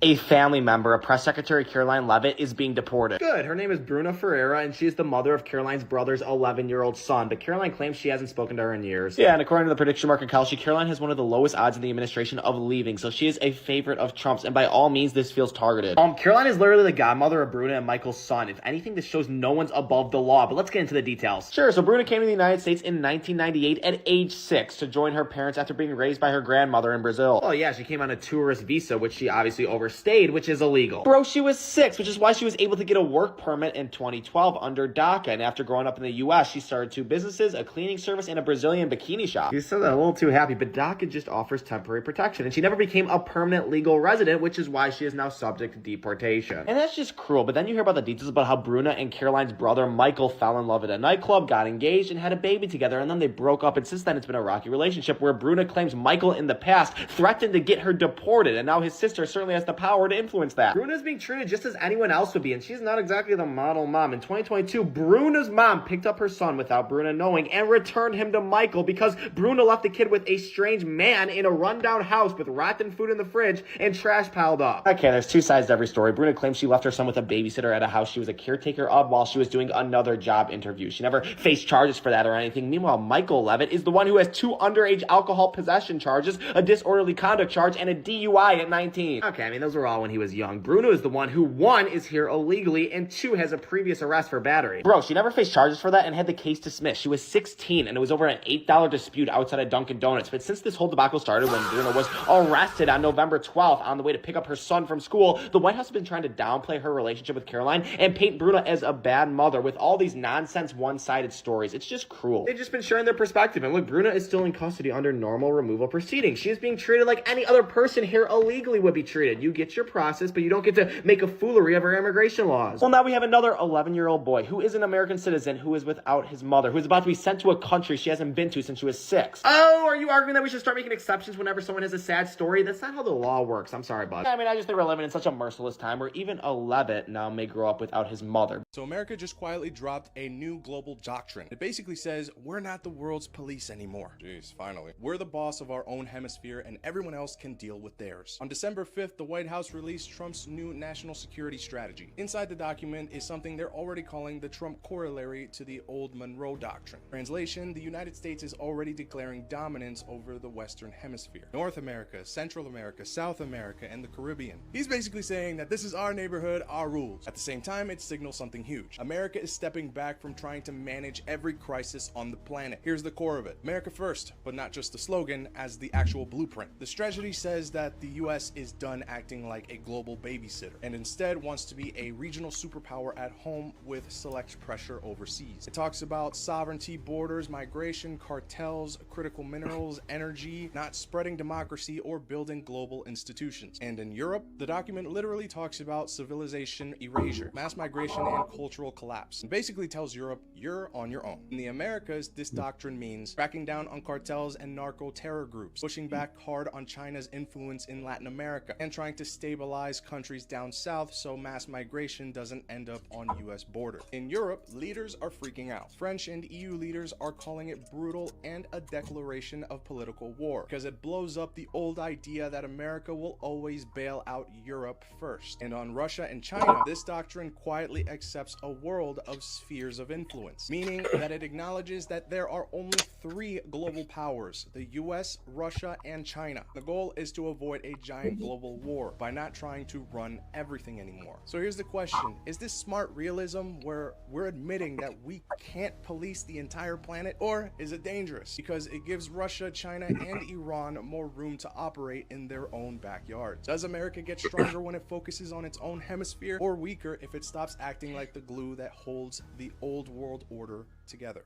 A family member of Press Secretary Caroline Leavitt is being deported. Good. Her name is Bruna Ferreira, and she is the mother of Caroline's brother's 11-year-old son, but Caroline claims she hasn't spoken to her in years. Yeah, and according to the prediction market Kalshi, Caroline has one of the lowest odds in the administration of leaving, so she is a favorite of Trump's, and by all means, this feels targeted. Caroline is literally the godmother of Bruna and Michael's son. If anything, this shows no one's above the law, but let's get into the details. Sure, so Bruna came to the United States in 1998 at age 6 to join her parents after being raised by her grandmother in Brazil. Oh yeah, she came on a tourist visa, which she obviously overstayed, which is illegal. Bro, she was 6, which is why she was able to get a work permit in 2012 under DACA, and after growing up in the U.S., she started 2 businesses, a cleaning service, and a Brazilian bikini shop. You said that a little too happy, but DACA just offers temporary protection, and she never became a permanent legal resident, which is why she is now subject to deportation. And that's just cruel, but then you hear about the details about how Bruna and Caroline's brother Michael fell in love at a nightclub, got engaged, and had a baby together, and then they broke up, and since then it's been a rocky relationship where Bruna claims Michael in the past threatened to get her deported, and now his sister certainly has the power to influence that. Bruna's being treated just as anyone else would be, and she's not exactly the model mom. In 2022, Bruna's mom picked up her son without Bruna knowing and returned him to Michael because Bruna left the kid with a strange man in a rundown house with rotten food in the fridge and trash piled up. Okay, there's 2 sides to every story. Bruna claims she left her son with a babysitter at a house she was a caretaker of while she was doing another job interview. She never faced charges for that or anything. Meanwhile, Michael Leavitt is the one who has 2 underage alcohol possession charges, a disorderly conduct charge, and a DUI at 19. Okay, I mean, those were all when he was young. Bruna is the one who, 1, is here illegally, and 2, has a previous arrest for battery. Bro, she never faced charges for that and had the case dismissed. She was 16, and it was over an $8 dispute outside of Dunkin' Donuts. But since this whole debacle started when Bruna was arrested on November 12th on the way to pick up her son from school, the White House has been trying to downplay her relationship with Caroline and paint Bruna as a bad mother with all these nonsense one-sided stories. It's just cruel. They've just been sharing their perspective, and look, Bruna is still in custody under normal removal proceedings. She is being treated like any other person here illegally would be treated. You get your process, but you don't get to make a foolery of our immigration laws. Well, now we have another 11-year-old boy who is an American citizen who is without his mother, who is about to be sent to a country she hasn't been to since she was 6. Oh, are you arguing that we should start making exceptions whenever someone has a sad story? That's not how the law works. I'm sorry, bud. I mean, I just think we're living in such a merciless time where even a Leavitt now may grow up without his mother. So America just quietly dropped a new global doctrine. It basically says, we're not the world's police anymore. Jeez, finally. We're the boss of our own hemisphere and everyone else can deal with theirs. On December 5th, the White House released Trump's new national security strategy. Inside the document is something they're already calling the Trump corollary to the old Monroe Doctrine. Translation, the United States is already declaring dominance over the Western Hemisphere. North America, Central America, South America, and the Caribbean. He's basically saying that this is our neighborhood, our rules. At the same time, it signals something huge. America is stepping back from trying to manage every crisis on the planet. Here's the core of it. America first, but not just the slogan, as the actual blueprint. The strategy says that the US is done acting like a global babysitter, and instead wants to be a regional superpower at home with select pressure overseas. It talks about sovereignty, borders, migration, cartels, critical minerals, energy, not spreading democracy or building global institutions. And in Europe, the document literally talks about civilization erasure, mass migration, and cultural collapse. It basically tells Europe, you're on your own. In the Americas, this doctrine means cracking down on cartels and narco-terror groups, pushing back hard on China's influence in Latin America, and trying to stabilize countries down south so mass migration doesn't end up on US borders. In Europe, leaders are freaking out. French and EU leaders are calling it brutal and a declaration of political war, because it blows up the old idea that America will always bail out Europe first. And on Russia and China, this doctrine quietly accepts a world of spheres of influence, meaning that it acknowledges that there are only 3 global powers, the US, Russia, and China. The goal is to avoid a giant global war by not trying to run everything anymore. So here's the question, is this smart realism where we're admitting that we can't police the entire planet, or is it dangerous because it gives Russia, China, and Iran more room to operate in their own backyards? Does America get stronger when it focuses on its own hemisphere, or weaker if it stops acting like the glue that holds the old world order together?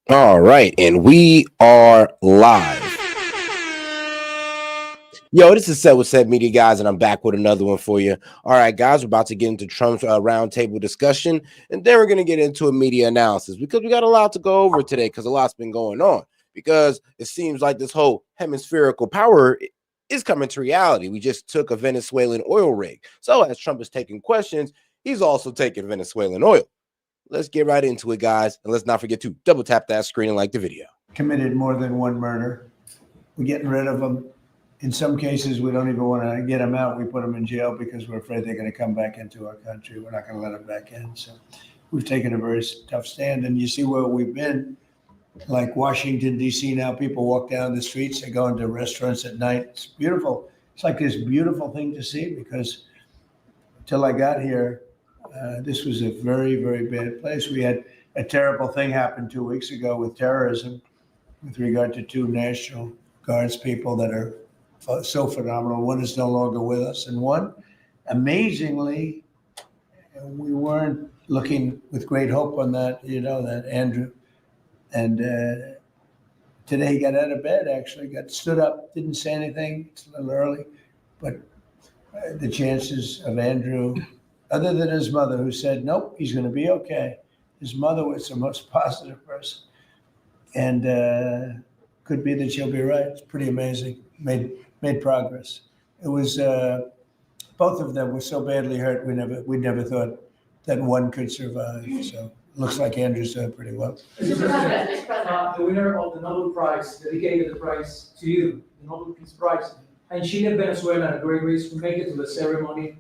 All right, and we are live. Yo, this is S.E.T Media, guys, and I'm back with another one for you. All right, guys, we're about to get into Trump's roundtable discussion, and then we're going to get into a media analysis because we got a lot to go over today because a lot's been going on. Because it seems like this whole hemispherical power is coming to reality. We just took a Venezuelan oil rig. So as Trump is taking questions, he's also taking Venezuelan oil. Let's get right into it, guys, and let's not forget to double tap that screen and like the video. Committed more than one murder. we're getting rid of them. In some cases, we don't even want to get them out. We put them in jail because we're afraid they're going to come back into our country. We're not going to let them back in. So we've taken a very tough stand. And you see where we've been, like Washington, D.C. now, people walk down the streets, they go into restaurants at night. It's beautiful. It's like this beautiful thing to see, because till I got here, this was a very, very bad place. We had a terrible thing happen 2 weeks ago with terrorism with regard to two National Guards people that are so phenomenal. One is no longer with us, and one, amazingly, we weren't looking with great hope on that, that Andrew. And today he got out of bed, actually, got stood up, didn't say anything. It's a little early, but the chances of Andrew, other than his mother, who said, nope, he's going to be okay. His mother was the most positive person. And could be that she'll be right. It's pretty amazing. Made progress. It was, both of them were so badly hurt, we never thought that one could survive. So it looks like Andrew's doing pretty well. Mr. President, the winner of the Nobel Prize dedicated the prize to you, the Nobel Peace Prize. And she left Venezuela, a great race to make it to the ceremony.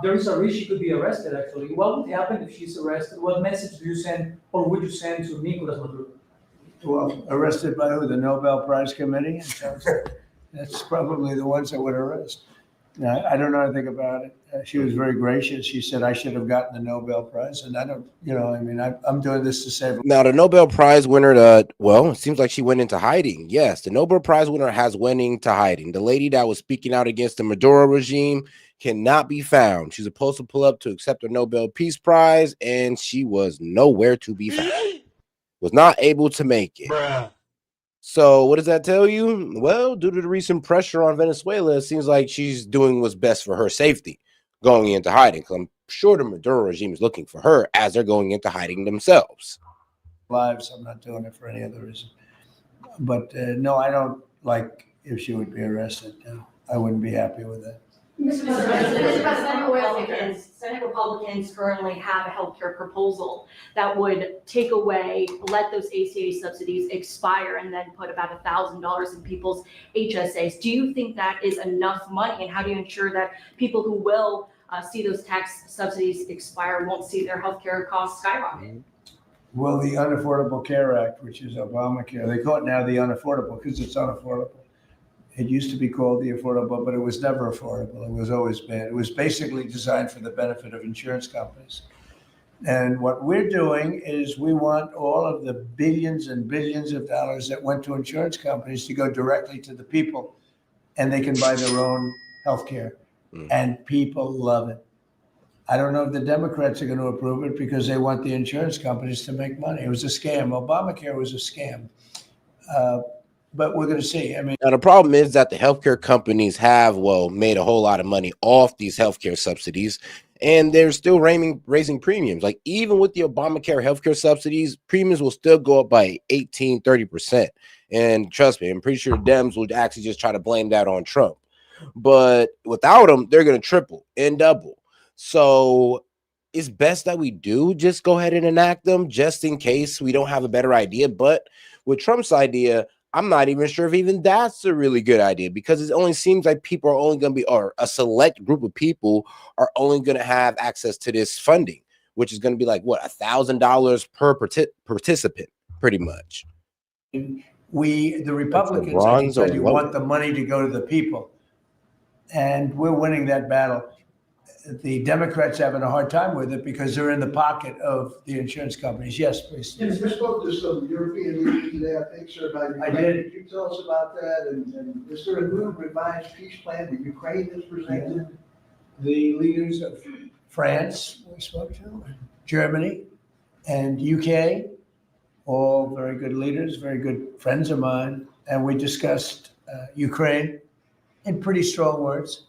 There is a risk she could be arrested, actually. What would happen if she's arrested? What message do you send, or would you send to Nicolas Maduro? Well, arrested by who? The Nobel Prize Committee? That's probably the ones that would arrest. I don't know anything about it. She was very gracious. She said I should have gotten the Nobel Prize, and I don't, I'm doing this to save. Now, the Nobel Prize winner, it seems like she went into hiding. Yes, the Nobel Prize winner has went into hiding. The lady that was speaking out against the Maduro regime cannot be found. She's supposed to pull up to accept the Nobel Peace Prize, and she was nowhere to be found. Was not able to make it. Bruh. So what does that tell you? Well, due to the recent pressure on Venezuela, it seems like she's doing what's best for her safety, going into hiding. I'm sure the Maduro regime is looking for her as they're going into hiding themselves. Lives, I'm not doing it for any other reason. But no, I don't like if she would be arrested. No, I wouldn't be happy with that. Mr. President, Senate Republicans currently have a healthcare proposal that would take away, let those ACA subsidies expire, and then put about $1,000 in people's HSAs. Do you think that is enough money? And how do you ensure that people who will see those tax subsidies expire won't see their healthcare costs skyrocket? Well, the Unaffordable Care Act, which is Obamacare, they call it now the unaffordable because it's unaffordable. It used to be called the affordable, but it was never affordable. It was always bad. It was basically designed for the benefit of insurance companies. And what we're doing is we want all of the billions and billions of dollars that went to insurance companies to go directly to the people, and they can buy their own health care. And people love it. I don't know if the Democrats are going to approve it because they want the insurance companies to make money. It was a scam. Obamacare was a scam. But we're going to see. I mean, now the problem is that the healthcare companies have, made a whole lot of money off these healthcare subsidies, and they're still raising premiums. Like, even with the Obamacare healthcare subsidies, premiums will still go up by 18-30%. And trust me, I'm pretty sure Dems would actually just try to blame that on Trump. But without them, they're going to triple and double. So it's best that we do just go ahead and enact them just in case we don't have a better idea. But with Trump's idea, I'm not even sure if even that's a really good idea, because it only seems like people are only going to be, or a select group of people are only going to have access to this funding, which is going to be like, what, $1,000 per participant, pretty much. The Republicans, I can tell you, want the money to go to the people. And we're winning that battle. The Democrats having a hard time with it because they're in the pocket of the insurance companies. Yes, please. Yes, you spoke to some European leaders today, I think, sir, about Ukraine. I did. Could you tell us about that? And is there a new revised peace plan that Ukraine has presented? The leaders of France, we spoke to, Germany, and UK, all very good leaders, very good friends of mine. And we discussed Ukraine in pretty strong words.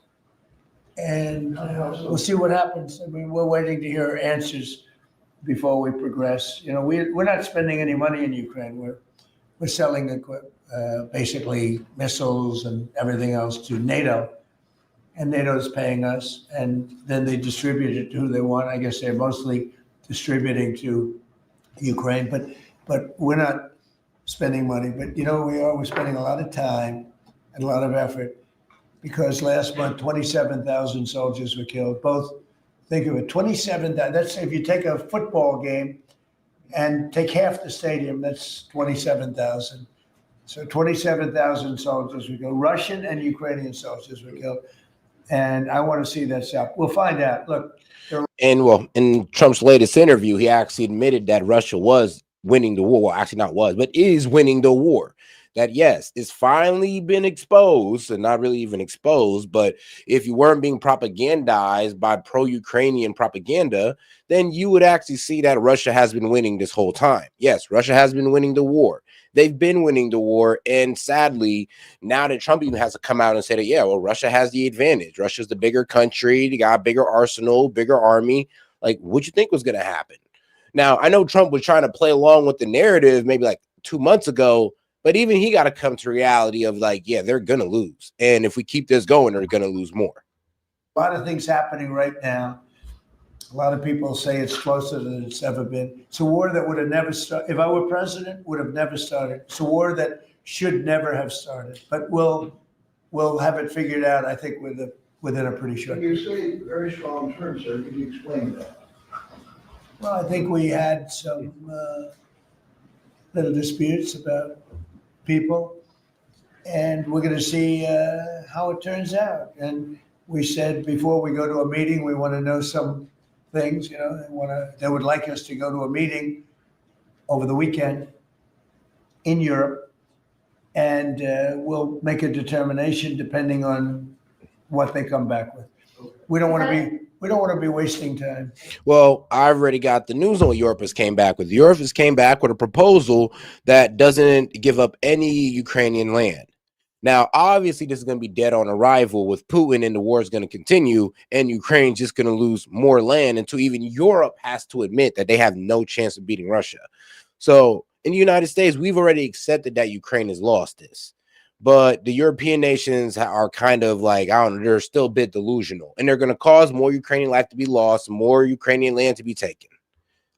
And we'll see what happens. I mean, we're waiting to hear answers before we progress. We're not spending any money in Ukraine. We're selling basically missiles and everything else to NATO, and NATO is paying us, and then they distribute it to who they want. I guess they're mostly distributing to Ukraine, but we're not spending money, but you know, we're spending a lot of time and a lot of effort because last month, 27,000 soldiers were killed. Both, think of it, 27,000. That's if you take a football game and take half the stadium, that's 27,000. So 27,000 soldiers were killed. Russian and Ukrainian soldiers were killed. And I want to see that stop. We'll find out. Look. And well, in Trump's latest interview, he actually admitted that Russia was winning the war. Well, actually not was, but is winning the war. That yes, it's finally been exposed, and not really even exposed, but if you weren't being propagandized by pro-Ukrainian propaganda, then you would actually see that Russia has been winning this whole time. Yes, Russia has been winning the war. They've been winning the war, and sadly, now that Trump even has to come out and say that, yeah, well, Russia has the advantage. Russia's the bigger country. They got a bigger arsenal, bigger army. Like, what you think was going to happen? Now, I know Trump was trying to play along with the narrative maybe like 2 months ago, but even he got to come to reality of like, yeah, they're going to lose. And if we keep this going, they're going to lose more. A lot of things happening right now. A lot of people say it's closer than it's ever been. It's a war that would have never started. If I were president, would have never started. It's a war that should never have started. But we'll have it figured out, I think, within a pretty short time. You say very strong terms, sir. Could you explain that? Well, I think we had some little disputes about people, and we're going to see how it turns out. And we said before we go to a meeting, we want to know some things. You know, they would like us to go to a meeting over the weekend in Europe, and we'll make a determination depending on what they come back with. We don't want to be wasting time. Well, I've already got the news on what Europe has came back with. Europe has came back with a proposal that doesn't give up any Ukrainian land. Now, obviously, this is going to be dead on arrival with Putin, and the war is going to continue, and Ukraine's just going to lose more land until even Europe has to admit that they have no chance of beating Russia. So in the United States, we've already accepted that Ukraine has lost this. But the European nations are kind of like, I don't know, they're still a bit delusional. And they're going to cause more Ukrainian life to be lost, more Ukrainian land to be taken.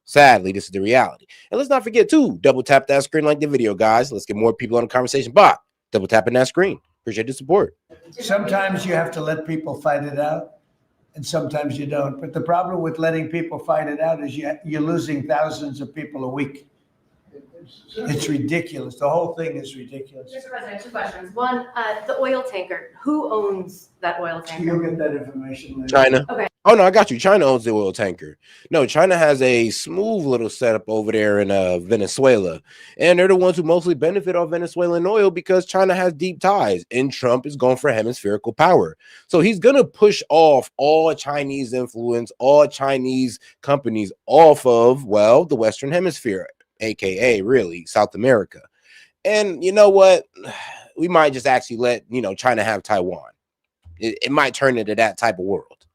Sadly, this is the reality. And let's not forget, too, double tap that screen, like the video, guys. Let's get more people on the conversation. Bob, double tapping that screen. Appreciate the support. Sometimes you have to let people fight it out, and sometimes you don't. But the problem with letting people fight it out is you're losing thousands of people a week. It's ridiculous. The whole thing is ridiculous. Mr. President, two questions. One, the oil tanker. Who owns that oil tanker? You'll get that information later. China. Okay. Oh, no, I got you. China owns the oil tanker. No, China has a smooth little setup over there in Venezuela. And they're the ones who mostly benefit off Venezuelan oil because China has deep ties. And Trump is going for hemispherical power. So he's going to push off all Chinese influence, all Chinese companies off of, well, the Western Hemisphere, aka really South America. And you know what? We might just actually let, China have Taiwan. It might turn into that type of world.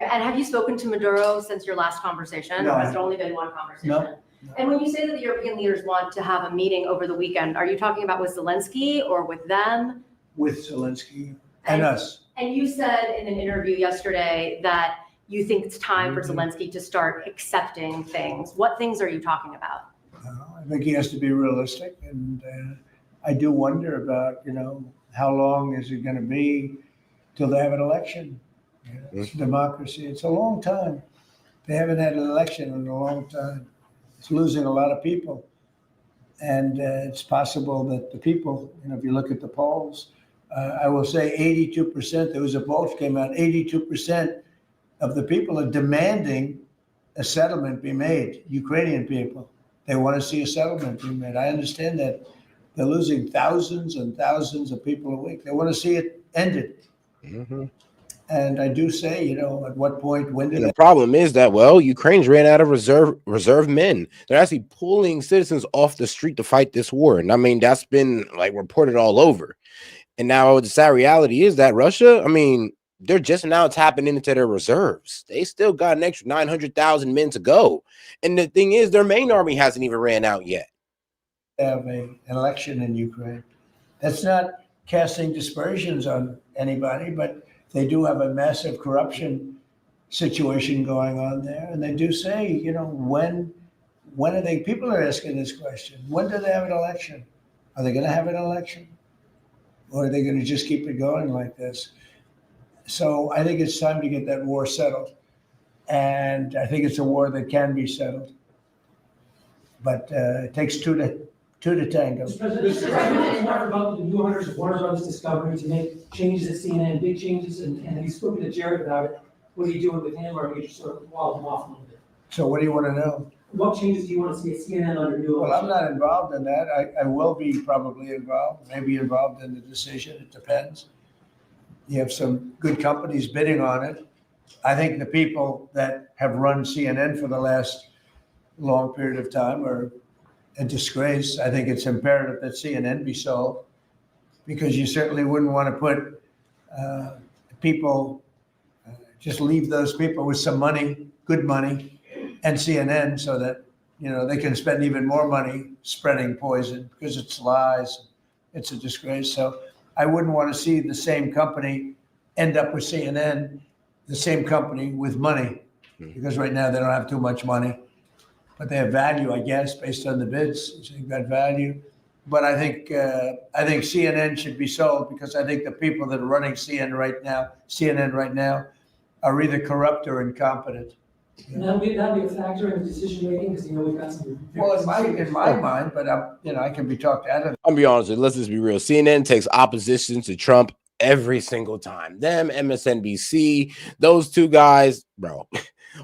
And have you spoken to Maduro since your last conversation? No. Or has it only been one conversation? No. And when you say that the European leaders want to have a meeting over the weekend, are you talking about with Zelensky or with them? With Zelensky and us. And you said in an interview yesterday that you think it's time for Zelensky to start accepting things. What things are you talking about? I think he has to be realistic, and I do wonder about, how long is it going to be till they have an election? It's democracy. It's a long time. They haven't had an election in a long time. It's losing a lot of people, and it's possible that the people, if you look at the polls, I will say 82%. There was a poll that came out. 82% of the people are demanding a settlement be made. Ukrainian people. They want to see a settlement be made. I understand that they're losing thousands and thousands of people a week. They want to see it ended. Mm-hmm. And I do say, at what point, when did the problem is that, well, Ukraine's ran out of reserve men. They're actually pulling citizens off the street to fight this war. And I mean, that's been reported all over. And now the sad reality is that Russia, they're just now tapping into their reserves. They still got an extra 900,000 men to go. And the thing is, their main army hasn't even ran out yet. Have an election in Ukraine. That's not casting dispersions on anybody, but they do have a massive corruption situation going on there. And they do say, when when are they, people are asking this question, when do they have an election? Are they going to have an election? Or are they going to just keep it going like this? So I think it's time to get that war settled. And I think it's a war that can be settled. But it takes two to tango. Mr. President, Mr. President, you talked about the new owners of Warner Brothers Discovery to make changes at CNN, big changes, and have you spoken to Jared about it? What are you doing with him, or are you just sort of wall him off a little bit? So what do you want to know? What changes do you want to see at CNN under new Well, ownership? I'm not involved in that. I will be probably involved, maybe involved in the decision. It depends. You have some good companies bidding on it. I think the people that have run CNN for the last long period of time are a disgrace. I think it's imperative that CNN be sold because you certainly wouldn't want to put people, just leave those people with some money, good money, and CNN so that, you know, they can spend even more money spreading poison because it's lies. It's a disgrace. So I wouldn't want to see the same company end up with CNN, the same company with money, because right now they don't have too much money, but they have value, I guess, based on the bids. So you've got value. But I think CNN should be sold because I think the people that are running CNN right now are either corrupt or incompetent. And that'll be a factor in the decision making, because, you know, we've got some. Well, in my mind, but I can be talked out of it. I'll be honest with you. Let's just be real. CNN takes opposition to Trump every single time. Them, MSNBC, those two guys, bro,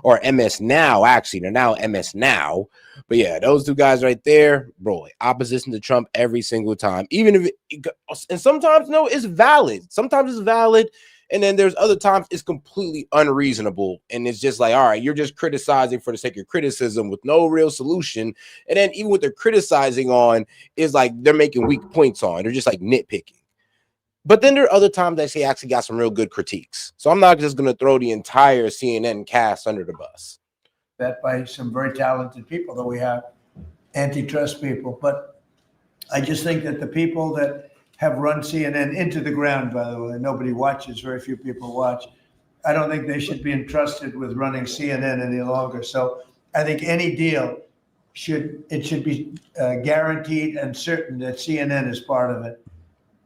or MS Now, actually. They're now MS Now. But yeah, those two guys right there, bro, opposition to Trump every single time. Even if and sometimes, no, it's valid. Sometimes it's valid. And then there's other times it's completely unreasonable. And it's just like, all right, you're just criticizing for the sake of criticism with no real solution. And then even what they're criticizing on is like they're making weak points on. They're just like nitpicking. But then there are other times that she actually got some real good critiques. So I'm not just going to throw the entire CNN cast under the bus. That by some very talented people that we have, antitrust people. But I just think that the people that have run CNN into the ground, by the way, nobody watches, very few people watch. I don't think they should be entrusted with running CNN any longer. So I think any deal should be guaranteed and certain that CNN is part of it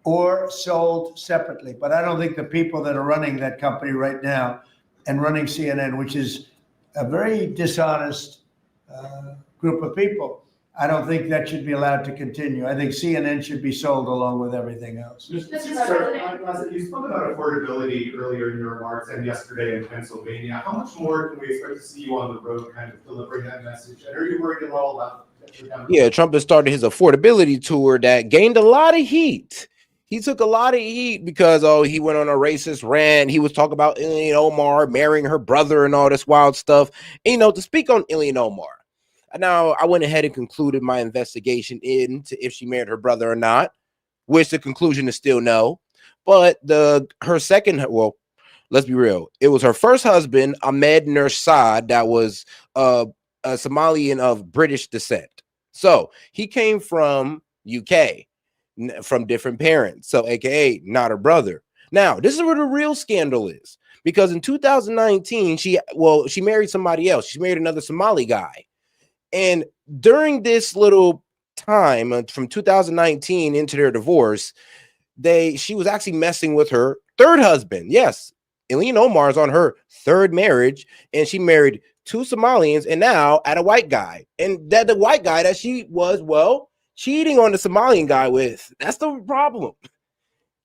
or sold separately. But I don't think the people that are running that company right now and running CNN, which is a very dishonest group of people, I don't think that should be allowed to continue. I think CNN should be sold along with everything else. Sir, you spoke about affordability earlier in your remarks and yesterday in Pennsylvania. How much more can we expect to see you on the road kind of delivering that message? And are you worried at all about that? Yeah, Trump has started his affordability tour that gained a lot of heat. He took a lot of heat because, he went on a racist rant. He was talking about Ilhan Omar marrying her brother and all this wild stuff. And, to speak on Ilhan Omar. Now, I went ahead and concluded my investigation into if she married her brother or not, which the conclusion is still no. But her second, well, let's be real. It was her first husband, Ahmed Nursad, that was a Somalian of British descent. So he came from UK, from different parents. So AKA not her brother. Now, this is where the real scandal is. Because in 2019, she married somebody else. She married another Somali guy. And during this little time from 2019 into their divorce, she was actually messing with her third husband. Yes, Ilhan Omar is on her third marriage, and she married two Somalians and now at a white guy. And that the white guy that she was, cheating on the Somalian guy with, that's the problem.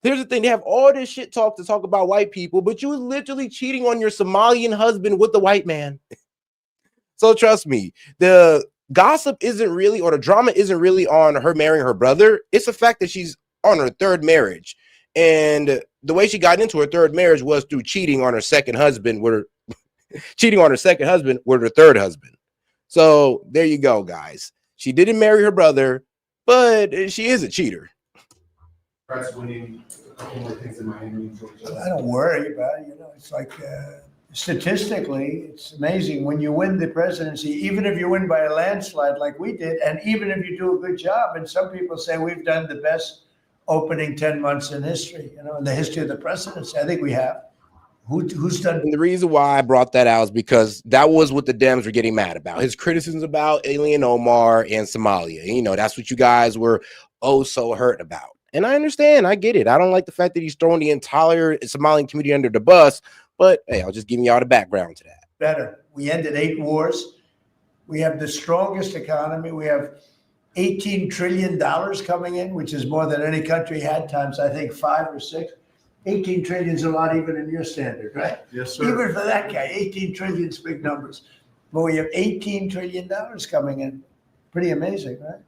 Here's the thing. They have all this shit to talk about white people, but you were literally cheating on your Somalian husband with the white man. So trust me, the gossip isn't really, or the drama isn't really on her marrying her brother. It's the fact that she's on her third marriage. And the way she got into her third marriage was through cheating on her second husband with her third husband. So there you go, guys. She didn't marry her brother, but she is a cheater. Perhaps winning a couple more things in Miami. I don't worry about it. It's like statistically, it's amazing when you win the presidency, even if you win by a landslide like we did, and even if you do a good job. And some people say we've done the best opening 10 months in history, in the history of the presidency. I think we have. Who's done? And the reason why I brought that out is because that was what the Dems were getting mad about. His criticisms about Alien Omar and Somalia. You know, that's what you guys were so hurt about. And I understand. I get it. I don't like the fact that he's throwing the entire Somalian community under the bus. But hey, I'll just give y'all the background to that. Better. We ended 8 wars. We have the strongest economy. We have $18 trillion coming in, which is more than any country had times, I think, 5 or 6. 18 trillion is a lot even in your standard, right? Yes, sir. Even for that guy, 18 trillion is big numbers. But we have $18 trillion coming in. Pretty amazing, right?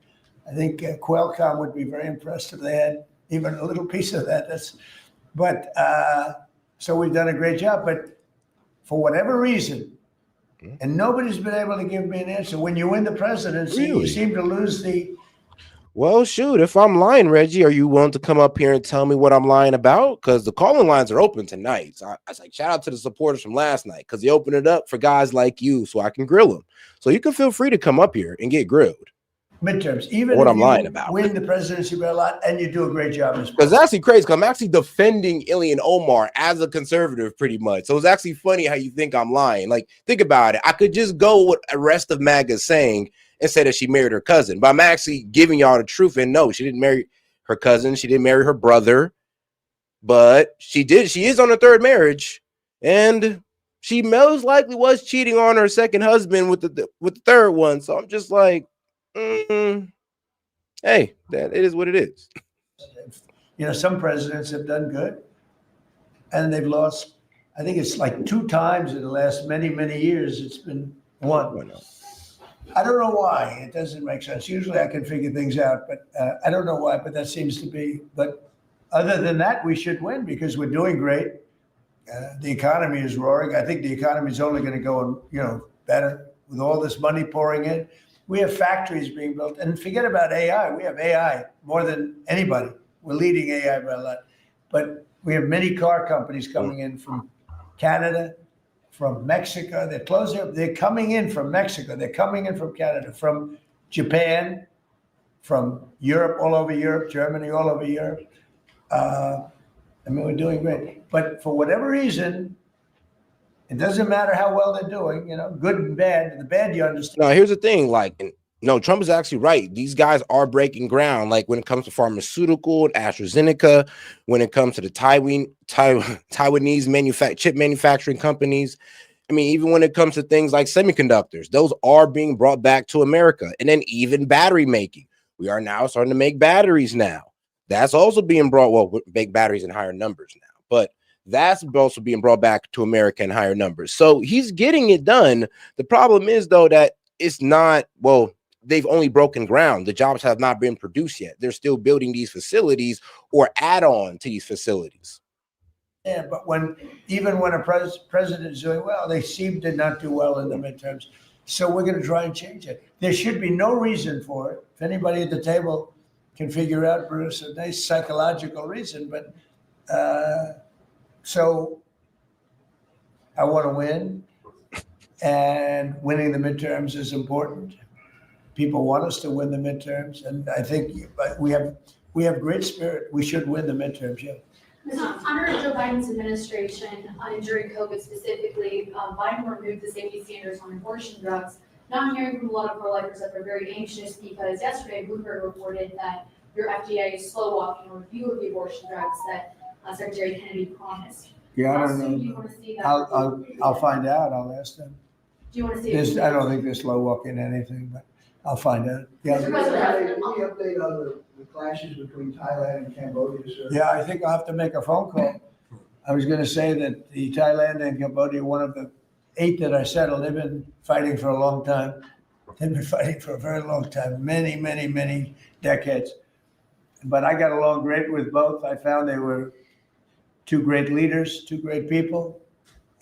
I think Qualcomm would be very impressed if they had even a little piece of that. So we've done a great job. But for whatever reason, and nobody's been able to give me an answer. When you win the presidency, Really? you seem to lose the. Well, shoot, if I'm lying, Reggie, are you willing to come up here and tell me what I'm lying about? Because the calling lines are open tonight. So I was like, shout out to the supporters from last night because they opened it up for guys like you so I can grill them. So you can feel free to come up here and get grilled. Midterms, even What if I'm you lying about. win the presidency by a lot, and you do a great job as Because that's actually crazy because I'm actually defending Ilhan Omar as a conservative pretty much. So it's actually funny how you think I'm lying. Like, think about it. I could just go with the rest of MAGA is saying and say that she married her cousin. But I'm actually giving y'all the truth. And no, she didn't marry her cousin. She didn't marry her brother. But she did. She is on her 3rd marriage. And she most likely was cheating on her second husband with the 3rd one. So I'm just like, hey, that it is what it is. You know, some presidents have done good and they've lost. I think it's like 2 times in the last many, many years. It's been won. I don't know why. It doesn't make sense. Usually I can figure things out, but I don't know why, but that seems to be. But other than that, we should win because we're doing great. The economy is roaring. I think the economy is only going to go, better with all this money pouring in. We have factories being built, and forget about AI. We have AI more than anybody. We're leading AI by a lot, but we have many car companies coming in from Canada, from Mexico. They're closing. They're coming in from Mexico. They're coming in from Canada, from Japan, from Europe, all over Europe, Germany, all over Europe. We're doing great. But for whatever reason, it doesn't matter how well they're doing, good and bad. The bad, you understand. No, here's the thing. No, Trump is actually right. These guys are breaking ground. Like when it comes to pharmaceutical and AstraZeneca, when it comes to the Taiwanese chip manufacturing companies. I mean, even when it comes to things like semiconductors, those are being brought back to America. And then even battery making. We are now starting to make batteries now. That's also being brought, make batteries in higher numbers now. But that's also being brought back to America in higher numbers. So he's getting it done. The problem is, though, that it's not, they've only broken ground. The jobs have not been produced yet. They're still building these facilities or add on to these facilities. Yeah, but even when a president is doing well, they seem to not do well in the midterms. So we're going to try and change it. There should be no reason for it. If anybody at the table can figure out, Bruce, a nice psychological reason, but so I want to win, and winning the midterms is important. People want us to win the midterms, and I think we have great spirit. We should win the midterms, yeah. Under Joe Biden's administration, during COVID specifically, Biden removed the safety standards on abortion drugs. Now I'm hearing from a lot of pro-lifers that they're very anxious because yesterday Bloomberg reported that your FDA is slow walking a review of the abortion drugs that Secretary Kennedy promised. Yeah, I How don't soon know. do you want to see that? I'll find out. I'll ask them. Do you want to see it? I don't think they're slow walking anything, but I'll find out. Yeah. Any update on the clashes between Thailand and Cambodia, sir? Yeah, I think I'll have to make a phone call. I was going to say that the Thailand and Cambodia, one of the 8 that I settled, they've been fighting for a long time. They've been fighting for a very long time, many, many, many decades. But I got along great with both. I found they were 2 great leaders, 2 great people,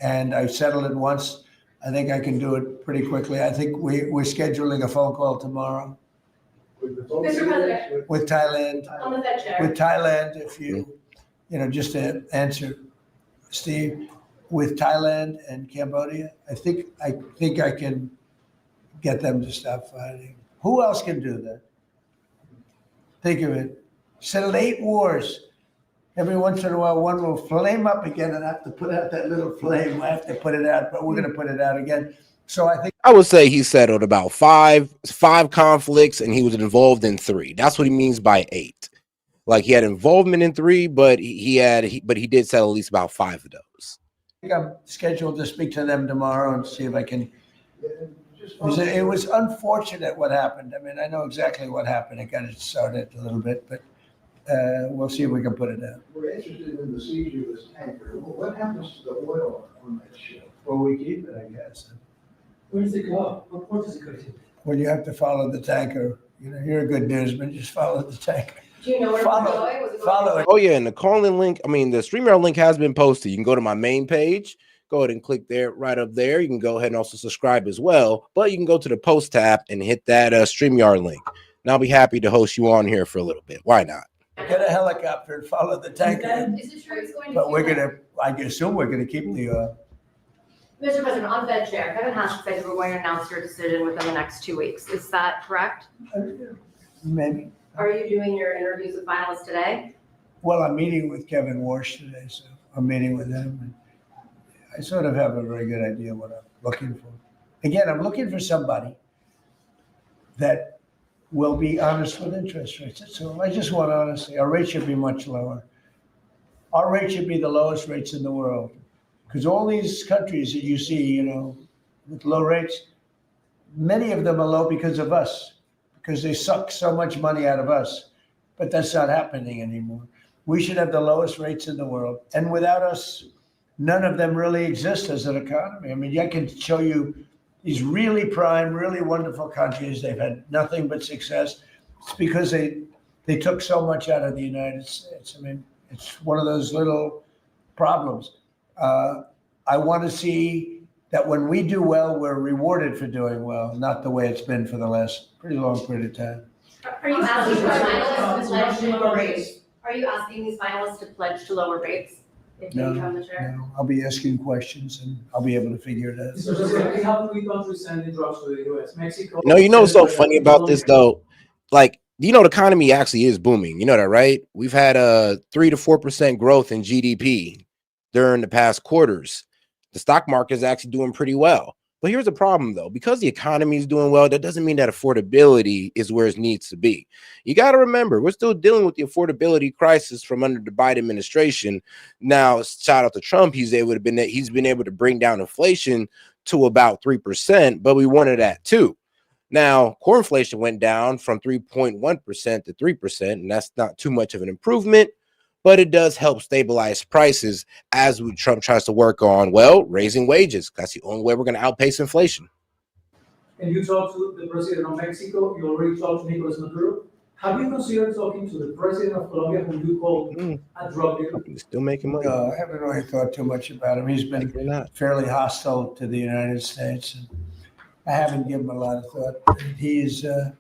and I settled it once. I think I can do it pretty quickly. I think we're scheduling a phone call tomorrow Mr. President, with Thailand. on the Fed chair. With Thailand, if just to answer, Steve, with Thailand and Cambodia, I think I can get them to stop fighting. Who else can do that? Think of it. Settled 8 wars. Every once in a while, one will flame up again and I have to put out that little flame. I have to put it out, but we're going to put it out again. So I think I would say he settled about five conflicts, and he was involved in 3. That's what he means by 8. Like he had involvement in 3, but he did settle at least about 5 of those. I'm scheduled to speak to them tomorrow and see if I can. It was unfortunate what happened. I mean, I know exactly what happened. It got it started a little bit, but we'll see if we can put it out. We're interested in the siege of this tanker. What happens to the oil on that ship? Well, we keep it, I guess. Where does it go? What port does it go to? Well, you have to follow the tanker. You know, you're a good newsman. Just follow the tanker. Do you know where Follow- it's going? Was it going follow to- it. Oh yeah, and the call-in link, I mean, the StreamYard link has been posted. You can go to my main page, go ahead and click there, right up there. You can go ahead and also subscribe as well, but you can go to the post tab and hit that StreamYard link. And I'll be happy to host you on here for a little bit. Why not? Get a helicopter and follow the tanker. Is it true it's going to? But we're Cuba? I assume we're gonna keep the, Mr. President, on Fed Chair, Kevin Hash said you were going to announce your decision within the next 2 weeks. Is that correct? maybe. Are you doing your interviews with finalists today? Well, I'm meeting with Kevin Warsh today, so I'm meeting with him. And I sort of have a very good idea what I'm looking for. Again, I'm looking for somebody that will be honest with interest rates. So I just want honesty. Our rate should be much lower. Our rate should be the lowest rates in the world. Because all these countries that you see, you know, with low rates, many of them are low because of us, because they suck so much money out of us. But that's not happening anymore. We should have the lowest rates in the world. And without us, none of them really exist as an economy. I mean, I can show you these really prime, really wonderful countries. They've had nothing but success. It's because they took so much out of the United States. I mean, it's one of those little problems. I want to see that when we do well, we're rewarded for doing well, not the way it's been for the last pretty long period of time. Are you asking for finalists to pledge to lower rates? Are you asking these finalists to pledge to lower rates if they No, become the chair? No, I'll be asking questions and I'll be able to figure it out. Mr. President, we have 3 countries sending drugs to the US, Mexico. No, you know what's so funny about this though? Like, you know, the economy actually is booming. You know that, right? We've had a 3 to 4% growth in GDP during the past quarters. The stock market is actually doing pretty well. But here's the problem, though. Because the economy is doing well, that doesn't mean that affordability is where it needs to be. You got to remember, we're still dealing with the affordability crisis from under the Biden administration. Now, shout out to Trump. He's been able to bring down inflation to about 3%, but we wanted that too. Now, core inflation went down from 3.1% to 3%, and that's not too much of an improvement, but it does help stabilize prices as Trump tries to work on, well, raising wages. That's the only way we're going to outpace inflation. And you talked to the president of Mexico, you already talked to Nicolas Maduro. Have you considered talking to the president of Colombia, who you call a drug dealer? He's still making money. No, I haven't really thought too much about him. He's been fairly hostile to the United States. And I haven't given him a lot of thought. He's going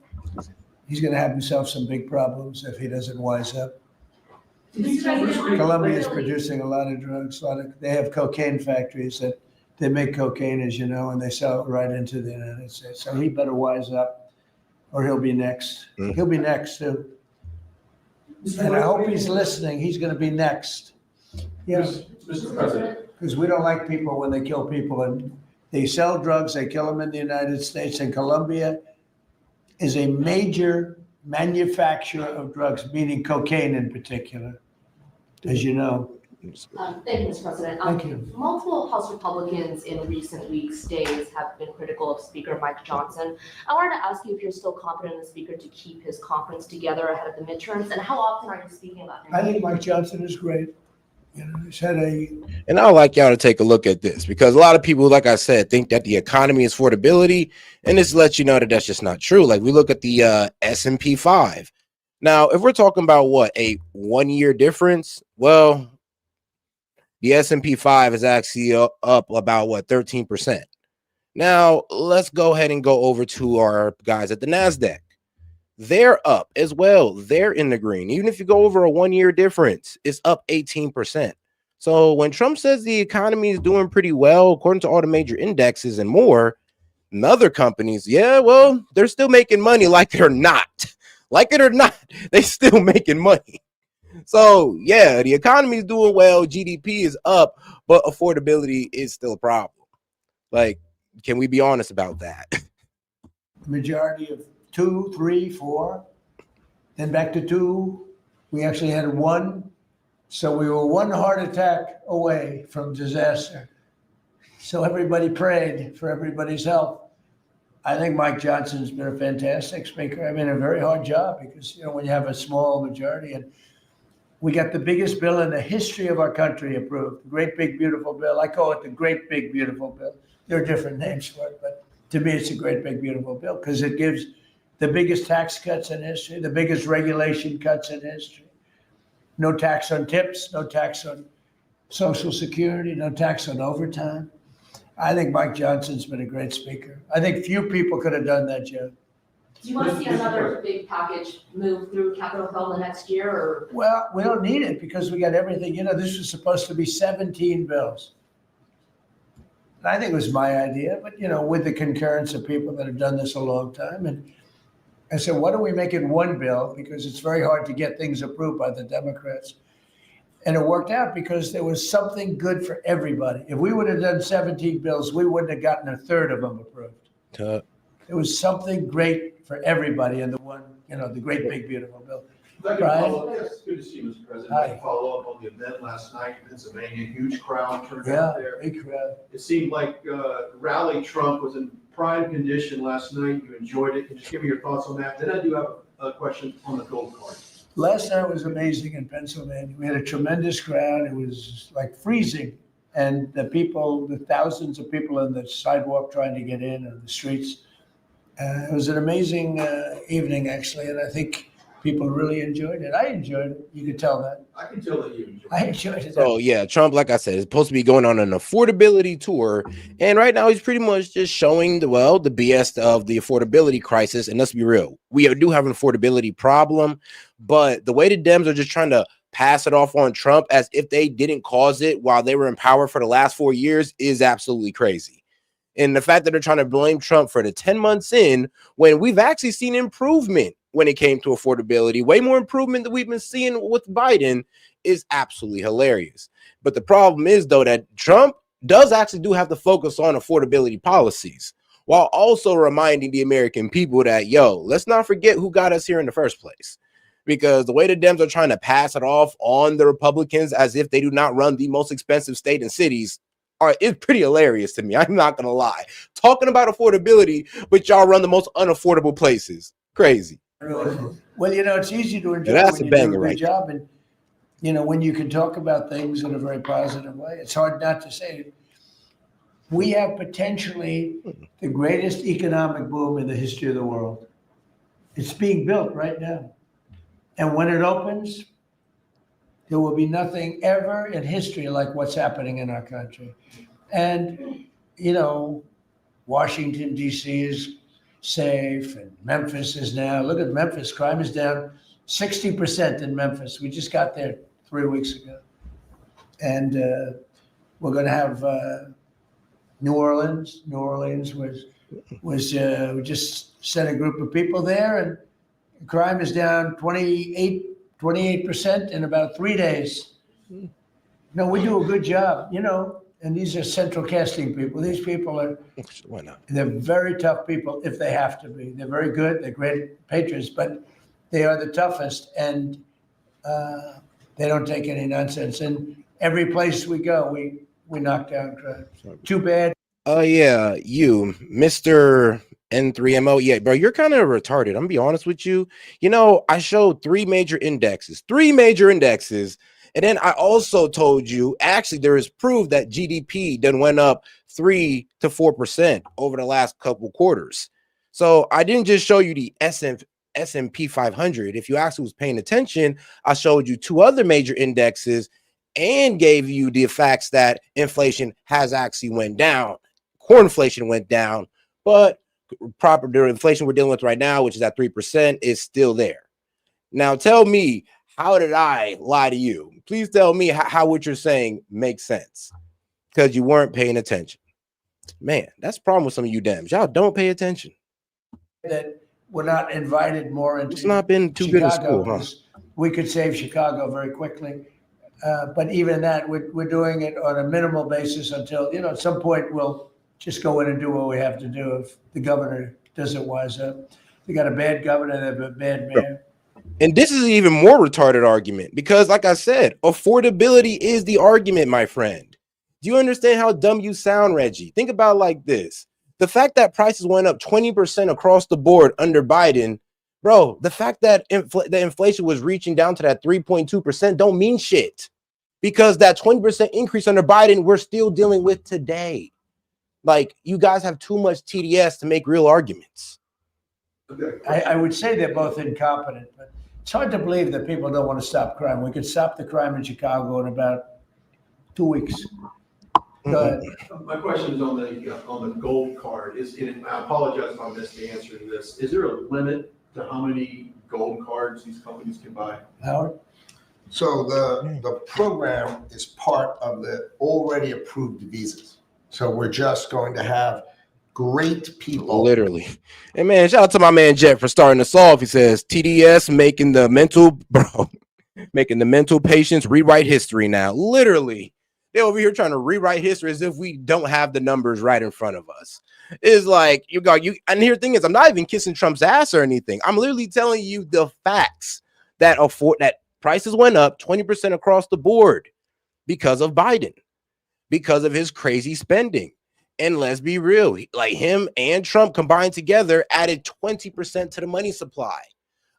to have himself some big problems if he doesn't wise up. Colombia is producing a lot of drugs. They have cocaine factories that they make cocaine, as you know, and they sell it right into the United States. So he better wise up, or he'll be next. He'll be next too. And I hope he's listening. He's going to be next. Yes, Mr. President. because we don't like people when they kill people, and they sell drugs. They kill them in the United States, and Colombia is a major manufacturer of drugs, meaning cocaine in particular, as you know. Thank you, Mr. President. Thank you. Multiple House Republicans in recent weeks, days, have been critical of Speaker Mike Johnson. I wanted to ask you if you're still confident in the Speaker to keep his conference together ahead of the midterms, and how often are you speaking about him? I think Mike Johnson is great. You know, he's had And I'd like y'all to take a look at this, because a lot of people, like I said, think that the economy is affordability, and this lets you know that that's just not true. Like, we look at the S&P 5. Now, if we're talking about what, a 1 year difference, well, the S&P 5 is actually up about what, 13%. Now, let's go ahead and go over to our guys at the NASDAQ. They're up as well. They're in the green. Even if you go over a 1 year difference, it's up 18%. So when Trump says the economy is doing pretty well, according to all the major indexes and more, and other companies, yeah, well, they're still making money like it or not. Like it or not, they still making money. So yeah, the economy is doing well, GDP is up, but affordability is still a problem. Like, can we be honest about that? Majority of 2, 3, 4, then back to 2. We actually had 1. So we were 1 heart attack away from disaster. So everybody prayed for everybody's health. I think Mike Johnson's been a fantastic speaker. I mean, a very hard job because, when you have a small majority, and we got the biggest bill in the history of our country approved, the Great Big Beautiful Bill. I call it the Great Big Beautiful Bill. There are different names for it, but to me, it's a Great Big Beautiful Bill because it gives the biggest tax cuts in history, the biggest regulation cuts in history. No tax on tips, no tax on Social Security, no tax on overtime. I think Mike Johnson's been a great speaker. I think few people could have done that job. Do you want to see another big package move through Capitol Hill the next year, or? Well, we don't need it because we got everything. This was supposed to be 17 bills. And I think it was my idea, but, with the concurrence of people that have done this a long time. And I said, why don't we make it 1 bill? Because it's very hard to get things approved by the Democrats. And it worked out because there was something good for everybody. If we would have done 17 bills, we wouldn't have gotten a third of them approved. There was something great for everybody in the one, the Great Big Beautiful Bill. If I can Brian? follow up, yes, good to see you, Mr. President. Hi. I can follow up on the event last night in Pennsylvania. Huge crowd turned Yeah, out there. big crowd. It seemed like Rally Trump was in prime condition last night. You enjoyed it. Can you just give me your thoughts on that? Then I do have a question on the gold card. Last night was amazing in Pennsylvania. We had a tremendous crowd. It was like freezing. And the thousands of people on the sidewalk trying to get in on the streets. It was an amazing evening, actually. And I think people really enjoyed it. I enjoyed it. You could tell that. I can tell that you enjoyed it. I enjoyed it. So yeah, Trump, like I said, is supposed to be going on an affordability tour, and right now he's pretty much just showing the BS of the affordability crisis. And let's be real, we do have an affordability problem, but the way the Dems are just trying to pass it off on Trump as if they didn't cause it while they were in power for the last 4 years is absolutely crazy. And the fact that they're trying to blame Trump for the 10 months in when we've actually seen improvement when it came to affordability, way more improvement than we've been seeing with Biden, is absolutely hilarious. But the problem is, though, that Trump do have to focus on affordability policies while also reminding the American people that, let's not forget who got us here in the first place. Because the way the Dems are trying to pass it off on the Republicans as if they do not run the most expensive state and cities is pretty hilarious to me. I'm not going to lie. Talking about affordability, but y'all run the most unaffordable places. Crazy. Well, it's easy to enjoy That's when a you banger do a good right job. And, when you can talk about things in a very positive way, it's hard not to say it. We have potentially the greatest economic boom in the history of the world. It's being built right now. And when it opens, there will be nothing ever in history like what's happening in our country. And, Washington, D.C. is safe, and Memphis is now. Look at Memphis. Crime is down 60% in Memphis. We just got there 3 weeks ago. And we're going to have New Orleans. New Orleans was we just sent a group of people there, and crime is down 28% in about 3 days. No, we do a good job, and these are central casting people. These people they're very tough people if they have to be. They're very good. They're great patriots, but they are the toughest, and they don't take any nonsense. And every place we go, we knock down crime. Too bad. Oh yeah, you, Mr. N3MO. Yeah, bro, you're kind of retarded. I'm gonna be honest with you. I showed three major indexes, and then I also told you actually there is proof that GDP then went up 3 to 4% over the last couple quarters. So I didn't just show you the S&P 500. If you actually was paying attention, I showed you two other major indexes and gave you the facts that inflation has actually went down. Core inflation went down, but the inflation we're dealing with right now, which is at 3%, is still there. Now tell me, how did I lie to you? Please tell me how what you're saying makes sense, because you weren't paying attention. Man, that's the problem with some of you Dems. Y'all don't pay attention. That we're not invited more into It's not been too Chicago, good in school, huh? we could save Chicago very quickly. But even that, we're doing it on a minimal basis until, at some point we'll just go in and do what we have to do if the governor doesn't wise up. They got a bad governor, they have a bad mayor. And this is an even more retarded argument because, like I said, affordability is the argument, my friend. Do you understand how dumb you sound, Reggie? Think about it like this. The fact that prices went up 20% across the board under Biden, bro, the fact that the inflation was reaching down to that 3.2% don't mean shit because that 20% increase under Biden, we're still dealing with today. Like, you guys have too much TDS to make real arguments. I would say they're both incompetent, but it's hard to believe that people don't want to stop crime. We could stop the crime in Chicago in about 2 weeks. Go ahead. My question is on the gold card. I apologize if I missed the answer to this. Is there a limit to how many gold cards these companies can buy? Howard? So the program is part of the already approved visas. So we're just going to have great people. Literally. And man, shout out to my man Jet for starting us off. He says TDS making the mental patients rewrite history now. Literally. They're over here trying to rewrite history as if we don't have the numbers right in front of us. It's like and here the thing is, I'm not even kissing Trump's ass or anything. I'm literally telling you the facts that prices went up 20% across the board because of Biden, because of his crazy spending. And let's be real, like him and Trump combined together added 20% to the money supply.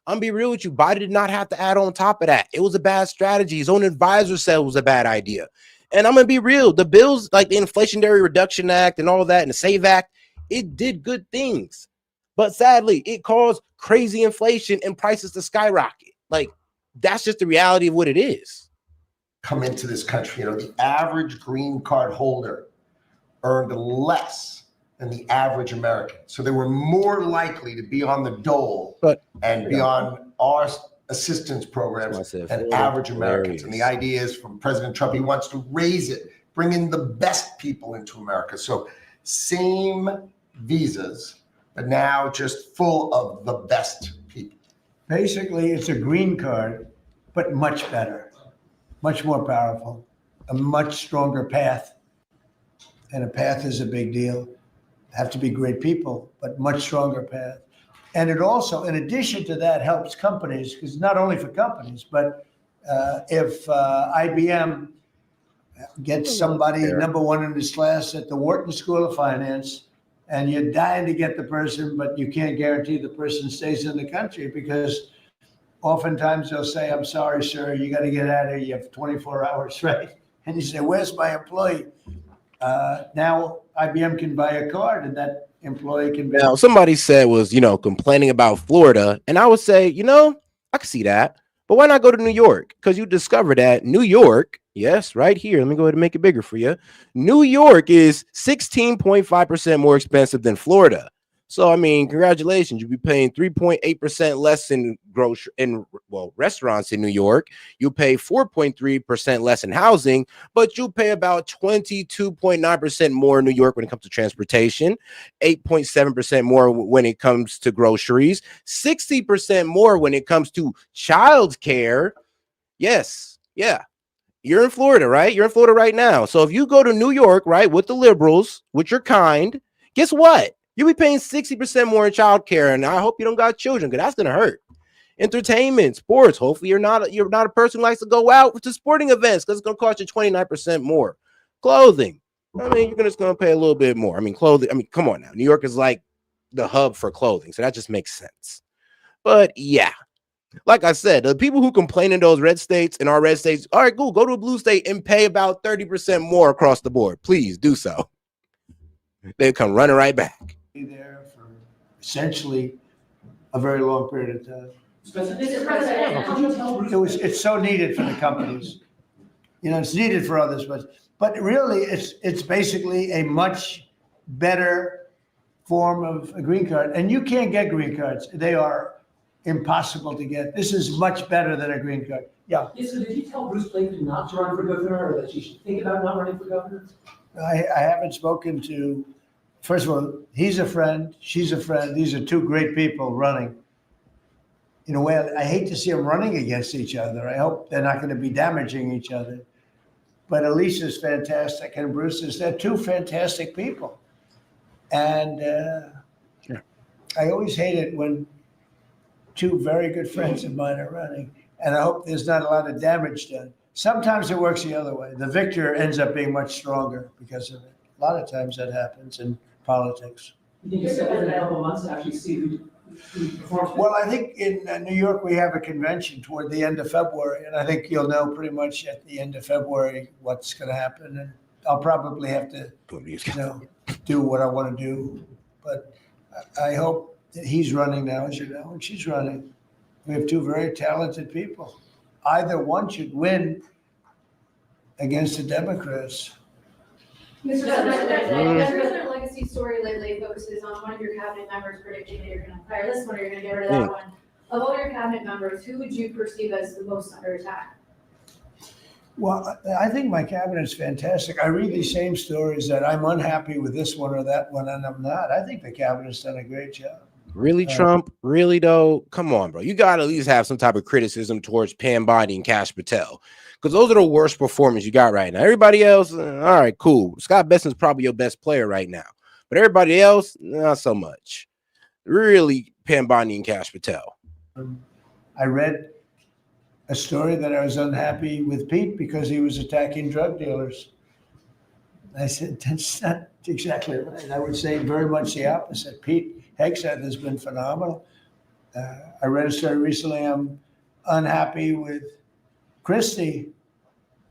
I'm be real with you, Biden did not have to add on top of that. It was a bad strategy. His own advisor said it was a bad idea. And I'm going to be real, the bills like the Inflation Reduction Act and all that and the SAVE Act, it did good things. But sadly, it caused crazy inflation and prices to skyrocket. Like, that's just the reality of what it is. Come into this country, the average green card holder earned less than the average American. So they were more likely to be on the dole and be on our assistance programs than average Americans. And the idea is from President Trump, he wants to raise it, bring in the best people into America. So same visas, but now just full of the best people. Basically, it's a green card, but much better, much more powerful, a much stronger path. And a path is a big deal. Have to be great people, but much stronger path. And it also, in addition to that, helps companies, because not only for companies, but if IBM gets somebody number one in his class at the Wharton School of Finance, and you're dying to get the person, but you can't guarantee the person stays in the country because oftentimes they'll say, I'm sorry, sir, you got to get out of here. You have 24 hours, right? And you say, where's my employee? Now IBM can buy a card and that employee can be. Now, somebody said was, complaining about Florida. And I would say, I could see that. But why not go to New York? Because you discover that New York, yes, right here. Let me go ahead and make it bigger for you. New York is 16.5% more expensive than Florida. So, I mean, congratulations. You'll be paying 3.8% less in restaurants in New York. You'll pay 4.3% less in housing, but you'll pay about 22.9% more in New York when it comes to transportation, 8.7% more when it comes to groceries, 60% more when it comes to childcare. Yes. Yeah. You're in Florida, right? You're in Florida right now. So if you go to New York, right, with the liberals, with your kind, guess what? You'll be paying 60% more in childcare, and I hope you don't got children because that's gonna hurt. Entertainment, sports. Hopefully, you're not a person who likes to go out to sporting events because it's gonna cost you 29% more. Clothing. I mean, you're just gonna pay a little bit more. I mean, clothing. I mean, come on now. New York is like the hub for clothing, so that just makes sense. But yeah, like I said, the people who complain in those red states, in our red states, all right, cool. Go to a blue state and pay about 30% more across the board. Please do so. They come running right back. There for essentially a very long period of time. Mr. President, It's so needed for the companies. It's needed for others, but really it's basically a much better form of a green card. And you can't get green cards. They are impossible to get. This is much better than a green card. Yeah. Yes, so did you tell Bruce Blanken not to run for governor or that she should think about not running for governor? I haven't spoken to, first of all, he's a friend, she's a friend. These are two great people running. in a way, I hate to see them running against each other. I hope they're not going to be damaging each other. But Elisa's fantastic and Bruce they're two fantastic people. And I always hate it when two very good friends of mine are running. And I hope there's not a lot of damage done. Sometimes it works the other way. The victor ends up being much stronger because of it. A lot of times that happens in politics. You think it's in a couple of months to actually see who performs? Well, I think in New York, we have a convention toward the end of February, and I think you'll know pretty much at the end of February what's going to happen. And I'll probably have to, do what I want to do. But I hope that he's running now, as you know, and she's running. We have two very talented people. Either one should win against the Democrats. Mr. President, their legacy story lately focuses on one of your cabinet members predicting that you're going to fire this one or you're going to get rid of that one. Of all your cabinet members, who would you perceive as the most under attack? Well, I think my cabinet's fantastic. I read these same stories that I'm unhappy with this one or that one, and I'm not. I think the cabinet's done a great job. Really, Trump? Really, though? Come on, bro. You got to at least have some type of criticism towards Pam Bondi and Kash Patel, because those are the worst performers you got right now. Everybody else, all right, cool. Scott Besson's probably your best player right now, but everybody else, not so much. Really, Pam Bondi and Kash Patel. I read a story that I was unhappy with Pete because he was attacking drug dealers. I said, that's not exactly right. I would say very much the opposite. Pete Hegseth has been phenomenal. I read a story recently. I'm unhappy with Christie.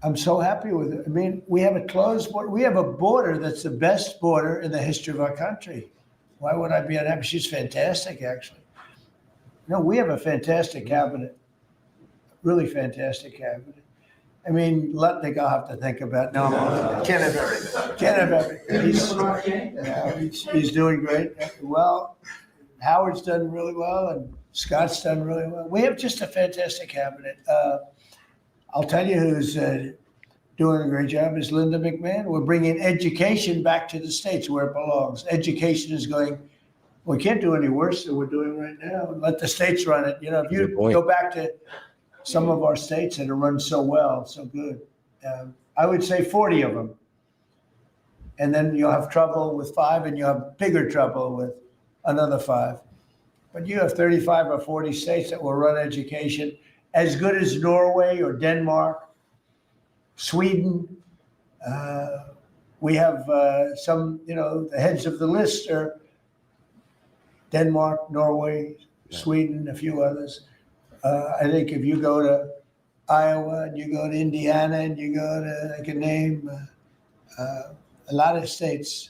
I'm so happy with it. I mean, we have a closed border. We have a border that's the best border in the history of our country. Why would I be unhappy? She's fantastic, actually. No, we have a fantastic cabinet, really fantastic cabinet. I mean, Lutnick, I'll have to think about. No, can't have everything. Can't have everything. He's doing great. Well, Howard's done really well, and Scott's done really well. We have just a fantastic cabinet. I'll tell you who's doing a great job is Linda McMahon. We're bringing education back to the states where it belongs. Education is going. We can't do any worse than we're doing right now. Let the states run it. You know, if you go back to some of our states that are run so well, so good. I would say 40 of them. And then you'll have trouble with 5, and you'll have bigger trouble with another 5. But you have 35 or 40 states that will run education as good as Norway or Denmark, Sweden. We have some, the heads of the list are Denmark, Norway, Sweden, a few others. I think if you go to Iowa and you go to Indiana and you go to, I can name a lot of states.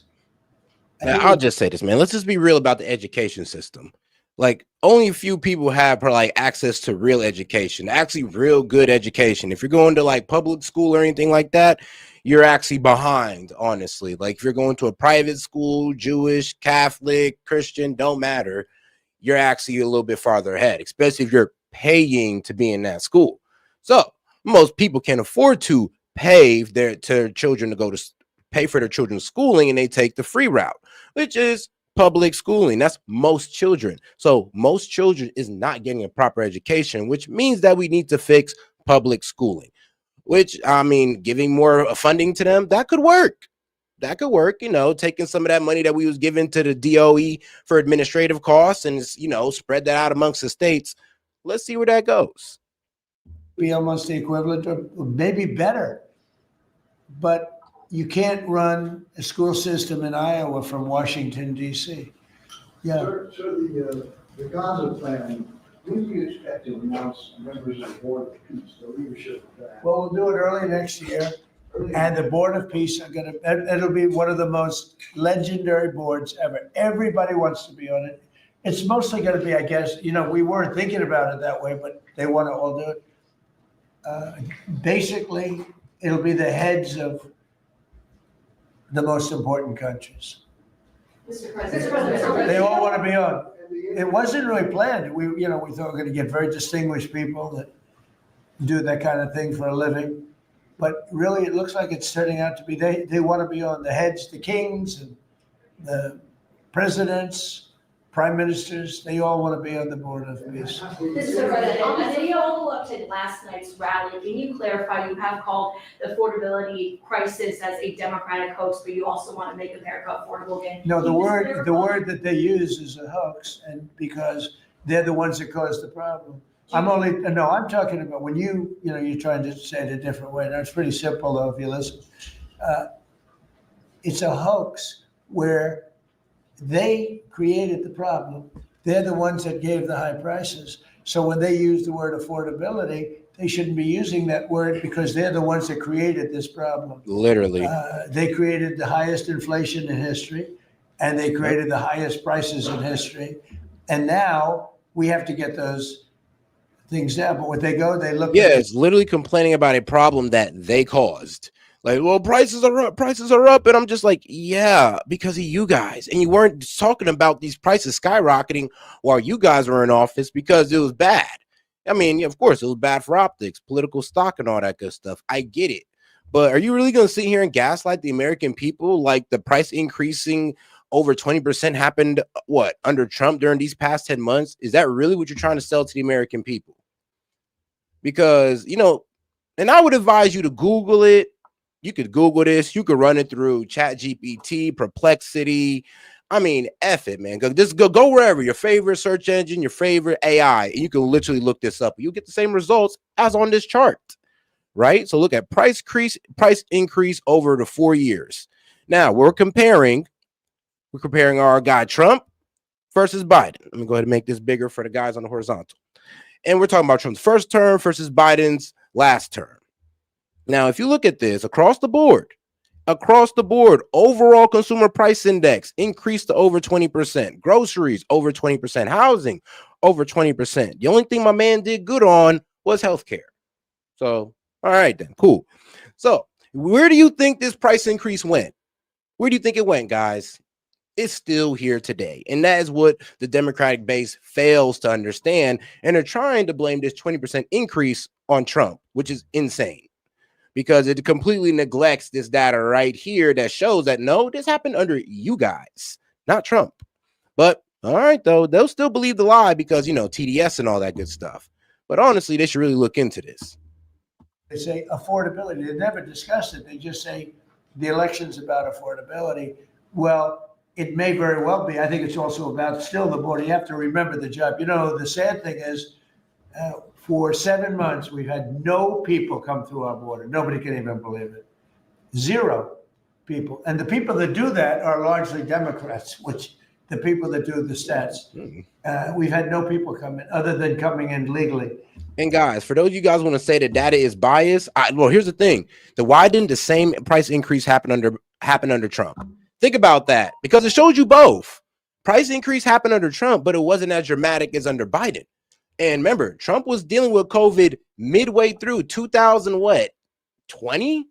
I'll just say this, man. Let's just be real about the education system. Like, only a few people have access to real education, actually real good education. If you're going to like public school or anything like that, you're actually behind, honestly. Like if you're going to a private school, Jewish, Catholic, Christian, don't matter. You're actually a little bit farther ahead, especially if you're paying to be in that school. So most people can afford to pay their children to go to pay for their children's schooling, and they take the free route, which is public schooling. That's most children. So most children is not getting a proper education, which means that we need to fix public schooling, which, I mean, giving more funding to them, that could work. That could work, taking some of that money that we was giving to the DOE for administrative costs and, spread that out amongst the states. Let's see where that goes. Be almost the equivalent of maybe better. But you can't run a school system in Iowa from Washington, D.C. Yeah. So the Gaza plan, when do you expect to announce members of the Board of Peace, the leadership of that? Well, we'll do it early next year. And the Board of Peace it'll be one of the most legendary boards ever. Everybody wants to be on it. It's mostly going to be, I guess, we weren't thinking about it that way, but they want to all do it. Basically, it'll be the heads of the most important countries. Mr. President. They all want to be on. It wasn't really planned. We thought we were going to get very distinguished people that do that kind of thing for a living. But really, it looks like it's turning out to be they want to be on the heads, the kings, and the presidents, prime ministers, they all want to be on the board of peace. Mr. President, as a follow-up to last night's rally, can you clarify, you have called the affordability crisis as a Democratic hoax, but you also want to make America affordable again? No, the Can you just word clarify? that they use is a hoax, and because they're the ones that caused the problem. I'm talking about when you're trying to say it a different way. That's pretty simple though, if you listen. It's a hoax where they created the problem. They're the ones that gave the high prices. So when they use the word affordability, they shouldn't be using that word because they're the ones that created this problem. Literally. They created the highest inflation in history, and they created the highest prices in history. And now we have to get those things down. But when they look Yeah, at it's literally complaining about a problem that they caused. Like, well, prices are up. And I'm just like, yeah, because of you guys. And you weren't talking about these prices skyrocketing while you guys were in office because it was bad. I mean, of course, it was bad for optics, political stock, and all that good stuff. I get it. But are you really going to sit here and gaslight the American people like the price increasing over 20% happened, under Trump during these past 10 months? Is that really what you're trying to sell to the American people? Because, and I would advise you to Google it. You could Google this. You could run it through ChatGPT, Perplexity. I mean, F it, man. Go wherever, your favorite search engine, your favorite AI, and you can literally look this up. You'll get the same results as on this chart, right? So look at price increase over the 4 years. Now we're comparing our guy Trump versus Biden. Let me go ahead and make this bigger for the guys on the horizontal. And we're talking about Trump's first term versus Biden's last term. Now, if you look at this across the board, overall consumer price index increased to over 20%, groceries over 20%, housing over 20%. The only thing my man did good on was healthcare. So, all right, then, cool. So, where do you think this price increase went? Where do you think it went, guys? It's still here today. And that is what the Democratic base fails to understand. And they're trying to blame this 20% increase on Trump, which is insane, because it completely neglects this data right here that shows that, no, this happened under you guys, not Trump. But all right, though, they'll still believe the lie because, TDS and all that good stuff. But honestly, they should really look into this. They say affordability. They never discuss it. They just say the election's about affordability. Well, it may very well be. I think it's also about still the border. You have to remember the job. The sad thing is, for 7 months, we've had no people come through our border. Nobody can even believe it. 0 people. And the people that do that are largely Democrats, which the people that do the stats. We've had no people come in other than coming in legally. And guys, for those of you guys want to say that data is biased, well, here's the thing. Why didn't the same price increase happen under Trump? Think about that, because it shows you both. Price increase happened under Trump, but it wasn't as dramatic as under Biden. And remember, Trump was dealing with COVID midway through 2020,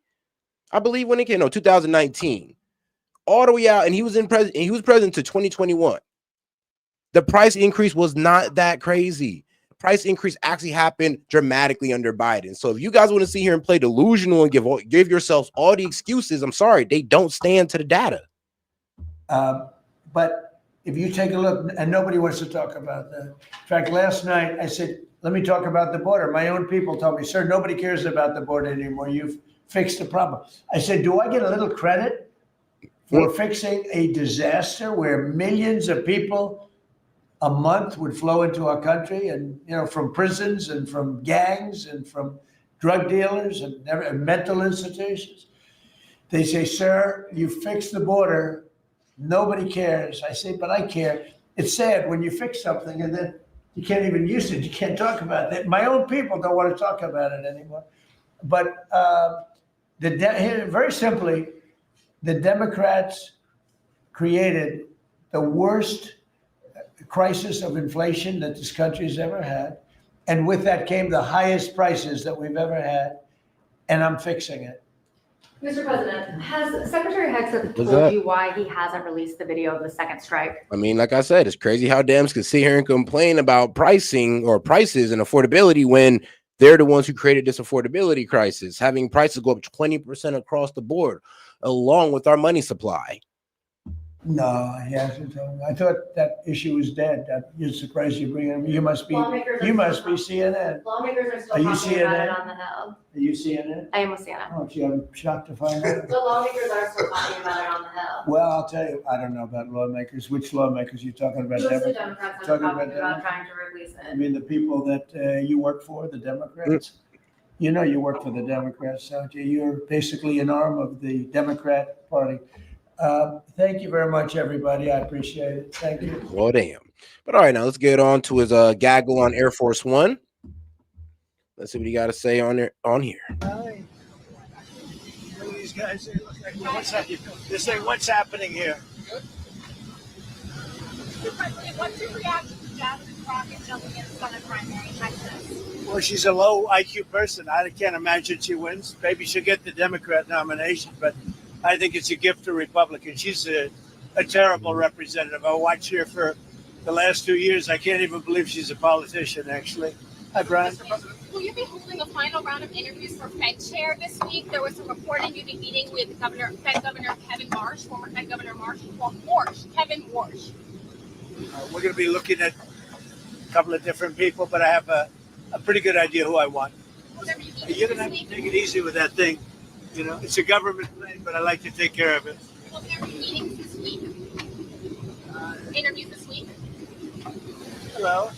I believe, when it came. No, 2019, all the way out, and he was president to 2021. The price increase was not that crazy. The price increase actually happened dramatically under Biden. So if you guys want to sit here and play delusional and give yourselves all the excuses, I'm sorry, they don't stand to the data. But if you take a look, and nobody wants to talk about that. In fact, last night I said, let me talk about the border. My own people told me, sir, nobody cares about the border anymore. You've fixed the problem. I said, do I get a little credit for fixing a disaster where millions of people a month would flow into our country, and from prisons and from gangs and from drug dealers and mental institutions? They say, sir, you fixed the border. Nobody cares. I say, but I care. It's sad when you fix something and then you can't even use it. You can't talk about it. My own people don't want to talk about it anymore. But very simply, the Democrats created the worst crisis of inflation that this country has ever had. And with that came the highest prices that we've ever had. And I'm fixing it. Mr. President, has Secretary Hegseth told you why he hasn't released the video of the second strike? I mean, like I said, it's crazy how Dems can sit here and complain about pricing or prices and affordability when they're the ones who created this affordability crisis, having prices go up 20% across the board, along with our money supply. No, he hasn't told me. I thought that issue was dead. You're surprised you bring it. You must be CNN. Lawmakers are still Are you talking about it CNN? on the Hill. Are you CNN? I am with CNN. Oh, gee, I'm shocked to find out. The lawmakers are still talking about it on the Hill. Well, I'll tell you, I don't know about lawmakers. Which lawmakers? You talking about? Mostly Democrats are Talking talking about about trying to release I it. mean, the people that you work for, the Democrats. You know you work for the Democrats, don't you? You're basically an arm of the Democrat Party. Thank you very much, everybody. I appreciate it. Thank you. Well, damn. But all right, now let's get on to his gaggle on Air Force One. Let's see what he got to say on there on here. Hi. Look at these guys. They look like, they're saying, what's happening here? President, what's your reaction to Jasmine Crockett jumping in the Senate primary in Texas? Well, she's a low IQ person. I can't imagine she wins. Maybe she'll get the Democrat nomination, but I think it's a gift to Republicans. She's a terrible representative. I watched her for the last 2 years. I can't even believe she's a politician, actually. Hi, Brian. Will you be holding a final round of interviews for Fed Chair this week? There was some reporting you'd be meeting with Fed Governor Kevin Marsh, former Fed Governor Kevin Warsh. We're going to be looking at a couple of different people, but I have a pretty good idea who I want. You're going to have to take it easy with that thing. You know, it's a government plane, but I like to take care of it. Will there be meetings this week? Interviews this week? Hello?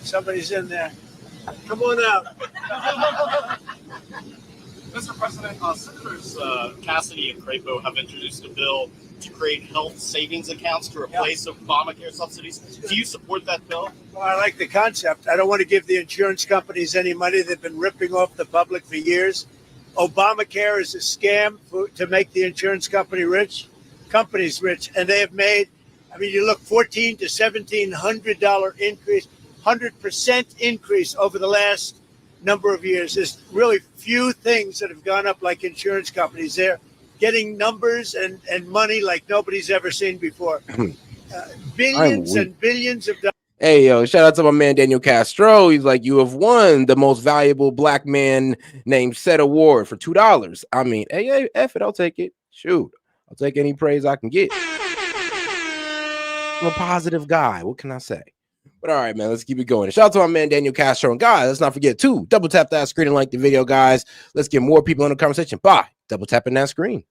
Somebody's in there. Come on out. Mr. President, Senators Cassidy and Crapo have introduced a bill to create health savings accounts to replace Obamacare subsidies. Do you support that bill? Well, I like the concept. I don't want to give the insurance companies any money. They've been ripping off the public for years. Obamacare is a scam to make the insurance companies rich, and they have made, I mean, you look, $1,400 to $1,700 increase, 100% increase over the last number of years. There's really few things that have gone up like insurance companies. They're getting numbers and money like nobody's ever seen before. Billions and billions of dollars. Hey, yo, shout out to my man Daniel Castro. He's like, you have won the most valuable black man named S.E.T award for $2. I mean, hey, F it, I'll take it. Shoot, I'll take any praise I can get. I'm a positive guy. What can I say? But all right, man, let's keep it going. Shout out to my man Daniel Castro. And guys, let's not forget to double tap that screen and like the video, guys. Let's get more people in the conversation by double tapping that screen.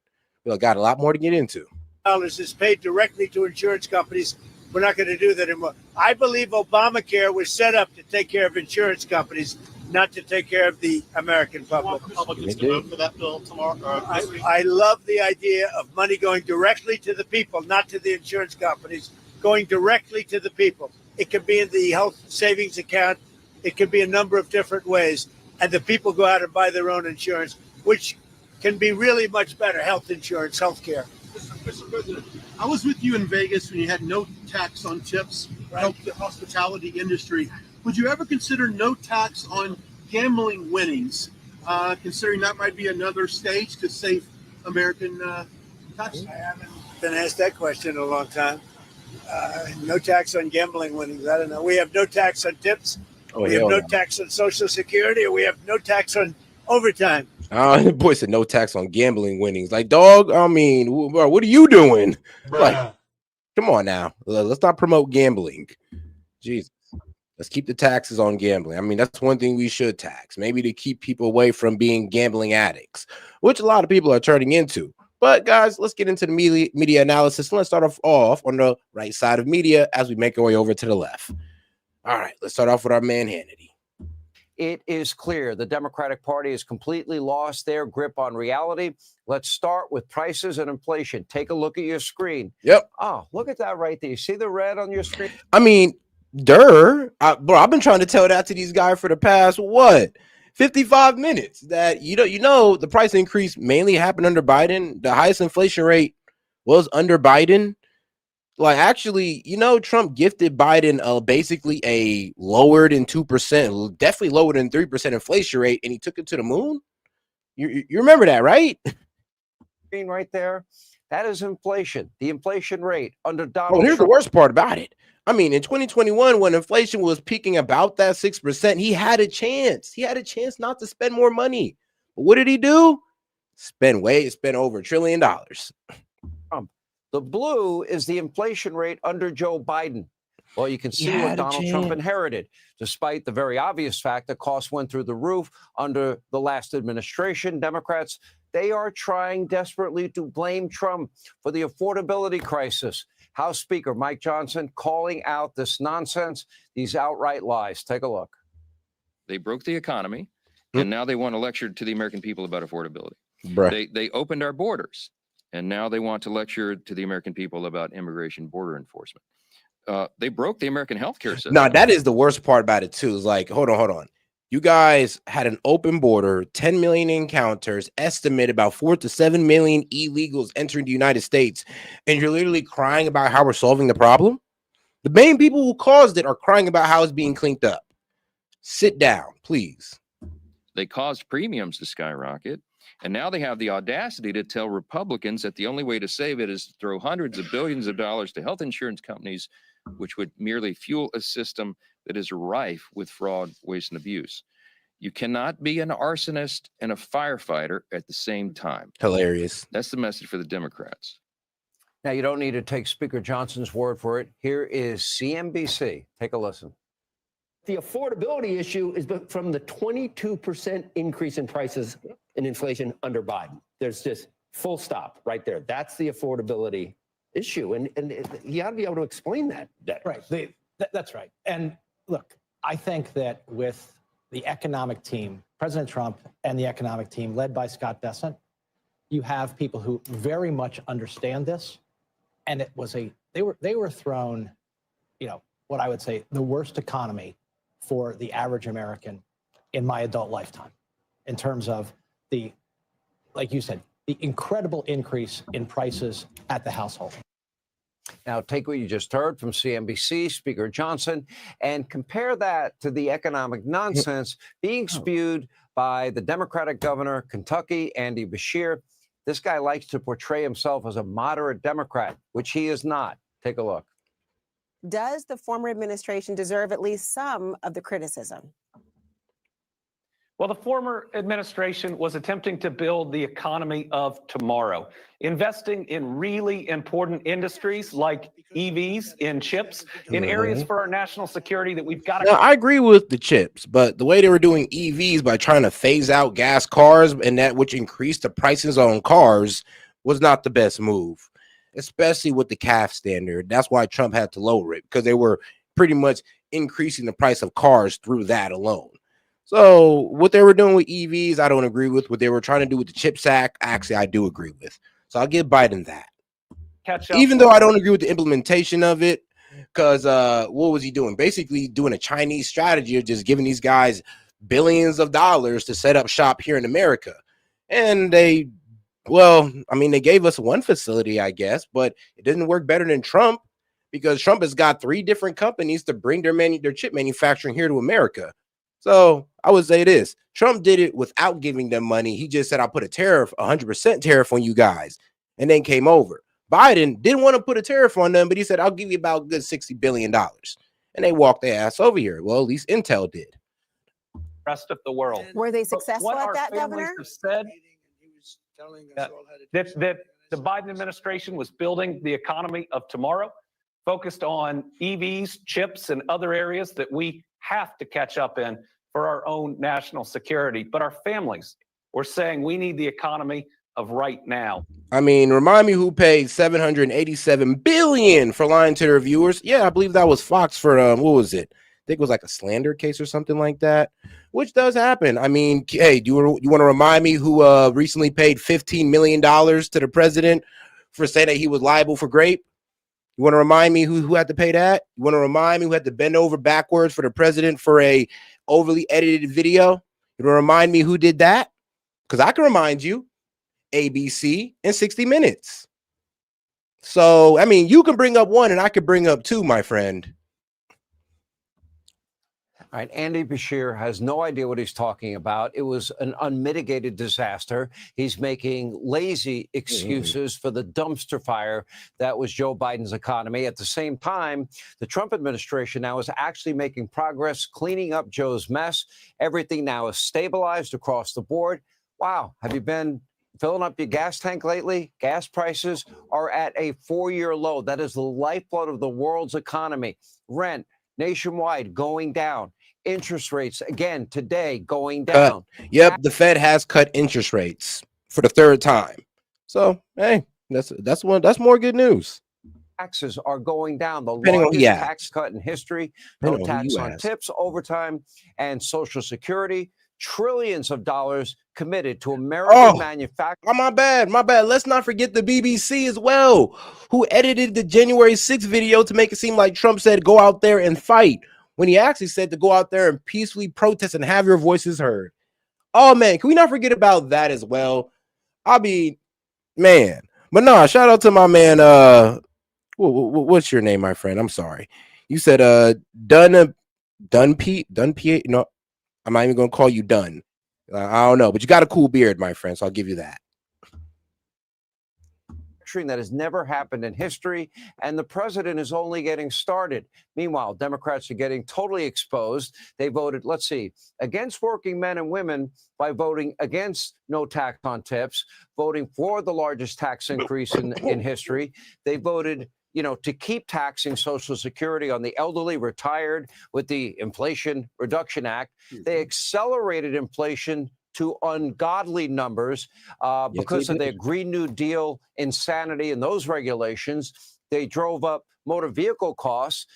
We got a lot more to get into. Dollars is paid directly to insurance companies. We're not going to do that anymore. I believe Obamacare was set up to take care of insurance companies, not to take care of the American public. Republicans to vote for that bill tomorrow? I love the idea of money going directly to the people, not to the insurance companies, going directly to the people. It could be in the health savings account. It could be a number of different ways. And the people go out and buy their own insurance, which can be really much better. Health insurance, health care. Mr. President, I was with you in Vegas when you had no tax on tips, helped the hospitality industry. Would you ever consider no tax on gambling winnings, considering that might be another stage to save American taxes? I haven't been asked that question in a long time. No tax on gambling winnings. I don't know. We have no tax on tips. We have no tax on Social Security. Or we have no tax on overtime. The boy said no tax on gambling winnings. Like, dog, I mean, bro, what are you doing? Like, come on now. Let's not promote gambling. Jesus. Let's keep the taxes on gambling. I mean, that's one thing we should tax, maybe to keep people away from being gambling addicts, which a lot of people are turning into. But guys, let's get into the media analysis. Let's start off on the right side of media as we make our way over to the left. All right, let's start off with our man Hannity. It is clear the Democratic Party has completely lost their grip on reality. Let's start with prices and inflation. Take a look at your screen. Yep. Oh, look at that right there. You see the red on your screen? I mean, bro, I've been trying to tell that to these guys for the past, 55 minutes, that, you know, the price increase mainly happened under Biden. The highest inflation rate was under Biden. Like, actually, Trump gifted Biden basically a lower than 2%, definitely lower than 3% inflation rate, and he took it to the moon. You remember that, right? Screen right there. That is inflation. The inflation rate under Donald Here's Trump. The worst part about it. I mean, in 2021, when inflation was peaking about that 6%, he had a chance. He had a chance not to spend more money. But what did he do? Spend over $1 trillion. The blue is the inflation rate under Joe Biden. Well, you can see what Donald Trump inherited, despite the very obvious fact that costs went through the roof under the last administration. Democrats, they are trying desperately to blame Trump for the affordability crisis. House Speaker Mike Johnson calling out this nonsense, these outright lies. Take a look. They broke the economy, and now they want to lecture to the American people about affordability. They opened our borders, and now they want to lecture to the American people about immigration border enforcement. They broke the American healthcare system. No, that is the worst part about it too. Is like, hold on. You guys had an open border, 10 million encounters, estimate about 4 to 7 million illegals entering the United States, and you're literally crying about how we're solving the problem. The main people who caused it are crying about how it's being cleaned up. Sit down, please. They caused premiums to skyrocket, and now they have the audacity to tell Republicans that the only way to save it is to throw hundreds of billions of dollars to health insurance companies, which would merely fuel a system that is rife with fraud, waste, and abuse. You cannot be an arsonist and a firefighter at the same time. Hilarious. That's the message for the Democrats. Now, you don't need to take Speaker Johnson's word for it. Here is CNBC. Take a listen. The affordability issue is from the 22% increase in prices and inflation under Biden. There's just full stop right there. That's the affordability issue. And you ought to be able to explain that. Right. That's right. And look, I think that with the economic team, President Trump and the economic team led by Scott Bessent, you have people who very much understand this. And it was they were thrown, what I would say, the worst economy for the average American in my adult lifetime, in terms of like you said, the incredible increase in prices at the household. Now, take what you just heard from CNBC, Speaker Johnson, and compare that to the economic nonsense being spewed by the Democratic governor, Kentucky, Andy Beshear. This guy likes to portray himself as a moderate Democrat, which he is not. Take a look. Does the former administration deserve at least some of the criticism? Well, the former administration was attempting to build the economy of tomorrow, investing in really important industries like EVs, in chips, in areas for our national security that we've got to. Now, I agree with the chips, but the way they were doing EVs by trying to phase out gas cars, and that which increased the prices on cars, was not the best move, especially with the CAF standard. That's why Trump had to lower it, because they were pretty much increasing the price of cars through that alone. So what they were doing with EVs, I don't agree with. What they were trying to do with the CHIPS Act, actually, I do agree with. So I'll give Biden that. Even though I don't agree with the implementation of it, because what was he doing? Basically doing a Chinese strategy of just giving these guys billions of dollars to set up shop here in America. And they gave us one facility, I guess, but it didn't work better than Trump, because Trump has got 3 different companies to bring their chip manufacturing here to America. So I would say this: Trump did it without giving them money. He just said, I'll put a tariff, 100% tariff on you guys, and then came over. Biden didn't want to put a tariff on them, but he said, I'll give you about a good $60 billion. And they walked their ass over here. Well, at least Intel did. Rest of the world. Were they successful at that, Governor? Said that the Biden administration was building the economy of tomorrow, focused on EVs, chips, and other areas that we have to catch up in for our own national security. But our families were saying we need the economy of right now. I mean, remind me who paid $787 billion for lying to their viewers. Yeah, I believe that was Fox for what was it? I think it was like a slander case or something like that, which does happen. I mean, hey, you want to remind me who recently paid $15 million to the president for saying that he was liable for rape? You want to remind me who had to pay that? You want to remind me who had to bend over backwards for the president for a overly edited video? You want to remind me who did that? Because I can remind you, ABC and 60 Minutes. So, I mean, you can bring up one and I could bring up two, my friend. All right, Andy Beshear has no idea what he's talking about. It was an unmitigated disaster. He's making lazy excuses for the dumpster fire that was Joe Biden's economy. At the same time, the Trump administration now is actually making progress cleaning up Joe's mess. Everything now is stabilized across the board. Wow. Have you been filling up your gas tank lately? Gas prices are at a 4-year low. That is the lifeblood of the world's economy. Rent nationwide going down. Interest rates, again, today going down. Yep, the Fed has cut interest rates for the third time. So, hey, that's more good news. Taxes are going down. The Depending on who largest you tax ask. cut in history. No Depending on who tax you on ask. tips, overtime, and Social Security. Trillions of dollars committed to American manufacturing. My bad. Let's not forget the BBC as well, who edited the January 6th video to make it seem like Trump said, go out there and fight, when he actually said to go out there and peacefully protest and have your voices heard. Oh, man, can we not forget about that as well? I mean, man. But no, shout out to my man. What's your name, my friend? I'm sorry. You said Dunn Pete. No, I'm not even going to call you Dunn. I don't know, but you got a cool beard, my friend, so I'll give you that. That has never happened in history, and the president is only getting started. Meanwhile, Democrats are getting totally exposed. They voted, let's see, against working men and women by voting against no tax on tips, voting for the largest tax increase in history. They voted, to keep taxing Social Security on the elderly, retired with the Inflation Reduction Act. They accelerated inflation to ungodly numbers because of their Green New Deal insanity and those regulations. They drove up motor vehicle costs,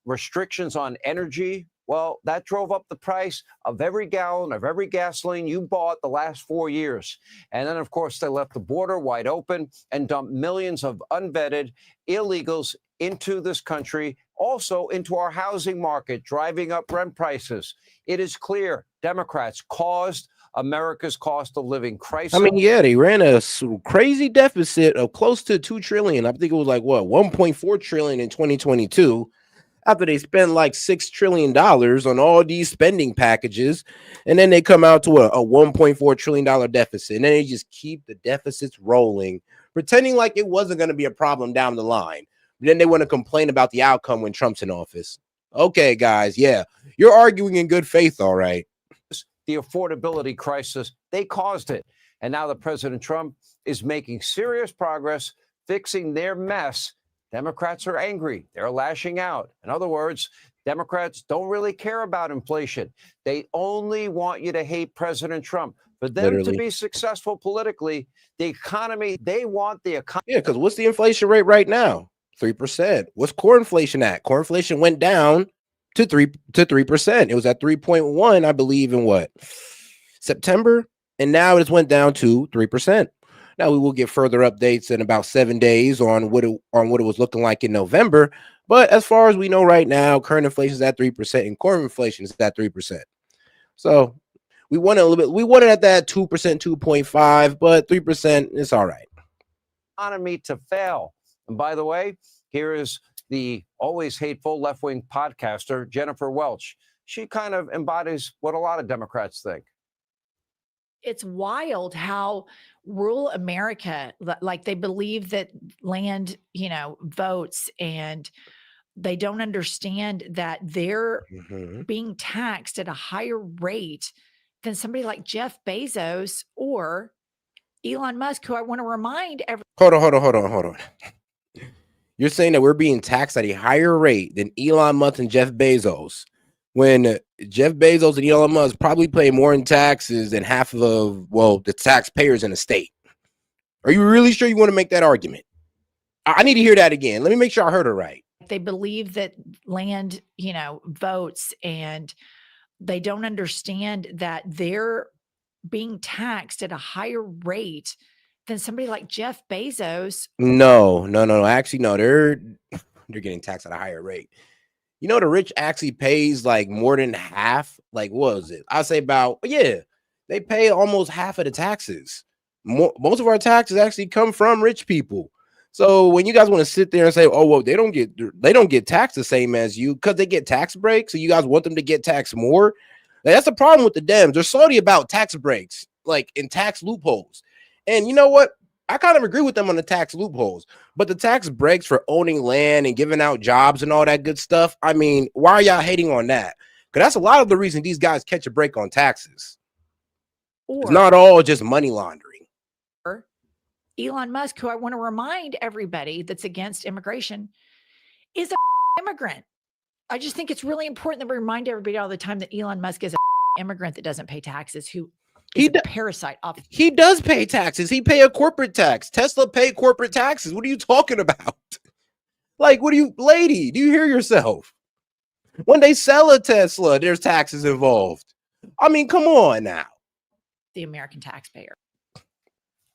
restrictions on energy. Well, that drove up the price of every gallon of every gasoline you bought the last 4 years. And then, of course, they left the border wide open and dumped millions of unvetted illegals into this country, also into our housing market, driving up rent prices. It is clear Democrats caused America's cost of living crisis. I mean, yeah, they ran a crazy deficit of close to $2 trillion. I think it was like what, 1.4 trillion in 2022. After they spent like $6 trillion on all these spending packages, and then they come out to a $1.4 trillion deficit, and then they just keep the deficits rolling, pretending like it wasn't going to be a problem down the line. But then they want to complain about the outcome when Trump's in office. Okay, guys, yeah, you're arguing in good faith, all right. The affordability crisis, they caused it. And now the President Trump is making serious progress fixing their mess. Democrats are angry. They're lashing out. In other words, Democrats don't really care about inflation. They only want you to hate President Trump. For them to be successful politically, the economy, they want the economy. Yeah, because what's the inflation rate right now? 3%. What's core inflation at? Core inflation went down to 3%. It was at 3.1, I believe, in what, September, and now it went down to 3%. Now we will get further updates in about 7 days on what it was looking like in November. But as far as we know right now, current inflation is at 3%, and core inflation is at 3%. So we want it a little bit. We want it at that 2%, 2.5, but 3% is all right. Economy to fail. And by the way, here is the always hateful left-wing podcaster, Jennifer Welch. She kind of embodies what a lot of Democrats think. It's wild how rural America, like they believe that land, votes, and they don't understand that they're being taxed at a higher rate than somebody like Jeff Bezos or Elon Musk, who I want to remind everyone. Hold on. You're saying that we're being taxed at a higher rate than Elon Musk and Jeff Bezos, when Jeff Bezos and Elon Musk probably pay more in taxes than half of the taxpayers in the state. Are you really sure you want to make that argument? I need to hear that again. Let me make sure I heard it right. They believe that land, votes, and they don't understand that they're being taxed at a higher rate than somebody like Jeff Bezos. No. Actually, no, they're getting taxed at a higher rate. The rich actually pays like more than half. Like, what was it? I'll say they pay almost half of the taxes. Most of our taxes actually come from rich people. So when you guys want to sit there and say, oh, well, they don't get taxed the same as you because they get tax breaks, so you guys want them to get taxed more. Like, that's the problem with the Dems. They're salty about tax breaks, like in tax loopholes. And you know what? I kind of agree with them on the tax loopholes, but the tax breaks for owning land and giving out jobs and all that good stuff. I mean, why are y'all hating on that? Because that's a lot of the reason these guys catch a break on taxes. It's not all just money laundering. Elon Musk, who I want to remind everybody that's against immigration, is a immigrant. I just think it's really important that we remind everybody all the time that Elon Musk is a immigrant that doesn't pay taxes, who is a parasite off. He does pay taxes. He pay a corporate tax. Tesla pay corporate taxes. What are you talking about? Like, lady, do you hear yourself? When they sell a Tesla, there's taxes involved. I mean, come on now. The American taxpayer.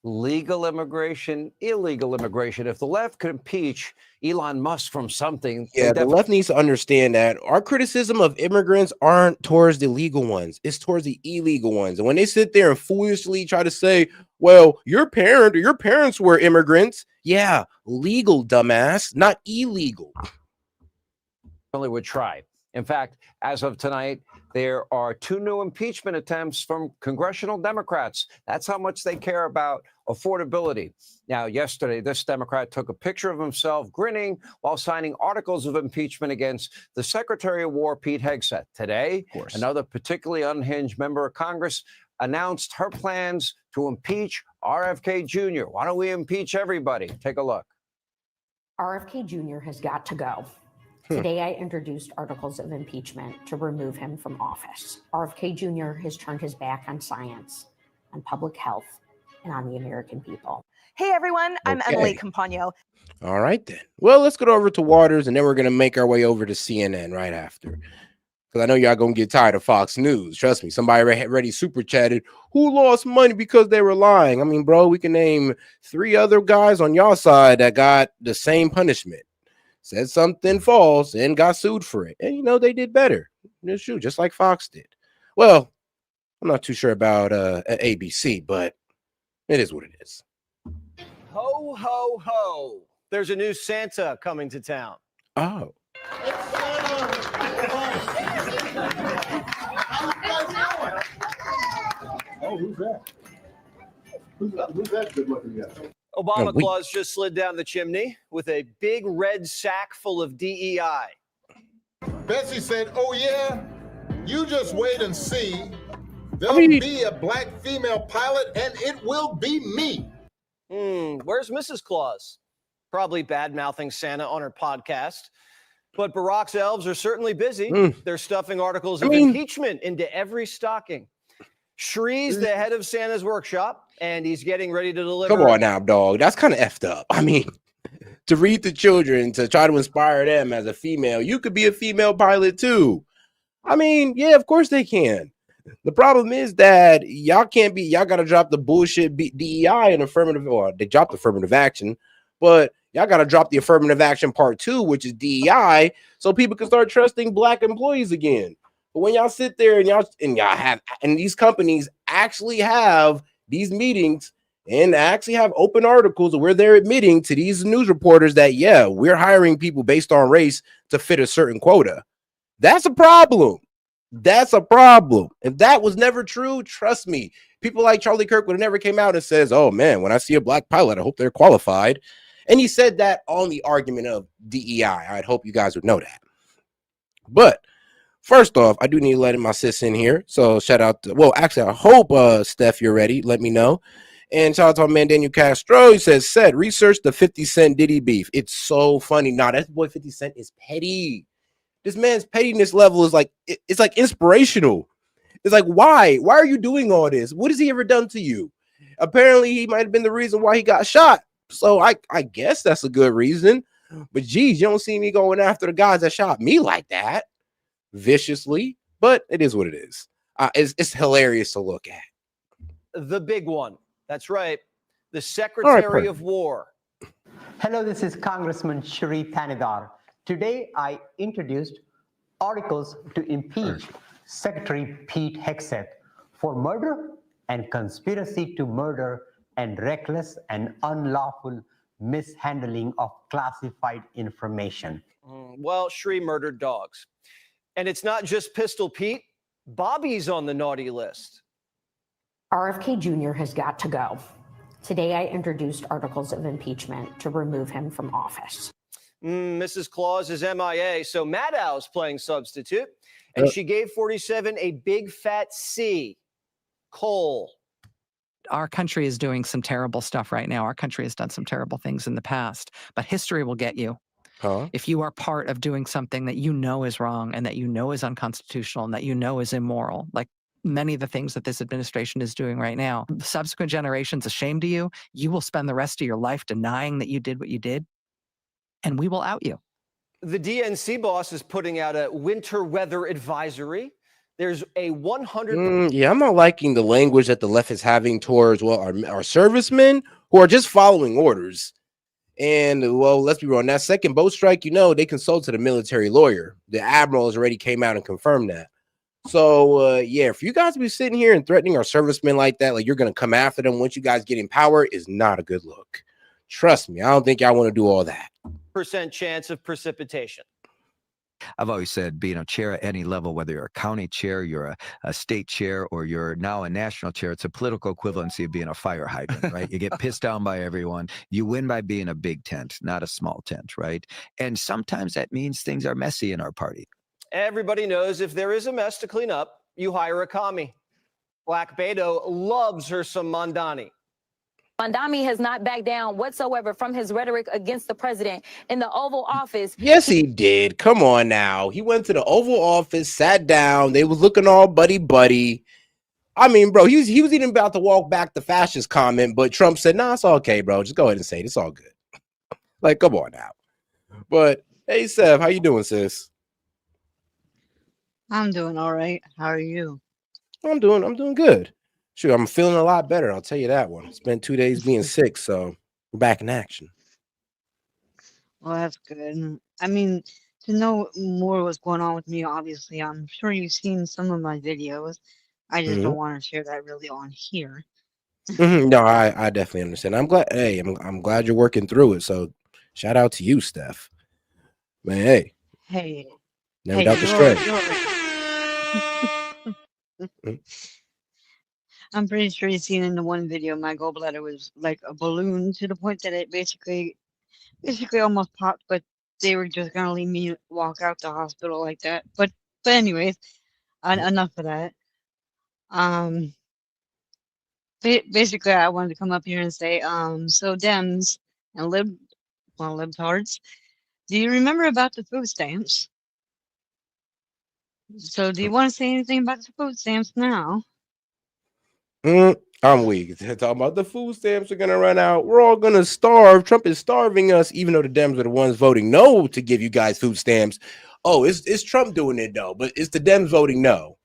Legal immigration, illegal immigration. If the left could impeach Elon Musk from something, Yeah, the left needs to understand that our criticism of immigrants aren't towards the legal ones. It's towards the illegal ones. And when they sit there and foolishly try to say, well, your parents were immigrants. Yeah, legal, dumbass, not illegal. Certainly would try. In fact, as of tonight, there are 2 new impeachment attempts from congressional Democrats. That's how much they care about affordability. Now, yesterday, this Democrat took a picture of himself grinning while signing articles of impeachment against the Secretary of War, Pete Hegseth. Today, another particularly unhinged member of Congress announced her plans to impeach RFK Jr. Why don't we impeach everybody? Take a look. RFK Jr. has got to go. Today, I introduced articles of impeachment to remove him from office. RFK Jr. has turned his back on science, on public health, and on the American people. Hey, everyone. I'm Emily Campagno. All right, then. Well, let's go over to Waters, and then we're going to make our way over to CNN right after. Because I know y'all going to get tired of Fox News. Trust me, somebody already super chatted, who lost money because they were lying? I mean, bro, we can name 3 other guys on y'all side that got the same punishment. Said something false and got sued for it. And, they did better. Just like Fox did. Well, I'm not too sure about ABC, but it is what it is. Ho, ho, ho. There's a new Santa coming to town. Oh. Oh, who's that? Who's that good looking guy? Obama Claus just slid down the chimney with a big red sack full of DEI. Betsy said, oh yeah, you just wait and see. There'll be a black female pilot and it will be me. Where's Mrs. Claus? Probably bad-mouthing Santa on her podcast. But Barack's elves are certainly busy. They're stuffing articles of impeachment into every stocking. Shree's the head of Santa's workshop, and he's getting ready to deliver. Come on now, dog. That's kind of effed up. I mean, to read the children, to try to inspire them as a female, you could be a female pilot too. I mean, yeah, of course they can. The problem is that y'all got to drop the bullshit DEI and affirmative, or they dropped affirmative action, but y'all got to drop the affirmative action part 2, which is DEI, so people can start trusting black employees again. But when y'all sit there and these companies actually have these meetings and actually have open articles where they're admitting to these news reporters that, yeah, we're hiring people based on race to fit a certain quota. That's a problem. That's a problem. If that was never true, trust me, people like Charlie Kirk would have never came out and says, oh man, when I see a black pilot, I hope they're qualified. And he said that on the argument of DEI. I'd hope you guys would know that. But first off, I do need to let my sis in here. So shout out to, I hope, Steph, you're ready. Let me know. And shout out to my man, Daniel Castro. He says, research the 50 Cent Diddy beef. It's so funny. Nah, that boy 50 Cent is petty. This man's pettiness level is like, it's like inspirational. It's like, why? Why are you doing all this? What has he ever done to you? Apparently, he might have been the reason why he got shot. So I guess that's a good reason. But geez, you don't see me going after the guys that shot me like that. Viciously, but it is what it is. It's hilarious to look at. The big one. That's right. The Secretary of War. Hello, this is Congressman Shri Thanidar. Today, I introduced articles to impeach Secretary Pete Hegseth for murder and conspiracy to murder and reckless and unlawful mishandling of classified information. Well, Shri murdered dogs. And it's not just Pistol Pete. Bobby's on the naughty list. RFK Jr. has got to go. Today, I introduced articles of impeachment to remove him from office. Mrs. Claus is MIA, so Maddow's playing substitute, and she gave 47 a big fat C. Coal. our country is doing some terrible stuff right now. Our country has done some terrible things in the past, but history will get you. If you are part of doing something that you know is wrong and that you know is unconstitutional and that you know is immoral, like many of the things that this administration is doing right now, subsequent generations ashamed of you, you will spend the rest of your life denying that you did what you did, and we will out you. The DNC boss is putting out a winter weather advisory. There's a 100. Yeah, I'm not liking the language that the left is having towards, well, our servicemen who are just following orders. And, well, let's be real. On that second boat strike, they consulted a military lawyer. The admiral has already came out and confirmed that. So, yeah, for you guys to be sitting here and threatening our servicemen like that, like you're going to come after them once you guys get in power, is not a good look. Trust me, I don't think y'all want to do all that. % chance of precipitation. I've always said being a chair at any level, whether you're a county chair, you're a state chair, or you're now a national chair, it's a political equivalency of being a fire hydrant, right? You get pissed down by everyone. You win by being a big tent, not a small tent, right? And sometimes that means things are messy in our party. Everybody knows if there is a mess to clean up, you hire a commie. Black Beto loves her some Mondani. Mondani has not backed down whatsoever from his rhetoric against the president in the Oval Office. Yes, he did. Come on now. He went to the Oval Office, sat down. They was looking all buddy-buddy. I mean, bro, he was even about to walk back the fascist comment, but Trump said, nah, it's okay, bro. Just go ahead and say it. It's all good. Like, come on now. But, hey, Sev, how you doing, sis? I'm doing all right. How are you? I'm doing good. Sure, I'm feeling a lot better. I'll tell you that one. Spent 2 days being sick, so we're back in action. Well, that's good. I mean, to know more what's going on with me, obviously, I'm sure you've seen some of my videos. I just don't want to share that really on here. No, I definitely understand. I'm glad. Hey, I'm glad you're working through it. So, shout out to you, Steph. Man, hey. Hey. Never doubt the strength. I'm pretty sure you've seen in the one video my gallbladder was like a balloon to the point that it basically almost popped, but they were just gonna leave me walk out the hospital like that. But anyways, enough of that. Basically I wanted to come up here and say, so Dems and libtards, do you remember about the food stamps? So do you want to say anything about the food stamps now? I'm weak. They're talking about the food stamps are gonna run out. We're all gonna starve. Trump is starving us, even though the Dems are the ones voting no to give you guys food stamps. Oh, it's Trump doing it though, but it's the Dems voting no.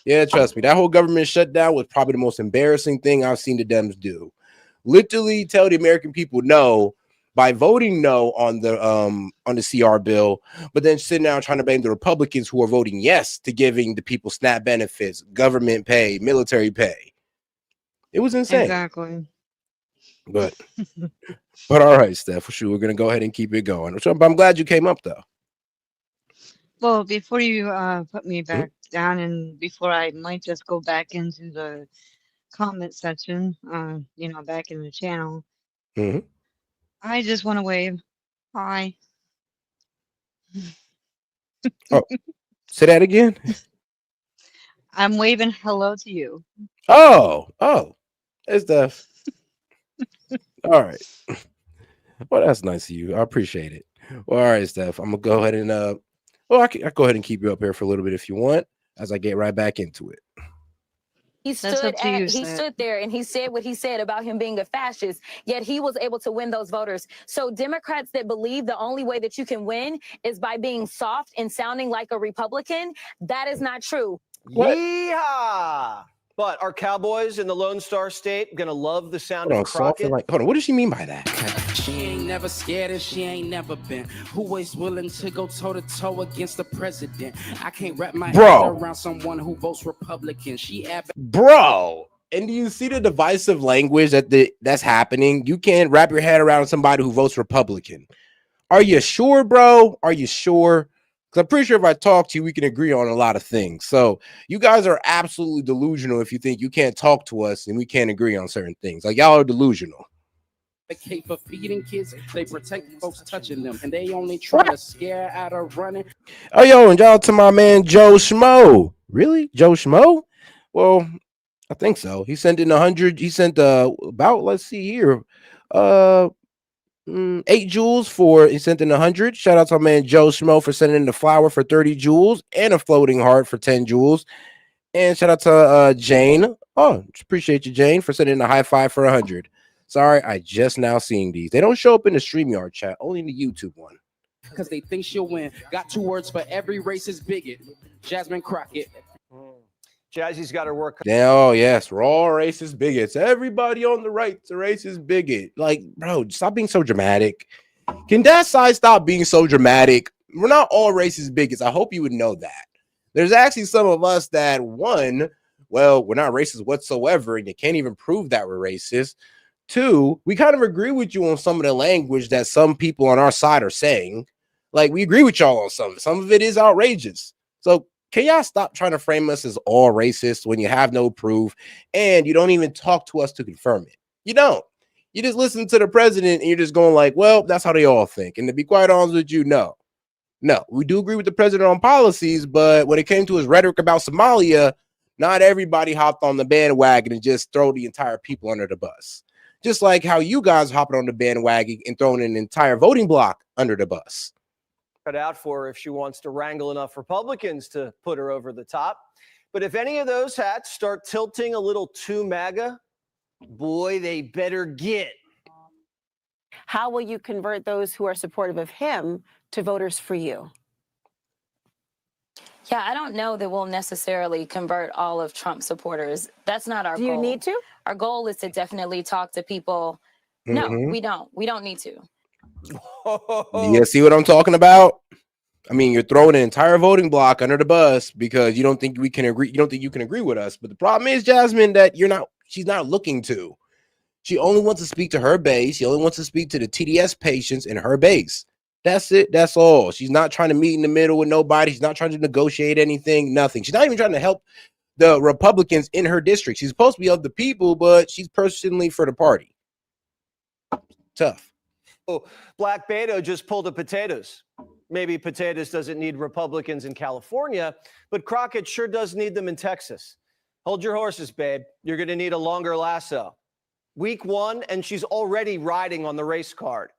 Yeah, trust me, that whole government shutdown was probably the most embarrassing thing I've seen the Dems do. Literally tell the American people no by voting no on the CR bill, but then sitting down trying to blame the Republicans who are voting yes to giving the people SNAP benefits, government pay, military pay. It was insane. Exactly. But all right, Steph, for sure. We're gonna go ahead and keep it going. But I'm glad you came up though. Well, before you put me back down, and before I might just go back into the comment section, back in the channel, I just want to wave hi. Oh, say that again. I'm waving hello to you. Oh, it's Steph. All right. Well, that's nice of you. I appreciate it. Well, all right, Steph. I'm gonna go ahead and I can go ahead and keep you up here for a little bit if you want, as I get right back into it. He stood there and he said what he said about him being a fascist, yet he was able to win those voters. So Democrats that believe the only way that you can win is by being soft and sounding like a Republican, that is not true. Yeehaw! But our Cowboys in the Lone Star State gonna love the sound of Crockett. Hold on, what does she mean by that? She ain't never scared and she ain't never been. Who is willing to go toe to toe against the president? I can't wrap my head around someone who votes Republican. Bro, and do you see the divisive language that's happening? You can't wrap your head around somebody who votes Republican. Are you sure, bro? Are you sure? Because I'm pretty sure if I talk to you, we can agree on a lot of things. So you guys are absolutely delusional if you think you can't talk to us and we can't agree on certain things. Like, y'all are delusional. Advocate for feeding kids, they protect folks touching them, and they only try to scare out of running. Oh, yo, and y'all to my man Joe Schmo. Really? Joe Schmo? Well, I think so. He sent in 100. He sent about, let's see here, 8 jewels for. He sent in 100. Shout out to my man Joe Schmo for sending in the flower for 30 jewels and a floating heart for 10 jewels. And shout out to Jane. Oh, appreciate you, Jane, for sending in a high five for 100. Sorry, I just now seeing these. They don't show up in the StreamYard chat, only in the YouTube one. Because they think she'll win. Got 2 words for every racist bigot. Jasmine Crockett. Jazzy's got her work. Oh, yes. We're all racist bigots. Everybody on the right's a racist bigot. Like, bro, stop being so dramatic. Can that side stop being so dramatic? We're not all racist bigots. I hope you would know that. There's actually some of us that, one, well, we're not racist whatsoever, and you can't even prove that we're racist. 2, we kind of agree with you on some of the language that some people on our side are saying. Like, we agree with y'all on some. Some of it is outrageous. So can y'all stop trying to frame us as all racist when you have no proof and you don't even talk to us to confirm it? You don't. You just listen to the president and you're just going like, well, that's how they all think. And to be quite honest with you, no, we do agree with the president on policies, but when it came to his rhetoric about Somalia, not everybody hopped on the bandwagon and just throw the entire people under the bus. Just like how you guys hopping on the bandwagon and throwing an entire voting block under the bus. Cut out for her if she wants to wrangle enough Republicans to put her over the top. But if any of those hats start tilting a little too MAGA, boy, they better get. How will you convert those who are supportive of him to voters for you? Yeah, I don't know that we'll necessarily convert all of Trump's supporters. That's not our goal. Do you need to? Our goal is to definitely talk to people. No, we don't. We don't need to. Do you see what I'm talking about? I mean, you're throwing an entire voting block under the bus because you don't think we can agree. You don't think you can agree with us. But the problem is, Jasmine, that she's not looking to. She only wants to speak to her base. She only wants to speak to the TDS patients in her base. That's it. That's all. She's not trying to meet in the middle with nobody. She's not trying to negotiate anything, nothing. She's not even trying to help the Republicans in her district. She's supposed to be of the people, but she's personally for the party. Tough. Oh, Black Beto just pulled the potatoes. Maybe potatoes doesn't need Republicans in California, but Crockett sure does need them in Texas. Hold your horses, babe. You're going to need a longer lasso. Week 1, and she's already riding on the race card.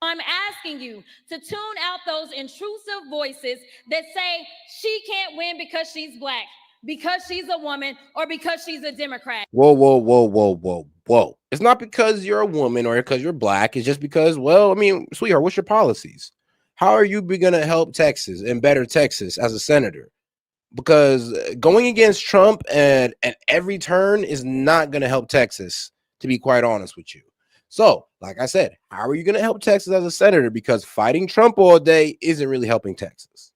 I'm asking you to tune out those intrusive voices that say she can't win because she's Black, because she's a woman, or because she's a Democrat. Whoa. It's not because you're a woman or because you're Black. It's just because, well, I mean, sweetheart, what's your policies? How are you going to help Texas and better Texas as a senator? Because going against Trump at every turn is not going to help Texas, to be quite honest with you. So, like I said, how are you going to help Texas as a senator? Because fighting Trump all day isn't really helping Texas.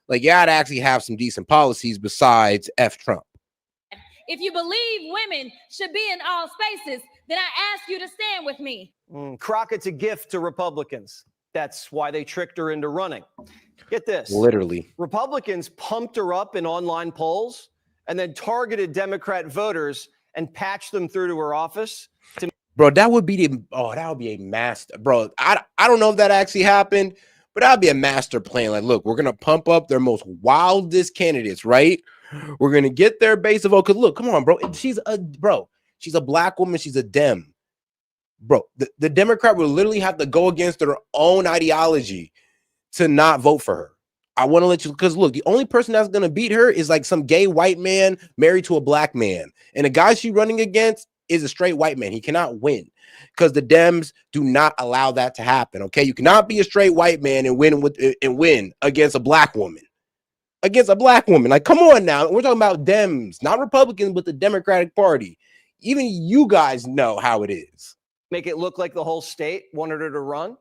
Like, you got to actually have some decent policies besides F Trump. If you believe women should be in all spaces, then I ask you to stand with me. Crockett's a gift to Republicans. That's why they tricked her into running. Get this. Literally. Republicans pumped her up in online polls and then targeted Democrat voters and patched them through to her office. Bro, that would be a master. Bro, I don't know if that actually happened, but that'd be a master plan. Like, look, we're going to pump up their most wildest candidates, right? We're going to get their base of vote. Because look, come on, bro. She's a Black woman. She's a Dem. Bro, the Democrat would literally have to go against their own ideology to not vote for her. I want to let you, because look, the only person that's going to beat her is like some gay white man married to a Black man. And the guy she's running against is a straight white man. He cannot win because the Dems do not allow that to happen. Okay. You cannot be a straight white man and win against a Black woman. Against a Black woman. Like, come on now. We're talking about Dems, not Republicans, but the Democratic Party. Even you guys know how it is. Make it look like the whole state wanted her to run.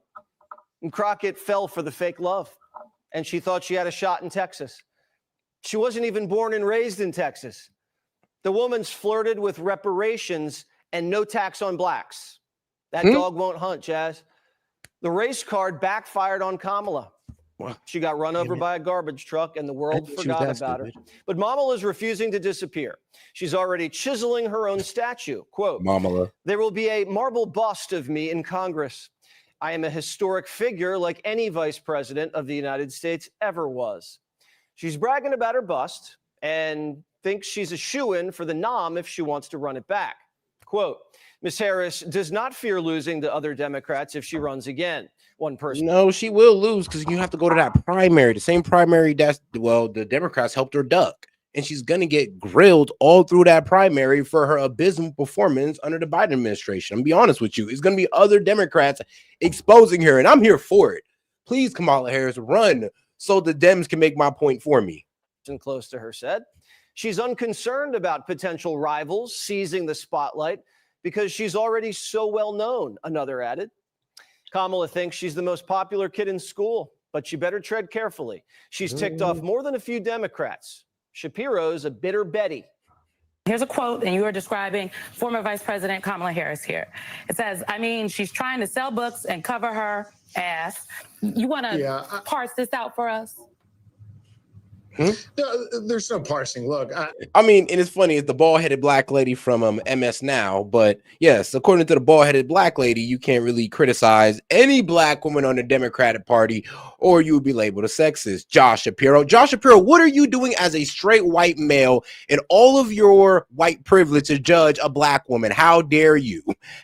And Crockett fell for the fake love. And she thought she had a shot in Texas. She wasn't even born and raised in Texas. The woman's flirted with reparations and no tax on Blacks. That dog won't hunt, Jazz. The race card backfired on Kamala. She got run over by a garbage truck and the world forgot about her. But Kamala is refusing to disappear. She's already chiseling her own statue. Quote, Kamala. There will be a marble bust of me in Congress. I am a historic figure like any vice president of the United States ever was. She's bragging about her bust, and thinks she's a shoo-in for the nom if she wants to run it back. Quote, Ms. Harris does not fear losing to other Democrats if she runs again. One person. No, she will lose because you have to go to that primary, the same primary that's, well, the Democrats helped her duck. And she's going to get grilled all through that primary for her abysmal performance under the Biden administration. I'm going to be honest with you. It's going to be other Democrats exposing her, and I'm here for it. Please, Kamala Harris, run so the Dems can make my point for me. And close to her said she's unconcerned about potential rivals seizing the spotlight because she's already so well known, another added. Kamala thinks she's the most popular kid in school, but she better tread carefully. She's ticked off more than a few Democrats. Shapiro's a bitter Betty. Here's a quote, and you are describing former Vice President Kamala Harris here. It says, I mean, she's trying to sell books and cover her ass. You want to parse this out for us? No, there's no parsing. Look, I mean, and it's funny, it's the bald-headed black lady from MS Now, but yes, according to the bald-headed black lady, you can't really criticize any black woman on the Democratic Party, or you would be labeled a sexist. Josh Shapiro, what are you doing as a straight white male in all of your white privilege to judge a black woman? How dare you,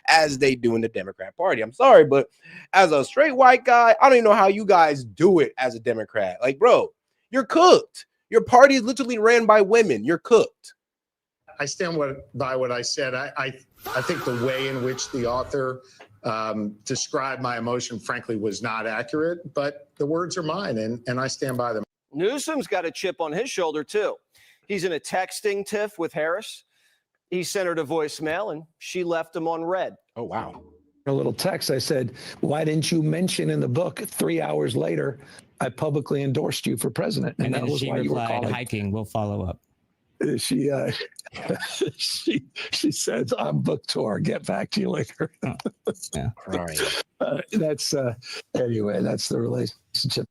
as they do in the Democrat Party? I'm sorry, but as a straight white guy, I don't even know how you guys do it as a Democrat. Like, bro, you're cooked. Your party is literally ran by women. You're cooked. I stand by what I said. I think the way in which the author described my emotion, frankly, was not accurate, but the words are mine, and I stand by them. Newsom's got a chip on his shoulder, too. He's in a texting tiff with Harris. He sent her to voicemail, and she left him on red. Oh, wow. A little text. I said, why didn't you mention in the book 3 hours later, I publicly endorsed you for president? And that then was she why you were replied, calling. hiking, we'll follow up. She she says, I'm book tour. Get back to you later. Yeah. That's anyway, that's the relationship.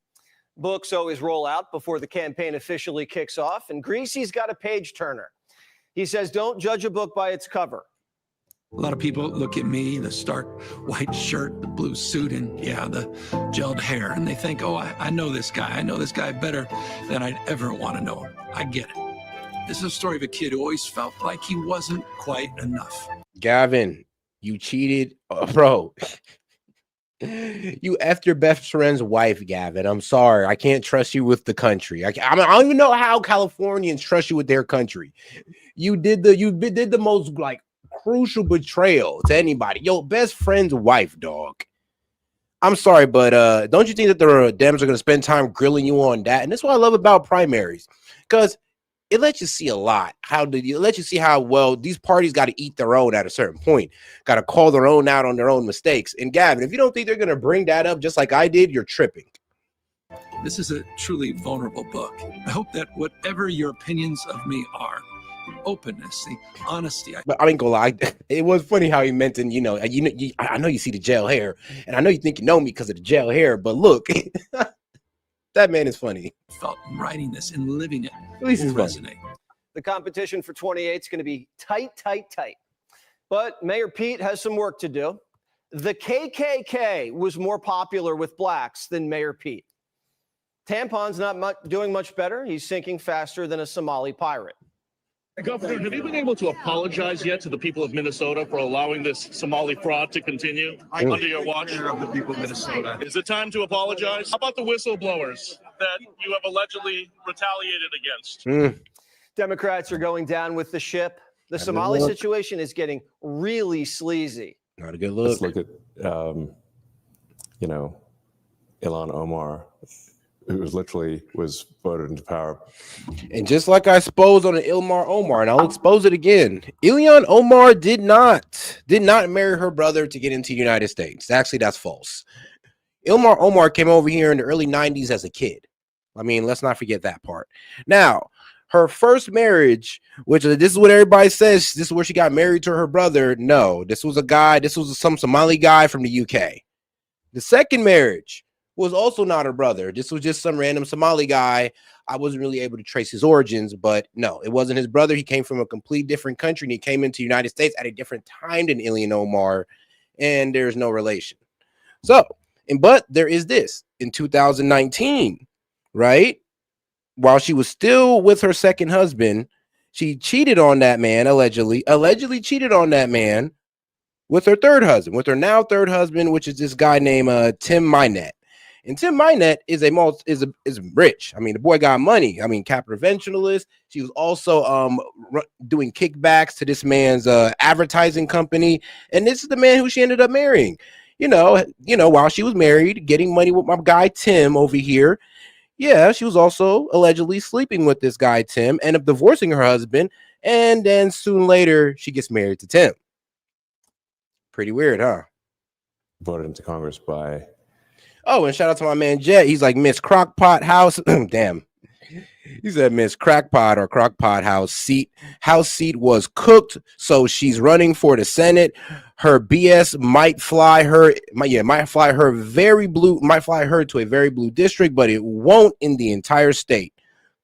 Books always roll out before the campaign officially kicks off, and Greasy's got a page turner. He says, don't judge a book by its cover. A lot of people look at me, the stark white shirt, the blue suit, and the gelled hair, and they think, oh, I know this guy. I know this guy better than I'd ever want to know him. I get it. This is a story of a kid who always felt like he wasn't quite enough. Gavin, you cheated. Bro, you effed your best friend's wife, Gavin. I'm sorry. I can't trust you with the country. I don't even know how Californians trust you with their country. You did the most, like, crucial betrayal to anybody. Yo, best friend's wife, dog. I'm sorry, but don't you think that the Dems are going to spend time grilling you on that? And that's what I love about primaries, because it lets you see a lot. It lets you see how well these parties got to eat their own at a certain point, got to call their own out on their own mistakes. And Gavin, if you don't think they're going to bring that up just like I did, you're tripping. This is a truly vulnerable book. I hope that whatever your opinions of me are, openness, the honesty. But I ain't gonna lie, it was funny how he mentioned, I know you see the gel hair, and I know you think you know me because of the gel hair, but look, that man is funny. Felt writing this and living it. At least it's resonate. The competition for 28 is going to be tight. But Mayor Pete has some work to do. The KKK was more popular with blacks than Mayor Pete. Tampon's not doing much better. He's sinking faster than a Somali pirate. Governor, have you been able to apologize yet to the people of Minnesota for allowing this Somali fraud to continue under your watch? Of the people of Minnesota. Is it time to apologize? How about the whistleblowers that you have allegedly retaliated against? Democrats are going down with the ship. The Somali situation is getting really sleazy. Not a good look. Let's look at, Ilhan Omar, who was voted into power. And just like I exposed on the Ilmar Omar, and I'll expose it again, Ilhan Omar did not marry her brother to get into the United States. Actually, that's false. Ilmar Omar came over here in the early 90s as a kid. I mean, let's not forget that part. Now, her first marriage, which this is what everybody says, this is where she got married to her brother. No, this was some Somali guy from the UK. The second marriage was also not her brother. This was just some random Somali guy. I wasn't really able to trace his origins, but no, it wasn't his brother. He came from a complete different country, and he came into the United States at a different time than Ilhan Omar, and there's no relation. But there is this. In 2019, right, while she was still with her second husband, She cheated on that man, allegedly cheated on that man with her third husband, with her now third husband, which is this guy named Tim Minette. And Tim Minette is rich. I mean, the boy got money. I mean, capital eventualist. She was also doing kickbacks to this man's advertising company, and this is the man who she ended up marrying. You know, while she was married, getting money with my guy Tim over here. Yeah, she was also allegedly sleeping with this guy Tim, ended up divorcing her husband, and then soon later she gets married to Tim. Pretty weird, huh? Voted into Congress by. Oh, and shout out to my man Jet. He's like Miss Crockpot House. Damn. He said Miss Crackpot or Crockpot House seat. House seat was cooked, so she's running for the Senate. Her BS might fly her to a very blue district, but it won't in the entire state.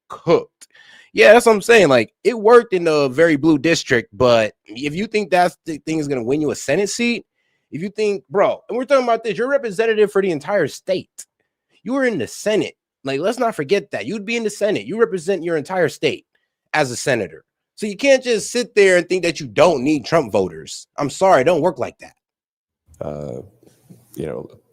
Cooked. Yeah, that's what I'm saying. Like, it worked in the very blue district, but if you think that's the thing is going to win you a Senate seat, if you think, bro, and we're talking about this, you're a representative for the entire state. You were in the Senate. Like, let's not forget that. You'd be in the Senate. You represent your entire state as a senator. So you can't just sit there and think that you don't need Trump voters. I'm sorry, it don't work like that.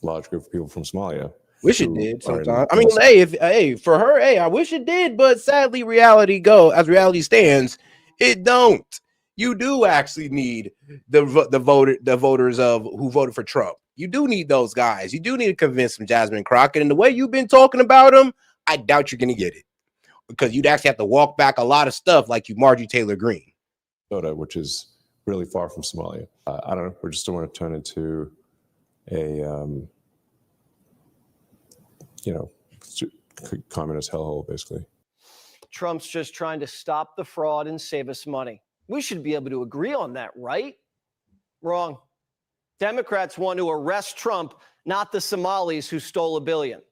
Large group of people from Somalia. Wish it did sometimes. I mean, for her, I wish it did, but sadly, as reality stands, it don't. You do actually need the voters who voted for Trump. You do need those guys. You do need to convince some Jasmine Crockett. And the way you've been talking about them, I doubt you're going to get it, because you'd actually have to walk back a lot of stuff like you Marjorie Taylor Greene. Which is really far from Somalia. I don't know. We just don't want to turn into a, communist hellhole, basically. Trump's just trying to stop the fraud and save us money. We should be able to agree on that, right? Wrong. Democrats want to arrest Trump, not the Somalis who stole $1 billion.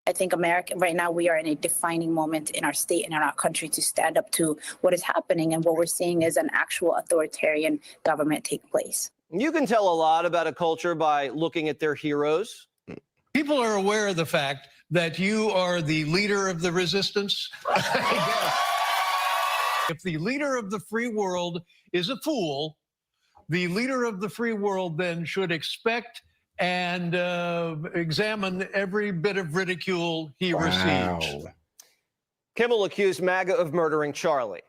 I think America right now, we are in a defining moment in our state and in our country to stand up to what is happening. And what we're seeing is an actual authoritarian government take place. You can tell a lot about a culture by looking at their heroes. People are aware of the fact that you are the leader of the resistance. If the leader of the free world is a fool, the leader of the free world then should expect and examine every bit of ridicule he receives. Kimmel accused MAGA of murdering Charlie.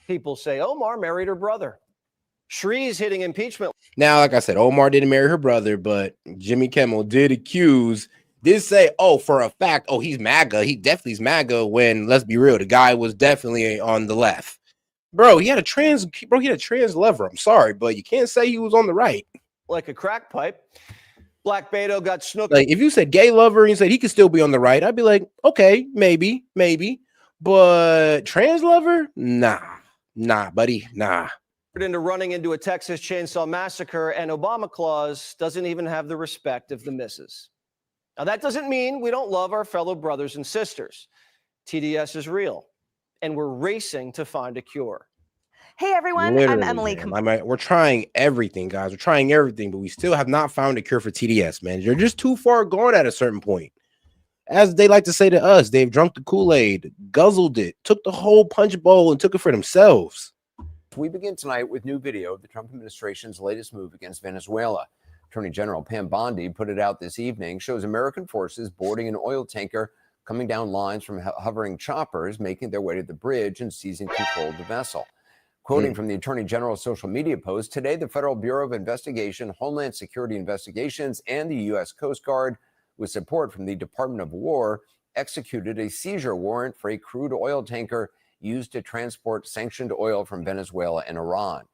People say Omar married her brother. Shree's hitting impeachment. Now, like I said, Omar didn't marry her brother, but Jimmy Kimmel did say, for a fact, he's MAGA. He definitely is MAGA when, let's be real, the guy was definitely on the left. Bro, he had a trans lover. I'm sorry, but you can't say he was on the right. Like a crack pipe. Black Beto got snooked. Like, if you said gay lover and you said he could still be on the right, I'd be like, okay, maybe. But trans lover? Nah, buddy, nah. Into running into a Texas chainsaw massacre, and Obama Claus doesn't even have the respect of the missus. Now, that doesn't mean we don't love our fellow brothers and sisters. TDS is real, and we're racing to find a cure. Hey, everyone. Literally, I'm Emily. We're trying everything, guys. We're trying everything, but we still have not found a cure for TDS, man. You're just too far gone at a certain point. As they like to say to us, they've drunk the Kool-Aid, guzzled it, took the whole punch bowl, and took it for themselves. We begin tonight with new video of the Trump administration's latest move against Venezuela. Attorney General Pam Bondi put it out this evening, shows American forces boarding an oil tanker, coming down lines from hovering choppers, making their way to the bridge and seizing control of the vessel. Quoting from the Attorney General's social media post, today the Federal Bureau of Investigation, Homeland Security Investigations, and the U.S. Coast Guard, with support from the Department of War, executed a seizure warrant for a crude oil tanker used to transport sanctioned oil from Venezuela and Iran.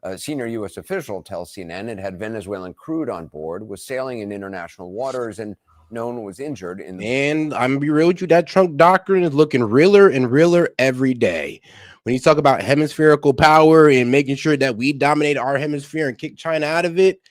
A senior U.S. official tells CNN it had Venezuelan crude on board, was sailing in international waters, and no one was injured. And I'm going to be real with you, that Trump doctrine is looking realer and realer every day. When you talk about hemispherical power and making sure that we dominate our hemisphere and kick China out of it,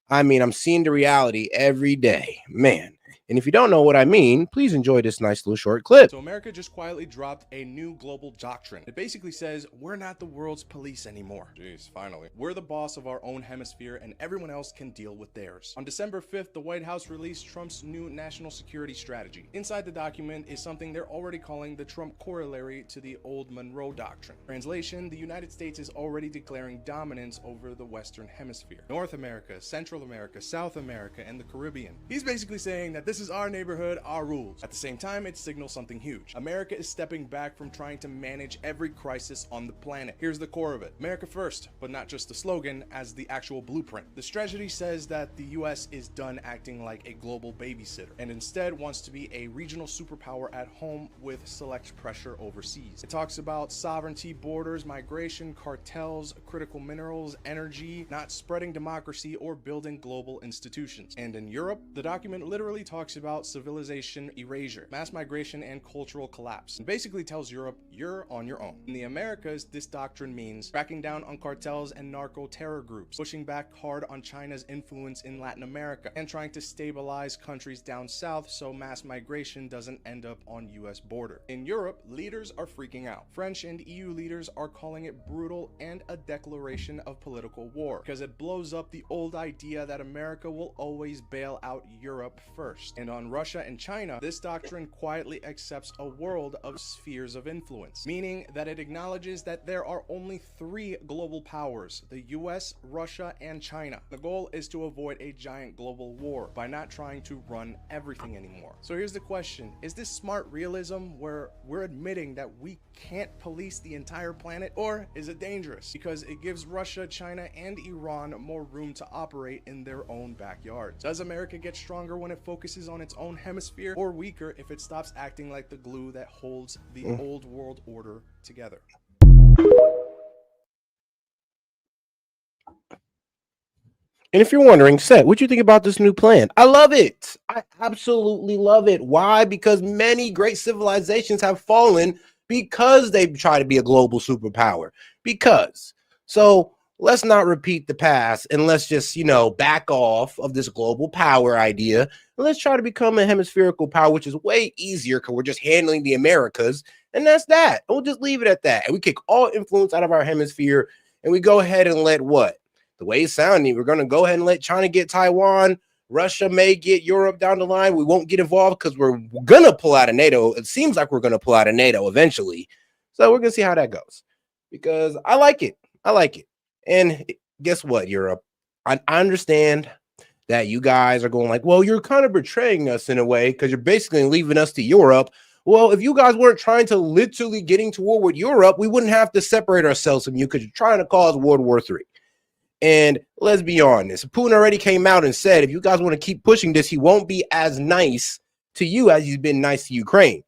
I mean, I'm seeing the reality every day. Man, And if you don't know what I mean, please enjoy this nice little short clip. So America just quietly dropped a new global doctrine. It basically says we're not the world's police anymore. Jeez, finally. We're the boss of our own hemisphere and everyone else can deal with theirs. On December 5th, the White House released Trump's new national security strategy. Inside the document is something they're already calling the Trump corollary to the old Monroe Doctrine. Translation, the United States is already declaring dominance over the Western Hemisphere. North America, Central America, South America, and the Caribbean. He's basically saying that this is our neighborhood, our rules. At the same time, it signals something huge. America is stepping back from trying to manage every crisis on the planet. Here's the core of it. America first, but not just the slogan, as the actual blueprint. The strategy says that the US is done acting like a global babysitter and instead wants to be a regional superpower at home with select pressure overseas. It talks about sovereignty, borders, migration, cartels, critical minerals, energy, not spreading democracy or building global institutions. And in Europe, the document literally talks about civilization erasure, mass migration, and cultural collapse, and basically tells Europe you're on your own. In the Americas, this doctrine means cracking down on cartels and narco-terror groups, pushing back hard on China's influence in Latin America, and trying to stabilize countries down south so mass migration doesn't end up on US border. In Europe, leaders are freaking out. French and EU leaders are calling it brutal and a declaration of political war, because it blows up the old idea that America will always bail out Europe first. And on Russia and China, this doctrine quietly accepts a world of spheres of influence, meaning that it acknowledges that there are only 3 global powers, the US, Russia, and China. The goal is to avoid a giant global war by not trying to run everything anymore. So here's the question, is this smart realism where we're admitting that we can't police the entire planet, or is it dangerous because it gives Russia, China, and Iran more room to operate in their own backyards? Does America get stronger when it focuses on its own hemisphere, or weaker if it stops acting like the glue that holds the old world order together? And if you're wondering, Seth, what do you think about this new plan? I love it. I absolutely love it. Why? Because many great civilizations have fallen because they try to be a global superpower. So let's not repeat the past, and let's just, back off of this global power idea. And let's try to become a hemispherical power, which is way easier because we're just handling the Americas. And that's that. And we'll just leave it at that. And we kick all influence out of our hemisphere, and we go ahead and let what? The way it's sounding, we're going to go ahead and let China get Taiwan. Russia may get Europe down the line. We won't get involved because we're going to pull out of NATO. It seems like we're going to pull out of NATO eventually. So we're going to see how that goes, because I like it. And guess what, Europe? I understand that you guys are going like, well, you're kind of betraying us in a way because you're basically leaving us to Europe. Well, if you guys weren't trying to literally getting to war with Europe, we wouldn't have to separate ourselves from you because you're trying to cause World War III. And let's be honest, Putin already came out and said, if you guys want to keep pushing this, he won't be as nice to you as he's been nice to Ukraine.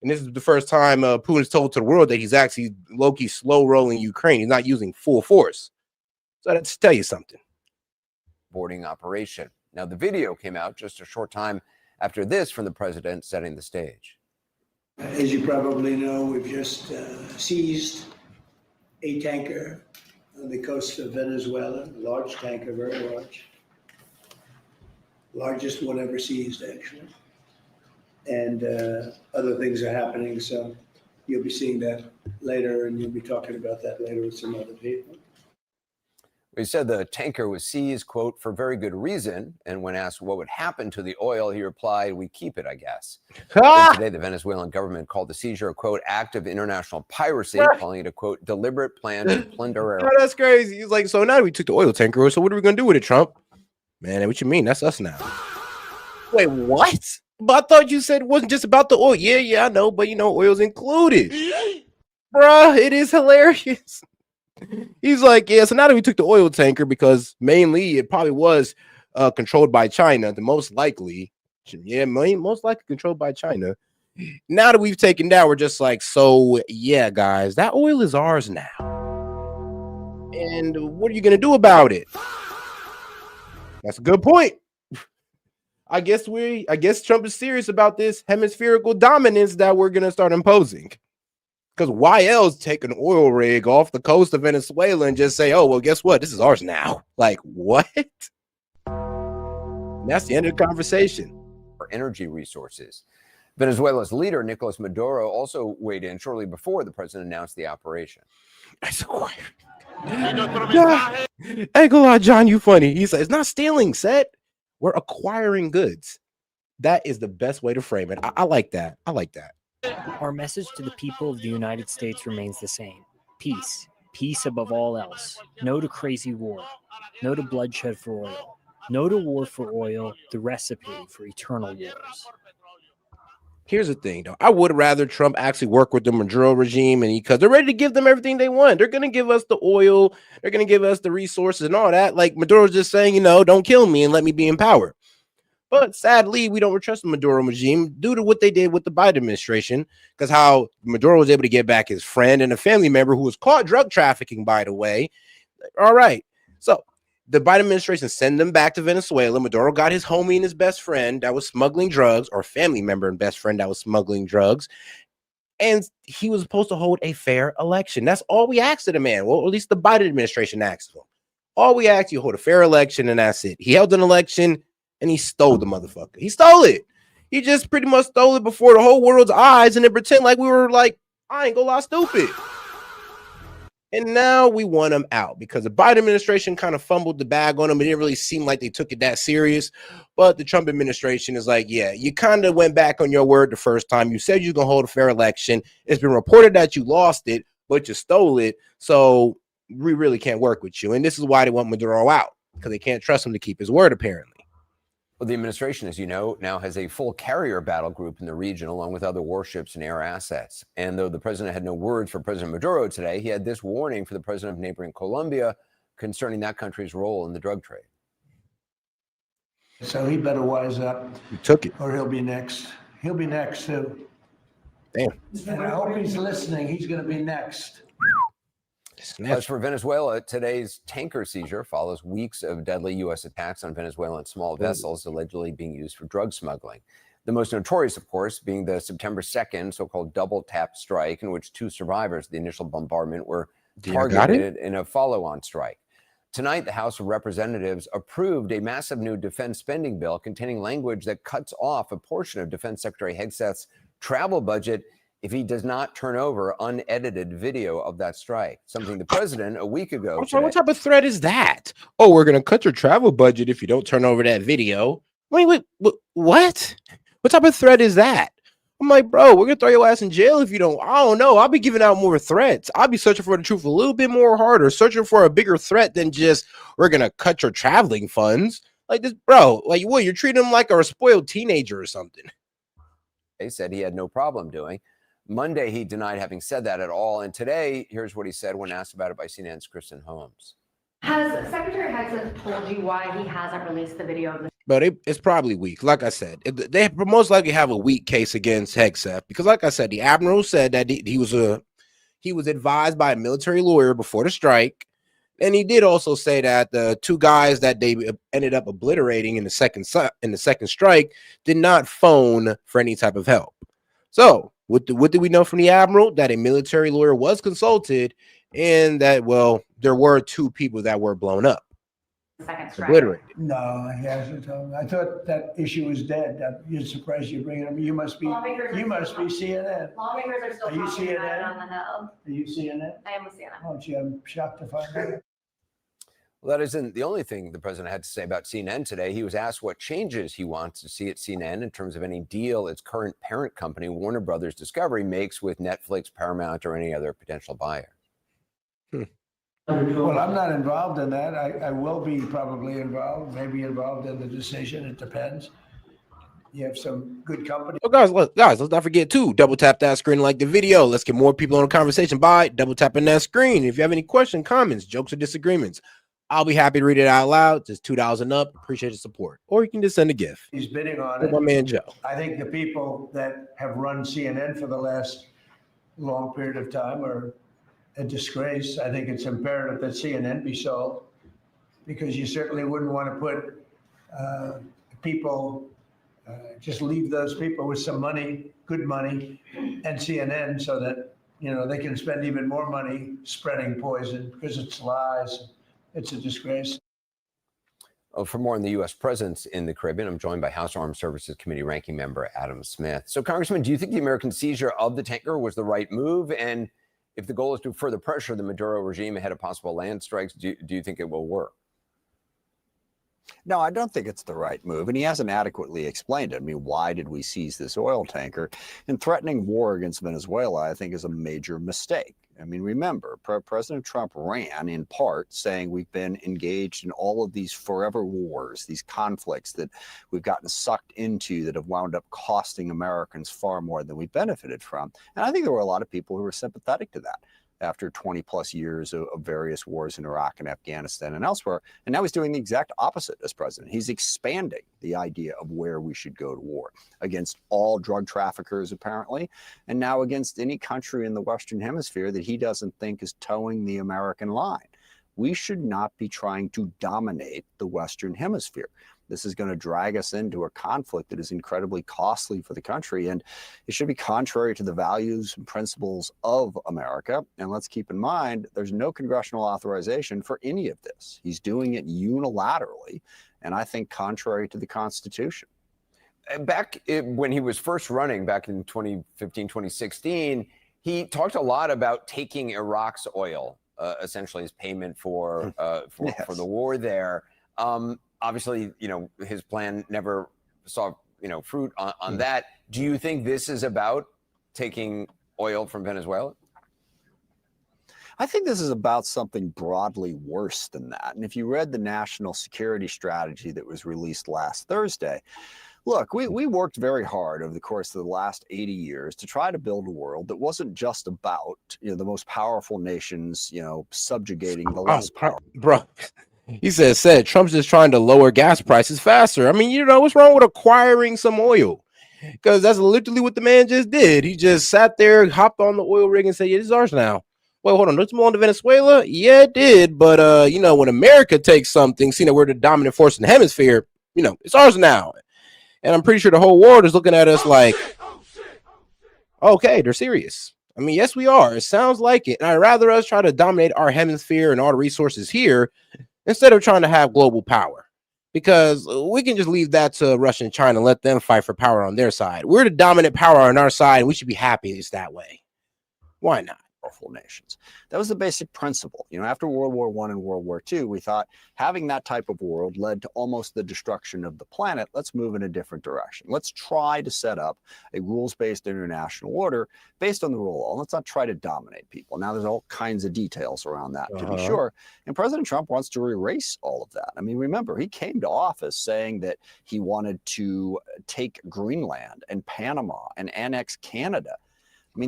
And this is the first time Putin's told to the world that he's actually low-key slow-rolling Ukraine. He's not using full force. So that's tell you something. Boarding operation. Now, the video came out just a short time after this from the president setting the stage. As you probably know, we've just seized a tanker on the coast of Venezuela, a large tanker, very large. Largest one ever seized, actually. And other things are happening, so you'll be seeing that later, and you'll be talking about that later with some other people. He said the tanker was seized, quote, for very good reason. And when asked what would happen to the oil, he replied, we keep it, I guess. Today, the Venezuelan government called the seizure a, quote, act of international piracy, calling it a, quote, deliberate plan to plunder. Oh, that's crazy. He's like, so now we took the oil tanker, so what are we going to do with it, Trump? Man, what you mean? That's us now. Wait, what? But I thought you said it wasn't just about the oil. Yeah, I know, but oil's included. Bruh, it is hilarious. He's like, yeah, so now that we took the oil tanker, because mainly it probably was controlled by China, the most likely. Yeah, most likely controlled by China. Now that we've taken that, we're just like, so yeah, guys, that oil is ours now. And what are you going to do about it? That's a good point. I guess Trump is serious about this hemispherical dominance that we're going to start imposing. Because why else take an oil rig off the coast of Venezuela and just say, oh, well, guess what? This is ours now. Like, what? And that's the end of the conversation. energy resources. Venezuela's leader, Nicolas Maduro, also weighed in shortly before the president announced the operation. I ain't gonna lie, John, you funny. He said, it's not stealing, S.E.T. We're acquiring goods. That is the best way to frame it. I like that. I like that. Our message to the people of the United States remains the same. Peace. Peace above all else. No to crazy war. No to bloodshed for oil. No to war for oil, the recipe for eternal wars. Here's the thing, though. I would rather Trump actually work with the Maduro regime, and because they're ready to give them everything they want. They're going to give us the oil. They're going to give us the resources and all that. Like Maduro's just saying, don't kill me and let me be in power. But sadly, we don't trust the Maduro regime due to what they did with the Biden administration, because how Maduro was able to get back his friend and a family member who was caught drug trafficking, by the way. All right. So the Biden administration sent them back to Venezuela. Maduro got his homie and his best friend that was smuggling drugs, or family member and best friend that was smuggling drugs. And he was supposed to hold a fair election. That's all we asked of the man. Well, at least the Biden administration asked of him. All we asked, you hold a fair election, and that's it. He held an election, and he stole the motherfucker. He stole it. He just pretty much stole it before the whole world's eyes, and then pretend like we were like, I ain't gonna lie, stupid. And now we want him out because the Biden administration kind of fumbled the bag on him. It didn't really seem like they took it that serious. But the Trump administration is like, yeah, you kind of went back on your word the first time. You said you're going to hold a fair election. It's been reported that you lost it, but you stole it. So we really can't work with you. And this is why they want Maduro out, because they can't trust him to keep his word, apparently. Well, the administration, as you know, now has a full carrier battle group in the region, along with other warships and air assets. And though the president had no words for President Maduro today, he had this warning for the president of neighboring Colombia concerning that country's role in the drug trade. So he better wise up. He took it. Or he'll be next. He'll be next, too. Damn. And I hope he's listening. He's going to be next. As for Venezuela, today's tanker seizure follows weeks of deadly U.S. attacks on Venezuelan small vessels allegedly being used for drug smuggling. The most notorious, of course, being the September 2nd so-called double tap strike, in which 2 survivors of the initial bombardment were targeted in a follow-on strike. Tonight, the House of Representatives approved a massive new defense spending bill containing language that cuts off a portion of Defense Secretary Hegseth's travel budget if he does not turn over unedited video of that strike, something the president a week ago. I'm sorry, what type of threat is that? Oh, we're going to cut your travel budget if you don't turn over that video. Wait, what? What type of threat is that? I'm like, bro, we're going to throw your ass in jail if you don't. I don't know. I'll be giving out more threats. I'll be searching for the truth a little bit more harder, searching for a bigger threat than just we're going to cut your traveling funds. Like this, bro, like what? You're treating him like a spoiled teenager or something. They said he had no problem doing. Monday, he denied having said that at all. And today, here's what he said when asked about it by CNN's Kristen Holmes. Has Secretary Hegseth told you why he hasn't released the video of the? But it's probably weak. Like I said, they most likely have a weak case against Hegseth because, like I said, the admiral said that he was advised by a military lawyer before the strike, and he did also say that the 2 guys that they ended up obliterating in the second strike did not phone for any type of help. So what did we know from the admiral? That a military lawyer was consulted, and that there were 2 people that were blown up. Second strike. Obliterated. No, he hasn't told me. I thought that issue was dead. You're surprised you bring it up. You must be CNN. Lawmakers are still Are you talking about it CNN? on the Hill. Are you CNN? I am a CNN. Oh, gee, I'm shocked to find out. Well, that isn't the only thing the president had to say about CNN today. He was asked what changes he wants to see at CNN in terms of any deal its current parent company, Warner Brothers Discovery, makes with Netflix, Paramount, or any other potential buyer. Well, I'm not involved in that. I will be probably involved, maybe involved in the decision. It depends. You have some good company. Oh, guys, let's not forget to double tap that screen, like the video. Let's get more people on the conversation by double tapping that screen. If you have any questions, comments, jokes, or disagreements, I'll be happy to read it out loud. Just $2 and up. Appreciate the support. Or you can just send a gift. He's bidding on For it. my man Joe. I think the people that have run CNN for the last long period of time are a disgrace. I think it's imperative that CNN be sold because you certainly wouldn't want to put people, just leave those people with some money, good money, and CNN so that, they can spend even more money spreading poison because it's lies. It's a disgrace. For more on the U.S. presence in the Caribbean, I'm joined by House Armed Services Committee Ranking Member Adam Smith. So, Congressman, do you think the American seizure of the tanker was the right move? And if the goal is to further pressure the Maduro regime ahead of possible land strikes, do you think it will work? No, I don't think it's the right move. And he hasn't adequately explained it. I mean, why did we seize this oil tanker? And threatening war against Venezuela, I think, is a major mistake. I mean, remember, President Trump ran in part saying we've been engaged in all of these forever wars, these conflicts that we've gotten sucked into that have wound up costing Americans far more than we benefited from. And I think there were a lot of people who were sympathetic to that after 20 plus years of various wars in Iraq and Afghanistan and elsewhere. And now he's doing the exact opposite as president. He's expanding the idea of where we should go to war against all drug traffickers, apparently, and now against any country in the Western Hemisphere that he doesn't think is towing the American line. We should not be trying to dominate the Western Hemisphere. This is going to drag us into a conflict that is incredibly costly for the country, and it should be contrary to the values and principles of America. And let's keep in mind, there's no congressional authorization for any of this. He's doing it unilaterally, and I think contrary to the Constitution. Back when he was first running back in 2015, 2016, he talked a lot about taking Iraq's oil, essentially as payment for the war there. Obviously, his plan never saw, fruit on that. Do you think this is about taking oil from Venezuela? I think this is about something broadly worse than that. And if you read the national security strategy that was released last Thursday, look, we worked very hard over the course of the last 80 years to try to build a world that wasn't just about, the most powerful nations, subjugating the less powerful. Bro. He said Trump's just trying to lower gas prices faster. I mean, what's wrong with acquiring some oil? Because that's literally what the man just did. He just sat there, hopped on the oil rig and said, yeah, this is ours now. Wait, hold on. Let's move on to Venezuela. Yeah, it did. But, when America takes something, seeing that we're the dominant force in the hemisphere, it's ours now. And I'm pretty sure the whole world is looking at us like, okay, they're serious. I mean, yes, we are. It sounds like it. And I'd rather us try to dominate our hemisphere and all the resources here instead of trying to have global power, because we can just leave that to Russia and China and let them fight for power on their side. We're the dominant power on our side, and we should be happy it's that way. Why not? Powerful nations. That was the basic principle. After World War I and World War II, we thought having that type of world led to almost the destruction of the planet. Let's move in a different direction. Let's try to set up a rules-based international order based on the rule of law. Let's not try to dominate people. Now, there's all kinds of details around that, to be sure. And President Trump wants to erase all of that. I mean, remember, he came to office saying that he wanted to take Greenland and Panama and annex Canada. I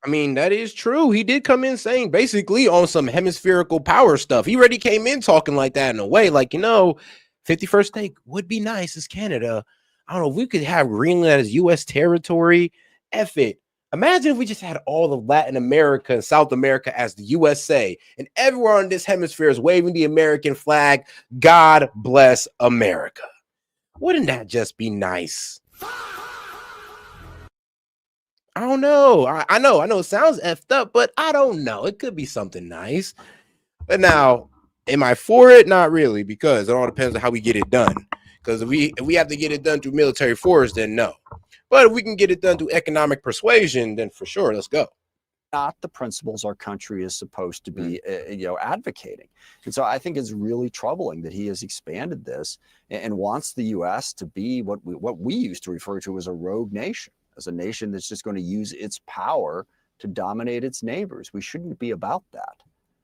mean, that is true. He did come in saying basically on some hemispherical power stuff. He already came in talking like that in a way, like, 51st state would be nice as Canada. I don't know if we could have Greenland as U.S. territory. F it. Imagine if we just had all of Latin America and South America as the USA, and everyone in this hemisphere is waving the American flag. God bless America. Wouldn't that just be nice? I don't know. I know it sounds effed up, but I don't know. It could be something nice. But now, am I for it? Not really, because it all depends on how we get it done. Because if we have to get it done through military force, then no. But if we can get it done through economic persuasion, then for sure, let's go. Not the principles our country is supposed to be, advocating. And so I think it's really troubling that he has expanded this and wants the U.S. to be what we used to refer to as a rogue nation, as a nation that's just going to use its power to dominate its neighbors. We shouldn't be about that.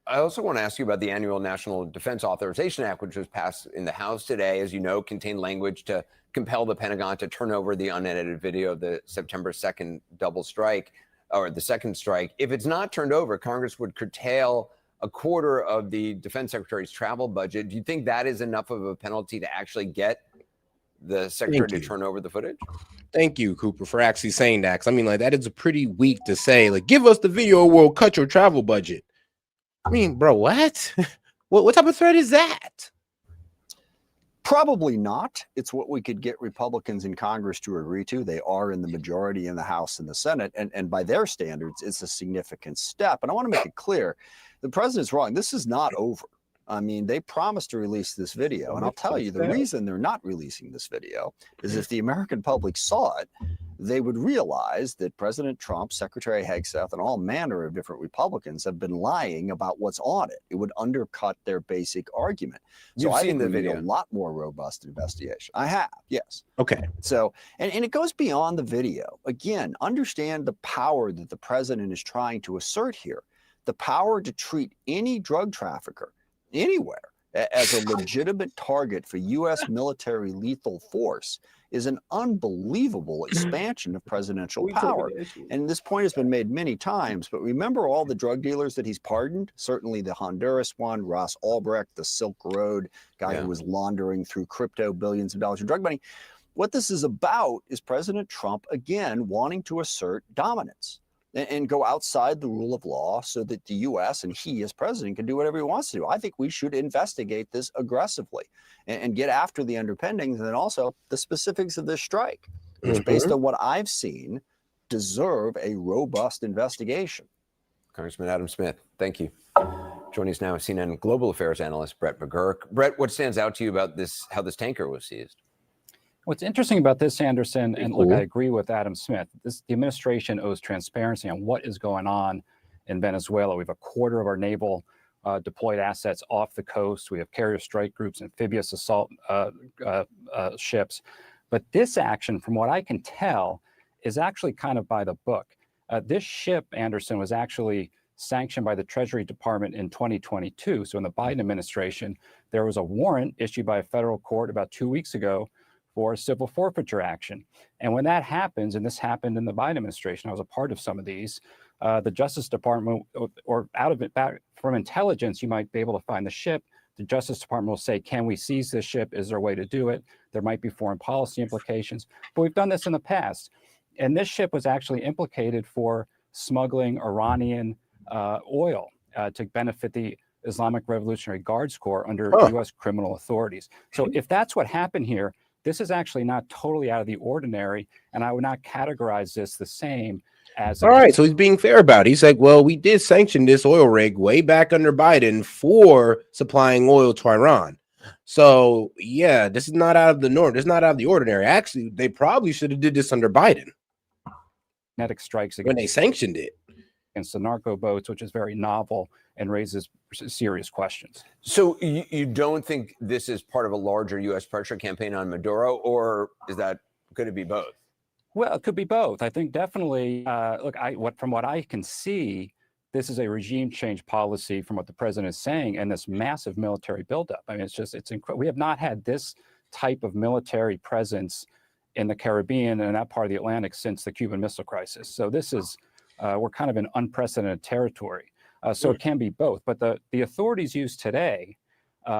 I also want to ask you about the annual National Defense Authorization Act, which was passed in the House today, as you know, contained language to compel the Pentagon to turn over the unedited video of the September 2nd double strike, or the second strike. If it's not turned over, Congress would curtail a quarter of the defense secretary's travel budget. Do you think that is enough of a penalty to actually get the secretary to turn over the footage? Thank you, Cooper, for actually saying that. Because that is a pretty weak to say. Like, give us the video or we'll cut your travel budget. Bro, what? What type of threat is that? Probably not. It's what we could get Republicans in Congress to agree to. They are in the majority in the House and the Senate. And by their standards, it's a significant step. And I want to make it clear, the president's wrong. This is not over. I mean, they promised to release this video, and I'll tell you, the reason they're not releasing this video is if the American public saw it, they would realize that President Trump, Secretary Hegseth, and all manner of different Republicans have been lying about what's on it. It would undercut their basic argument. So I think we need a lot more robust investigation. I have, yes. Okay. So, and it goes beyond the video. Again, understand the power that the president is trying to assert here. The power to treat any drug trafficker anywhere as a legitimate target for U.S. military lethal force is an unbelievable expansion of presidential power. And this point has been made many times, but remember all the drug dealers that he's pardoned? Certainly the Honduras one, Ross Ulbricht, the Silk Road guy who was laundering through crypto billions of dollars of drug money. What this is about is President Trump, again, wanting to assert dominance and go outside the rule of law so that the U.S. and he as president can do whatever he wants to do. I think we should investigate this aggressively and get after the underpinnings and then also the specifics of this strike, which based on what I've seen, deserve a robust investigation. Congressman Adam Smith, thank you. Joining us now, CNN global affairs analyst Brett McGurk. Brett, what stands out to you about this, how this tanker was seized? What's interesting about this, Anderson, and look, I agree with Adam Smith, the administration owes transparency on what is going on in Venezuela. We have a quarter of our naval deployed assets off the coast. We have carrier strike groups, amphibious assault ships. But this action, from what I can tell, is actually kind of by the book. This ship, Anderson, was actually sanctioned by the Treasury Department in 2022. So in the Biden administration, there was a warrant issued by a federal court about 2 weeks ago for civil forfeiture action. And when that happens, and this happened in the Biden administration, I was a part of some of these, the Justice Department, or out of it, back from intelligence, you might be able to find the ship. The Justice Department will say, can we seize this ship? Is there a way to do it? There might be foreign policy implications, but we've done this in the past. And this ship was actually implicated for smuggling Iranian oil to benefit the Islamic Revolutionary Guards Corps under U.S. criminal authorities. So if that's what happened here, this is actually not totally out of the ordinary, and I would not categorize this the same as. All right, so he's being fair about it. He's like, well, we did sanction this oil rig way back under Biden for supplying oil to Iran. So, yeah, this is not out of the norm. This is not out of the ordinary. Actually, they probably should have did this under Biden. Kinetic strikes when they sanctioned it against the narco boats, which is very novel and raises serious questions. So you don't think this is part of a larger U.S. pressure campaign on Maduro, or is that could it be both? Well, it could be both. I think definitely. Look, from what I can see, this is a regime change policy from what the president is saying, and this massive military buildup. I mean, it's incredible. We have not had this type of military presence in the Caribbean and that part of the Atlantic since the Cuban Missile Crisis. So this is we're kind of in unprecedented territory. So it can be both. But the authorities used today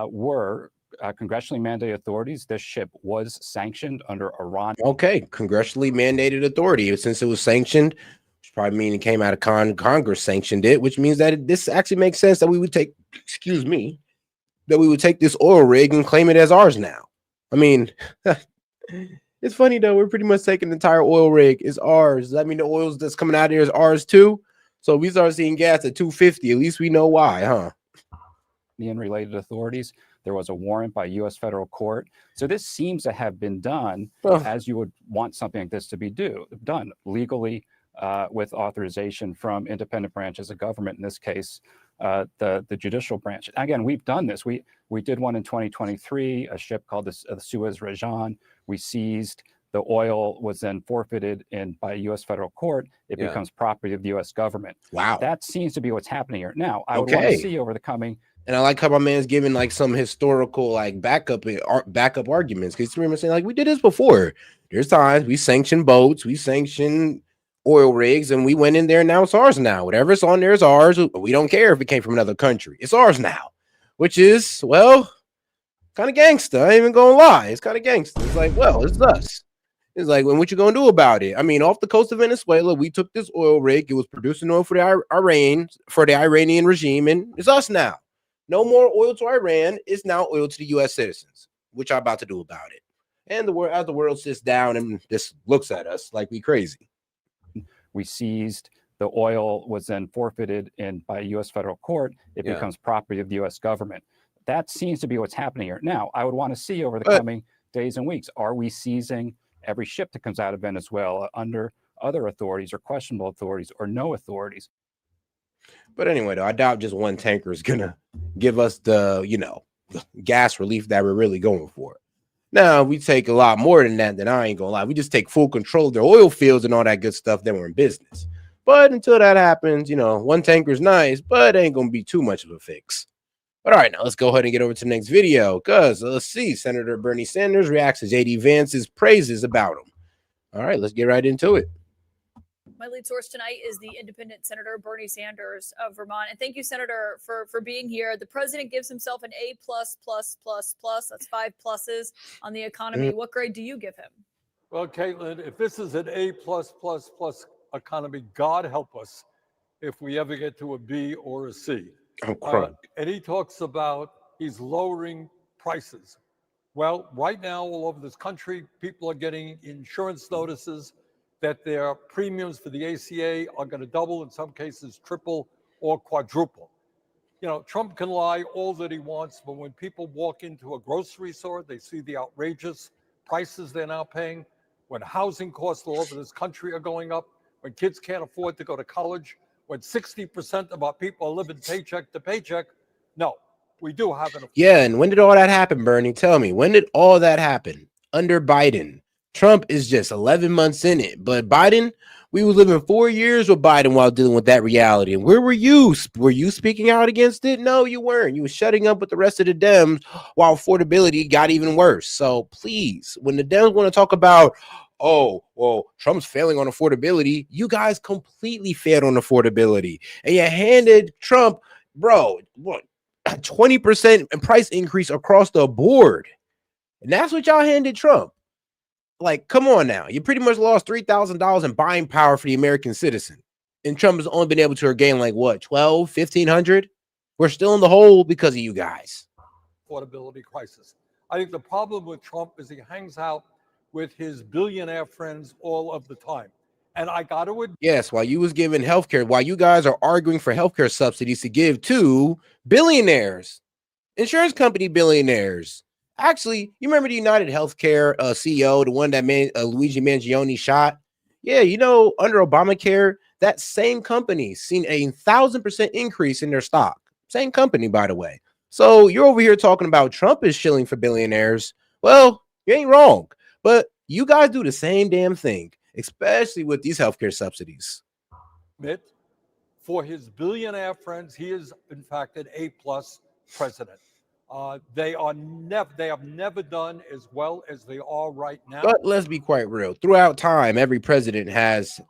were congressionally mandated authorities. This ship was sanctioned under Iran. Okay, congressionally mandated authority. Since it was sanctioned, which probably means it came out of Congress sanctioned it, which means that this actually makes sense that we would take, that we would take this oil rig and claim it as ours now. I mean, it's funny though. We're pretty much taking the entire oil rig is ours. Does that mean the oils that's coming out of here is ours too? So we start seeing gas at $2.50. At least we know why, huh? And related authorities. There was a warrant by U.S. federal court. So this seems to have been done as you would want something like this to be done legally with authorization from independent branches of government. In this case, the judicial branch. Again, we've done this. We did one in 2023. A ship called the Suez Rajan. We seized. The oil was then forfeited by a U.S. federal court. It becomes property of the U.S. government. Wow. That seems to be what's happening here. Now, I would want to see over the coming. And I like how my man's giving like some historical like backup arguments. Because you remember saying like we did this before. There's times we sanctioned boats, we sanctioned oil rigs, and we went in there and now it's ours now. Whatever's on there is ours. We don't care if it came from another country. It's ours now. Which is, well, kind of gangster. I ain't even gonna lie. It's kind of gangster. It's like, well, it's us. It's like, well, what you gonna do about it? I mean, off the coast of Venezuela, we took this oil rig. It was producing oil for the Iranian regime, and it's us now. No more oil to Iran. It's now oil to the U.S. citizens, which I'm about to do about it. And as the world sits down and just looks at us like we crazy. We seized. The oil was then forfeited by a U.S. federal court. It becomes property of the U.S. government. That seems to be what's happening here. Now, I would want to see over the coming days and weeks, are we seizing every ship that comes out of Venezuela under other authorities or questionable authorities or no authorities? But anyway, though, I doubt just one tanker is going to give us the, gas relief that we're really going for. Now, we take a lot more than that, then I ain't going to lie. We just take full control of their oil fields and all that good stuff, then we're in business. But until that happens, one tanker is nice, but it ain't going to be too much of a fix. But all right, now let's go ahead and get over to the next video because let's see. Senator Bernie Sanders reacts to J.D. Vance's praises about him. All right, let's get right into it. My lead source tonight is the independent Senator Bernie Sanders of Vermont. And thank you, Senator, for being here. The president gives himself an A+++++. That's 5 pluses on the economy. What grade do you give him? Well, Caitlin, if this is an A+++ economy, God help us if we ever get to a B or a C. And he talks about he's lowering prices. Well, right now, all over this country, people are getting insurance notices that their premiums for the ACA are going to double, in some cases triple or quadruple. Trump can lie all that he wants, but when people walk into a grocery store, they see the outrageous prices they're now paying. When housing costs all over this country are going up, when kids can't afford to go to college, when 60% of our people are living paycheck to paycheck, no, we do have an. Yeah, and when did all that happen, Bernie? Tell me, when did all that happen? Under Biden. Trump is just 11 months in it, but Biden, we were living 4 years with Biden while dealing with that reality. And where were you? Were you speaking out against it? No, you weren't. You were shutting up with the rest of the Dems while affordability got even worse. So please, when the Dems want to talk about, oh, well, Trump's failing on affordability, you guys completely failed on affordability. And you handed Trump, bro, what, a 20% price increase across the board. And that's what y'all handed Trump. Like, come on now. You pretty much lost $3,000 in buying power for the American citizen. And Trump has only been able to regain like what, 12, 1,500? We're still in the hole because of you guys. Affordability crisis. I think the problem with Trump is he hangs out with his billionaire friends all of the time. And I got to admit, yes, while you was giving healthcare, while you guys are arguing for healthcare subsidies to give to billionaires, insurance company billionaires. Actually, you remember the United Healthcare CEO, the one that Luigi Mangione shot? Yeah, under Obamacare, that same company seen 1,000% increase in their stock. Same company, by the way. So you're over here talking about Trump is shilling for billionaires. Well, you ain't wrong. But you guys do the same damn thing, especially with these healthcare subsidies. For his billionaire friends, he is, in fact, an A+ president. They have never done as well as they are right now. But let's be quite real. Throughout time, every president has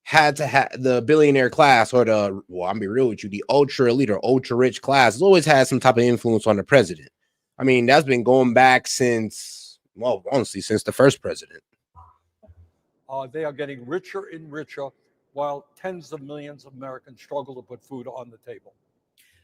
had to have the billionaire class or I'm be real with you, the ultra elite or ultra rich class has always had some type of influence on the president. I mean, that's been going back since, well, honestly, since the first president. They are getting richer and richer while tens of millions of Americans struggle to put food on the table.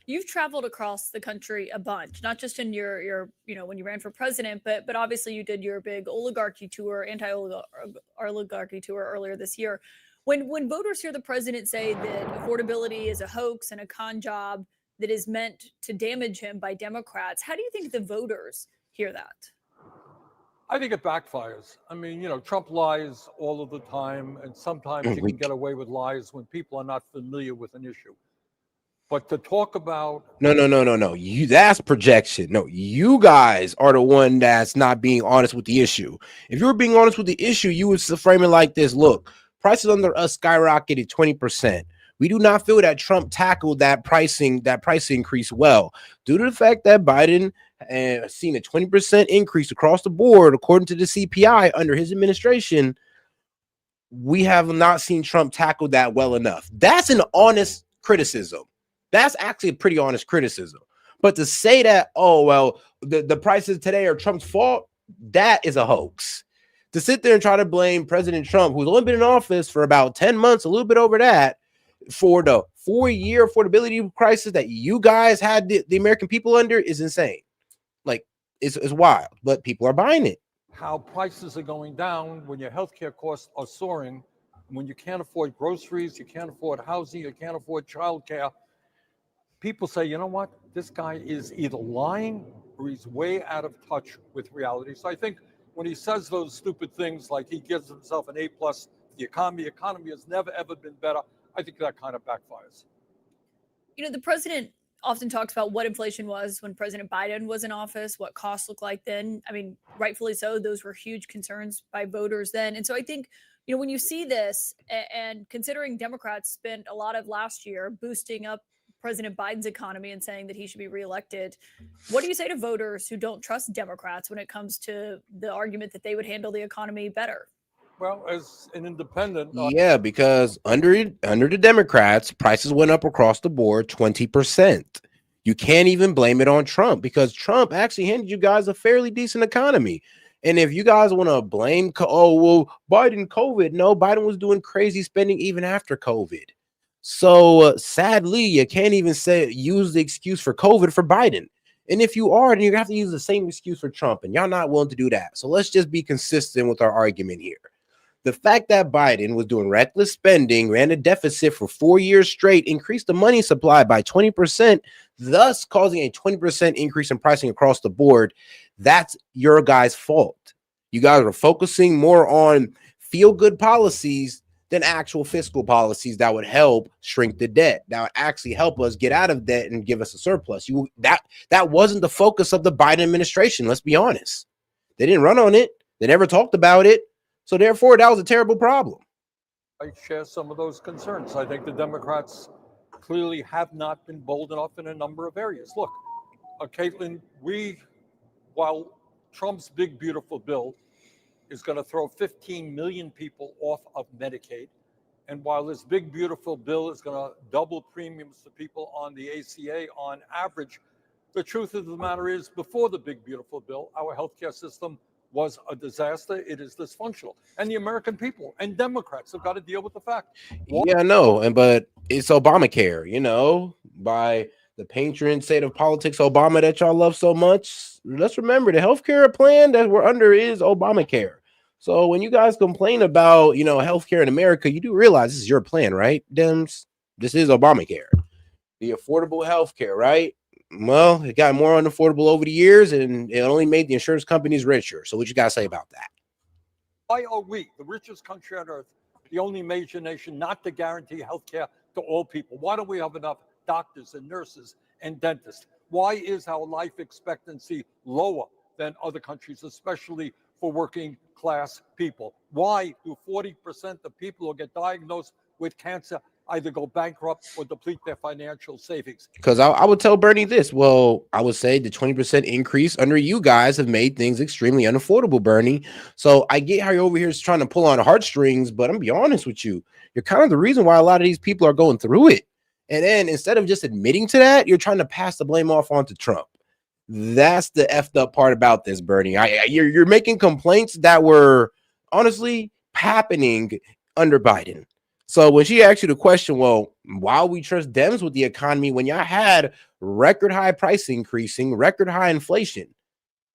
You've traveled across the country a bunch, not just in your when you ran for president, but obviously you did your big oligarchy tour, anti-oligarchy tour earlier this year. When voters hear the president say that affordability is a hoax and a con job that is meant to damage him by Democrats, how do you think the voters hear that? I think it backfires. I mean, Trump lies all of the time, and sometimes you can get away with lies when people are not familiar with an issue. But to talk about no, that's projection. No, you guys are the one that's not being honest with the issue. If you were being honest with the issue, you would frame it like this: look, prices under us skyrocketed 20%. We do not feel that Trump tackled that price increase well, due to the fact that Biden seen a 20% increase across the board, according to the CPI under his administration. We have not seen Trump tackle that well enough. That's an honest criticism. That's actually a pretty honest criticism. But to say that, oh, well, the prices today are Trump's fault, that is a hoax. To sit there and try to blame President Trump, who's only been in office for about 10 months, a little bit over that, for the 4-year affordability crisis that you guys had the American people under is insane. Like, it's wild, but people are buying it. How prices are going down when your healthcare costs are soaring, when you can't afford groceries, you can't afford housing, you can't afford childcare. people say, you know what, this guy is either lying or he's way out of touch with reality. So I think when he says those stupid things like he gives himself an A+, the economy has never, ever been better, I think that kind of backfires. You know, the president often talks about what inflation was when President Biden was in office, what costs looked like then. I mean, rightfully so, those were huge concerns by voters then. And so I think, you know, when you see this and considering Democrats spent a lot of last year boosting up President Biden's economy and saying that he should be reelected, what do you say to voters who don't trust Democrats when it comes to the argument that they would handle the economy better? Well, as an independent, Yeah, because under the Democrats, prices went up across the board 20%. You can't even blame it on Trump because Trump actually handed you guys a fairly decent economy. And if you guys want to blame, Biden, COVID, no, Biden was doing crazy spending even after COVID. So sadly, you can't even use the excuse for COVID for Biden. And if you are, then you have to use the same excuse for Trump, and y'all not willing to do that. So let's just be consistent with our argument here. The fact that Biden was doing reckless spending, ran a deficit for 4 years straight, increased the money supply by 20%, thus causing a 20% increase in pricing across the board, that's your guys' fault. You guys are focusing more on feel-good policies than actual fiscal policies that would help shrink the debt, that would actually help us get out of debt and give us a surplus. That wasn't the focus of the Biden administration, let's be honest. They didn't run on it. They never talked about it. So therefore, that was a terrible problem. I share some of those concerns. I think the Democrats clearly have not been bold enough in a number of areas. Look, Caitlin, while Trump's big, beautiful bill is going to throw 15 million people off of Medicaid, and while this big, beautiful bill is going to double premiums to people on the ACA on average, the truth of the matter is, before the big, beautiful bill, our healthcare system was a disaster. It is dysfunctional. And the American people and Democrats have got to deal with the fact. Yeah, no, but it's Obamacare, by the patron saint of politics, Obama, that y'all love so much. Let's remember the healthcare plan that we're under is Obamacare. So when you guys complain about, healthcare in America, you do realize this is your plan, right, Dems? This is Obamacare. The affordable healthcare, right? Well, it got more unaffordable over the years, and it only made the insurance companies richer. So what you got to say about that? Why are we, the richest country on earth, the only major nation not to guarantee health care to all people? Why don't we have enough doctors and nurses and dentists? Why is our life expectancy lower than other countries, especially for working class people? Why do 40% of people who get diagnosed with cancer either go bankrupt or deplete their financial savings? Because I would tell Bernie this. Well, I would say the 20% increase under you guys have made things extremely unaffordable, Bernie. So I get how you're over here trying to pull on heartstrings, but I'm gonna be honest with you. You're kind of the reason why a lot of these people are going through it. And then instead of just admitting to that, you're trying to pass the blame off onto Trump. That's the effed up part about this, Bernie. You're making complaints that were honestly happening under Biden. So when she asked you the question, well, why we trust Dems with the economy when y'all had record high price increasing, record high inflation,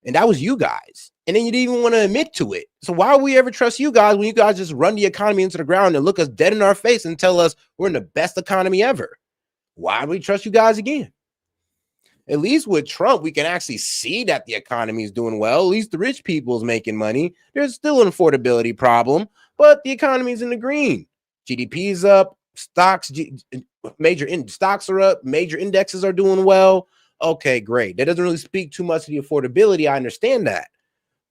and that was you guys, and then you didn't even want to admit to it. So why would we ever trust you guys when you guys just run the economy into the ground and look us dead in our face and tell us we're in the best economy ever? Why would we trust you guys again? At least with Trump, we can actually see that the economy is doing well. At least the rich people is making money. There's still an affordability problem, but the economy is in the green. GDP is up, stocks are up, major indexes are doing well. Okay, great. That doesn't really speak too much to the affordability. I understand that.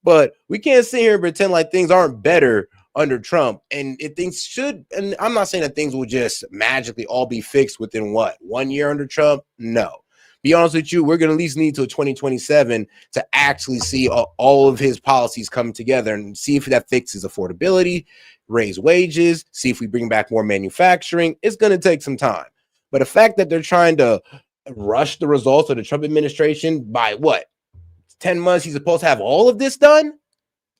But we can't sit here and pretend like things aren't better under Trump. And if things should, and I'm not saying that things will just magically all be fixed within 1 year under Trump? No. Be honest with you, we're going to at least need till 2027 to actually see all of his policies come together and see if that fixes affordability, raise wages, see if we bring back more manufacturing. It's going to take some time. But the fact that they're trying to rush the results of the Trump administration by 10 months, he's supposed to have all of this done?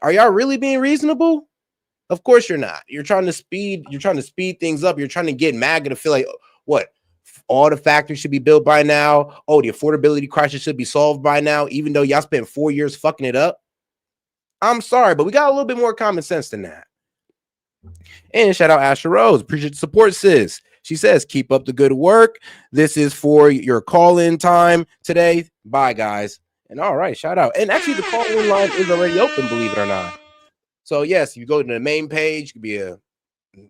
Are y'all really being reasonable? Of course you're not. You're trying to speed things up. You're trying to get MAGA to feel like, all the factories should be built by now. Oh, the affordability crisis should be solved by now, even though y'all spent 4 years fucking it up. I'm sorry, but we got a little bit more common sense than that. And shout out Asher Rose. Appreciate the support, sis. She says, keep up the good work. This is for your call-in time today. Bye, guys. And all right, shout out. And actually, the call-in line is already open, believe it or not. So yes, you go to the main page. You could be all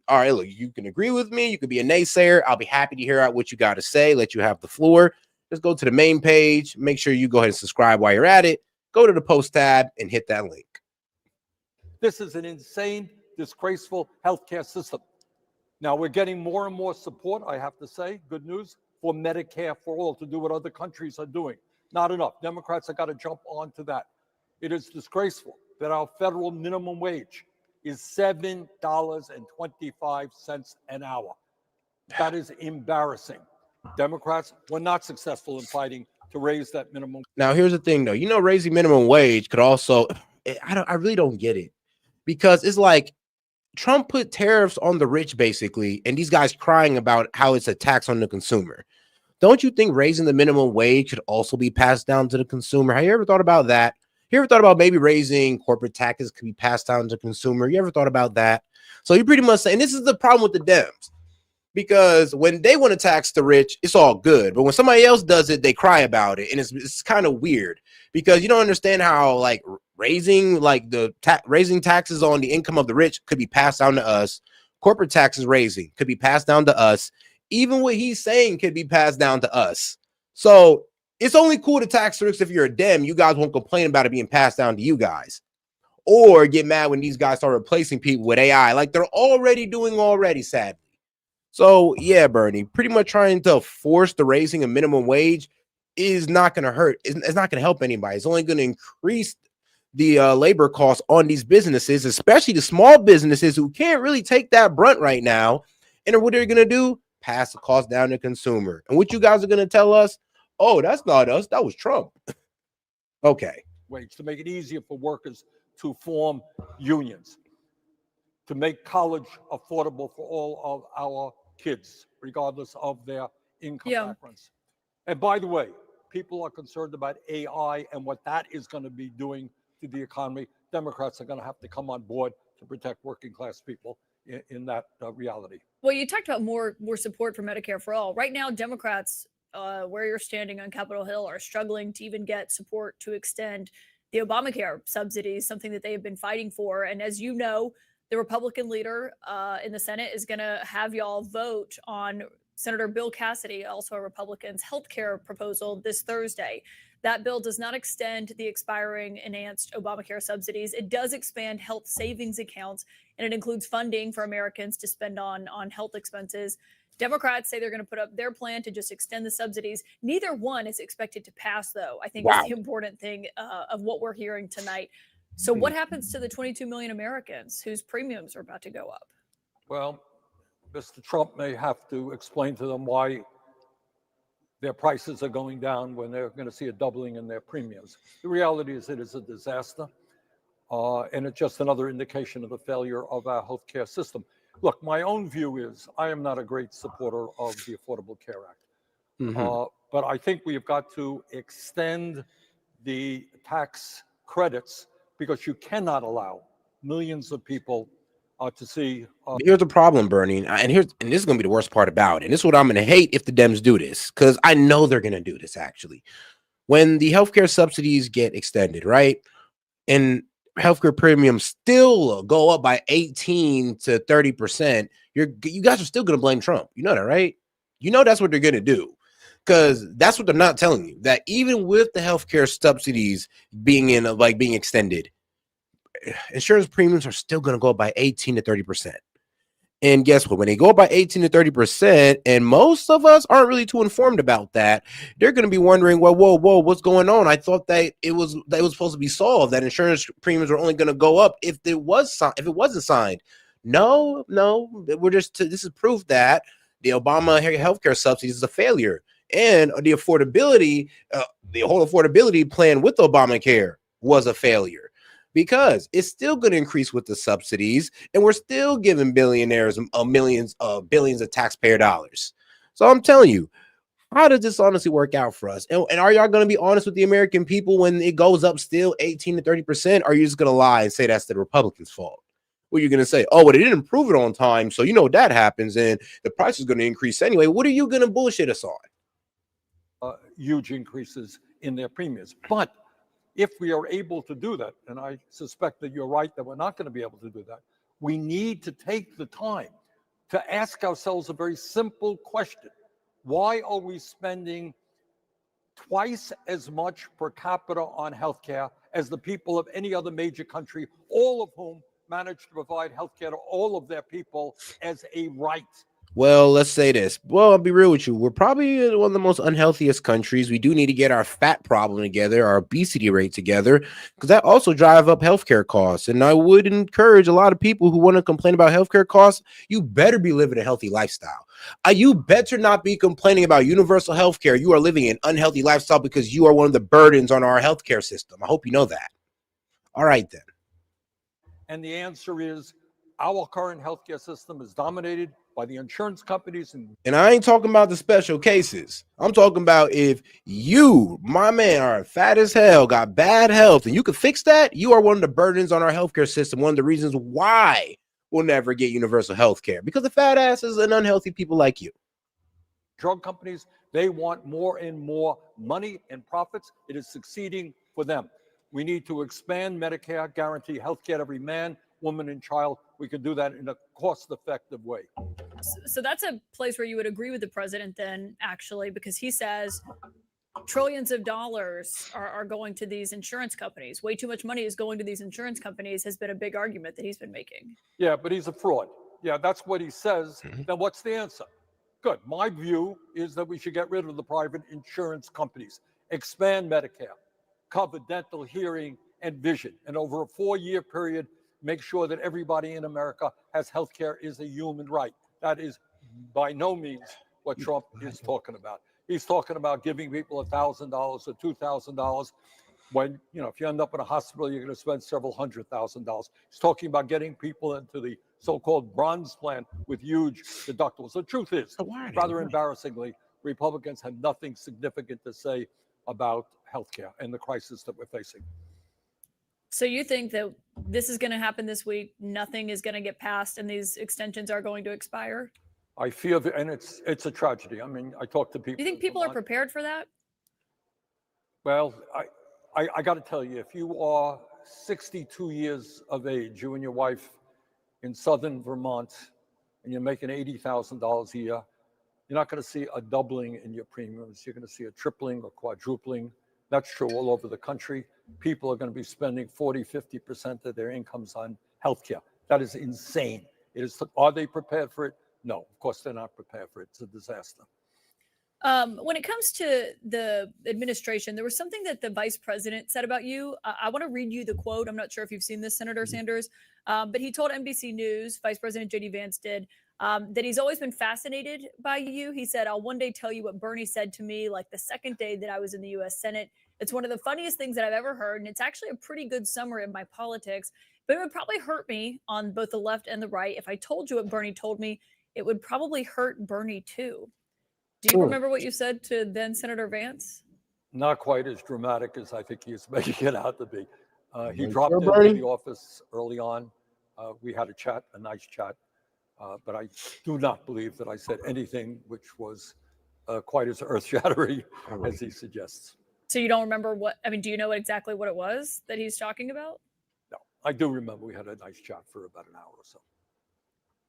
right, look, you can agree with me. You could be a naysayer. I'll be happy to hear out what you got to say. Let you have the floor. Just go to the main page. Make sure you go ahead and subscribe while you're at it. Go to the post tab and hit that link. This is an insane, disgraceful healthcare system. Now, we're getting more and more support, I have to say, good news, for Medicare for all, to do what other countries are doing. Not enough. Democrats have got to jump onto that. It is disgraceful that our federal minimum wage is $7.25 an hour. That is embarrassing. Democrats were not successful in fighting to raise that minimum. Now, here's the thing, though. You know, raising minimum wage could also, I really don't get it, because it's like Trump put tariffs on the rich, basically, and these guys crying about how it's a tax on the consumer. Don't you think raising the minimum wage should also be passed down to the consumer? Have you ever thought about that? You ever thought about maybe raising corporate taxes could be passed down to the consumer? You ever thought about that? So you pretty much say, and this is the problem with the Dems, because when they want to tax the rich, it's all good. But when somebody else does it, they cry about it. And it's kind of weird, because you don't understand how like raising taxes on the income of the rich could be passed down to us. Corporate taxes raising could be passed down to us. Even what he's saying could be passed down to us. So it's only cool to tax the rich if you're a Dem. You guys won't complain about it being passed down to you guys, or get mad when these guys start replacing people with AI like they're already doing already, sadly. So yeah, Bernie, pretty much trying to force the raising of minimum wage is not going to hurt. It's not going to help anybody. It's only going to increase the labor costs on these businesses, especially the small businesses who can't really take that brunt right now. And what they're going to do, pass the cost down to consumer. And what you guys are going to tell us, oh, that's not us, that was Trump. Okay. Wage to make it easier for workers to form unions, to make college affordable for all of our kids, regardless of their income backgrounds. And by the way, people are concerned about AI and what that is going to be doing to the economy. Democrats are going to have to come on board to protect working class people in that reality. Well, you talked about more support for Medicare for all. Right now, Democrats, where you're standing on Capitol Hill, are struggling to even get support to extend the Obamacare subsidies, something that they have been fighting for. And as you know, the Republican leader in the Senate is going to have y'all vote on Senator Bill Cassidy, also a Republican's healthcare proposal, this Thursday. That bill does not extend the expiring enhanced Obamacare subsidies. It does expand health savings accounts, and it includes funding for Americans to spend on health expenses. Democrats say they're going to put up their plan to just extend the subsidies. Neither one is expected to pass, though, I think is the important thing of what we're hearing tonight. So what happens to the 22 million Americans whose premiums are about to go up? Well, Mr. Trump may have to explain to them why their prices are going down when they're going to see a doubling in their premiums. The reality is it is a disaster, and it's just another indication of the failure of our healthcare system. Look, my own view is I am not a great supporter of the Affordable Care Act, but I think we have got to extend the tax credits, because you cannot allow millions of people to see. Here's the problem, Bernie, and this is going to be the worst part about it. And this is what I'm going to hate if the Dems do this, because I know they're going to do this, actually. When the healthcare subsidies get extended, right, and healthcare premiums still go up by 18 to 30%, you guys are still going to blame Trump. You know that, right? You know that's what they're going to do, because that's what they're not telling you, that even with the healthcare subsidies being extended, insurance premiums are still going to go up by 18 to 30%. And guess what? When they go up by 18 to 30%, and most of us aren't really too informed about that, they're going to be wondering, well, whoa, what's going on? I thought that it was supposed to be solved, that insurance premiums are only going to go up if it wasn't signed. No, this is proof that the Obama healthcare subsidies is a failure, and the affordability, the whole affordability plan with Obamacare was a failure, because it's still going to increase with the subsidies, and we're still giving billionaires billions of taxpayer dollars. So I'm telling you, how does this honestly work out for us? And are y'all going to be honest with the American people when it goes up still 18 to 30%? Or are you just going to lie and say that's the Republicans' fault? What are you going to say? Oh, well, they didn't prove it on time. So you know that happens and the price is going to increase anyway. What are you going to bullshit us on? Huge increases in their premiums. But if we are able to do that, and I suspect that you're right that we're not going to be able to do that, we need to take the time to ask ourselves a very simple question. Why are we spending twice as much per capita on healthcare as the people of any other major country, all of whom manage to provide healthcare to all of their people as a right? Well, let's say this. Well, I'll be real with you. We're probably one of the most unhealthiest countries. We do need to get our fat problem together, our obesity rate together, because that also drive up healthcare costs. And I would encourage a lot of people who want to complain about healthcare costs, you better be living a healthy lifestyle. You better not be complaining about universal healthcare. You are living an unhealthy lifestyle because you are one of the burdens on our healthcare system. I hope you know that. All right, then. And the answer is our current healthcare system is dominated by the insurance companies. And I ain't talking about the special cases. I'm talking about if you, my man, are fat as hell, got bad health, and you can fix that, you are one of the burdens on our healthcare system. One of the reasons why we'll never get universal health care, because the fat asses and unhealthy people like you. Drug companies, they want more and more money and profits. It is succeeding for them. We need to expand Medicare, guarantee health care to every man, woman, and child. We can do that in a cost-effective way. So that's a place where you would agree with the president then, actually, because he says trillions of dollars are going to these insurance companies. Way too much money is going to these insurance companies has been a big argument that he's been making. Yeah, but he's a fraud. Yeah, that's what he says. Then what's the answer? Good. My view is that we should get rid of the private insurance companies, expand Medicare, cover dental, hearing, and vision, and over a 4-year period, make sure that everybody in America has health care is a human right. That is by no means what Trump is talking about. He's talking about giving people $1,000 or $2,000 when, if you end up in a hospital, you're going to spend several $100,000. He's talking about getting people into the so-called bronze plan with huge deductibles. The truth is, rather embarrassingly, Republicans have nothing significant to say about healthcare and the crisis that we're facing. So you think that this is going to happen this week, nothing is going to get passed, and these extensions are going to expire? I fear that, and it's a tragedy. I mean, I talk to people. Do you think people are prepared for that? Well, I got to tell you, if you are 62 years of age, you and your wife in southern Vermont, and you're making $80,000 a year, you're not going to see a doubling in your premiums. You're going to see a tripling or quadrupling. That's true all over the country. People are going to be spending 40, 50% of their incomes on healthcare. That is insane. Are they prepared for it? No, of course they're not prepared for it. It's a disaster. When it comes to the administration, there was something that the vice president said about you. I want to read you the quote. I'm not sure if you've seen this, Senator Sanders, but he told NBC News, Vice President J.D. Vance did, that he's always been fascinated by you. He said, "I'll one day tell you what Bernie said to me, like the second day that I was in the U.S. Senate. It's one of the funniest things that I've ever heard, and it's actually a pretty good summary of my politics. But it would probably hurt me on both the left and the right. If I told you what Bernie told me, it would probably hurt Bernie too." Do you remember what you said to then Senator Vance? Not quite as dramatic as I think he's making it out to be. He dropped into the office early on. We had a chat, a nice chat. But I do not believe that I said anything which was quite as earth-shattering as he suggests. So you don't remember do you know exactly what it was that he's talking about? No, I do remember we had a nice chat for about an hour or so.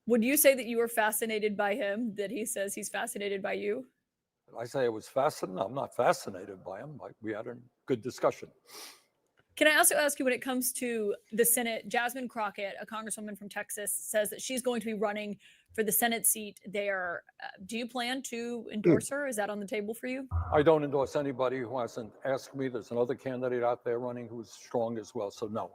Would you say that you were fascinated by him, that he says he's fascinated by you? Did I say I was fascinated? I'm not fascinated by him. We had a good discussion. Can I also ask you, when it comes to the Senate, Jasmine Crockett, a congresswoman from Texas, says that she's going to be running for the Senate seat there. Do you plan to endorse her? Is that on the table for you? I don't endorse anybody who hasn't asked me. There's another candidate out there running who's strong as well. So no,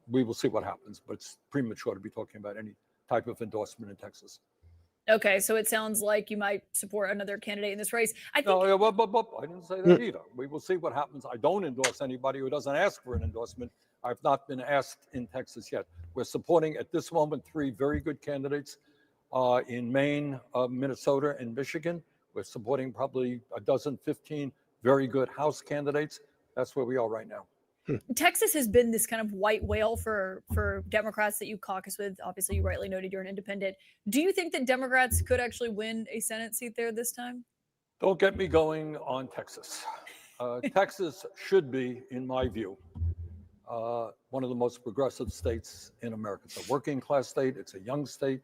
we will see what happens, but it's premature to be talking about any type of endorsement in Texas. Okay, so it sounds like you might support another candidate in this race. I didn't say that either. We will see what happens. I don't endorse anybody who doesn't ask for an endorsement. I've not been asked in Texas yet. We're supporting, at this moment, 3 very good candidates in Maine, Minnesota, and Michigan. We're supporting probably a dozen, 15 very good House candidates. That's where we are right now. Texas has been this kind of white whale for Democrats that you caucus with. Obviously, you rightly noted you're an independent. Do you think that Democrats could actually win a Senate seat there this time? Don't get me going on Texas. Texas should be, in my view, one of the most progressive states in America. It's a working class state. It's a young state,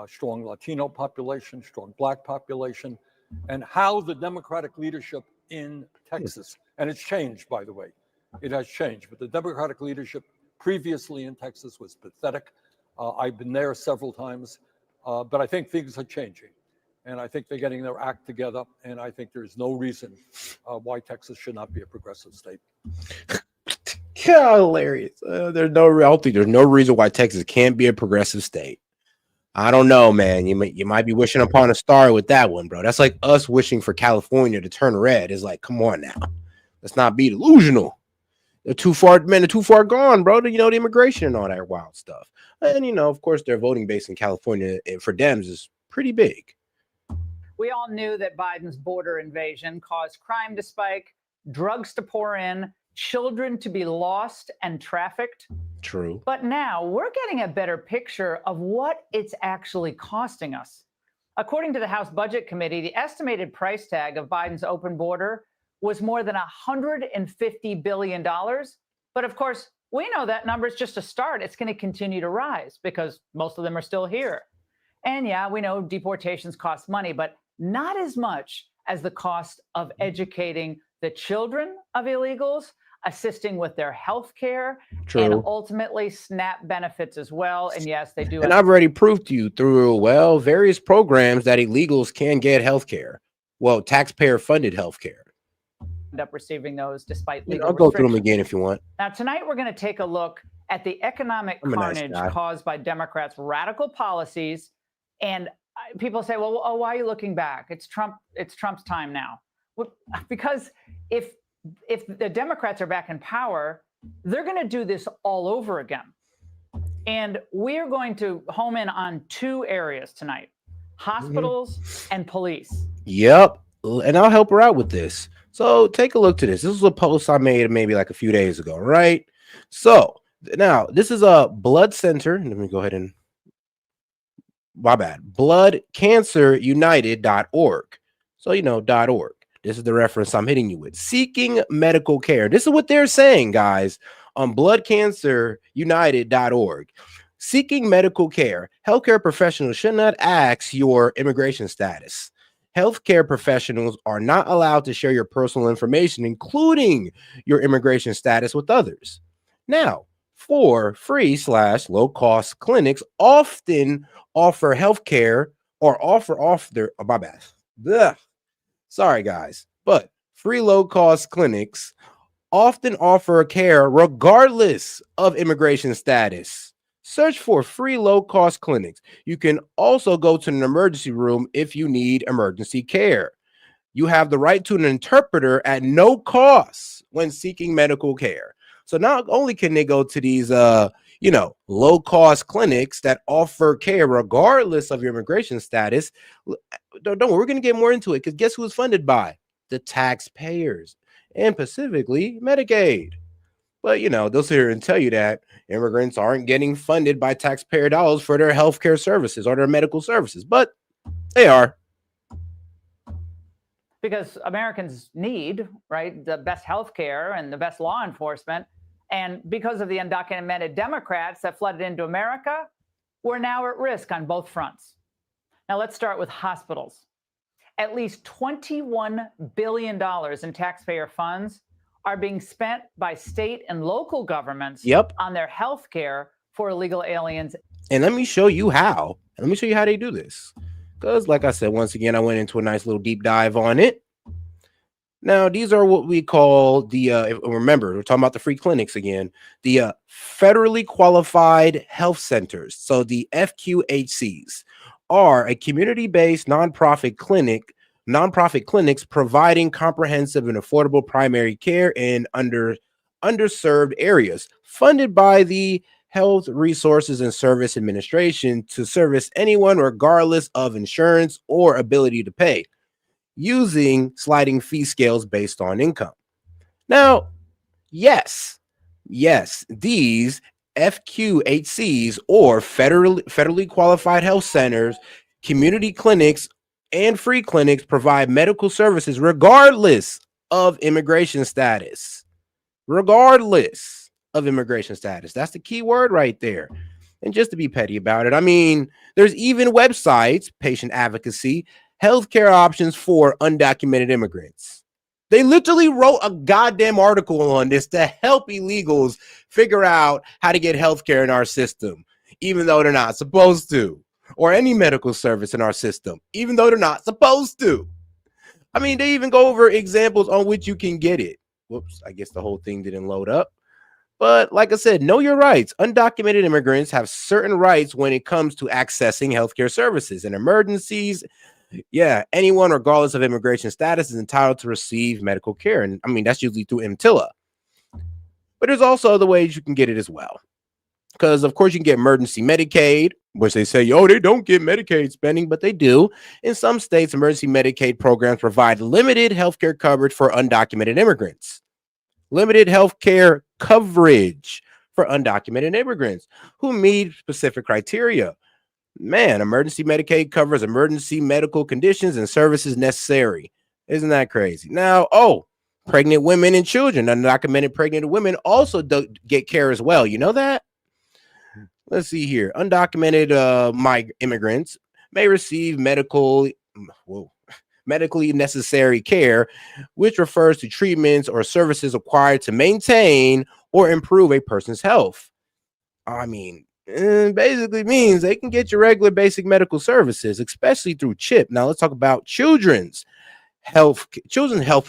strong Latino population, strong Black population, and how the Democratic leadership in Texas, and it's changed, by the way. It has changed, but the Democratic leadership previously in Texas was pathetic. I've been there several times, but I think things are changing. And I think they're getting their act together. And I think there's no reason why Texas should not be a progressive state. Yeah, hilarious. I don't think there's no reason why Texas can't be a progressive state. I don't know, man. You might be wishing upon a star with that one, bro. That's like us wishing for California to turn red. It's like, come on now. Let's not be delusional. They're too far, man. They're too far gone, bro. The immigration and all that wild stuff. And, of course, their voting base in California for Dems is pretty big. We all knew that Biden's border invasion caused crime to spike, drugs to pour in, children to be lost and trafficked. True. But now we're getting a better picture of what it's actually costing us. According to the House Budget Committee, the estimated price tag of Biden's open border was more than $150 billion. But of course, we know that number is just a start. It's going to continue to rise because most of them are still here. And yeah, we know deportations cost money, but not as much as the cost of educating the children of illegals, assisting with their health care, and ultimately SNAP benefits as well. And yes, they do. And I've already proved to you through, various programs that illegals can get health care. Well, taxpayer funded health care. End up receiving those despite legal I'll go through them restrictions. again if you want. Now, tonight, we're going to take a look at the economic carnage caused by Democrats' radical policies. And people say, well, why are you looking back? It's Trump's time now. Well, because if the Democrats are back in power, they're going to do this all over again. And we're going to home in on two areas tonight: hospitals and police. Yep. And I'll help her out with this. So take a look to this. This was a post I made maybe like a few days ago, right? So now this is a blood center. Let me go ahead and bloodcancerunited.org. So, .org. This is the reference I'm hitting you with. Seeking medical care. This is what they're saying, guys, on bloodcancerunited.org. Seeking medical care. Healthcare professionals should not ask your immigration status. Healthcare professionals are not allowed to share your personal information, including your immigration status, with others. Now, for free/low-cost clinics often offer healthcare or offer their sorry guys, but free low-cost clinics often offer care regardless of immigration status. Search for free low-cost clinics. You can also go to an emergency room if you need emergency care. You have the right to an interpreter at no cost when seeking medical care. So not only can they go to these, low-cost clinics that offer care regardless of your immigration status. Don't worry, we're going to get more into it because guess who is funded by? The taxpayers, and specifically Medicaid. But, they'll sit here and tell you that immigrants aren't getting funded by taxpayer dollars for their healthcare services or their medical services, but they are. Because Americans need, right, the best health care and the best law enforcement. And because of the undocumented Democrats that flooded into America, we're now at risk on both fronts. Now, let's start with hospitals. At least $21 billion in taxpayer funds are being spent by state and local governments on their health care for illegal aliens. And let me show you how. Let me show you how they do this. Because, like I said, once again, I went into a nice little deep dive on it. Now, these are what we call the, remember, we're talking about the free clinics again, the federally qualified health centers. So the FQHCs are a community-based nonprofit clinics providing comprehensive and affordable primary care in underserved areas, funded by the Health Resources and Service Administration to service anyone regardless of insurance or ability to pay, using sliding fee scales based on income. Now, yes, Yes, these FQHCs, or federally qualified health centers, community clinics, and free clinics, provide medical services regardless of immigration status. Regardless of immigration status. That's the key word right there. And just to be petty about it, I mean, there's even websites, patient advocacy, healthcare options for undocumented immigrants. They literally wrote a goddamn article on this to help illegals figure out how to get healthcare in our system, even though they're not supposed to, or any medical service in our system, even though they're not supposed to. I mean, they even go over examples on which you can get it. Whoops, I guess the whole thing didn't load up. But like I said, know your rights. Undocumented immigrants have certain rights when it comes to accessing healthcare services and emergencies. Yeah, anyone, regardless of immigration status, is entitled to receive medical care. And I mean, that's usually through MTILA. But there's also other ways you can get it as well. Because, of course, you can get emergency Medicaid, which they say, oh, they don't get Medicaid spending, but they do. In some states, emergency Medicaid programs provide limited healthcare coverage for undocumented immigrants. Limited healthcare coverage for undocumented immigrants who meet specific criteria. Man, emergency Medicaid covers emergency medical conditions and services necessary. Isn't that crazy? Now, pregnant women and children, undocumented pregnant women also get care as well. You know that? Let's see here. Undocumented immigrants may receive medically necessary care, which refers to treatments or services required to maintain or improve a person's health. I mean, it basically means they can get your regular basic medical services, especially through CHIP. Now let's talk about children's health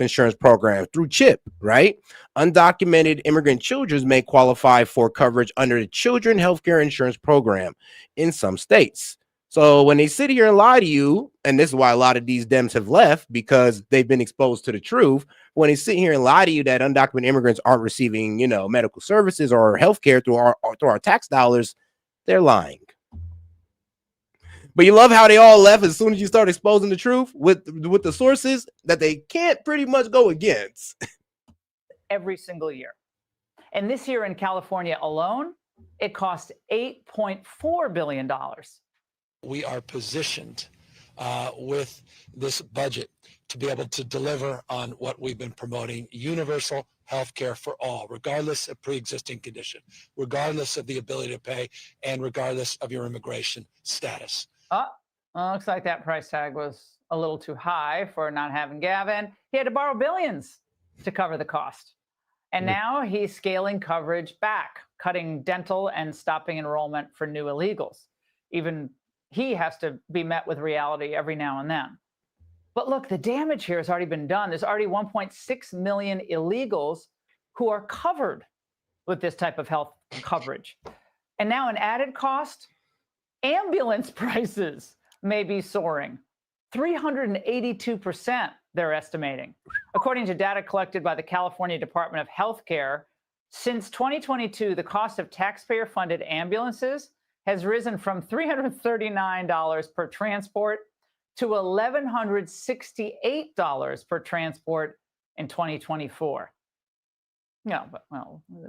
insurance program through CHIP, right? Undocumented immigrant children may qualify for coverage under the Children Healthcare Insurance Program in some states. So when they sit here and lie to you, and this is why a lot of these Dems have left, because they've been exposed to the truth. When they sit here and lie to you that undocumented immigrants aren't receiving, medical services or healthcare through our tax dollars, they're lying. But you love how they all left as soon as you start exposing the truth with the sources that they can't pretty much go against. Every single year. And this year in California alone, it cost $8.4 billion. We are positioned with this budget to be able to deliver on what we've been promoting: universal health care for all, regardless of pre-existing condition, regardless of the ability to pay, and regardless of your immigration status. Looks like that price tag was a little too high for not having Gavin. He had to borrow billions to cover the cost. And now he's scaling coverage back, cutting dental and stopping enrollment for new illegals. Even he has to be met with reality every now and then. But look, the damage here has already been done. There's already 1.6 million illegals who are covered with this type of health coverage. And now an added cost, ambulance prices may be soaring. 382%, they're estimating. According to data collected by the California Department of Health Care, since 2022, the cost of taxpayer-funded ambulances has risen from $339 per transport to $1,168 per transport in 2024. But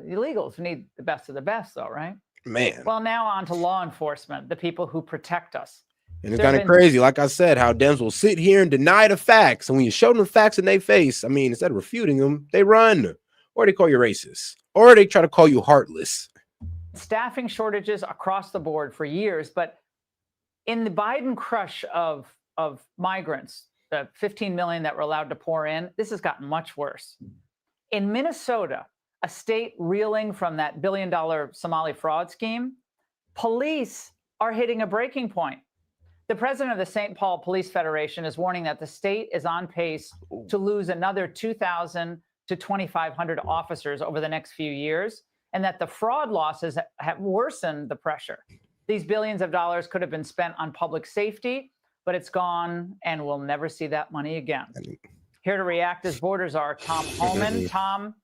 illegals need the best of the best, though, right? Man. Well, now on to law enforcement, the people who protect us. And it's kind of crazy, like I said, how Dems will sit here and deny the facts. And when you show them the facts in their face, I mean, instead of refuting them, they run. Or they call you racist. Or they try to call you heartless. Staffing shortages across the board for years. But in the Biden crush of migrants, the 15 million that were allowed to pour in, this has gotten much worse. In Minnesota, a state reeling from that billion-dollar Somali fraud scheme, police are hitting a breaking point. The president of the St. Paul Police Federation is warning that the state is on pace to lose another 2,000 to 2,500 officers over the next few years, and that the fraud losses have worsened the pressure. These billions of dollars could have been spent on public safety, but it's gone, and we'll never see that money again. Here to react as borders are Tom Homan. Tom,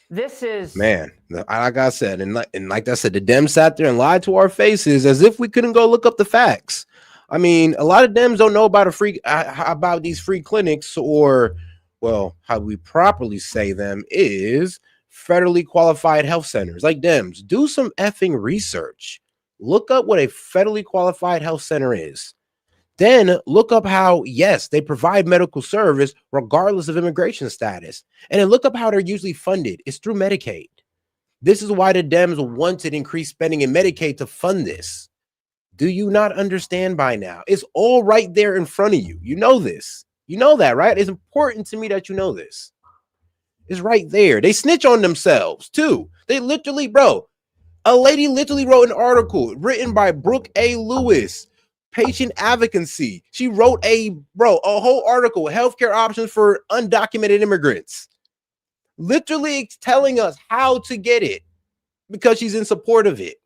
this is... Man, like I said, and like I said, the Dems sat there and lied to our faces as if we couldn't go look up the facts. I mean, a lot of Dems don't know about these free clinics, or, well, how we properly say them is federally qualified health centers. Like Dems, do some effing research. Look up what a federally qualified health center is. Then look up how, yes, they provide medical service regardless of immigration status. And then look up how they're usually funded. It's through Medicaid. This is why the Dems wanted increased spending in Medicaid to fund this. Do you not understand by now? It's all right there in front of you. You know this. You know that, right? It's important to me that you know this. It's right there. They snitch on themselves too. They literally, bro, a lady literally wrote an article written by Brooke A. Lewis, patient advocacy. She wrote a whole article, healthcare options for undocumented immigrants, literally telling us how to get it because she's in support of it.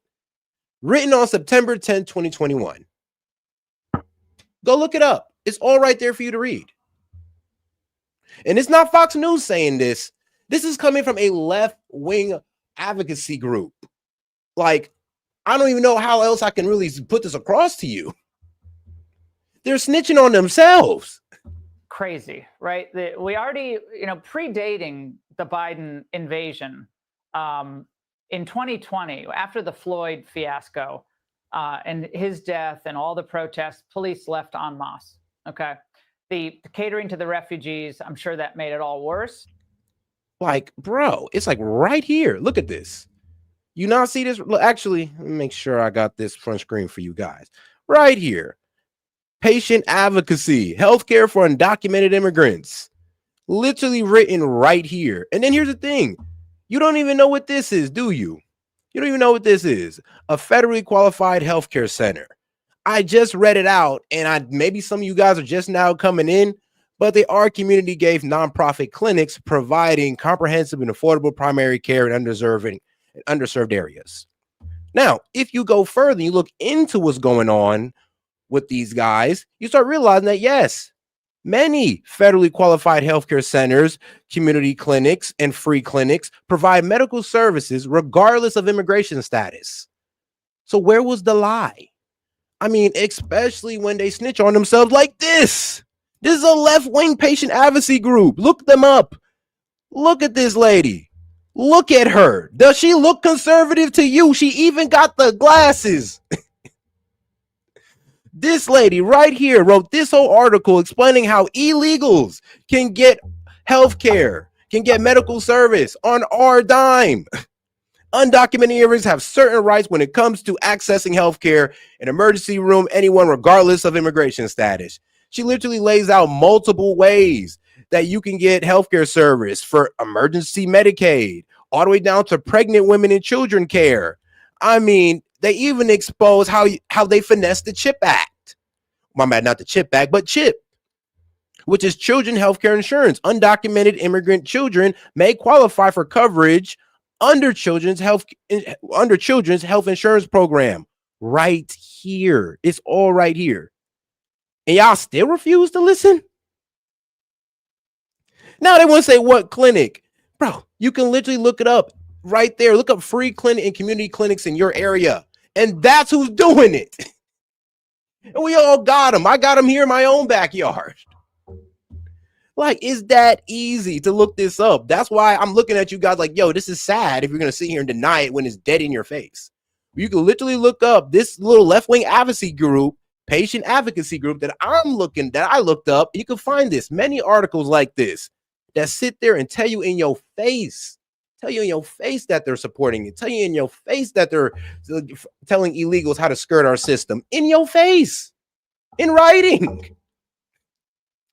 Written on September 10, 2021. Go look it up. It's all right there for you to read. And it's not Fox News saying this. This is coming from a left-wing advocacy group. Like, I don't even know how else I can really put this across to you. They're snitching on themselves. Crazy, right? We already, predating the Biden invasion, in 2020, after the Floyd fiasco and his death and all the protests, police left en masse. Okay. The catering to the refugees, I'm sure that made it all worse. Like, bro, it's like right here. Look at this. You not see this? Actually, let me make sure I got this front screen for you guys. Right here. Patient advocacy, healthcare for undocumented immigrants. Literally written right here. And then here's the thing. You don't even know what this is, do you? You don't even know what this is. A federally qualified healthcare center. I just read it out, and maybe some of you guys are just now coming in, but they are community-based nonprofit clinics providing comprehensive and affordable primary care in underserved areas. Now, if you go further and you look into what's going on with these guys, you start realizing that, yes, many federally qualified healthcare centers, community clinics, and free clinics provide medical services regardless of immigration status. So where was the lie? I mean, especially when they snitch on themselves like this. This is a left-wing patient advocacy group. Look them up. Look at this lady. Look at her. Does she look conservative to you? She even got the glasses. This lady right here wrote this whole article explaining how illegals can get health care, can get medical service on our dime. Undocumented immigrants have certain rights when it comes to accessing health care, an emergency room, anyone, regardless of immigration status. She literally lays out multiple ways that you can get healthcare service for emergency Medicaid, all the way down to pregnant women and children care. I mean, they even expose how they finesse the CHIP Act. My bad, not the CHIP Act, but CHIP, which is Children Healthcare Insurance. Undocumented immigrant children may qualify for coverage under children's health insurance program. Right here. It's all right here. And y'all still refuse to listen? Now they want to say what clinic? Bro, you can literally look it up right there. Look up free clinic and community clinics in your area. And that's who's doing it. And we all got them. I got them here in my own backyard. Like, it's that easy to look this up. That's why I'm looking at you guys like, yo, this is sad if you're going to sit here and deny it when it's dead in your face. You can literally look up this little left-wing advocacy group, patient advocacy group that I looked up. You can find this, many articles like this that sit there and tell you in your face that they're supporting it, tell you in your face that they're telling illegals how to skirt our system, in your face, in writing.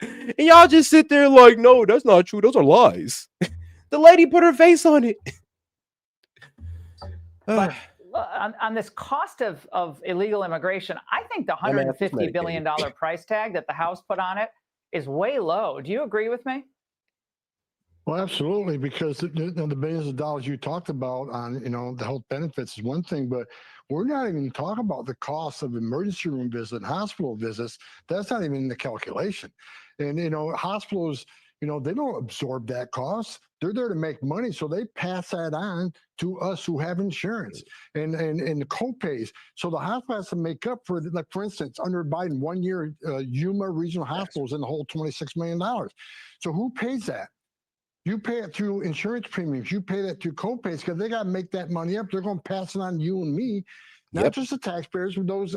And y'all just sit there like, no, that's not true. Those are lies. The lady put her face on it. But on this cost of illegal immigration, I think the $150 billion price tag that the House put on it is way low. Do you agree with me? Well, absolutely, because the billions of dollars you talked about on, the health benefits is one thing, but we're not even talking about the cost of emergency room visits and hospital visits. That's not even in the calculation. And, hospitals, they don't absorb that cost. They're there to make money, so they pass that on to us who have insurance and the co-pays. So the hospital has to make up for, like, for instance, under Biden, 1 year, Yuma Regional Hospital was in the whole $26 million. So who pays that? You pay it through insurance premiums. You pay that through co-pays because they got to make that money up. They're going to pass it on to you and me, not just the taxpayers, but those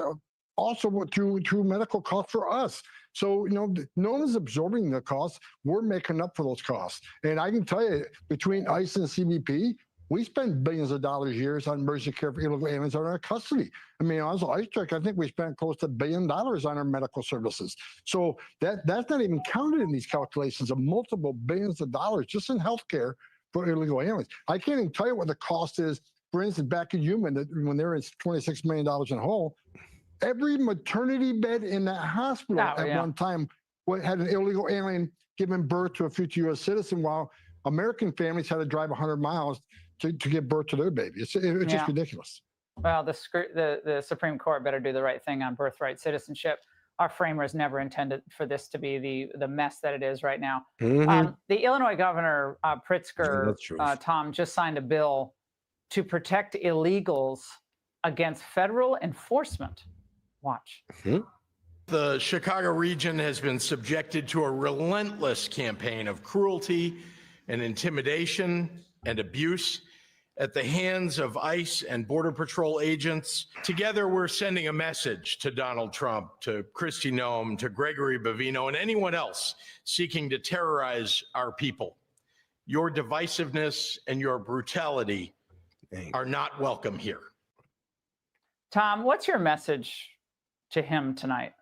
also through medical costs for us. So, no one is absorbing the costs. We're making up for those costs. And I can tell you, between ICE and CBP, we spend billions of dollars a year on emergency care for illegal aliens in our custody. I mean, as an ICE check, I think we spent close to $1 billion on our medical services. So that's not even counted in these calculations of multiple billions of dollars just in healthcare for illegal aliens. I can't even tell you what the cost is. For instance, back in Human, when they were in $26 million in whole, every maternity bed in that hospital one time had an illegal alien giving birth to a future U.S. citizen, while American families had to drive 100 miles to give birth to their baby. It's just ridiculous. Well, the Supreme Court better do the right thing on birthright citizenship. Our framers never intended for this to be the mess that it is right now. The Illinois governor, Pritzker, Tom, just signed a bill to protect illegals against federal enforcement. Watch. The Chicago region has been subjected to a relentless campaign of cruelty and intimidation and abuse at the hands of ICE and Border Patrol agents. Together, we're sending a message to Donald Trump, to Kristi Noem, to Gregory Bavino, and anyone else seeking to terrorize our people. Your divisiveness and your brutality are not welcome here. Tom, what's your message to him tonight?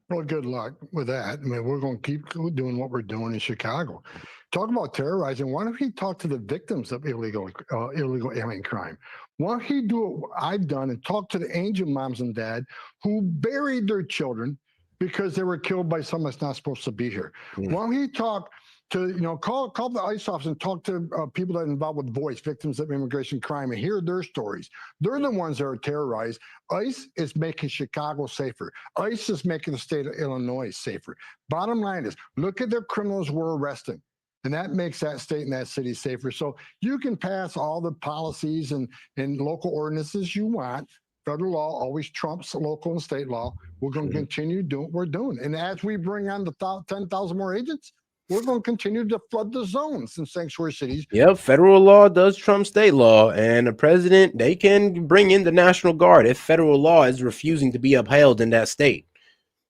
Well, good luck with that. I mean, we're going to keep doing what we're doing in Chicago. Talk about terrorizing. Why don't he talk to the victims of illegal alien crime? Why don't he do what I've done and talk to the angel moms and dad who buried their children because they were killed by someone that's not supposed to be here? Why don't he talk to, call the ICE office and talk to people that are involved with voice, victims of immigration crime, and hear their stories. They're the ones that are terrorized. ICE is making Chicago safer. ICE is making the state of Illinois safer. Bottom line is, look at the criminals we're arresting. And that makes that state and that city safer. So you can pass all the policies and local ordinances you want. Federal law always trumps local and state law. We're going to continue doing what we're doing. And as we bring on the 10,000 more agents, we're going to continue to flood the zones in sanctuary cities. Yep, federal law does trump state law, and the president, they can bring in the National Guard if federal law is refusing to be upheld in that state.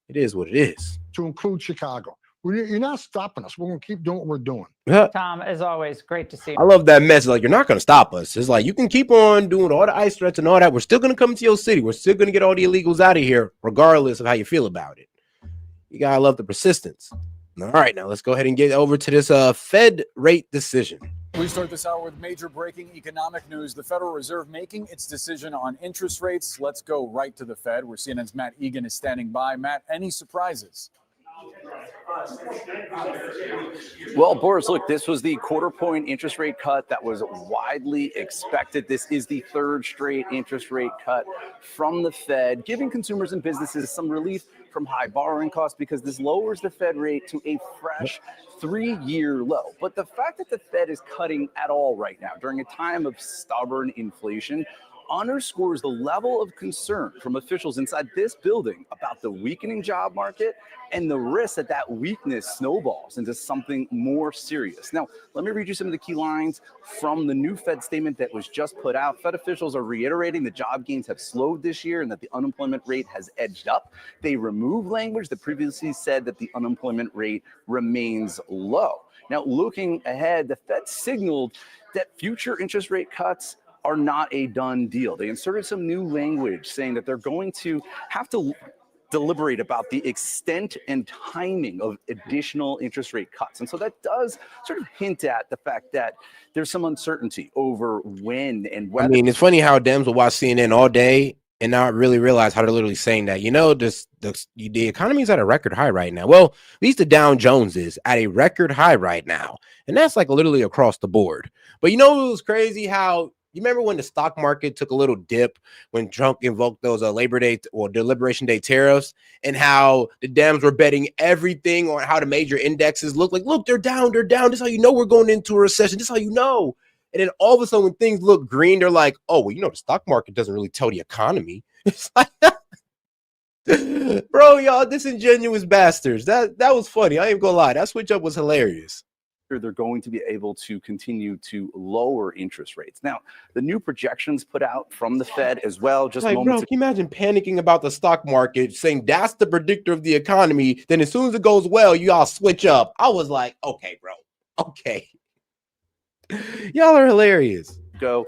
It is what it is. To include Chicago. You're not stopping us. We're going to keep doing what we're doing. Tom, as always, great to see you. I love that message. Like, you're not going to stop us. It's like, you can keep on doing all the ICE threats and all that. We're still going to come to your city. We're still going to get all the illegals out of here, regardless of how you feel about it. You got to love the persistence. All right, now let's go ahead and get over to this Fed rate decision. We start this hour with major breaking economic news. The Federal Reserve making its decision on interest rates. Let's go right to the Fed, where CNN's Matt Egan is standing by. Matt, any surprises? Well, Boris, look, this was the quarter-point interest rate cut that was widely expected. This is the third straight interest rate cut from the Fed, giving consumers and businesses some relief from high borrowing costs because this lowers the Fed rate to a fresh 3-year low. But the fact that the Fed is cutting at all right now during a time of stubborn inflation underscores the level of concern from officials inside this building about the weakening job market and the risk that that weakness snowballs into something more serious. Now, let me read you some of the key lines from the new Fed statement that was just put out. Fed officials are reiterating the job gains have slowed this year and that the unemployment rate has edged up. They remove language that previously said that the unemployment rate remains low. Now, looking ahead, the Fed signaled that future interest rate cuts are not a done deal. They inserted some new language saying that they're going to have to deliberate about the extent and timing of additional interest rate cuts. And so that does sort of hint at the fact that there's some uncertainty over when and whether. I mean, it's funny how Dems will watch CNN all day and not really realize how they're literally saying that, the economy is at a record high right now. Well, at least the Dow Jones is at a record high right now. And that's like literally across the board. But it was crazy how, you remember when the stock market took a little dip when Trump invoked those Labor Day or the Liberation Day tariffs, and how the Dems were betting everything on how the major indexes look like, look, they're down. This is how you know we're going into a recession. This is how you know. And then all of a sudden when things look green, they're like, oh, well, the stock market doesn't really tell the economy. It's like, bro, y'all disingenuous bastards. That was funny. I ain't gonna lie. That switch up was hilarious. they're going to be able to continue to lower interest rates. Now, the new projections put out from the Fed as well, just Like, bro, moments can you imagine panicking about the stock market, saying that's the predictor of the economy? Then as soon as it goes well, you all switch up. I was like, okay, bro, okay. Y'all are hilarious. ago.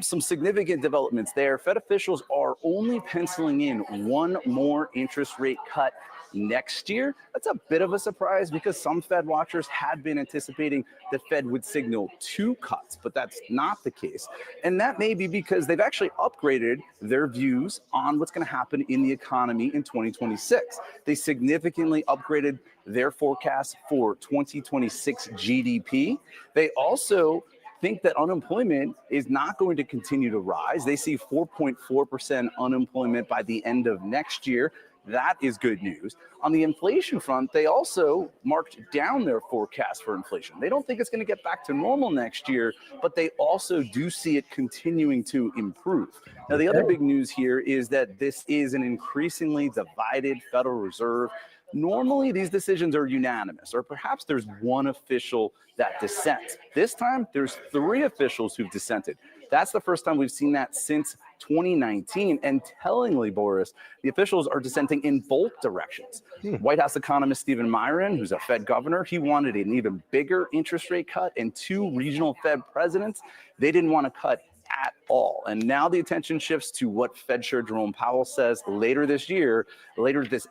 Some significant developments there. Fed officials are only penciling in one more interest rate cut next year. That's a bit of a surprise because some Fed watchers had been anticipating the Fed would signal 2 cuts, but that's not the case. And that may be because they've actually upgraded their views on what's going to happen in the economy in 2026. They significantly upgraded their forecast for 2026 GDP. They also think that unemployment is not going to continue to rise. They see 4.4% unemployment by the end of next year. That is good news. On the inflation front, they also marked down their forecast for inflation. They don't think it's going to get back to normal next year, but they also do see it continuing to improve. Now, the other big news here is that this is an increasingly divided Federal Reserve. Normally, these decisions are unanimous, or perhaps there's one official that dissents. This time, there's 3 officials who've dissented. That's the first time we've seen that since 2019. And tellingly, Boris, the officials are dissenting in both directions. White House economist Stephen Myron, who's a Fed governor, he wanted an even bigger interest rate cut, and 2 regional Fed presidents, they didn't want to cut at all. And now the attention shifts to what Fed Chair Jerome Powell says later this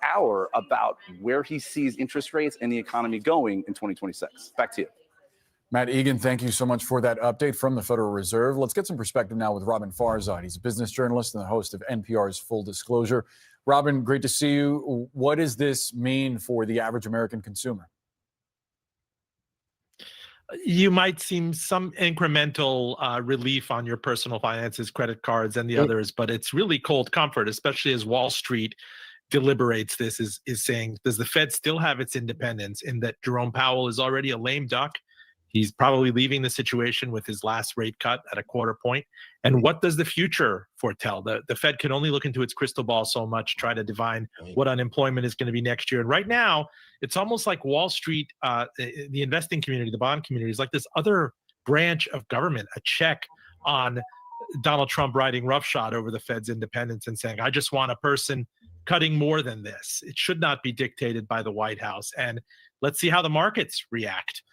hour, about where he sees interest rates and the economy going in 2026. Back to you. Matt Egan, thank you so much for that update from the Federal Reserve. Let's get some perspective now with Robin Farzad. He's a business journalist and the host of NPR's Full Disclosure. Robin, great to see you. What does this mean for the average American consumer? You might see some incremental relief on your personal finances, credit cards, and the others, but it's really cold comfort, especially as Wall Street deliberates this, is saying, does the Fed still have its independence, in that Jerome Powell is already a lame duck? He's probably leaving the situation with his last rate cut at a 1/4 point. And what does the future foretell? The Fed can only look into its crystal ball so much, try to divine what unemployment is going to be next year. And right now, it's almost like Wall Street, the investing community, the bond community, is like this other branch of government, a check on Donald Trump riding roughshod over the Fed's independence and saying, I just want a person cutting more than this. It should not be dictated by the White House. And let's see how the markets react.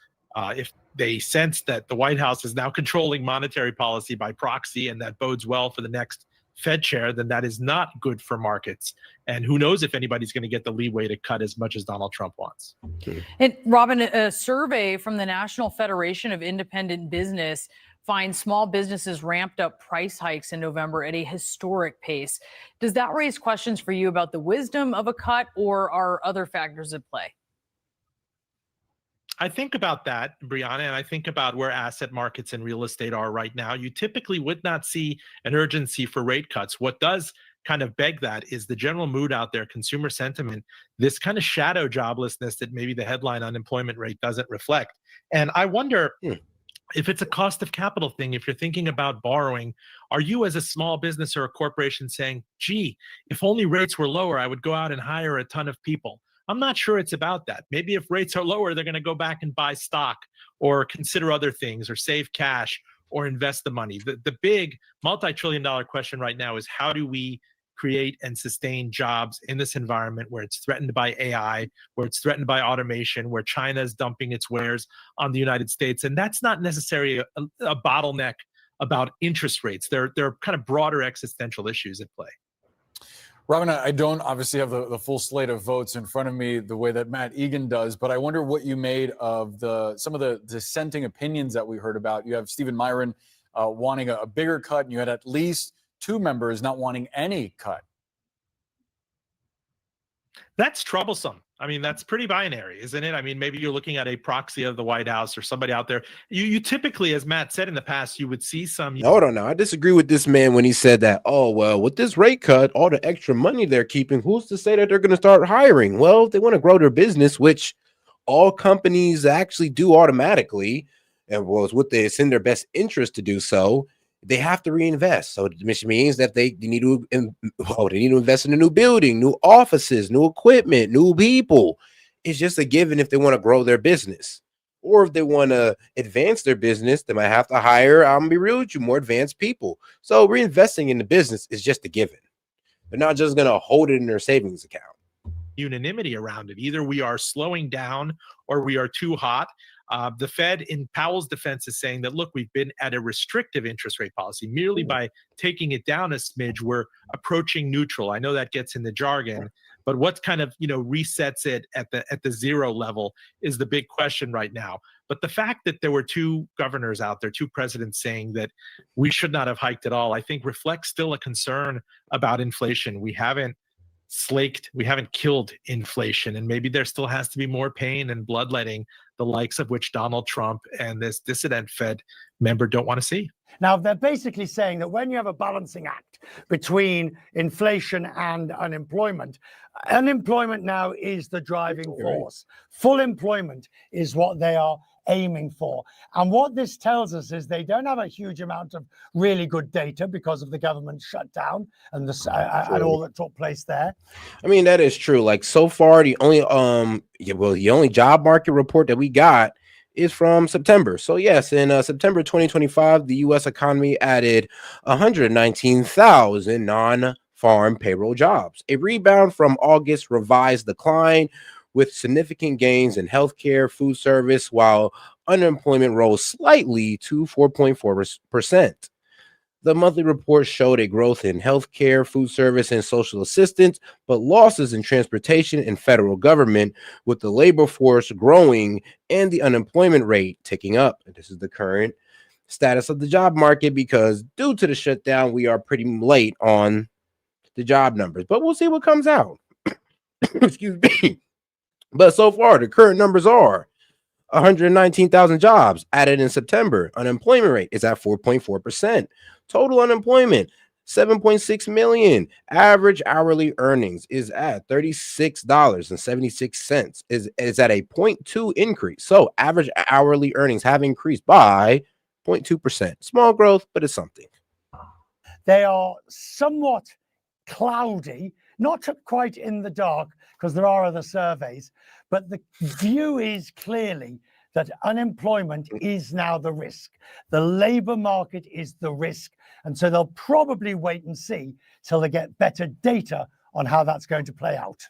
If they sense that the White House is now controlling monetary policy by proxy, and that bodes well for the next Fed chair, then that is not good for markets. And who knows if anybody's going to get the leeway to cut as much as Donald Trump wants. And Robin, a survey from the National Federation of Independent Business finds small businesses ramped up price hikes in November at a historic pace. Does that raise questions for you about the wisdom of a cut, or are other factors at play? I think about that, Brianna, and I think about where asset markets and real estate are right now. You typically would not see an urgency for rate cuts. What does kind of beg that is the general mood out there, consumer sentiment, this kind of shadow joblessness that maybe the headline unemployment rate doesn't reflect. And I wonder if it's a cost of capital thing. If you're thinking about borrowing, are you as a small business or a corporation saying, gee, if only rates were lower, I would go out and hire a ton of people? I'm not sure it's about that. Maybe if rates are lower, they're going to go back and buy stock or consider other things or save cash or invest the money. The big multi-trillion-dollar question right now is, how do we create and sustain jobs in this environment where it's threatened by AI, where it's threatened by automation, where China is dumping its wares on the United States? And that's not necessarily a bottleneck about interest rates. They're kind of broader existential issues at play. Robin, I don't obviously have the full slate of votes in front of me the way that Matt Egan does, but I wonder what you made of some of the dissenting opinions that we heard about. You have Stephen Myron wanting a bigger cut, and you had at least 2 members not wanting any cut. That's troublesome. I mean, that's pretty binary, isn't it? I mean, maybe you're looking at a proxy of the White House or somebody out there. You typically, as Matt said in the past, you would see some. Hold on now. I disagree with this man when he said that, oh, well, with this rate cut, all the extra money they're keeping, who's to say that they're going to start hiring? Well, if they want to grow their business, which all companies actually do automatically, and it's in their best interest to do so, they have to reinvest. So which means that they need to invest in a new building, new offices, new equipment, new people. It's just a given if they want to grow their business. Or if they want to advance their business, they might have to hire, I'm going to be real with you, more advanced people. So reinvesting in the business is just a given. They're not just going to hold it in their savings account. Unanimity around it. Either we are slowing down or we are too hot. The Fed, in Powell's defense, is saying that, look, we've been at a restrictive interest rate policy. Merely by taking it down a smidge, we're approaching neutral. I know that gets in the jargon, but what kind of, resets it at the zero level is the big question right now. But the fact that there were two governors out there, two presidents saying that we should not have hiked at all, I think reflects still a concern about inflation. We haven't killed inflation, and maybe there still has to be more pain and bloodletting, the likes of which Donald Trump and this dissident Fed member don't want to see. Now, they're basically saying that when you have a balancing act between inflation and unemployment, unemployment now is the driving force. Full employment is what they are aiming for. And what this tells us is they don't have a huge amount of really good data because of the government shutdown and and all that took place there. I mean, that is true. Like, so far, the only job market report that we got is from September. So yes, in September 2025, the U.S. economy added 119,000 non-farm payroll jobs, a rebound from August revised decline, with significant gains in healthcare, food service, while unemployment rose slightly to 4.4%. The monthly report showed a growth in healthcare, food service, and social assistance, but losses in transportation and federal government, with the labor force growing and the unemployment rate ticking up. And this is the current status of the job market, because due to the shutdown, we are pretty late on the job numbers, but we'll see what comes out. Excuse me. But so far, the current numbers are 119,000 jobs added in September. Unemployment rate is at 4.4%. Total unemployment, 7.6 million. Average hourly earnings is at $36.76. Is at a 0.2 increase. So average hourly earnings have increased by 0.2%. Small growth, but it's something. They are somewhat cloudy, not quite in the dark, because there are other surveys, but the view is clearly that unemployment is now the risk. The labor market is the risk. And so they'll probably wait and see till they get better data on how that's going to play out.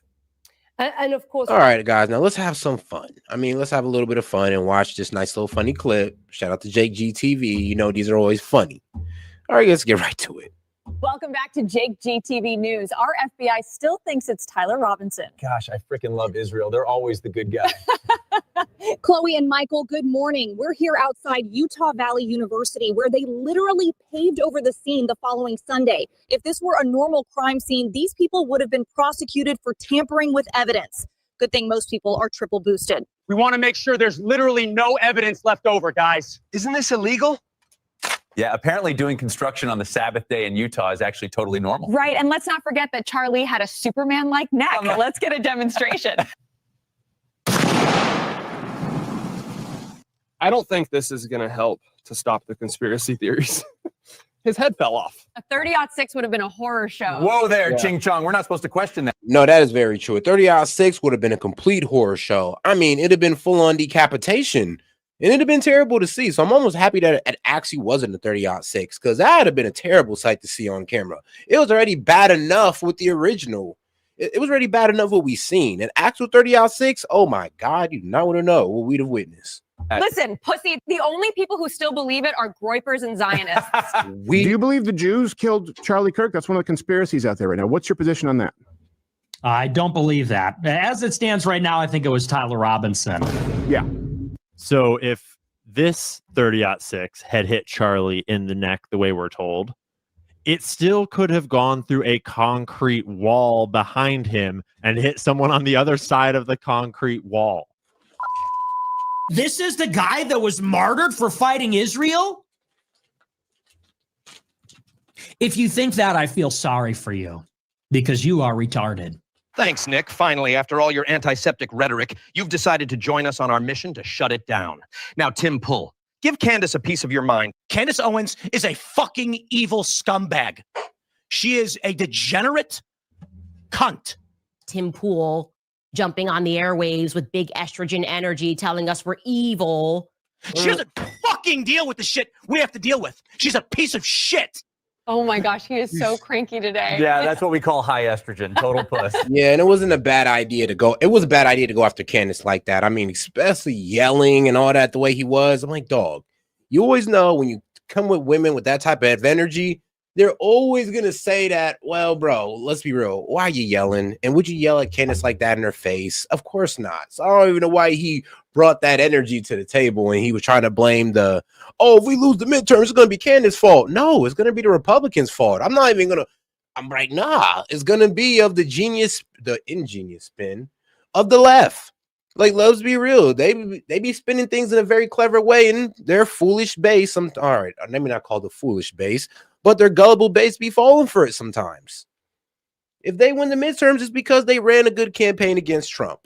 And of course, all right, guys, now let's have some fun. I mean, let's have a little bit of fun and watch this nice little funny clip. Shout out to Jake GTV. These are always funny. All right, let's get right to it. Welcome back to Jake GTV News. Our FBI still thinks it's Tyler Robinson. Gosh, I freaking love Israel. They're always the good guy. Chloe and Michael, good morning. We're here outside Utah Valley University, where they literally paved over the scene the following Sunday. If this were a normal crime scene, these people would have been prosecuted for tampering with evidence. Good thing most people are triple boosted. We want to make sure there's literally no evidence left over, guys. Isn't this illegal? Yeah, apparently doing construction on the Sabbath day in Utah is actually totally normal. Right, and let's not forget that Charlie had a Superman-like neck. Let's get a demonstration. I don't think this is going to help to stop the conspiracy theories. His head fell off. A 30-06 would have been a horror show. Whoa there, Ching Chong. We're not supposed to question that. No, that is very true. A 30-06 would have been a complete horror show. I mean, it'd have been full-on decapitation. And it'd have been terrible to see. So I'm almost happy that it actually wasn't a 30-06, because that would have been a terrible sight to see on camera. It was already bad enough with the original. It was already bad enough what we seen. An actual 30-06, oh my God, you do not want to know what we'd have witnessed. Listen, pussy, the only people who still believe it are groypers and Zionists. Do you believe the Jews killed Charlie Kirk? That's one of the conspiracies out there right now. What's your position on that? I don't believe that. As it stands right now, I think it was Tyler Robinson. Yeah. So if this 30-06 had hit Charlie in the neck the way we're told, it still could have gone through a concrete wall behind him and hit someone on the other side of the concrete wall. This is the guy that was martyred for fighting Israel? If you think that, I feel sorry for you, because you are retarded. Thanks, Nick. Finally, after all your antiseptic rhetoric, you've decided to join us on our mission to shut it down. Now, Tim Pool, give Candace a piece of your mind. Candace Owens is a fucking evil scumbag. She is a degenerate cunt. Tim Pool, jumping on the airwaves with big estrogen energy, telling us we're evil. She doesn't fucking deal with the shit we have to deal with. She's a piece of shit. Oh my gosh, he is so cranky today. Yeah, that's what we call high estrogen, total puss. Yeah, and it wasn't a bad idea to go. It was a bad idea to go after Candace like that. I mean, especially yelling and all that the way he was. I'm like, dog, you always know when you come with women with that type of energy, they're always gonna say that, well, bro, let's be real. Why are you yelling? And would you yell at Candace like that in her face? Of course not. So I don't even know why he brought that energy to the table and he was trying to blame if we lose the midterms, it's gonna be Candace's fault. No, it's gonna be the Republicans' fault. I'm like, nah, it's gonna be of the ingenious spin of the left. Like, let's be real. They be spinning things in a very clever way, and their foolish base. All right, let me not call it foolish base, but their gullible base be falling for it sometimes. If they win the midterms, it's because they ran a good campaign against Trump.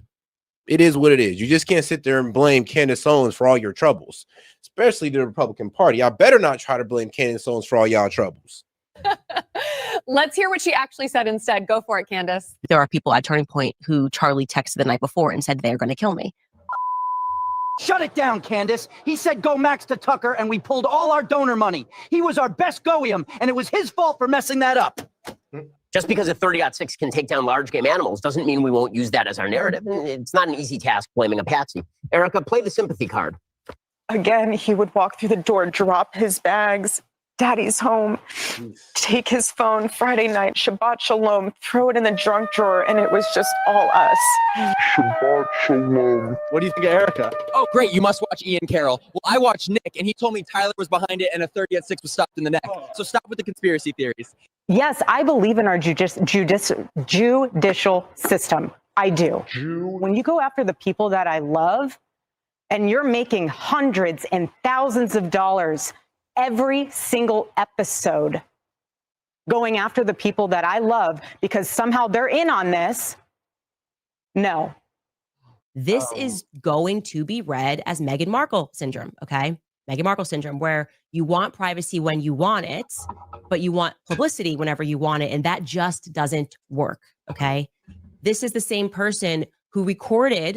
It is what it is. You just can't sit there and blame Candace Owens for all your troubles, especially the Republican Party. Y'all better not try to blame Candace Owens for all y'all troubles. Let's hear what she actually said instead. Go for it, Candace. There are people at Turning Point who Charlie texted the night before and said they're going to kill me. Shut it down, Candace. He said go Max to Tucker, and we pulled all our donor money. He was our best go-ium, and it was his fault for messing that up. Just because a 30-06 can take down large game animals doesn't mean we won't use that as our narrative. It's not an easy task blaming a patsy. Erica, play the sympathy card. Again, he would walk through the door, drop his bags. Daddy's home, take his phone Friday night, Shabbat Shalom, throw it in the junk drawer, and it was just all us. Shabbat Shalom. What do you think of Erica? Oh, great. You must watch Ian Carroll. Well, I watched Nick, and he told me Tyler was behind it and a 30-06 was stopped in the neck. So stop with the conspiracy theories. Yes, I believe in our judicial system. I do. When you go after the people that I love, and you're making hundreds and thousands of dollars every single episode going after the people that I love because somehow they're in on this. No. This is going to be read as Meghan Markle syndrome, okay? Meghan Markle syndrome, where you want privacy when you want it, but you want publicity whenever you want it, and that just doesn't work, okay? This is the same person who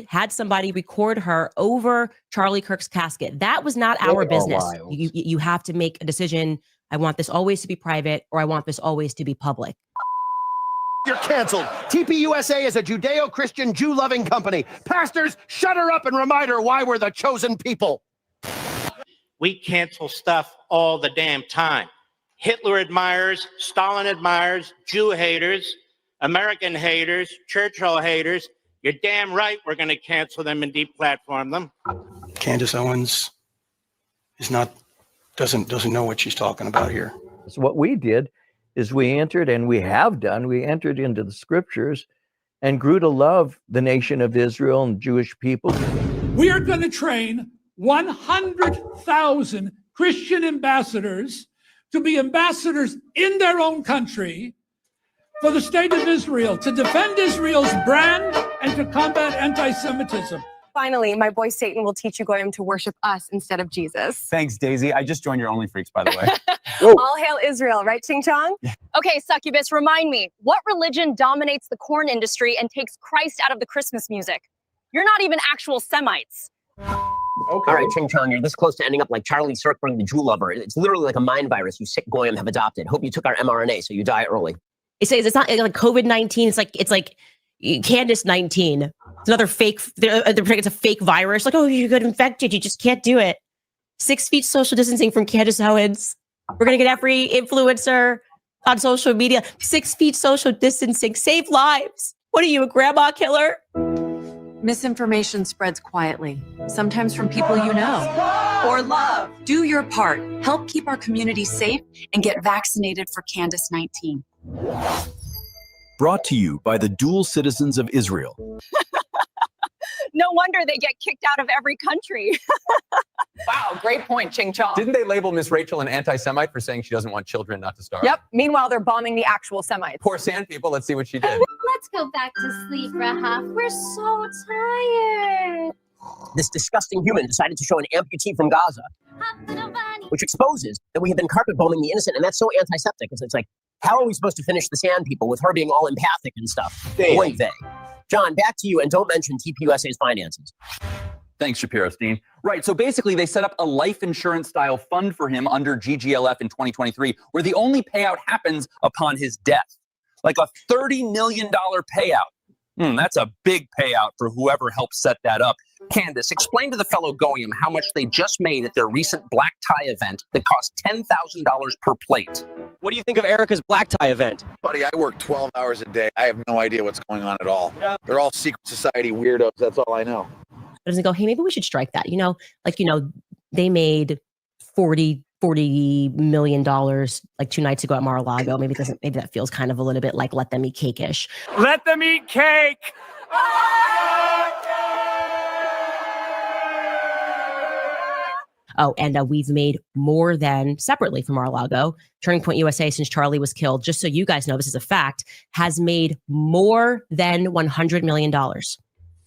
had somebody record her over Charlie Kirk's casket. That was not our business. You have to make a decision. I want this always to be private, or I want this always to be public. You're canceled. TPUSA is a Judeo-Christian, Jew-loving company. Pastors, shut her up and remind her why we're the chosen people. We cancel stuff all the damn time. Hitler admirers, Stalin admirers, Jew haters, American haters, Churchill haters. You're damn right we're going to cancel them and deplatform them. Candace Owens doesn't know what she's talking about here. So what we did is we entered into the scriptures and grew to love the nation of Israel and Jewish people. We are going to train 100,000 Christian ambassadors to be ambassadors in their own country for the state of Israel, to defend Israel's brand and to combat anti-Semitism. Finally, my boy Satan will teach you Goyim to worship us instead of Jesus. Thanks, Daisy. I just joined your OnlyFreaks, by the way. All hail Israel, right, Ching Chong? Okay, succubus, remind me, what religion dominates the corn industry and takes Christ out of the Christmas music? You're not even actual Semites. Okay. All right, Ching Chong, you're this close to ending up like Charlie Cirkberg, the Jew lover. It's literally like a mind virus you sick Goyim have adopted. Hope you took our mRNA so you die early. It says it's not like COVID-19. It's like Candace 19. It's another fake. It's a fake virus. Like, oh, you got infected. You just can't do it. 6 feet social distancing from Candace Owens. We're gonna get every influencer on social media. 6 feet social distancing. Save lives. What are you, a grandma killer? Misinformation spreads quietly, sometimes from people you know or love. Do your part. Help keep our community safe and get vaccinated for Candace 19. Brought to you by the dual citizens of Israel. No wonder they get kicked out of every country. Wow, great point, Ching Chong. Didn't they label Miss Rachel an anti-Semite for saying she doesn't want children not to starve? Yep. Meanwhile, they're bombing the actual Semites. Poor sand people. Let's see what she did. Let's go back to sleep, Rahaf. We're so tired. This disgusting human decided to show an amputee from Gaza, which exposes that we have been carpet bombing the innocent, and that's so antiseptic. It's like, how are we supposed to finish the sand people with her being all empathic and stuff? Damn. Boy, they. John, back to you, and don't mention TPUSA's finances. Thanks, Shapiro-Stein. Right, so basically they set up a life insurance style fund for him under GGLF in 2023, where the only payout happens upon his death. Like a $30 million payout. That's a big payout for whoever helped set that up. Candace, explain to the fellow Goyim how much they just made at their recent black tie event that cost $10,000 per plate. What do you think of Erica's black tie event? Buddy, I work 12 hours a day. I have no idea what's going on at all. They're all secret society weirdos. That's all I know. Doesn't go, hey, maybe we should strike that. They made $40 million like 2 nights ago at Mar-a-Lago. Maybe that feels kind of a little bit like let them eat cake-ish. Let them eat cake! Oh, and we've made more than separately from Mar-a-Lago. Turning Point USA, since Charlie was killed, just so you guys know, this is a fact, has made more than $100 million.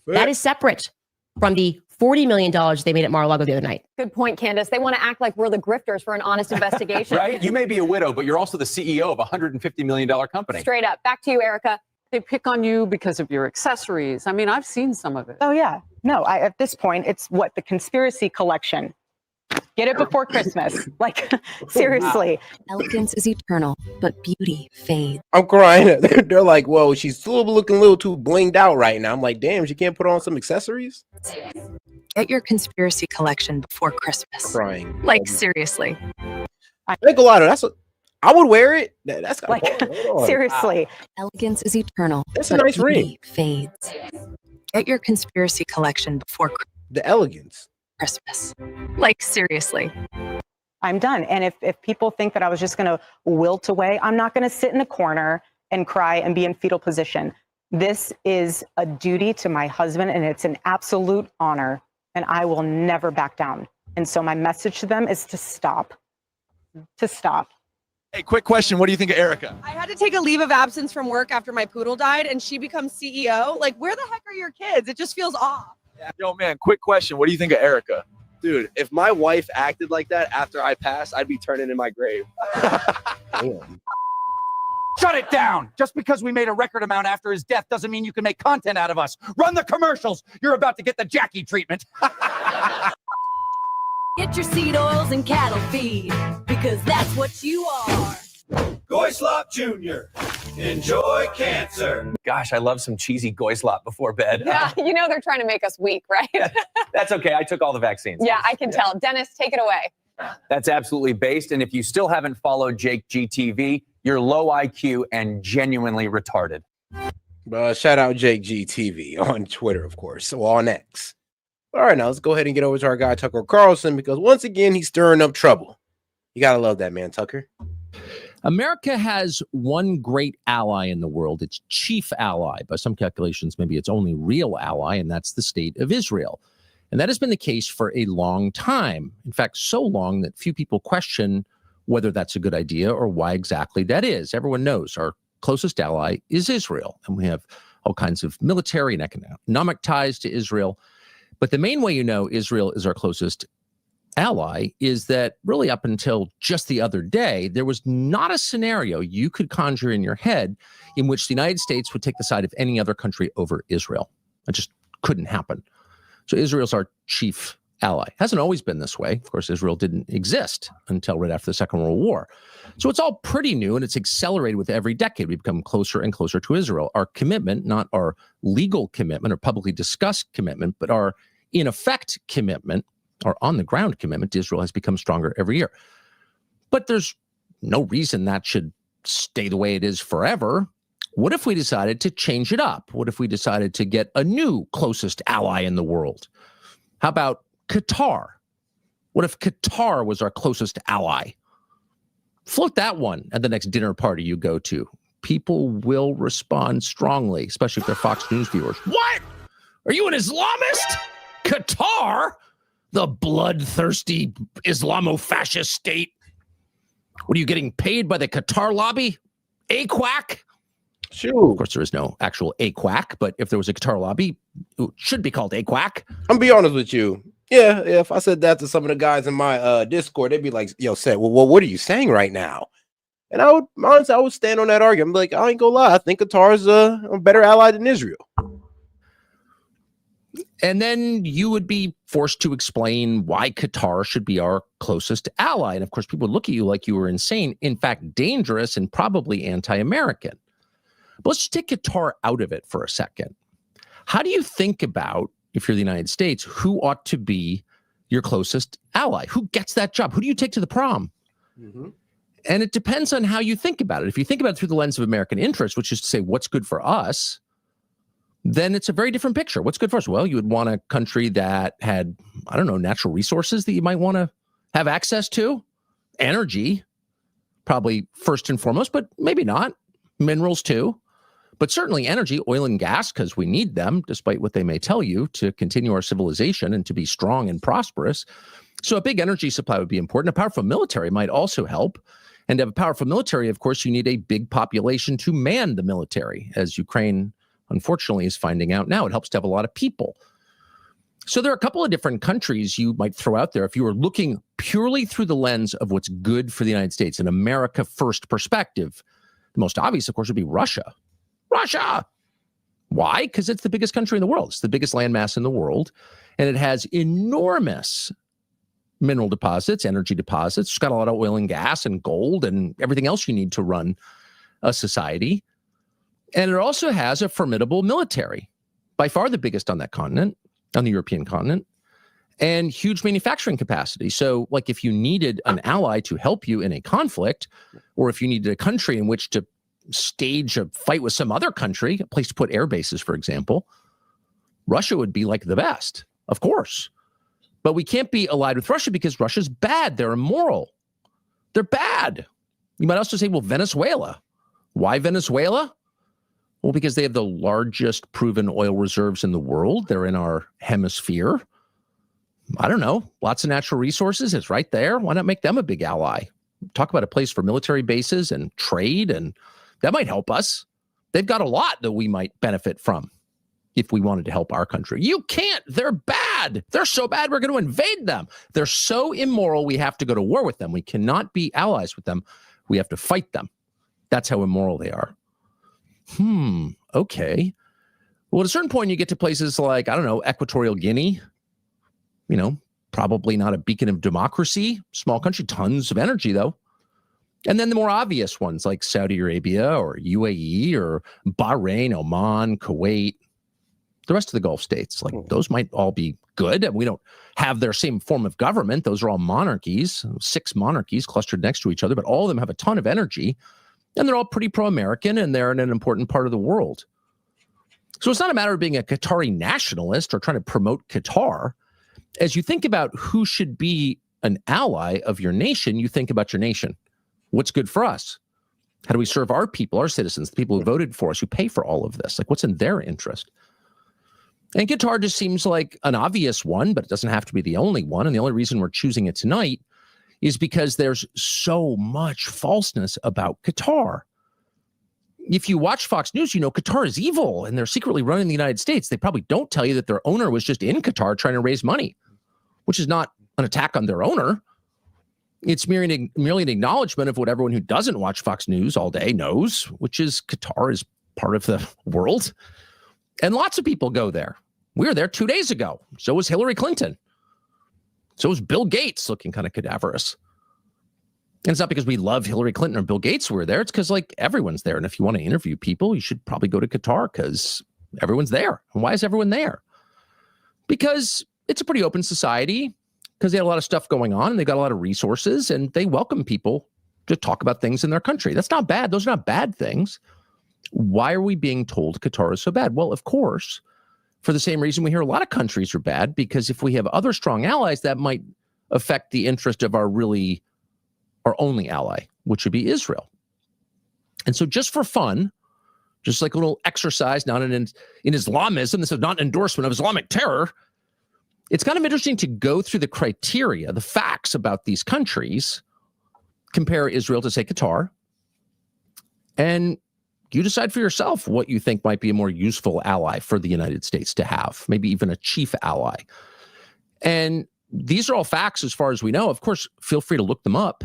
That is separate from the $40 million they made at Mar-a-Lago the other night. Good point, Candace. They want to act like we're the grifters for an honest investigation. Right? You may be a widow, but you're also the CEO of a $150 million company. Straight up. Back to you, Erica. They pick on you because of your accessories. I mean, I've seen some of it. Oh, yeah. No, at this point, it's the conspiracy collection. Get it before Christmas. Like, seriously. Elegance is eternal, but beauty fades. I'm crying. They're like, whoa, she's still looking a little too blinged out right now. I'm like, damn, she can't put on some accessories? Get your conspiracy collection before Christmas. Crying. Like, seriously. I would wear it. That's like, seriously. Elegance is eternal. That's a nice ring. Fades. Get your conspiracy collection before the elegance. Christmas. Like, seriously. I'm done. And if people think that I was just going to wilt away, I'm not going to sit in a corner and cry and be in fetal position. This is a duty to my husband, and it's an absolute honor, and I will never back down. And so my message to them is to stop. To stop. Hey, quick question. What do you think of Erica? I had to take a leave of absence from work after my poodle died, and she becomes CEO. Like, where the heck are your kids? It just feels off. Yo, man, quick question. What do you think of Erica? Dude, if my wife acted like that after I passed, I'd be turning in my grave. Shut it down! Just because we made a record amount after his death doesn't mean you can make content out of us. Run the commercials! You're about to get the Jackie treatment. Get your seed oils and cattle feed, because that's what you are. Goyslop Jr. Enjoy cancer. Gosh, I love some cheesy Goyslop before bed. Yeah, they're trying to make us weak, right? That's okay. I took all the vaccines. Yeah, I can tell. Dennis, take it away. That's absolutely based. And if you still haven't followed Jake GTV, you're low IQ and genuinely retarded. Shout out Jake GTV on Twitter, of course. So on X. All right, now let's go ahead and get over to our guy, Tucker Carlson, because once again, he's stirring up trouble. You got to love that man, Tucker. America has one great ally in the world, its chief ally. By some calculations, maybe its only real ally, and that's the state of Israel. And that has been the case for a long time. In fact, so long that few people question whether that's a good idea or why exactly that is. Everyone knows our closest ally is Israel, and we have all kinds of military and economic ties to Israel. But the main way you know Israel is our closest ally is that really up until just the other day, there was not a scenario you could conjure in your head in which the United States would take the side of any other country over Israel. It just couldn't happen. So Israel's our chief ally. Hasn't always been this way. Of course, Israel didn't exist until right after the Second World War. So it's all pretty new, and it's accelerated with every decade. We've become closer and closer to Israel. Our commitment, not our legal commitment or publicly discussed commitment, but our in effect commitment, our on-the-ground commitment to Israel has become stronger every year. But there's no reason that should stay the way it is forever. What if we decided to change it up? What if we decided to get a new closest ally in the world? How about Qatar? What if Qatar was our closest ally? Float that one at the next dinner party you go to. People will respond strongly, especially if they're Fox News viewers. What? Are you an Islamist? Qatar? The bloodthirsty Islamo-fascist state? What are you getting paid by the Qatar lobby? AQUAC? Sure. Of course, there is no actual AQUAC, but if there was a Qatar lobby, it should be called AQUAC. I'm be honest with you. Yeah, if I said that to some of the guys in my Discord, they'd be like, yo, Seth, well, what are you saying right now? And I would stand on that argument. I'm like, I ain't gonna lie. I think Qatar is a better ally than Israel. And then you would be forced to explain why Qatar should be our closest ally. And of course, people would look at you like you were insane, in fact, dangerous and probably anti-American. But let's just take Qatar out of it for a second. How do you think about, if you're the United States, who ought to be your closest ally? Who gets that job? Who do you take to the prom? Mm-hmm. And it depends on how you think about it. If you think about it through the lens of American interest, which is to say what's good for us, then it's a very different picture. What's good for us? Well, you would want a country that had, I don't know, natural resources that you might want to have access to. Energy, probably first and foremost, but maybe not. Minerals too. But certainly energy, oil and gas, because we need them, despite what they may tell you, to continue our civilization and to be strong and prosperous. So a big energy supply would be important. A powerful military might also help. And to have a powerful military, of course, you need a big population to man the military, as Ukraine, unfortunately, is finding out now. It helps to have a lot of people. So there are a couple of different countries you might throw out there if you were looking purely through the lens of what's good for the United States, an America first perspective. The most obvious, of course, would be Russia. Russia! Why? Because it's the biggest country in the world. It's the biggest landmass in the world. And it has enormous mineral deposits, energy deposits. It's got a lot of oil and gas and gold and everything else you need to run a society. And it also has a formidable military, by far the biggest on that continent, on the European continent, and huge manufacturing capacity. So, like, if you needed an ally to help you in a conflict, or if you needed a country in which to stage a fight with some other country, a place to put air bases, for example, Russia would be like the best, of course. But we can't be allied with Russia because Russia's bad. They're immoral. They're bad. You might also say, well, Venezuela. Why Venezuela? Well, because they have the largest proven oil reserves in the world. They're in our hemisphere. I don't know. Lots of natural resources. It's right there. Why not make them a big ally? Talk about a place for military bases and trade, and that might help us. They've got a lot that we might benefit from if we wanted to help our country. You can't. They're bad. They're so bad, we're going to invade them. They're so immoral, we have to go to war with them. We cannot be allies with them. We have to fight them. That's how immoral they are. Okay. Well, at a certain point, you get to places like, I don't know, Equatorial Guinea, you know, probably not a beacon of democracy, small country, tons of energy, though. And then the more obvious ones like Saudi Arabia or UAE or Bahrain, Oman, Kuwait, the rest of the Gulf states, like those might all be good. We don't have their same form of government. Those are all monarchies, 6 monarchies clustered next to each other, but all of them have a ton of energy. And they're all pretty pro-American, and they're in an important part of the world. So it's not a matter of being a Qatari nationalist or trying to promote Qatar. As you think about who should be an ally of your nation, you think about your nation. What's good for us? How do we serve our people, our citizens, the people who voted for us, who pay for all of this? Like, what's in their interest? And Qatar just seems like an obvious one, but it doesn't have to be the only one. And the only reason we're choosing it tonight is because there's so much falseness about Qatar. If you watch Fox News, you know Qatar is evil and they're secretly running the United States. They probably don't tell you that their owner was just in Qatar trying to raise money, which is not an attack on their owner. It's merely an acknowledgement of what everyone who doesn't watch Fox News all day knows, which is Qatar is part of the world. And lots of people go there. We were there 2 days ago. So was Hillary Clinton. So was Bill Gates, looking kind of cadaverous. And it's not because we love Hillary Clinton or Bill Gates we're there. It's because, like, everyone's there. And if you want to interview people, you should probably go to Qatar because everyone's there. And why is everyone there? Because it's a pretty open society, because they had a lot of stuff going on and they got a lot of resources, and they welcome people to talk about things in their country. That's not bad. Those are not bad things. Why are we being told Qatar is so bad? Well, of course, for the same reason we hear a lot of countries are bad, because if we have other strong allies, that might affect the interest of our only ally, which would be Israel. And so just for fun, just like a little exercise, not in Islamism, this is not an endorsement of Islamic terror, it's kind of interesting to go through the criteria, the facts about these countries, compare Israel to, say, Qatar, and you decide for yourself what you think might be a more useful ally for the United States to have, maybe even a chief ally. And these are all facts as far as we know. Of course, feel free to look them up.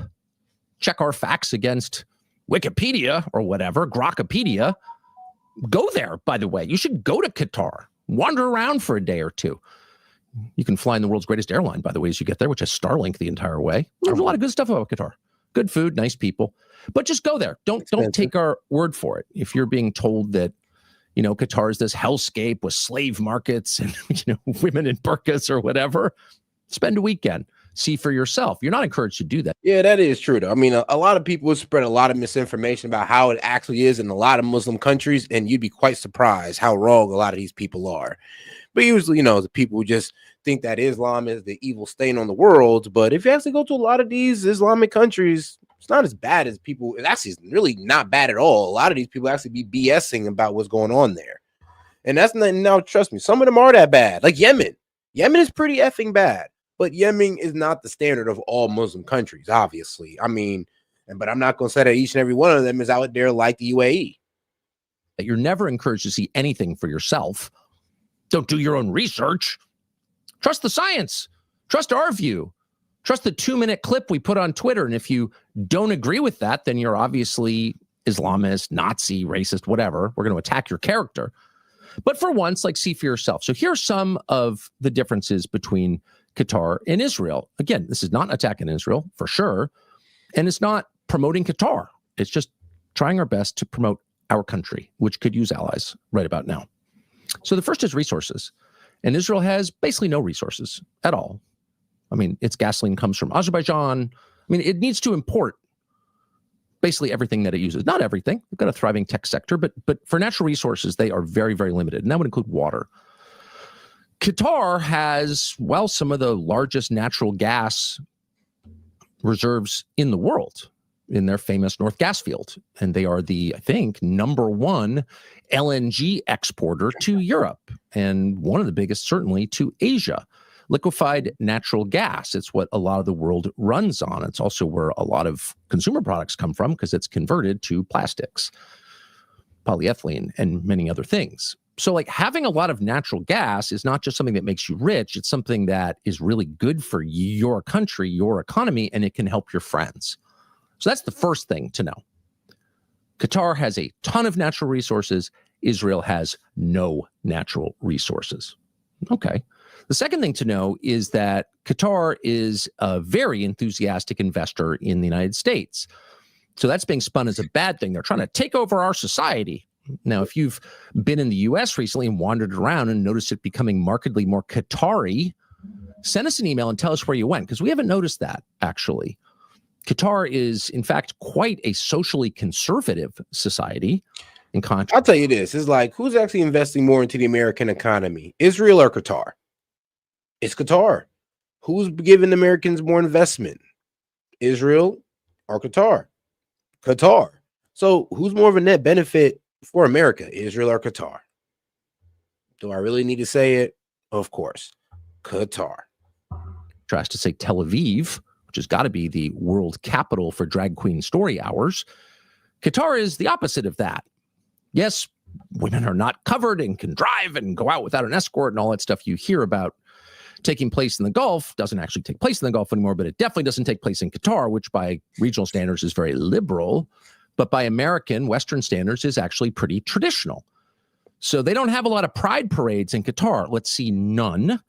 Check our facts against Wikipedia or whatever, Grokpedia. Go there, by the way. You should go to Qatar. wander around for a day or two. You can fly in the world's greatest airline, by the way, as you get there, which is Starlink the entire way. There's a lot of good stuff about Qatar. Good food, nice people. But just go there. Don't take our word for it. If you're being told that, Qatar is this hellscape with slave markets and, women in burqas or whatever, spend a weekend. See for yourself. You're not encouraged to do that. Yeah, that is true, though. I mean, a lot of people spread a lot of misinformation about how it actually is in a lot of Muslim countries, and you'd be quite surprised how wrong a lot of these people are. But usually, the people who just think that Islam is the evil stain on the world. But if you actually go to a lot of these Islamic countries, it's not as bad as people. It actually is really not bad at all. A lot of these people actually be BSing about what's going on there. And that's not, now, trust me, some of them are that bad. Like Yemen. Yemen is pretty effing bad. But Yemen is not the standard of all Muslim countries, obviously. I mean, but I'm not going to say that each and every one of them is out there like the UAE. That you're never encouraged to see anything for yourself. Don't do your own research. Trust the science. Trust our view. Trust the 2-minute clip we put on Twitter. And if you don't agree with that, then you're obviously Islamist, Nazi, racist, whatever. We're going to attack your character. But for once, see for yourself. So here are some of the differences between Qatar and Israel. Again, this is not an attack on Israel, for sure. And it's not promoting Qatar. It's just trying our best to promote our country, which could use allies right about now. So the first is resources. And Israel has basically no resources at all. I mean, its gasoline comes from Azerbaijan. I mean, it needs to import basically everything that it uses. Not everything. We've got a thriving tech sector, but for natural resources, they are very, very limited. And that would include water. Qatar has, some of the largest natural gas reserves in the world in their famous North Gas Field. And they are the, I think, #1 LNG exporter to Europe and one of the biggest, certainly, to Asia. Liquefied natural gas. It's what a lot of the world runs on. It's also where a lot of consumer products come from because it's converted to plastics, polyethylene, and many other things. So having a lot of natural gas is not just something that makes you rich. It's something that is really good for your country, your economy, and it can help your friends. So that's the first thing to know. Qatar has a ton of natural resources. Israel has no natural resources. Okay. The second thing to know is that Qatar is a very enthusiastic investor in the United States. So that's being spun as a bad thing. They're trying to take over our society. Now, if you've been in the U.S. recently and wandered around and noticed it becoming markedly more Qatari, send us an email and tell us where you went, because we haven't noticed that, actually. Qatar is, in fact, quite a socially conservative society. In contrast, I'll tell you this. It's who's actually investing more into the American economy, Israel or Qatar? It's Qatar. Who's giving Americans more investment, Israel or Qatar? Qatar. So who's more of a net benefit for America, Israel or Qatar? Do I really need to say it? Of course, Qatar. Tries to say Tel Aviv, which has got to be the world capital for drag queen story hours. Qatar is the opposite of that. Yes, women are not covered and can drive and go out without an escort and all that stuff you hear about taking place in the Gulf. Doesn't actually take place in the Gulf anymore, but it definitely doesn't take place in Qatar, which by regional standards is very liberal, but by American Western standards is actually pretty traditional. So they don't have a lot of pride parades in Qatar. Let's see, none.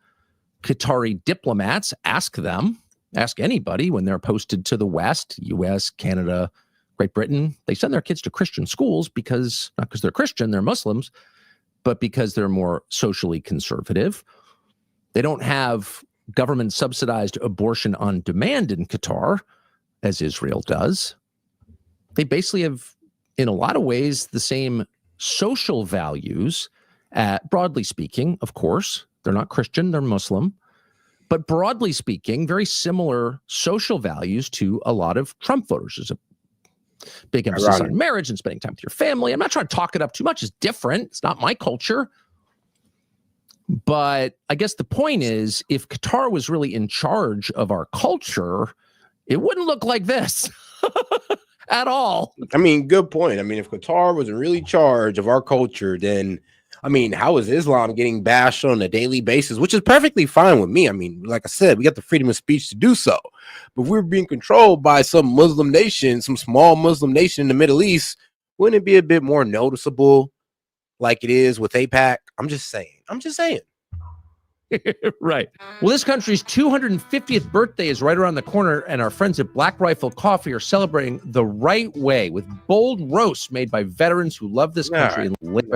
Qatari diplomats, ask them, ask anybody when they're posted to the West, US, Canada, Great Britain, they send their kids to Christian schools because, not because they're Christian, they're Muslims, but because they're more socially conservative. They don't have government subsidized abortion on demand in Qatar, as Israel does. They basically have, in a lot of ways, the same social values, broadly speaking, of course. They're not Christian, they're Muslim. But broadly speaking, very similar social values to a lot of Trump voters. There's a big emphasis on marriage and spending time with your family. I'm not trying to talk it up too much. It's different. It's not my culture. But I guess the point is, if Qatar was really in charge of our culture, it wouldn't look like this at all. I mean, good point. I mean, if Qatar was really in charge of our culture, then, I mean, how is Islam getting bashed on a daily basis, which is perfectly fine with me. I mean, like I said, we got the freedom of speech to do so. But if we're being controlled by some Muslim nation, some small Muslim nation in the Middle East, wouldn't it be a bit more noticeable like it is with AIPAC? I'm just saying. I'm just saying. Right. Well, this country's 250th birthday is right around the corner, and our friends at Black Rifle Coffee are celebrating the right way with bold roasts made by veterans who love this country and live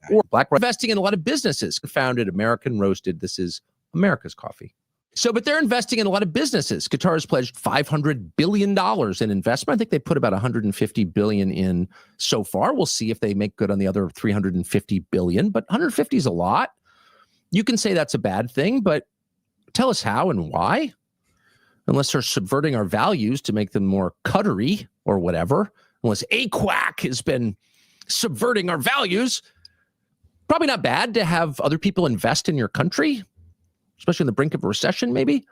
or Black investing in a lot of businesses. Founded American Roasted. This is America's coffee. So, but they're investing in a lot of businesses. Qatar has pledged $500 billion in investment. I think they put about $150 billion in so far. We'll see if they make good on the other $350 billion, but 150 is a lot. You can say that's a bad thing, but tell us how and why. Unless they're subverting our values to make them more Qatari or whatever. Unless AQUAC has been subverting our values. Probably not bad to have other people invest in your country, especially on the brink of a recession, maybe.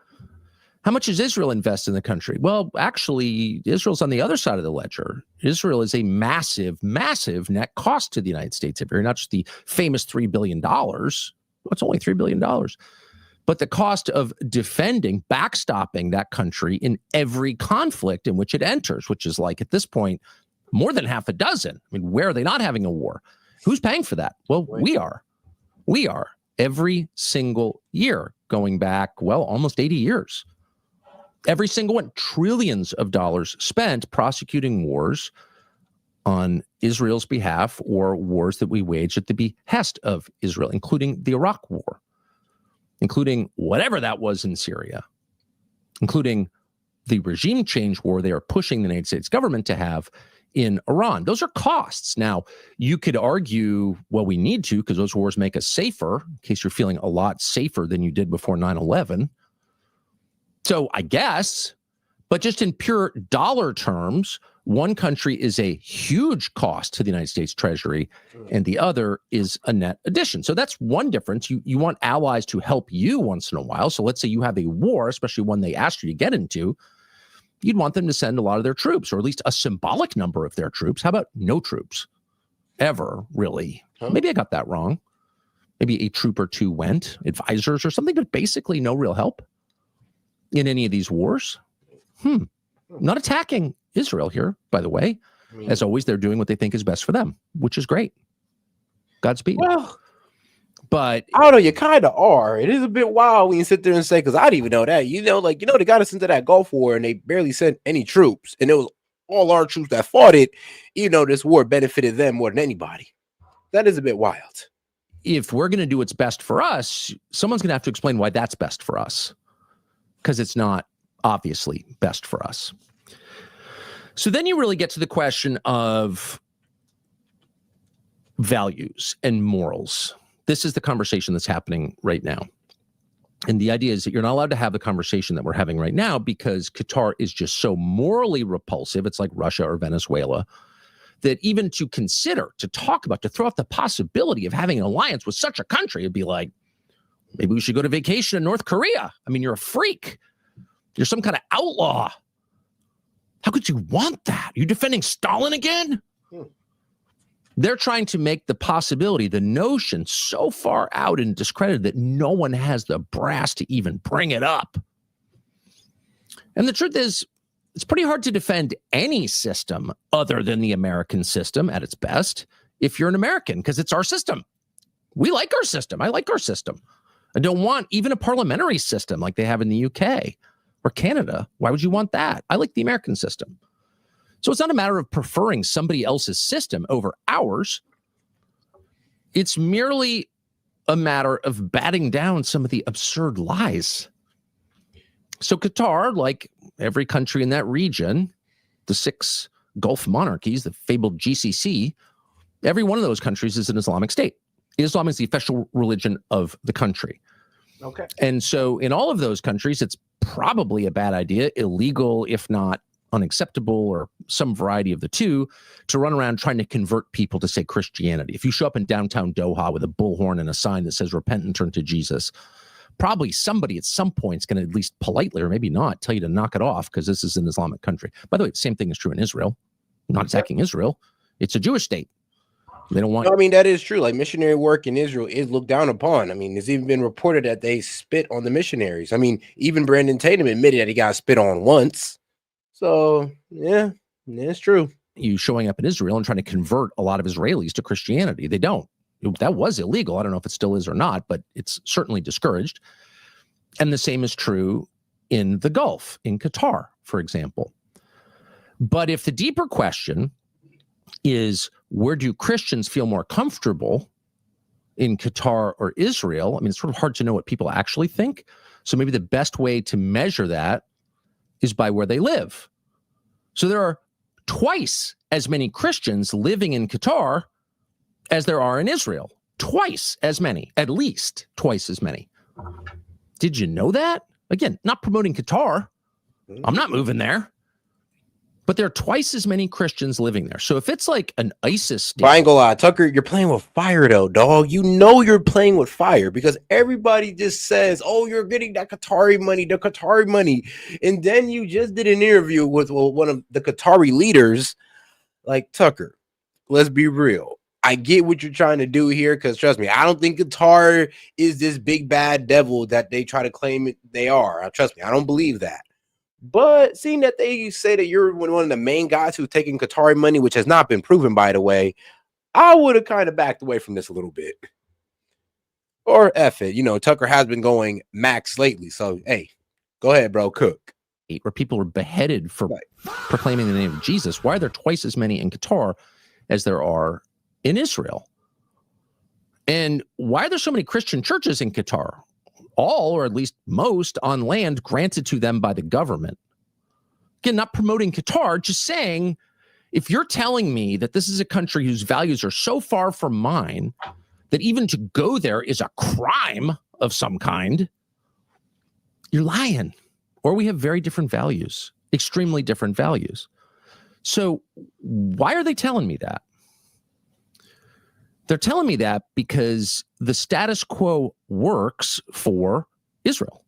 How much does Israel invest in the country? Well, actually, Israel's on the other side of the ledger. Israel is a massive, massive net cost to the United States every year, not just the famous $3 billion. It's only $3 billion. But the cost of defending, backstopping that country in every conflict in which it enters, which is like at this point, more than half a dozen. I mean, where are they not having a war? Who's paying for that? Well, we are. We are every single year going back, well, almost 80 years. Every single one, trillions of dollars spent prosecuting wars on Israel's behalf or wars that we wage at the behest of Israel, including the Iraq War, including whatever that was in Syria, including the regime change war they are pushing the United States government to have in Iran. Those are costs. Now, you could argue, well, we need to because those wars make us safer, in case you're feeling a lot safer than you did before 9/11. So I guess, but just in pure dollar terms, one country is a huge cost to the United States Treasury, and the other is a net addition. So that's one difference. You want allies to help you once in a while. So let's say you have a war, especially one they asked you to get into. You'd want them to send a lot of their troops, or at least a symbolic number of their troops. How about no troops? Ever, really? Maybe I got that wrong. Maybe a troop or two went, advisors or something, but basically no real help in any of these wars. Not attacking Israel here, by the way. As always, they're doing what they think is best for them, which is great. Godspeed. Well, but I don't know, you kind of are. It is a bit wild when you sit there and say, because I didn't even know that. They got us into that Gulf War and they barely sent any troops. And it was all our troops that fought it, even though this war benefited them more than anybody. That is a bit wild. If we're going to do what's best for us, someone's going to have to explain why that's best for us. Because it's not obviously best for us. So then you really get to the question of values and morals. This is the conversation that's happening right now. And the idea is that you're not allowed to have the conversation that we're having right now because Qatar is just so morally repulsive. It's like Russia or Venezuela, that even to consider, to talk about, to throw out the possibility of having an alliance with such a country, it'd be like, maybe we should go to vacation in North Korea. I mean, you're a freak. You're some kind of outlaw. How could you want that? Are you defending Stalin again? They're trying to make the possibility, the notion so far out and discredited that no one has the brass to even bring it up. And the truth is, it's pretty hard to defend any system other than the American system at its best if you're an American, because it's our system. We like our system. I like our system. I don't want even a parliamentary system like they have in the UK or Canada. Why would you want that? I like the American system. So it's not a matter of preferring somebody else's system over ours. It's merely a matter of batting down some of the absurd lies. So Qatar, like every country in that region, the 6 Gulf monarchies, the fabled GCC, every one of those countries is an Islamic state. Islam is the official religion of the country. Okay. And so in all of those countries, it's probably a bad idea, illegal, if not unacceptable, or some variety of the two, to run around trying to convert people to, say, Christianity. If you show up in downtown Doha with a bullhorn and a sign that says repent and turn to Jesus, probably somebody at some point is going to at least politely, or maybe not, tell you to knock it off because this is an Islamic country. By the way, the same thing is true in Israel. I'm not attacking Israel. It's a Jewish state. They don't want. No, I mean, that is true. Like, missionary work in Israel is looked down upon. I mean, it's even been reported that they spit on the missionaries. I mean, even Brandon Tatum admitted that he got spit on once. So, yeah, it's true. You showing up in Israel and trying to convert a lot of Israelis to Christianity. They don't. That was illegal. I don't know if it still is or not, but it's certainly discouraged. And the same is true in the Gulf, in Qatar, for example. But if the deeper question is, where do Christians feel more comfortable, in Qatar or Israel? I mean, it's sort of hard to know what people actually think. So maybe the best way to measure that is by where they live. So there are twice as many Christians living in Qatar as there are in Israel. Twice as many, at least twice as many. Did you know that? Again, not promoting Qatar. I'm not moving there. But there are twice as many Christians living there. So if it's like an ISIS state, But I ain't gonna lie, Tucker, you're playing with fire though, dog. You know you're playing with fire because everybody just says, oh, you're getting that Qatari money. And then you just did an interview with one of the Qatari leaders. Like, Tucker, let's be real. I get what you're trying to do here because, trust me, I don't think Qatar is this big bad devil that they try to claim they are. Trust me, I don't believe that. But seeing that they say that you're one of the main guys who's taking Qatari money, which has not been proven, by the way, I would have kind of backed away from this a little bit. Or F it. You know, Tucker has been going max lately. So, hey, go ahead, bro, cook. Where people are beheaded for proclaiming the name of Jesus. Why are there twice as many in Qatar as there are in Israel? And why are there so many Christian churches in Qatar? All, or at least most, on land granted to them by the government. Again, not promoting Qatar, just saying, if you're telling me that this is a country whose values are so far from mine that even to go there is a crime of some kind, you're lying. Or we have very different values, extremely different values. So why are they telling me that? They're telling me that because the status quo works for Israel.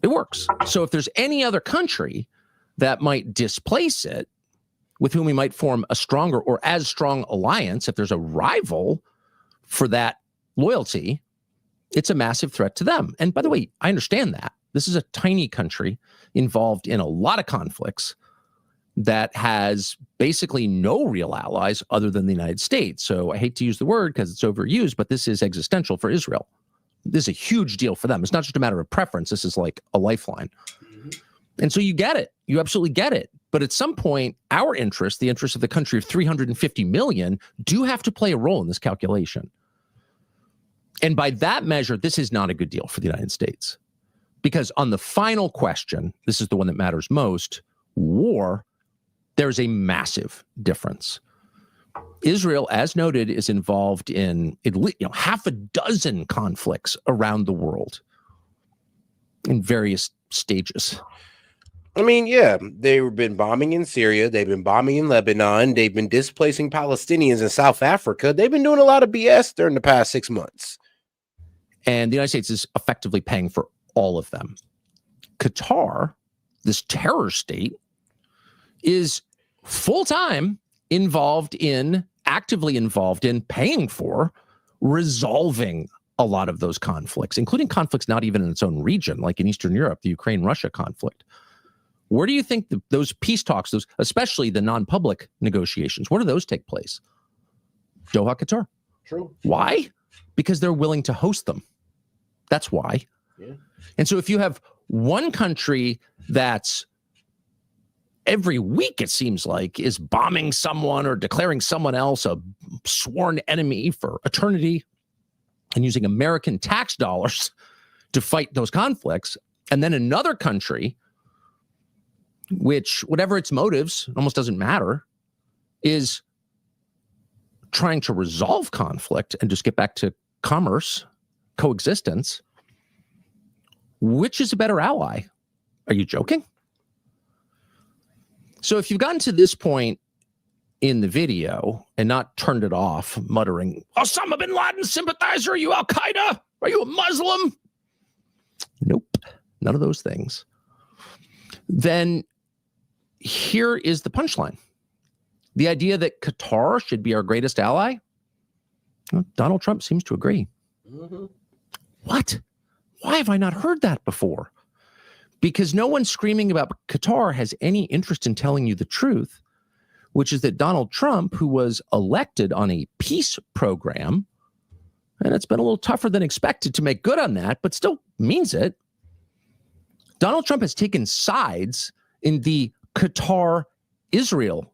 It works. So if there's any other country that might displace it, with whom we might form a stronger or as strong alliance, if there's a rival for that loyalty, it's a massive threat to them. And by the way, I understand that. This is a tiny country involved in a lot of conflicts that has basically no real allies other than the United States. So I hate to use the word because it's overused, but this is existential for Israel. This is a huge deal for them. It's not just a matter of preference. This is like a lifeline. And so you get it. You absolutely get it. But at some point, our interests, the interests of the country of 350 million, do have to play a role in this calculation. And by that measure, this is not a good deal for the United States. Because on the final question, this is the one that matters most, war, there's a massive difference. Israel, as noted, is involved in at least, half a dozen conflicts around the world in various stages. I mean, yeah, they've been bombing in Syria. They've been bombing in Lebanon. They've been displacing Palestinians in South Africa. They've been doing a lot of BS during the past 6 months. And the United States is effectively paying for all of them. Qatar, this terror state, is full-time actively involved in paying for resolving a lot of those conflicts, including conflicts not even in its own region, like in Eastern Europe, the Ukraine-Russia conflict. Where do you think those peace talks, especially the non-public negotiations, where do those take place? Doha, Qatar. True. Why? Because they're willing to host them. That's why. Yeah. And so if you have one country that's every week, it seems like, is bombing someone or declaring someone else a sworn enemy for eternity and using American tax dollars to fight those conflicts, and then another country, which, whatever its motives, almost doesn't matter, is trying to resolve conflict and just get back to commerce, coexistence, which is a better ally? Are you joking? So if you've gotten to this point in the video and not turned it off, muttering, Osama bin Laden sympathizer, are you Al-Qaeda? Are you a Muslim? Nope, none of those things. Then here is the punchline. The idea that Qatar should be our greatest ally? Well, Donald Trump seems to agree. Mm-hmm. What? Why have I not heard that before? Because no one screaming about Qatar has any interest in telling you the truth, which is that Donald Trump, who was elected on a peace program, and it's been a little tougher than expected to make good on that, but still means it. Donald Trump has taken sides in the Qatar-Israel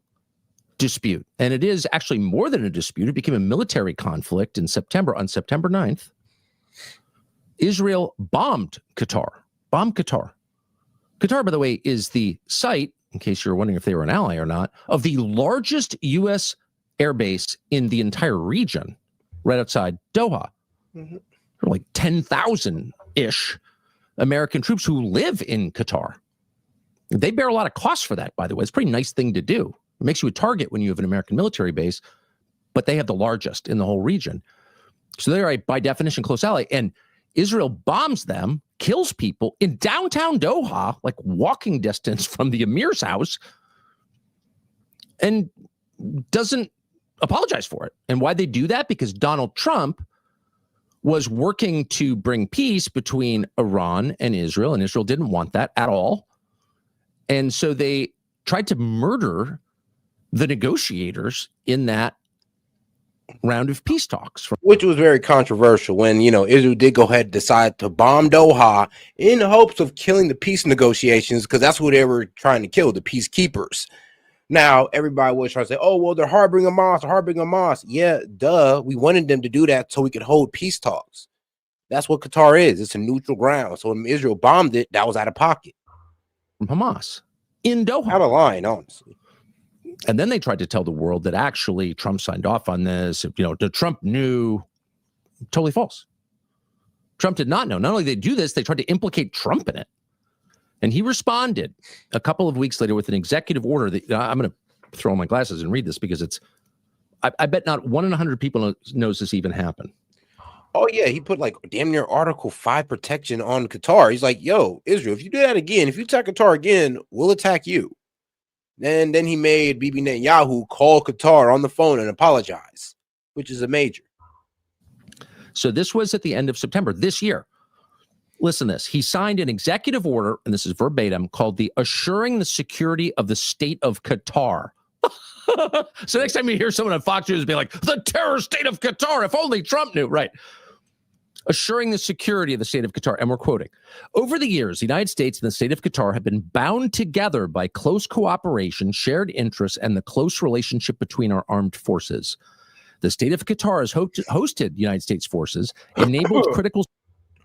dispute. And it is actually more than a dispute. It became a military conflict in September, on September 9th. Israel bombed Qatar. Qatar, by the way, is the site, in case you're wondering if they were an ally or not, of the largest U.S. airbase in the entire region, right outside Doha. Mm-hmm. There are like 10,000-ish American troops who live in Qatar. They bear a lot of costs for that, by the way. It's a pretty nice thing to do. It makes you a target when you have an American military base, but they have the largest in the whole region. So they're a, by definition, close ally. And Israel bombs them, kills people in downtown Doha, like walking distance from the emir's house, and doesn't apologize for it. And why they do that? Because Donald Trump was working to bring peace between Iran and Israel didn't want that at all. And so they tried to murder the negotiators in that round of peace talks. Which was very controversial when, Israel did go ahead and decide to bomb Doha in hopes of killing the peace negotiations, because that's who they were trying to kill, the peacekeepers. Now, everybody was trying to say, oh, well, they're harboring Hamas. Yeah, duh. We wanted them to do that so we could hold peace talks. That's what Qatar is. It's a neutral ground. So when Israel bombed it, that was out of pocket. From Hamas in Doha. Out of line, honestly. And then they tried to tell the world that actually Trump signed off on this. The Trump knew. Totally false. Trump did not know. Not only did they do this, they tried to implicate Trump in it. And he responded a couple of weeks later with an executive order that I'm going to throw on my glasses and read this because it's, I bet not 1 in 100 people knows this even happened. Oh, yeah. He put like damn near Article 5 protection on Qatar. He's like, yo, Israel, if you do that again, if you attack Qatar again, we'll attack you. And then he made Bibi Netanyahu call Qatar on the phone and apologize, which is a major. So this was at the end of September this year. Listen to this. He signed an executive order, and this is verbatim, called the Assuring the Security of the State of Qatar. So next time you hear someone on Fox News be like, the terror state of Qatar, if only Trump knew. Right. Assuring the security of the state of Qatar. And we're quoting, over the years, the United States and the state of Qatar have been bound together by close cooperation, shared interests, and the close relationship between our armed forces. The state of Qatar has hosted United States forces, enabled critical...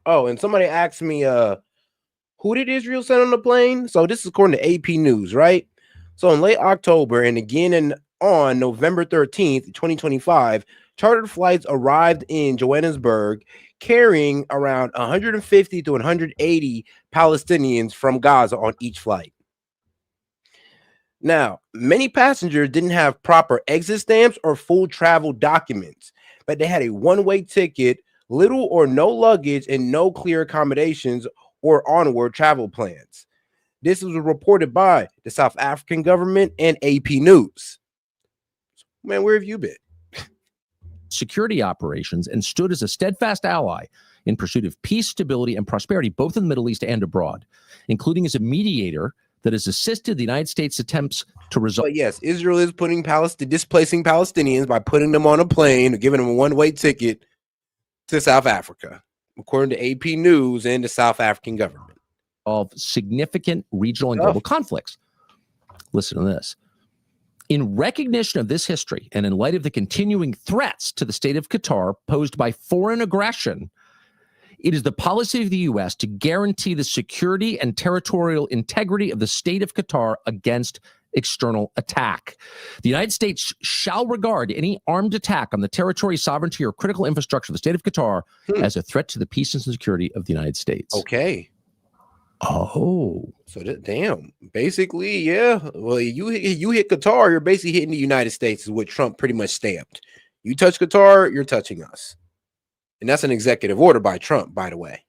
Oh, and somebody asked me, who did Israel send on the plane? So this is according to AP News, right? So in late October and again on November 13th, 2025, chartered flights arrived in Johannesburg carrying around 150 to 180 Palestinians from Gaza on each flight. Now, many passengers didn't have proper exit stamps or full travel documents, but they had a one-way ticket, little or no luggage, and no clear accommodations or onward travel plans. This was reported by the South African government and AP News. Man, where have you been? Security operations and stood as a steadfast ally in pursuit of peace, stability, and prosperity, both in the Middle East and abroad, including as a mediator that has assisted the United States' attempts to resolve. But yes, Israel is displacing Palestinians by putting them on a plane or giving them a one-way ticket to South Africa, according to AP News and the South African government. Of significant regional and global conflicts. Listen to this. In recognition of this history and in light of the continuing threats to the state of Qatar posed by foreign aggression, it is the policy of the U.S. to guarantee the security and territorial integrity of the state of Qatar against external attack. The United States shall regard any armed attack on the territory, sovereignty, or critical infrastructure of the state of Qatar as a threat to the peace and security of the United States. Okay. Oh. So damn. Basically, yeah. Well, you hit Qatar, you're basically hitting the United States, is what Trump pretty much stamped. You touch Qatar, you're touching us. And that's an executive order by Trump, by the way.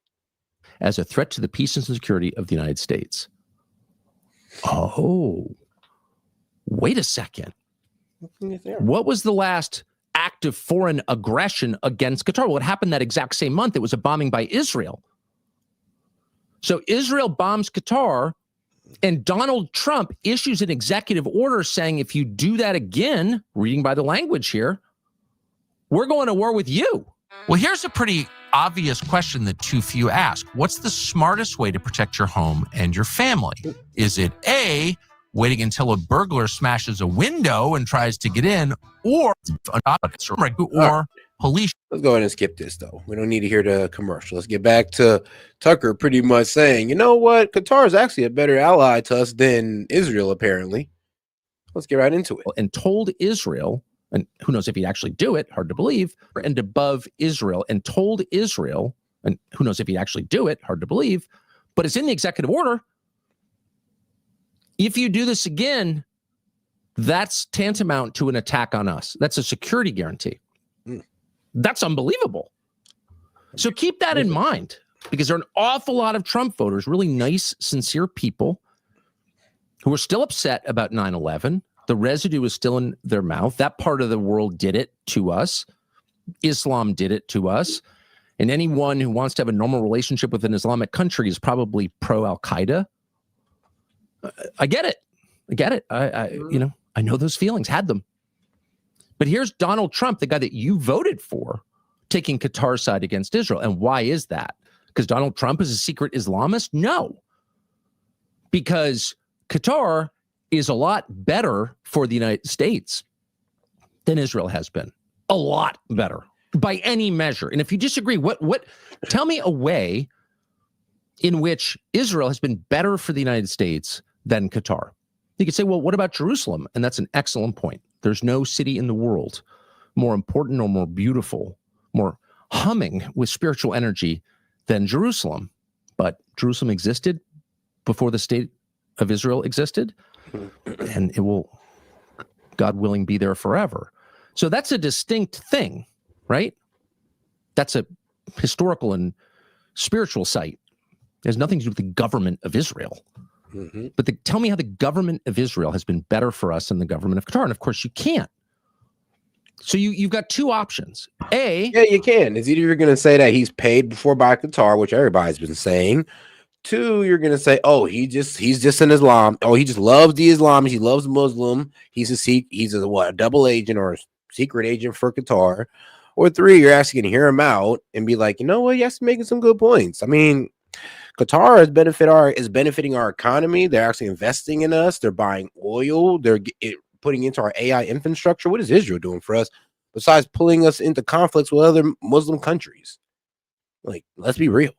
As a threat to the peace and security of the United States. Oh. Wait a second. What was the last act of foreign aggression against Qatar? Well, it happened that exact same month. It was a bombing by Israel. So Israel bombs Qatar, And Donald Trump issues an executive order saying, if you do that again, reading by the language here, we're going to war with you. Well, here's a pretty obvious question that too few ask. What's the smartest way to protect your home and your family? Is it A, waiting until a burglar smashes a window and tries to get in, or police? Let's go ahead and skip this, though. We don't need to hear the commercial. Let's get back to Tucker pretty much saying, you know what? Qatar is actually a better ally to us than Israel, apparently. Let's get right into it. And told Israel, and who knows if he'd actually do it, hard to believe, and above Israel, and told Israel, and who knows if he'd actually do it, hard to believe, but it's in the executive order. If you do this again, that's tantamount to an attack on us. That's a security guarantee. That's unbelievable. So keep that in mind, because there are an awful lot of Trump voters, really nice, sincere people who are still upset about 9/11. The residue is still in their mouth. That part of the world did it to us. Islam did it to us. And anyone who wants to have a normal relationship with an Islamic country is probably pro-Al-Qaeda. I get it. I get it. I know those feelings, had them. But here's Donald Trump, the guy that you voted for, taking Qatar's side against Israel. And why is that? Because Donald Trump is a secret Islamist? No. Because Qatar is a lot better for the United States than Israel has been. A lot better by any measure. And if you disagree, tell me a way in which Israel has been better for the United States than Qatar. You could say, well, what about Jerusalem? And that's an excellent point. There's no city in the world more important or more beautiful, more humming with spiritual energy than Jerusalem. But Jerusalem existed before the state of Israel existed, and it will, God willing, be there forever. So that's a distinct thing, right? That's a historical and spiritual site. It has nothing to do with the government of Israel. But tell me how the government of Israel has been better for us than the government of Qatar. And of course, you can't. So you've got two options. Yeah, you can. It's either you're going to say that he's paid before by Qatar, which everybody's been saying. Two, you're going to say, oh, he's just an Islam. Oh, he just loves the Islamists. He loves Muslim. He's a double agent or a secret agent for Qatar. Or three, you're actually going to hear him out and be like, you know what? Yes, making some good points. I mean, Qatar is benefiting our economy. They're actually investing in us. They're buying oil. They're putting into our AI infrastructure. What is Israel doing for us besides pulling us into conflicts with other Muslim countries? Like, let's be real.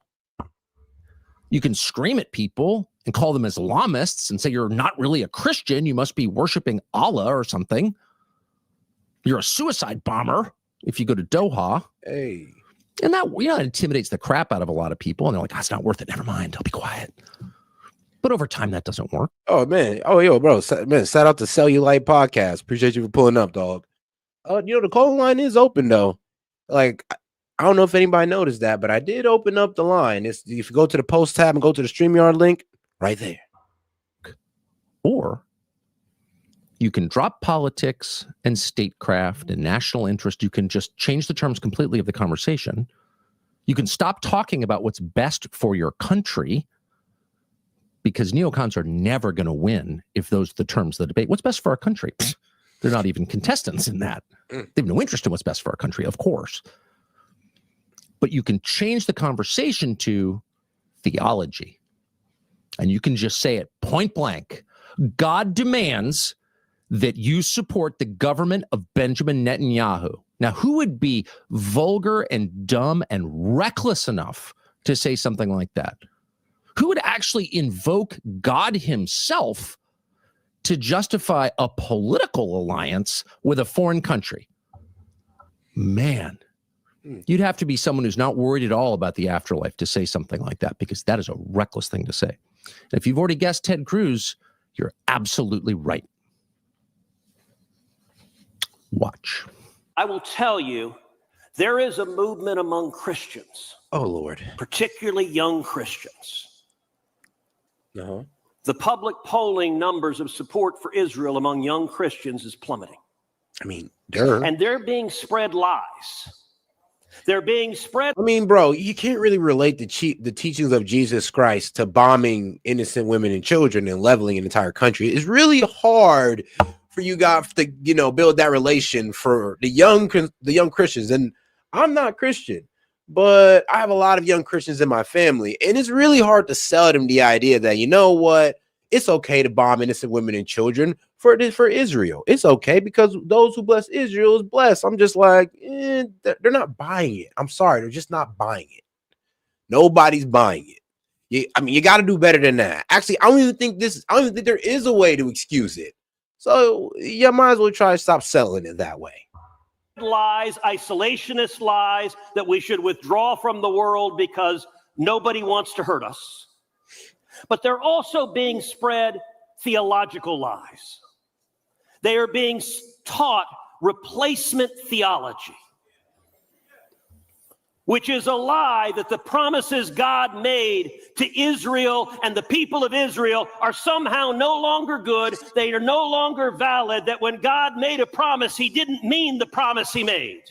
You can scream at people and call them Islamists and say you're not really a Christian. You must be worshiping Allah or something. You're a suicide bomber if you go to Doha. Hey. And that, intimidates the crap out of a lot of people. And they're like, it's not worth it. Never mind. I'll be quiet. But over time, that doesn't work. Oh, man. Oh, yo, bro. Man, shout out to Cellulite Podcast. Appreciate you for pulling up, dog. The call line is open, though. Like, I don't know if anybody noticed that, but I did open up the line. If you go to the post tab and go to the StreamYard link, right there. Or you can drop politics and statecraft and national interest. You can just change the terms completely of the conversation. You can stop talking about what's best for your country, because neocons are never going to win if those are the terms of the debate. What's best for our country? They're not even contestants in that. They have no interest in what's best for our country, of course. But you can change the conversation to theology. And you can just say it point blank. God demands that you support the government of Benjamin Netanyahu. Now, who would be vulgar and dumb and reckless enough to say something like that? Who would actually invoke God himself to justify a political alliance with a foreign country? Man, you'd have to be someone who's not worried at all about the afterlife to say something like that, because that is a reckless thing to say. And if you've already guessed Ted Cruz, you're absolutely right. Watch. I will tell you, there is a movement among Christians. Oh, Lord. Particularly young Christians. Uh-huh. The public polling numbers of support for Israel among young Christians is plummeting. I mean, duh. And they're being spread lies They're being spread. I mean, bro, you can't really relate the teachings of Jesus Christ to bombing innocent women and children and leveling an entire country. It's really hard for you guys to, build that relation for the young Christians. And I'm not Christian, but I have a lot of young Christians in my family, and it's really hard to sell them the idea that, you know what, it's okay to bomb innocent women and children for Israel. It's okay because those who bless Israel is blessed. I'm just like, they're not buying it. I'm sorry, they're just not buying it. Nobody's buying it. You got to do better than that. Actually, I don't even think there is a way to excuse it. So you might as well try to stop selling it that way. Lies, isolationist lies that we should withdraw from the world because nobody wants to hurt us. But they're also being spread theological lies. They are being taught replacement theology, which is a lie that the promises God made to Israel and the people of Israel are somehow no longer good. They are no longer valid, that when God made a promise, he didn't mean the promise he made.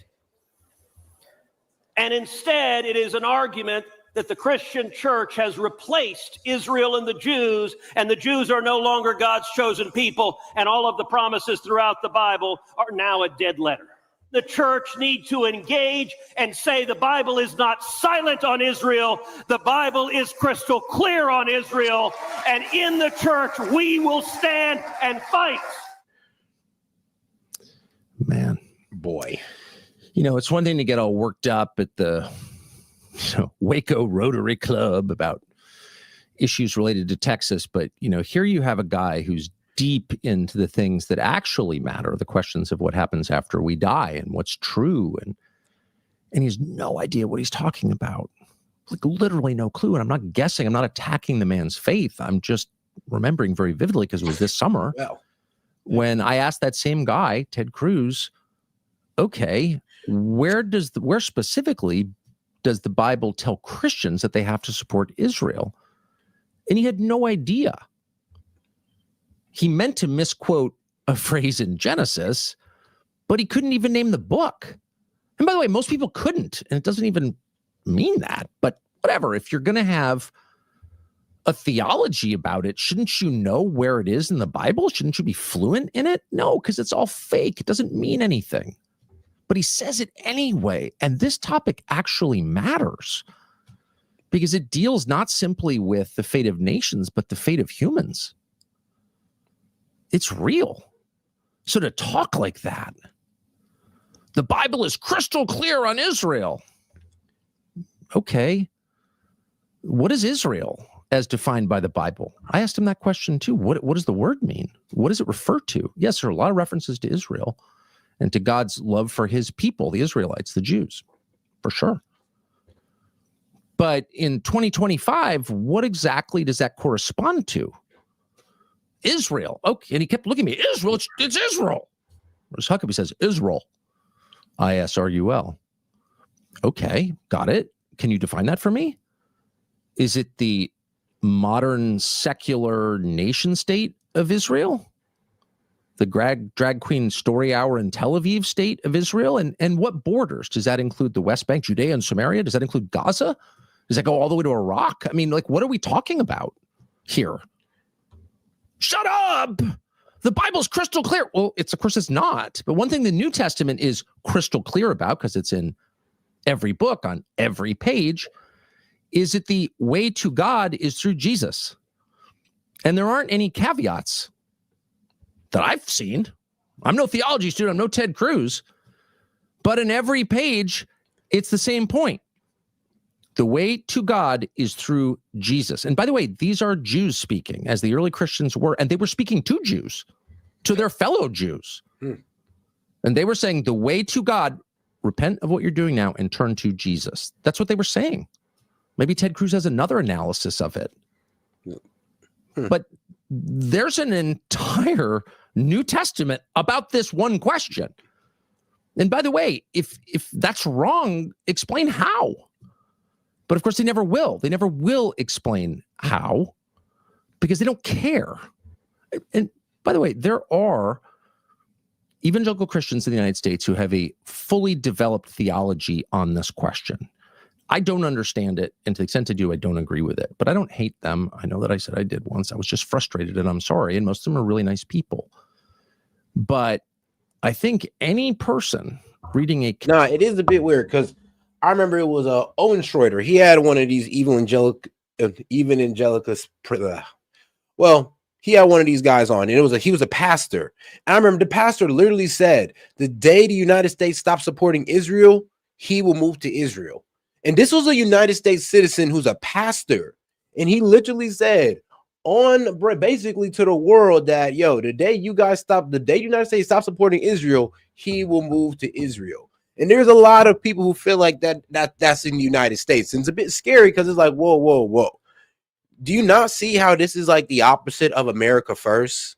And instead, it is an argument that the Christian church has replaced Israel and the Jews are no longer God's chosen people, and all of the promises throughout the Bible are now a dead letter. The church need to engage and say the Bible is not silent on Israel. The Bible is crystal clear on Israel, and in the church we will stand and fight. Man, boy. It's one thing to get all worked up at the Waco Rotary Club about issues related to Texas, but here you have a guy who's deep into the things that actually matter, the questions of what happens after we die and what's true, and he has no idea what he's talking about, like literally no clue. And I'm not guessing, I'm not attacking the man's faith, I'm just remembering very vividly, because it was this summer when I asked that same guy, Ted Cruz, okay, where specifically does the Bible tell Christians that they have to support Israel? And he had no idea. He meant to misquote a phrase in Genesis, but he couldn't even name the book. And by the way, most people couldn't, and it doesn't even mean that, but whatever. If you're going to have a theology about it, shouldn't you know where it is in the Bible? Shouldn't you be fluent in it? No, because it's all fake. It doesn't mean anything. But he says it anyway. And this topic actually matters because it deals not simply with the fate of nations, but the fate of humans. It's real. So to talk like that, the Bible is crystal clear on Israel. Okay. What is Israel as defined by the Bible? I asked him that question too. What does the word mean? What does it refer to? Yes, there are a lot of references to Israel and to God's love for his people, the Israelites, the Jews, for sure. But in 2025, what exactly does that correspond to? Israel. Okay, and he kept looking at me. Israel, it's Israel. As Huckabee says, Israel. ISRUL. Okay, got it. Can you define that for me? Is it the modern secular nation state of Israel? The drag queen story hour in Tel Aviv state of Israel? And what borders? Does that include the West Bank, Judea and Samaria? Does that include Gaza? Does that go all the way to Iraq? I mean, like, what are we talking about here? Shut up! The Bible's crystal clear. Well, of course it's not. But one thing the New Testament is crystal clear about, because it's in every book on every page, is that the way to God is through Jesus. And there aren't any caveats that I've seen. I'm no theology student. I'm no Ted Cruz. But in every page, it's the same point. The way to God is through Jesus. And by the way, these are Jews speaking, as the early Christians were, and they were speaking to Jews, to their fellow Jews. And they were saying, the way to God, repent of what you're doing now and turn to Jesus. That's what they were saying. Maybe Ted Cruz has another analysis of it. But there's an entire New Testament about this one question. And by the way, if that's wrong, explain how. But of course, they never will. They never will explain how, because they don't care. And by the way, there are evangelical Christians in the United States who have a fully developed theology on this question. I don't understand it, and to the extent I do, I don't agree with it. But I don't hate them. I know that I said I did once. I was just frustrated, and I'm sorry. And most of them are really nice people. But I think any person reading a... Nah, it is a bit weird because I remember it was Owen Schroeder. He had one of these he had one of these guys on, and he was a pastor. And I remember the pastor literally said, the day the United States stops supporting Israel, he will move to Israel. And this was a United States citizen who's a pastor. And he literally said basically to the world that, yo, the day the United States stop supporting Israel, he will move to Israel. And there's a lot of people who feel like that's in the United States. And it's a bit scary because it's like, whoa, whoa, whoa. Do you not see how this is like the opposite of America first?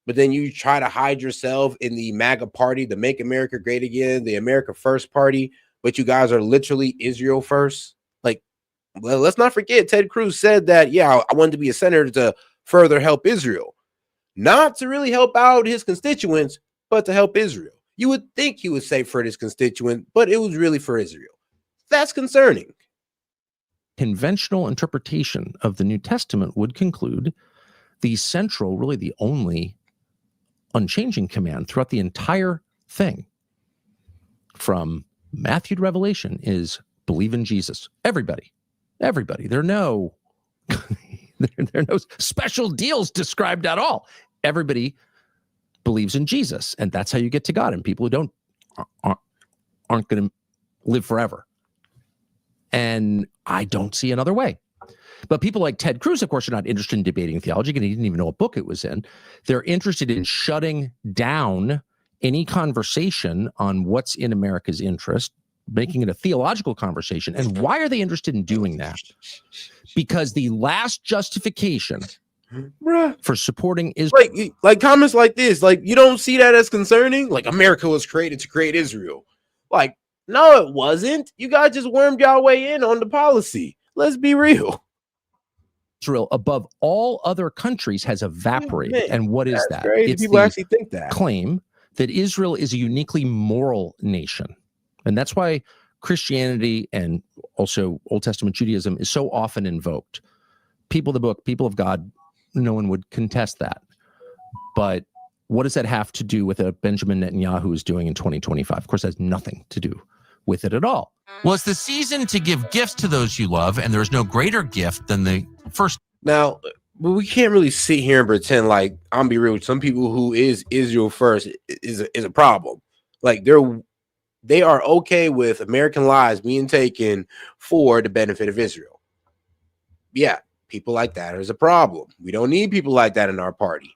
But then you try to hide yourself in the MAGA party, the Make America Great Again, the America First party, but you guys are literally Israel first. Like, well, let's not forget, Ted Cruz said that, yeah, I wanted to be a senator to further help Israel. Not to really help out his constituents, but to help Israel. You would think he would say for his constituent, but it was really for Israel. That's concerning. Conventional interpretation of the New Testament would conclude the central, really the only unchanging command throughout the entire thing from Matthew to Revelation is believe in Jesus. Everybody. There are no special deals described at all. Everybody believes in Jesus, and that's how you get to God. And people who aren't going to live forever. And I don't see another way. But people like Ted Cruz, of course, are not interested in debating theology, and he didn't even know what book it was in. They're interested in shutting down any conversation on what's in America's interest, making it a theological conversation. And why are they interested in doing that? Because the last justification for supporting Israel, like comments like this, like you don't see that as concerning. Like America was created to create Israel. Like, no, it wasn't. You guys just wormed y'all way in on the policy. Let's be real. Israel above all other countries has evaporated. Man, and what is that? Crazy. People actually think that. Claim that Israel is a uniquely moral nation. And that's why Christianity and also Old Testament Judaism is so often invoked. People of the book, people of God, no one would contest that. But what does that have to do with what Benjamin Netanyahu is doing in 2025? Of course, it has nothing to do with it at all. Well, it's the season to give gifts to those you love, and there's no greater gift than the first. Now, we can't really sit here and pretend like, I'm be real, some people who is Israel first is a problem. Like they are okay with American lives being taken for the benefit of Israel. Yeah, people like that is a problem. We don't need people like that in our party.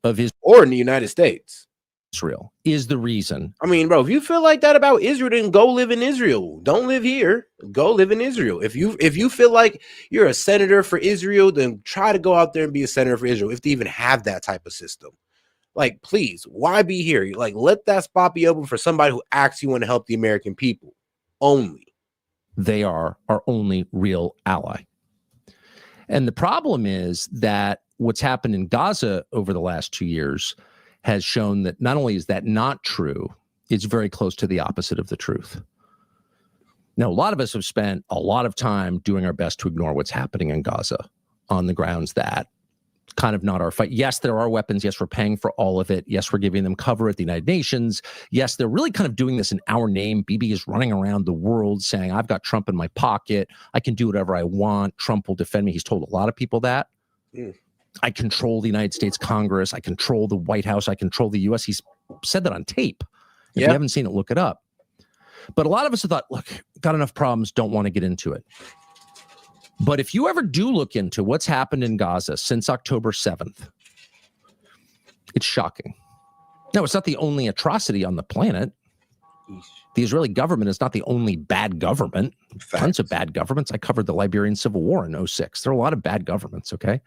Of his or in the United States. Israel is the reason. I mean, bro, if you feel like that about Israel, then go live in Israel. Don't live here. Go live in Israel. If you feel like you're a senator for Israel, then try to go out there and be a senator for Israel if they even have that type of system. Like, please, why be here? Like, let that spot be open for somebody who actually want to help the American people only. They are our only real ally. And the problem is that what's happened in Gaza over the last 2 years has shown that not only is that not true, it's very close to the opposite of the truth. Now, a lot of us have spent a lot of time doing our best to ignore what's happening in Gaza on the grounds that kind of not our fight. Yes, there are weapons. Yes, we're paying for all of it. Yes, we're giving them cover at the United Nations. Yes, they're really kind of doing this in our name. Bibi is running around the world saying, I've got Trump in my pocket. I can do whatever I want. Trump will defend me. He's told a lot of people that. I control the United States Congress. I control the White House. I control the U.S. He's said that on tape. If you haven't seen it, look it up. But a lot of us have thought, look, got enough problems, don't want to get into it. But if you ever do look into what's happened in Gaza since October 7th, it's shocking. No, it's not the only atrocity on the planet. The Israeli government is not the only bad government. Tons of bad governments. I covered the Liberian Civil War in 2006. There are a lot of bad governments, okay?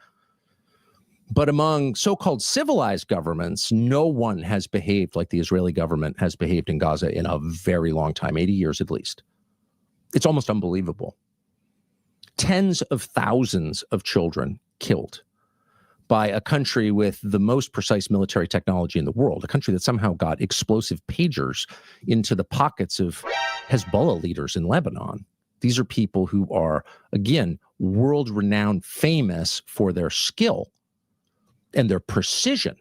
But among so-called civilized governments, no one has behaved like the Israeli government has behaved in Gaza in a very long time, 80 years at least. It's almost unbelievable. Tens of thousands of children killed. by a country with the most precise military technology in the world, a country that somehow got explosive pagers into the pockets of Hezbollah leaders in Lebanon. These are people who are, again, world-renowned, famous for their skill and their precision.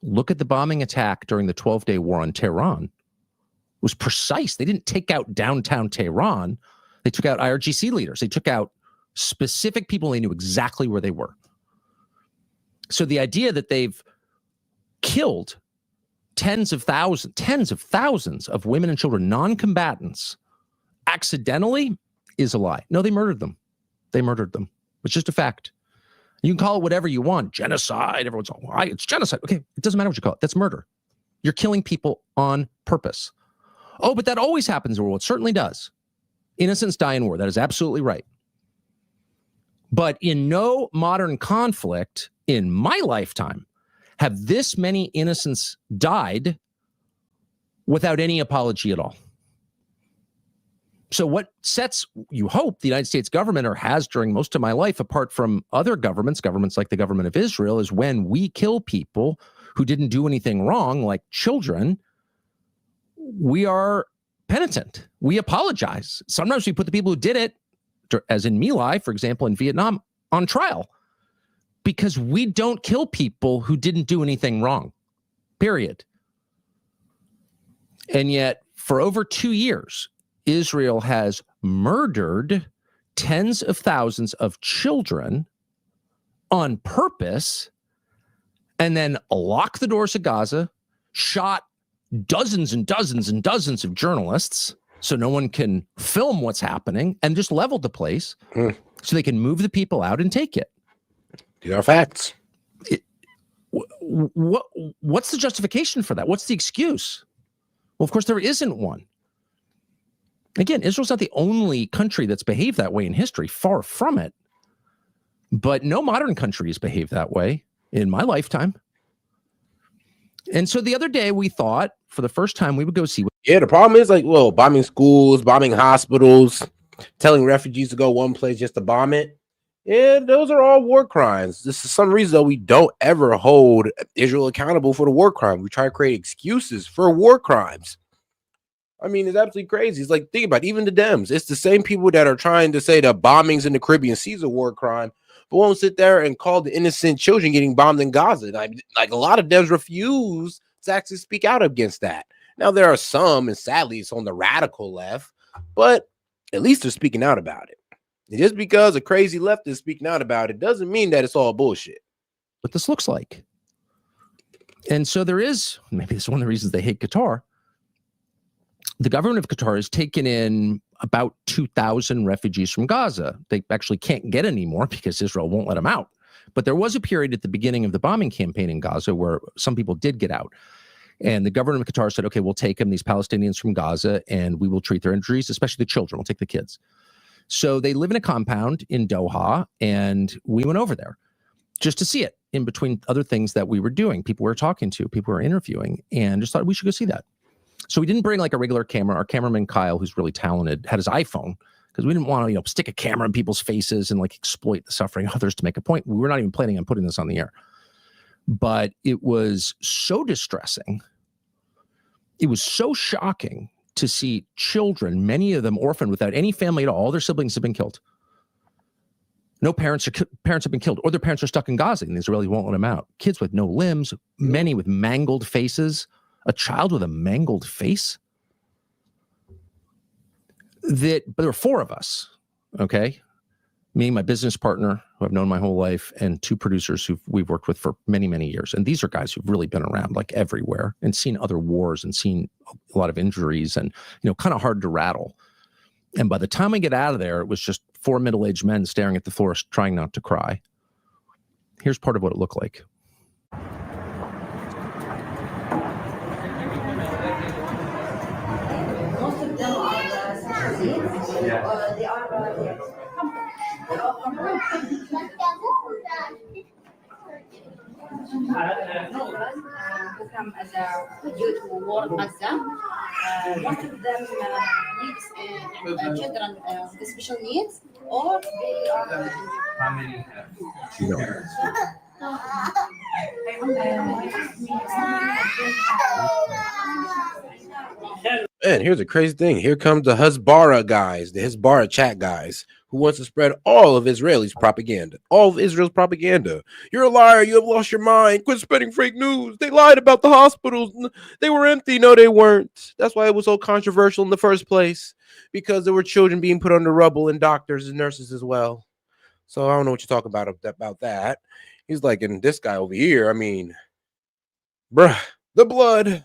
Look at the bombing attack during the 12-day war on Tehran. It was precise. They didn't take out downtown Tehran. They took out IRGC leaders. They took out specific people. They knew exactly where they were. So the idea that they've killed tens of thousands of women and children, non-combatants, accidentally is a lie. No, they murdered them. They murdered them. It's just a fact. You can call it whatever you want. Genocide. Everyone's all, why? It's genocide. Okay, it doesn't matter what you call it. That's murder. You're killing people on purpose. Oh, but that always happens in war. It certainly does. Innocents die in war. That is absolutely right. But in no modern conflict in my lifetime have this many innocents died without any apology at all. So what sets, you hope, the United States government, or has during most of my life, apart from other governments like the government of Israel, is when we kill people who didn't do anything wrong, like children, we are penitent. We apologize. Sometimes we put the people who did it, as in My Lai, for example, in Vietnam, on trial because we don't kill people who didn't do anything wrong, period. And yet, for over 2 years, Israel has murdered tens of thousands of children on purpose and then locked the doors of Gaza, shot dozens and dozens and dozens of journalists so no one can film what's happening, and just leveled the place so they can move the people out and take it. These are facts. What's the justification for that? What's the excuse? Well, of course, there isn't one. Again, Israel's not the only country that's behaved that way in history, far from it. But no modern country has behaved that way in my lifetime. And so the other day we thought, for the first time, we would go see. Yeah, the problem is, like, well, bombing schools, bombing hospitals, telling refugees to go one place just to bomb it. Yeah, those are all war crimes. This is some reason, though, we don't ever hold Israel accountable for the war crime. We try to create excuses for war crimes. I mean, it's absolutely crazy. It's like, think about it, even the Dems. It's the same people that are trying to say the bombings in the Caribbean Sea is a war crime, but won't sit there and call the innocent children getting bombed in Gaza. Like a lot of Dems refuse to actually speak out against that. Now, there are some, and sadly, it's on the radical left, but at least they're speaking out about it. And just because a crazy left is speaking out about it doesn't mean that it's all bullshit. What this looks like. And so there is, maybe this is one of the reasons they hate Qatar. The government of Qatar has taken in about 2,000 refugees from Gaza. They actually can't get any more because Israel won't let them out. But there was a period at the beginning of the bombing campaign in Gaza where some people did get out. And the government of Qatar said, okay, we'll take them, these Palestinians from Gaza, and we will treat their injuries, especially the children. We'll take the kids. So they live in a compound in Doha, and we went over there just to see it in between other things that we were doing. People we were talking to, people we were interviewing, and just thought we should go see that. So we didn't bring like a regular camera. Our cameraman, Kyle, who's really talented, had his iPhone because we didn't want to, stick a camera in people's faces and like exploit the suffering of others to make a point. We were not even planning on putting this on the air. But it was so distressing. It was so shocking to see children, many of them orphaned without any family at all. All their siblings have been killed. No parents have been killed, or their parents are stuck in Gaza and the Israelis won't let them out. Kids with no limbs, many with mangled faces. A child with a mangled face? But there were 4 of us, okay? Me, my business partner, who I've known my whole life, and 2 producers who we've worked with for many, many years. And these are guys who've really been around like everywhere and seen other wars and seen a lot of injuries and, kind of hard to rattle. And by the time I get out of there, it was just 4 middle-aged men staring at the floor, trying not to cry. Here's part of what it looked like. Yeah. They are who come as a due to war in Gaza. Most of them needs children with special needs, or they are. How many have? Man, here's a crazy thing. Here comes the Hezbollah guys, the Hezbollah chat guys, who wants to spread all of Israelis' propaganda, all of Israel's propaganda. You're a liar. You have lost your mind. Quit spreading fake news. They lied about the hospitals. They were empty. No, they weren't. That's why it was so controversial in the first place, because there were children being put under rubble and doctors and nurses as well. So I don't know what you're talking about that. He's like, and this guy over here, I mean, bruh, the blood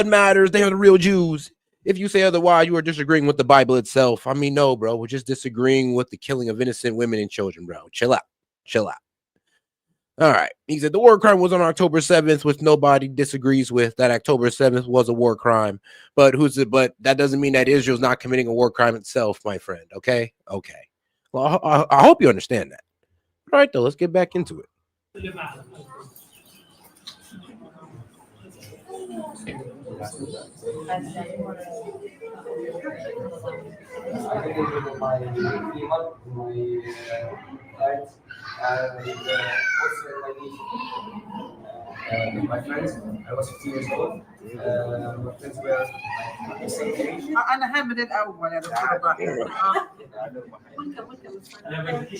matters. They are the real Jews. If you say otherwise, you are disagreeing with the Bible itself. I mean, no, bro. We're just disagreeing with the killing of innocent women and children, bro. Chill out. Chill out. All right. He said the war crime was on October 7th, which nobody disagrees with. That October 7th was a war crime. But but that doesn't mean that Israel's not committing a war crime itself, my friend. Okay? Okay. Well, I hope you understand that. All right, though. Let's get back into it. My friends, I was 15 years old. My friends were the same age.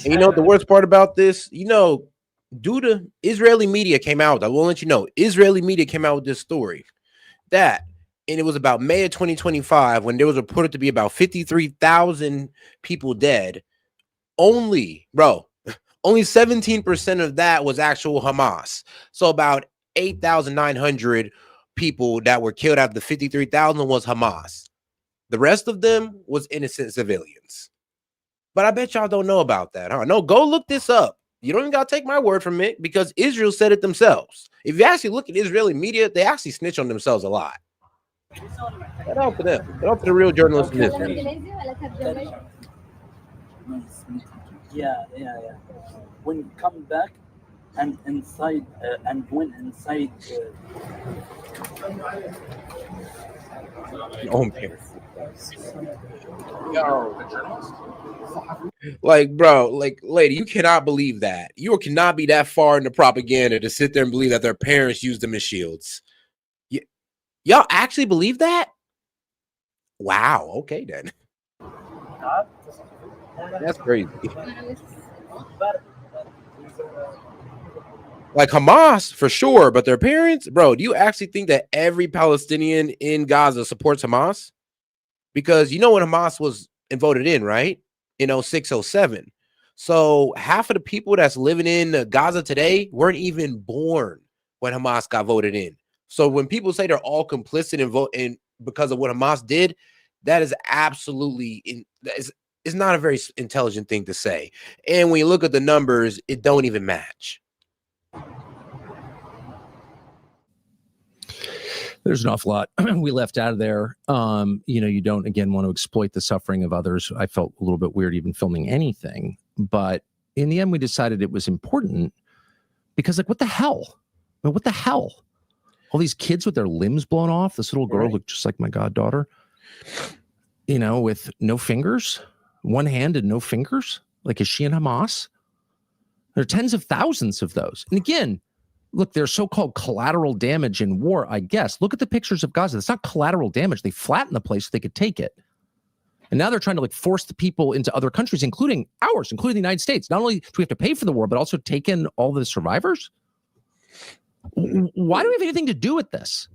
And you know what the worst part about this? You know, due to Israeli media came out. I will let you know. Israeli media came out with this story that, and it was about May of 2025 when there was reported to be about 53,000 people dead. Only 17% of that was actual Hamas. So about 8,900 people that were killed out of the 53,000 was Hamas. The rest of them was innocent civilians. But I bet y'all don't know about that, huh? No, go look this up. You don't even got to take my word from it, because Israel said it themselves. If you actually look at Israeli media, they actually snitch on themselves a lot. Shout out to them. Shout out to the real journalists in this. Yeah. When you come back and inside, and when inside. Oh man. Like, bro, like, lady, you cannot believe that. You cannot be that far into propaganda to sit there and believe that their parents used them as shields. Y'all actually believe that? Wow. Okay, then. That's crazy. Like Hamas for sure, but their parents, bro, do you actually think that every Palestinian in Gaza supports Hamas? Because you know when Hamas was voted in, right? In 06-07. So half of the people that's living in Gaza today weren't even born when Hamas got voted in. So when people say they're all complicit in vote in because of what Hamas did, that is absolutely it's not a very intelligent thing to say. And when you look at the numbers, it don't even match. There's an awful lot we left out of there. You don't, again, want to exploit the suffering of others. I felt a little bit weird even filming anything. But in the end, we decided it was important because, like, what the hell? I mean, what the hell? All these kids with their limbs blown off. This little girl looked just like my goddaughter, with no fingers, one hand and no fingers. Like, is she in Hamas? There are tens of thousands of those. And again, look, there's so-called collateral damage in war, I guess. Look at the pictures of Gaza. It's not collateral damage. They flattened the place so they could take it. And now they're trying to force the people into other countries, including ours, including the United States. Not only do we have to pay for the war, but also take in all the survivors. Why do we have anything to do with this?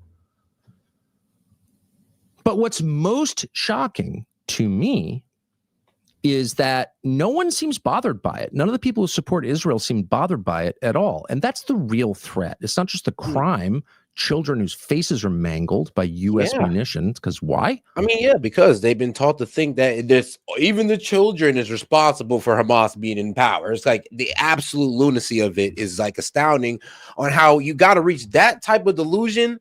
But what's most shocking to me is that no one seems bothered by it. None of the people who support Israel seem bothered by it at all. And that's the real threat. It's not just the crime, children whose faces are mangled by U.S. munitions. Because why? I mean, yeah, because they've been taught to think that even the children is responsible for Hamas being in power. It's like the absolute lunacy of it is like astounding on how you got to reach that type of delusion.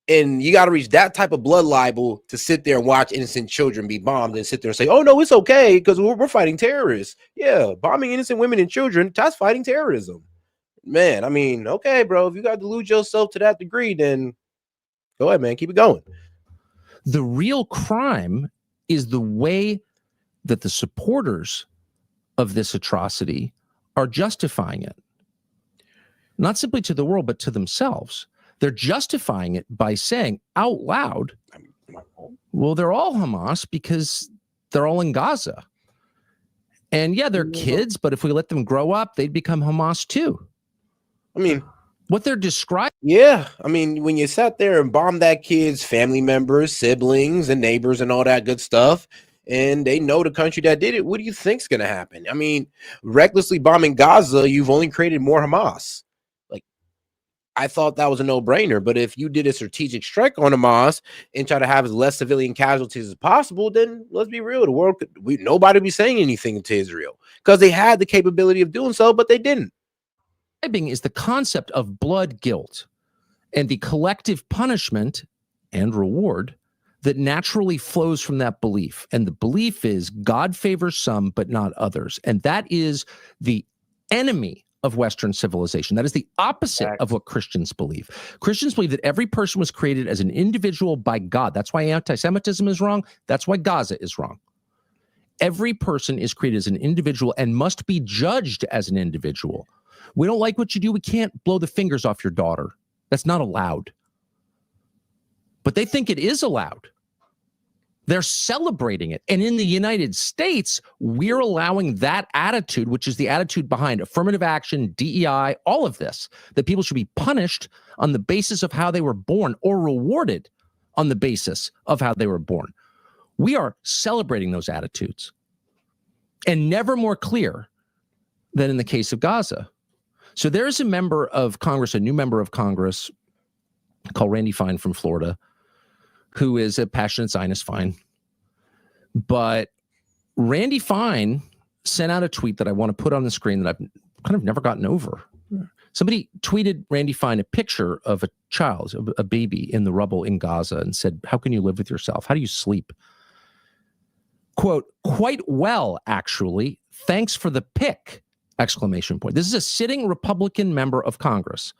And you got to reach that type of blood libel to sit there and watch innocent children be bombed and sit there and say, oh, no, it's okay because we're fighting terrorists. Yeah, bombing innocent women and children, that's fighting terrorism. Man, I mean, okay, bro, if you got to delude yourself to that degree, then go ahead, man, keep it going. The real crime is the way that the supporters of this atrocity are justifying it. not simply to the world, but to themselves. They're justifying it by saying out loud, well, they're all Hamas because they're all in Gaza. And yeah, they're kids, but if we let them grow up, they'd become Hamas too. I mean, what they're describing. Yeah. I mean, when you sat there and bombed that kid's family members, siblings, and neighbors and all that good stuff, and they know the country that did it, what do you think's going to happen? I mean, recklessly bombing Gaza, you've only created more Hamas. Like, I thought that was a no-brainer, but if you did a strategic strike on Hamas and try to have as less civilian casualties as possible, then let's be real, the world nobody would be saying anything to Israel because they had the capability of doing so, but they didn't. Is the concept of blood guilt and the collective punishment and reward that naturally flows from that belief. And the belief is God favors some, but not others. And that is the enemy of Western civilization. That is the opposite of what Christians believe. Christians believe that every person was created as an individual by God. That's why anti-Semitism is wrong. That's why Gaza is wrong. Every person is created as an individual and must be judged as an individual. We don't like what you do. We can't blow the fingers off your daughter. That's not allowed. But they think it is allowed. They're celebrating it. And in the United States, we're allowing that attitude, which is the attitude behind affirmative action, DEI, all of this, that people should be punished on the basis of how they were born or rewarded on the basis of how they were born. We are celebrating those attitudes. And never more clear than in the case of Gaza. So there's a member of Congress, a new member of Congress called Randy Fine from Florida, who is a passionate Zionist, fine. But Randy Fine sent out a tweet that I want to put on the screen that I've kind of never gotten over. Somebody tweeted Randy Fine a picture of a child, a baby in the rubble in Gaza and said, how can you live with yourself? How do you sleep? Quote, quite well, actually. Thanks for the pic, exclamation point. This is a sitting Republican member of Congress.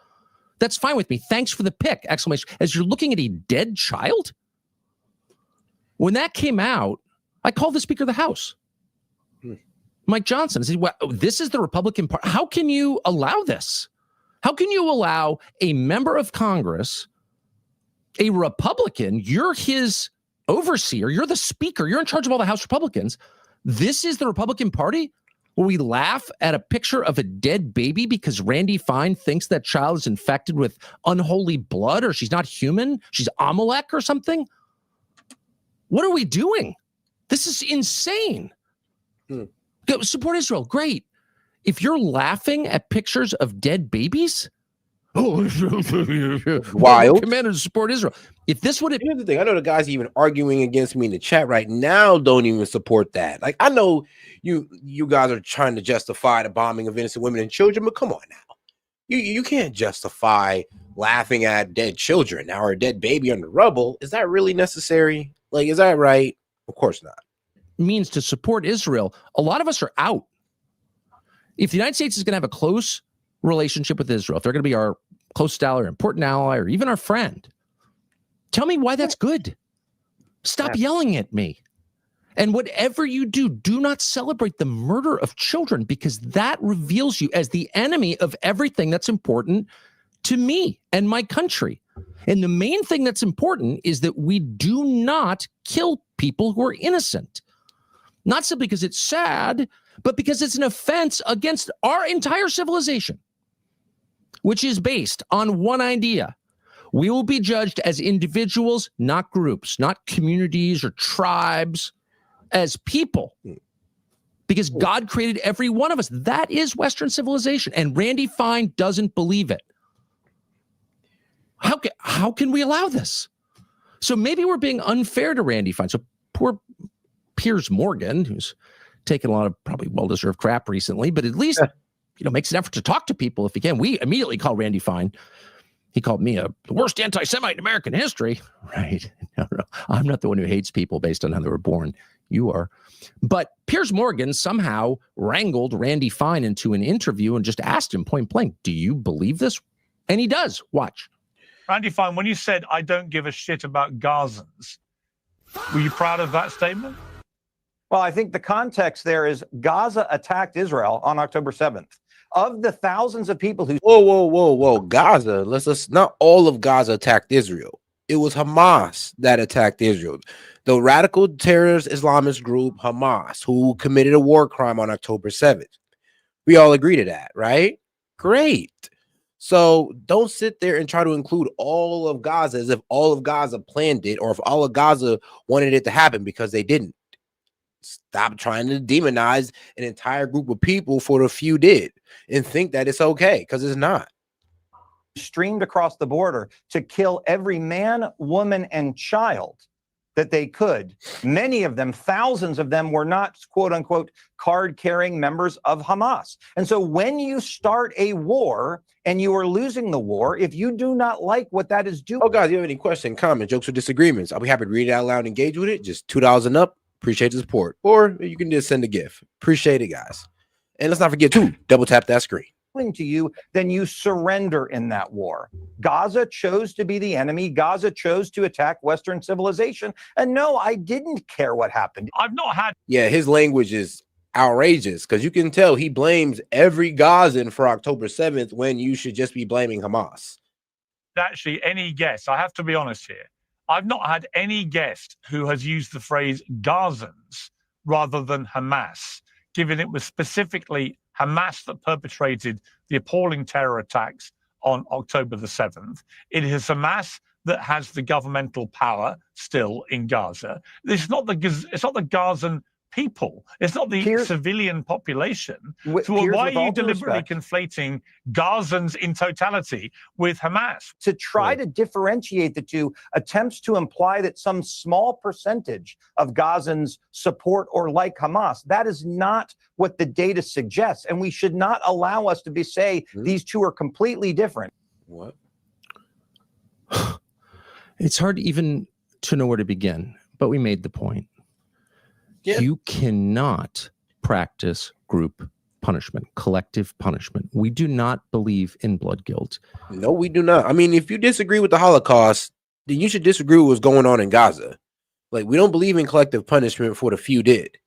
That's fine with me. Thanks for the pic, exclamation. As you're looking at a dead child? When that came out, I called the Speaker of the House, Mike Johnson. I said, well, this is the Republican Party. How can you allow this? How can you allow a member of Congress, a Republican, you're his overseer, you're the Speaker, you're in charge of all the House Republicans. This is the Republican Party? Will we laugh at a picture of a dead baby because Randy Fine thinks that child is infected with unholy blood or she's not human? She's Amalek or something? What are we doing? This is insane. Go support Israel. Great. If you're laughing at pictures of dead babies, wild. Commander to support Israel. If this would have, here's the thing, I know the guys even arguing against me in the chat right now don't even support that. Like, I know you guys are trying to justify the bombing of innocent women and children, but come on now, you can't justify laughing at dead children now or a dead baby under rubble. Is that really necessary? Like, is that right? Of course not. Means to support Israel. A lot of us are out. If the United States is going to have a close relationship with Israel, if they're going to be our close ally or important ally or even our friend, tell me why that's good. Stop yelling at me. And whatever you do, do not celebrate the murder of children because that reveals you as the enemy of everything that's important to me and my country. And the main thing that's important is that we do not kill people who are innocent. Not simply because it's sad, but because it's an offense against our entire civilization, which is based on one idea. We will be judged as individuals, not groups, not communities or tribes, as people. Because God created every one of us. That is Western civilization. And Randy Fine doesn't believe it. How can we allow this? So maybe we're being unfair to Randy Fine. So poor Piers Morgan, who's taken a lot of probably well-deserved crap recently, but at least makes an effort to talk to people if he can. We immediately call Randy Fine. He called me the worst anti-Semite in American history. Right. No, I'm not the one who hates people based on how they were born. You are. But Piers Morgan somehow wrangled Randy Fine into an interview and just asked him point blank, do you believe this? And he does. Watch. Randy Fine, when you said, I don't give a shit about Gazans, were you proud of that statement? Well, I think the context there is Gaza attacked Israel on October 7th. of the thousands of people who whoa, Gaza. Let's not all of Gaza attacked Israel. It was Hamas that attacked Israel. The radical terrorist Islamist group Hamas, who committed a war crime on October 7th. We all agree to that, right? Great. So don't sit there and try to include all of Gaza as if all of Gaza planned it or if all of Gaza wanted it to happen, because they didn't. Stop trying to demonize an entire group of people for the few did and think that it's okay, because it's not. streamed across the border to kill every man, woman, and child that they could. Many of them, thousands of them, were not, quote unquote, card-carrying members of Hamas. And so when you start a war and you are losing the war, if you do not like what that is doing. Oh, guys, you have any questions, comments, jokes, or disagreements? I'll be happy to read it out loud and engage with it. Just $2 and up. Appreciate the support. Or you can just send a gift. Appreciate it, guys. And let's not forget to double tap that screen. To you, then you surrender in that war. Gaza chose to be the enemy. Gaza chose to attack Western civilization. And no, I didn't care what happened. I've not had. Yeah, his language is outrageous, because you can tell he blames every Gazan for October 7th when you should just be blaming Hamas. Actually, any guest, I have to be honest here, I've not had any guest who has used the phrase Gazans rather than Hamas, given it was specifically Hamas that perpetrated the appalling terror attacks on October the 7th. It is Hamas that has the governmental power still in Gaza. It's not the Gazan people. It's not the civilian population. So why are you deliberately conflating Gazans in totality with Hamas? To try to differentiate the two attempts to imply that some small percentage of Gazans support or like Hamas. That is not what the data suggests. And we should not allow us to say these two are completely different. What? It's hard even to know where to begin, but we made the point. Yeah. You cannot practice group punishment, collective punishment. We do not believe in blood guilt. No, we do not. I mean, if you disagree with the Holocaust, then you should disagree with what's going on in Gaza. Like, we don't believe in collective punishment for what a few did.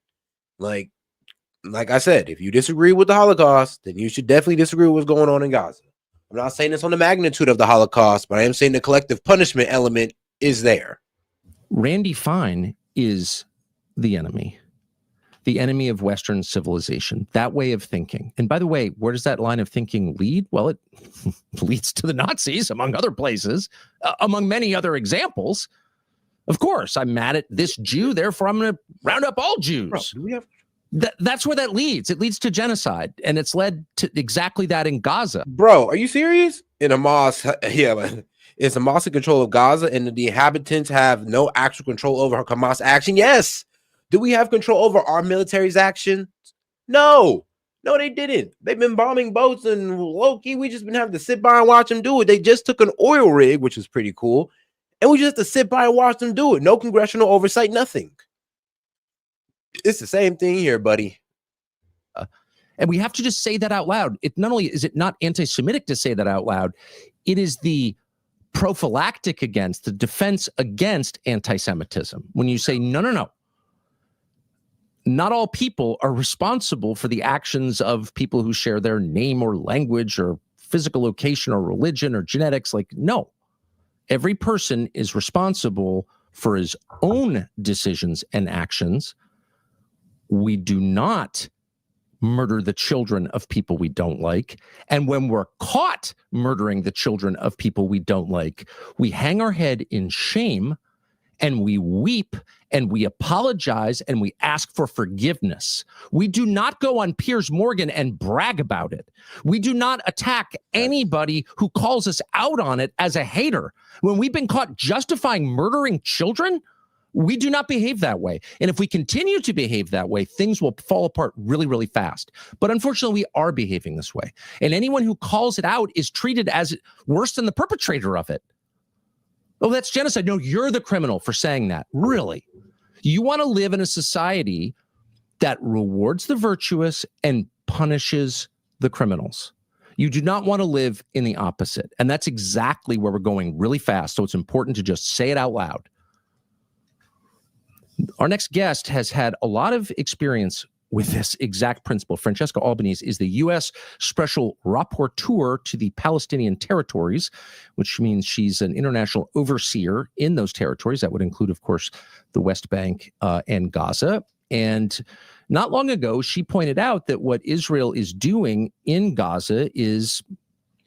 Like I said, if you disagree with the Holocaust, then you should definitely disagree with what's going on in Gaza. I'm not saying it's on the magnitude of the Holocaust, but I am saying the collective punishment element is there. Randy Fine is the enemy of Western civilization, that way of thinking. And by the way, where does that line of thinking lead? Well, it leads to the Nazis, among other places, among many other examples. Of course, I'm mad at this Jew, therefore I'm going to round up all Jews. Bro, do we have... That's where that leads. It leads to genocide, and it's led to exactly that in Gaza. Bro, are you serious? In Hamas, yeah, is Hamas in control of Gaza, and the inhabitants have no actual control over Hamas action? Yes. Do we have control over our military's action? No, they didn't. They've been bombing boats and low-key, we just been having to sit by and watch them do it. They just took an oil rig, which is pretty cool, and we just have to sit by and watch them do it. No congressional oversight, nothing. It's the same thing here, buddy. And we have to just say that out loud. It not only is it not anti-Semitic to say that out loud, it is the prophylactic against, the defense against anti-Semitism. When you say, no. Not all people are responsible for the actions of people who share their name or language or physical location or religion or genetics. Like, no. Every person is responsible for his own decisions and actions. We do not murder the children of people we don't like. And when we're caught murdering the children of people we don't like, we hang our head in shame and we weep and we apologize and we ask for forgiveness. We do not go on Piers Morgan and brag about it. We do not attack anybody who calls us out on it as a hater. When we've been caught justifying murdering children, we do not behave that way. And if we continue to behave that way, things will fall apart really, really fast. But unfortunately, we are behaving this way. And anyone who calls it out is treated as worse than the perpetrator of it. Oh, that's genocide. No, you're the criminal for saying that. Really? You want to live in a society that rewards the virtuous and punishes the criminals. You do not want to live in the opposite. And that's exactly where we're going really fast. So it's important to just say it out loud. Our next guest has had a lot of experience with this exact principle. Francesca Albanese is the U.S. Special Rapporteur to the Palestinian territories, which means she's an international overseer in those territories. That would include, of course, the West Bank and Gaza. And not long ago, she pointed out that what Israel is doing in Gaza is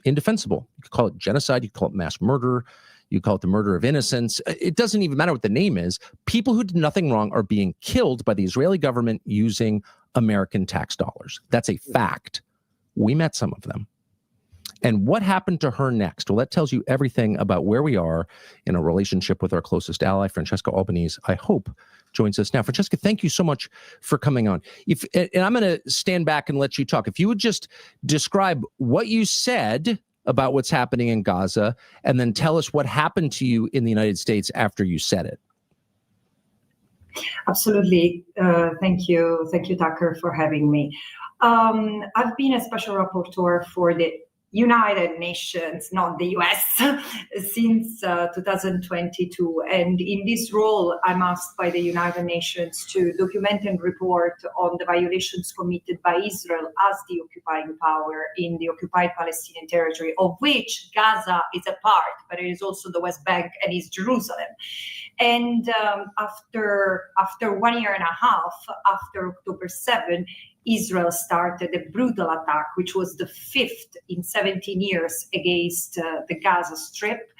indefensible. You could call it genocide. You could call it mass murder. You call it the murder of innocents. It doesn't even matter what the name is. People who did nothing wrong are being killed by the Israeli government using American tax dollars. That's a fact. We met some of them. And what happened to her next? Well, that tells you everything about where we are in a relationship with our closest ally. Francesca Albanese, I hope, joins us now. Francesca, thank you so much for coming on. And I'm going to stand back and let you talk. If you would just describe what you said about what's happening in Gaza, and then tell us what happened to you in the United States after you said it. Absolutely. Thank you, Tucker, for having me. I've been a special rapporteur for the United Nations, not the US, since 2022. And in this role, I'm asked by the United Nations to document and report on the violations committed by Israel as the occupying power in the occupied Palestinian territory, of which Gaza is a part, but it is also the West Bank and East Jerusalem. And after 1 year and a half, after October 7, Israel started a brutal attack, which was the 5th in 17 years against the Gaza Strip.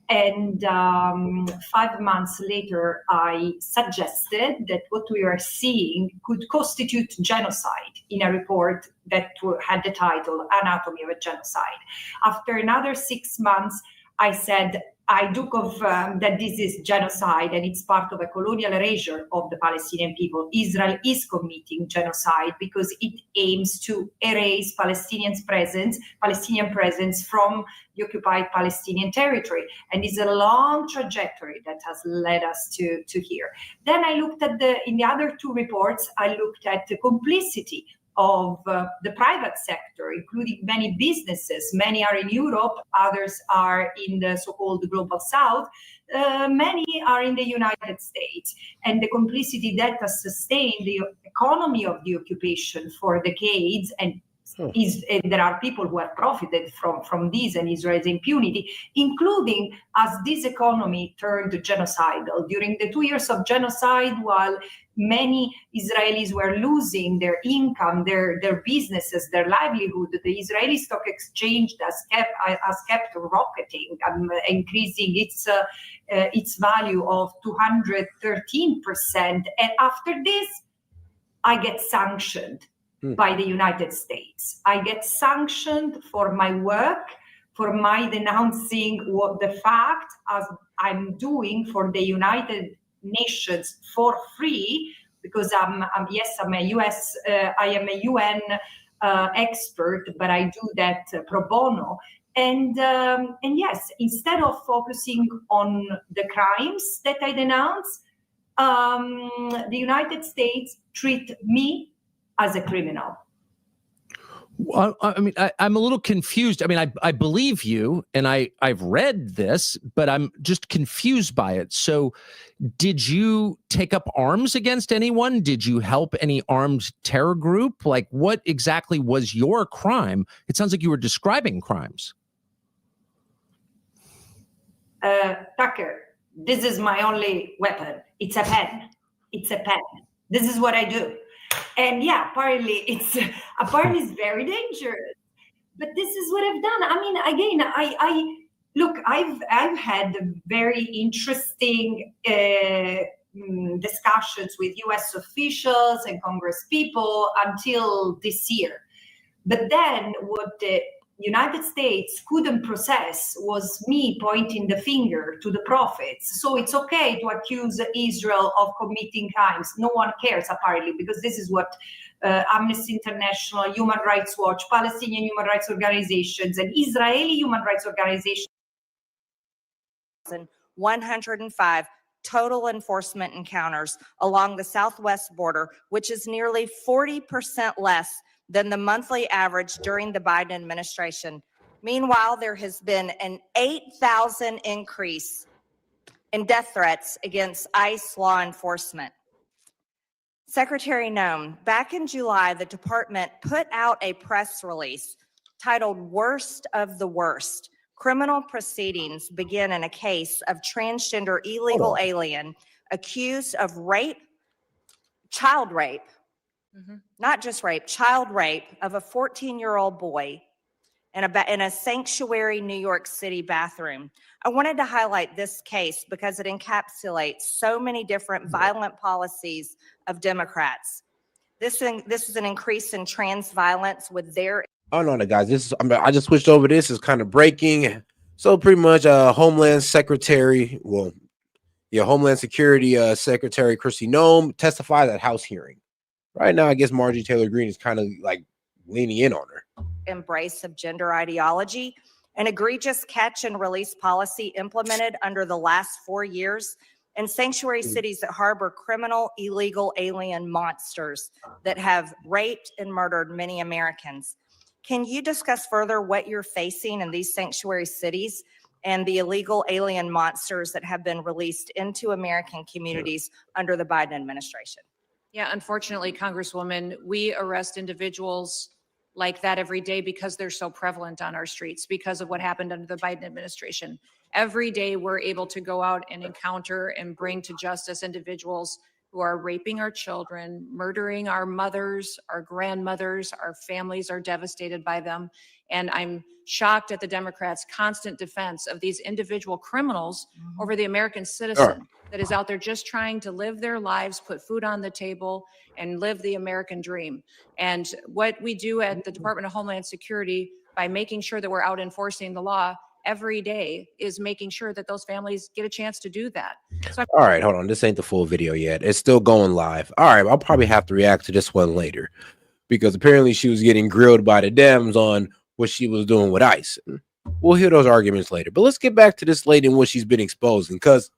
And 5 months later, I suggested that what we are seeing could constitute genocide in a report that had the title Anatomy of a Genocide. After another 6 months, I said, I do confirm that this is genocide and it's part of a colonial erasure of the Palestinian people. Israel is committing genocide because it aims to erase Palestinian presence from the occupied Palestinian territory. And it's a long trajectory that has led us to here. Then I looked at in the other two reports, I looked at the complicity of the private sector, including many businesses. Many are in Europe, others are in the so-called global south, many are in the United States. And the complicity that has sustained the economy of the occupation for decades, and there are people who have profited from this and Israel's impunity, including as this economy turned genocidal. During the 2 years of genocide, while many Israelis were losing their income, their businesses, their livelihood, the Israeli stock exchange has kept rocketing, increasing its value of 213%. And after this, I get sanctioned by the United States. I get sanctioned for my work, for my denouncing what the fact as I'm doing for the United Nations for free, because I am a UN expert, but I do that pro bono. And yes, instead of focusing on the crimes that I denounce, the United States treat me as a criminal. Well, I mean, I'm a little confused. I mean, I believe you, and I've read this, but I'm just confused by it. So did you take up arms against anyone? Did you help any armed terror group? Like, what exactly was your crime? It sounds like you were describing crimes. Tucker, this is my only weapon. It's a pen. It's a pen. This is what I do. And yeah, apparently it's very dangerous. But this is what I've done. I mean, again, look, I've had very interesting discussions with U.S. officials and Congress people until this year. But then what the United States couldn't process was me pointing the finger to the prophets. So it's okay to accuse Israel of committing crimes. No one cares, apparently, because this is what Amnesty International, Human Rights Watch, Palestinian human rights organizations, and Israeli human rights organizations. 105 total enforcement encounters along the southwest border, which is nearly 40% less than the monthly average during the Biden administration. Meanwhile, there has been an 8,000 increase in death threats against ICE law enforcement. Secretary Noem, back in July, the department put out a press release titled Worst of the Worst. Criminal proceedings begin in a case of transgender illegal alien accused of rape, child rape, not just rape, child rape of a 14-year-old boy in a sanctuary New York City bathroom. I wanted to highlight this case because it encapsulates so many different violent policies of Democrats. This is an increase in trans violence with their. Oh no, guys, I just switched over. This is kind of breaking. So pretty much, Homeland Secretary, Homeland Security Secretary Kristi Noem testified at House hearing. Right now, I guess Marjorie Taylor Greene is kind of like leaning in on her. Embrace of gender ideology, an egregious catch and release policy implemented under the last 4 years, and sanctuary cities that harbor criminal, illegal alien monsters that have raped and murdered many Americans. Can you discuss further what you're facing in these sanctuary cities and the illegal alien monsters that have been released into American communities under the Biden administration? Yeah, unfortunately, Congresswoman, we arrest individuals like that every day because they're so prevalent on our streets because of what happened under the Biden administration. Every day we're able to go out and encounter and bring to justice individuals who are raping our children, murdering our mothers, our grandmothers, our families are devastated by them. And I'm shocked at the Democrats' constant defense of these individual criminals over the American citizen that is out there just trying to live their lives, put food on the table, and live the American dream. And what we do at the Department of Homeland Security by making sure that we're out enforcing the law every day is making sure that those families get a chance to do that. So All right, hold on. This ain't the full video yet. It's still going live. All right, I'll probably have to react to this one later because apparently she was getting grilled by the Dems on what she was doing with ICE. We'll hear those arguments later. But let's get back to this lady and what she's been exposing, because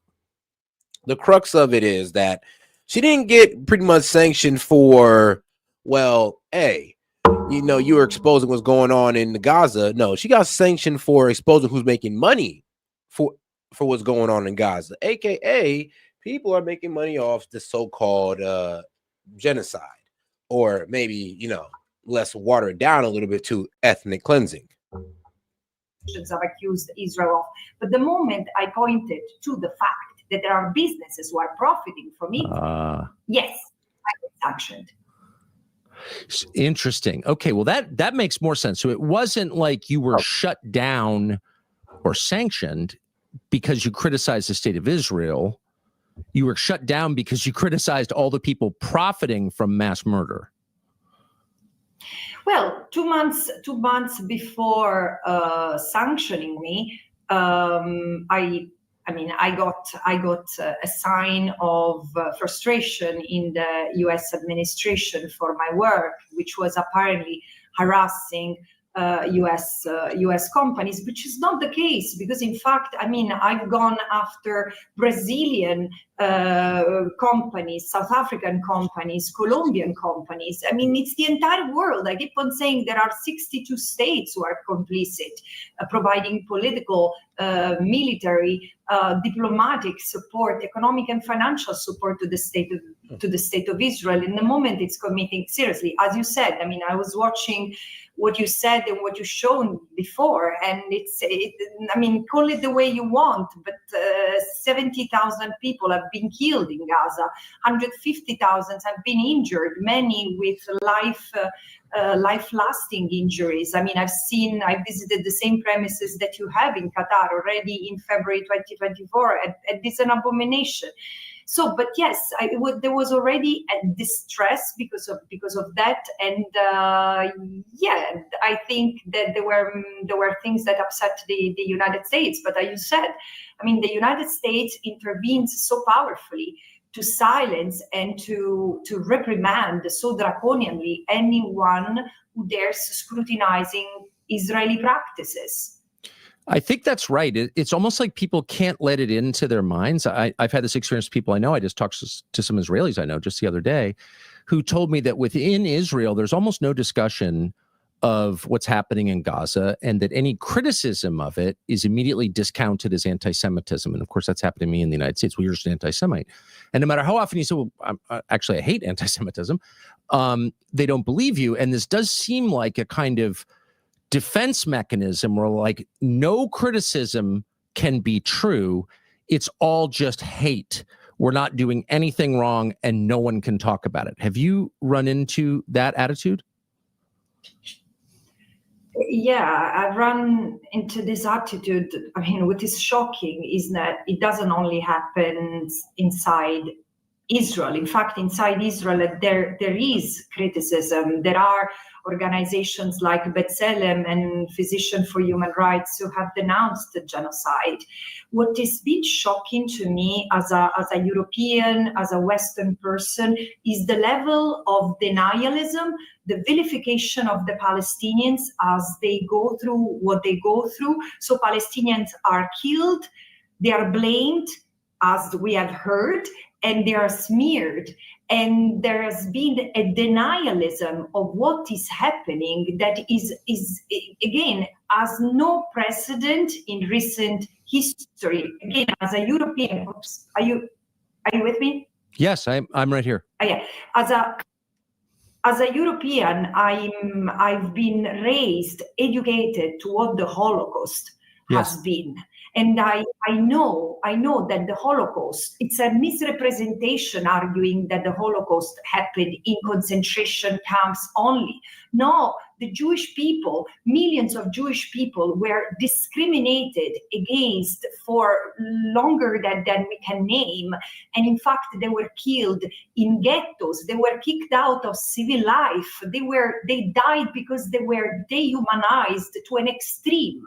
the crux of it is that she didn't get pretty much sanctioned for, well, you were exposing what's going on in Gaza. No, she got sanctioned for exposing who's making money for what's going on in Gaza, aka people are making money off the so-called genocide, or maybe let's water it down a little bit to ethnic cleansing. Have accused Israel of, but the moment I pointed to the fact that there are businesses who are profiting from it, yes, I was sanctioned. Interesting. Okay, well that makes more sense. So it wasn't like you were shut down or sanctioned because you criticized the state of Israel. You were shut down because you criticized all the people profiting from mass murder. Well, 2 months before sanctioning me, I got a sign of frustration in the U.S. administration for my work, which was apparently harassing U.S. companies, which is not the case, because in fact, I've gone after Brazilian companies, South African companies, Colombian companies. It's the entire world. I keep on saying there are 62 states who are complicit, providing political, military, diplomatic support, economic and financial support to the state of Israel. In the moment it's committing, seriously, as you said, I was watching what you said and what you shown before, and call it the way you want, but 70,000 people have been killed in Gaza, 150,000 have been injured, many with life-lasting injuries. I visited the same premises that you have in Qatar already in February 2024, and it's an abomination. So, but yes, there was already a distress because of that, and I think that there were things that upset the United States. But as you said, the United States intervenes so powerfully to silence and to reprimand so draconianly anyone who dares scrutinizing Israeli practices. I think that's right. It's almost like people can't let it into their minds. I've had this experience with people I know. I just talked to some Israelis I know just the other day who told me that within Israel, there's almost no discussion of what's happening in Gaza, and that any criticism of it is immediately discounted as anti-Semitism. And of course, that's happened to me in the United States. Well, you're just an anti-Semite. And no matter how often you say, well, I hate anti-Semitism, they don't believe you. And this does seem like a kind of defense mechanism where, like, no criticism can be true. It's all just hate. We're not doing anything wrong and no one can talk about it. Have you run into that attitude? Yeah, I've run into this attitude. I mean, what is shocking is that it doesn't only happen inside Israel. In fact, inside Israel, there is criticism. There are organizations like B'Tselem and Physicians for Human Rights who have denounced the genocide. What has been shocking to me as a European, as a Western person, is the level of denialism, the vilification of the Palestinians as they go through what they go through. So Palestinians are killed, they are blamed, as we have heard, and they are smeared. And there has been a denialism of what is happening that is again, has no precedent in recent history. Again, as a European, are you with me? Yes, I'm right here. Yeah. As a European, I've been raised, educated to what the Holocaust has been. And I know that the Holocaust, it's a misrepresentation arguing that the Holocaust happened in concentration camps only. No, the Jewish people, millions of Jewish people were discriminated against for longer than we can name. And in fact, they were killed in ghettos. They were kicked out of civil life. They died because they were dehumanized to an extreme.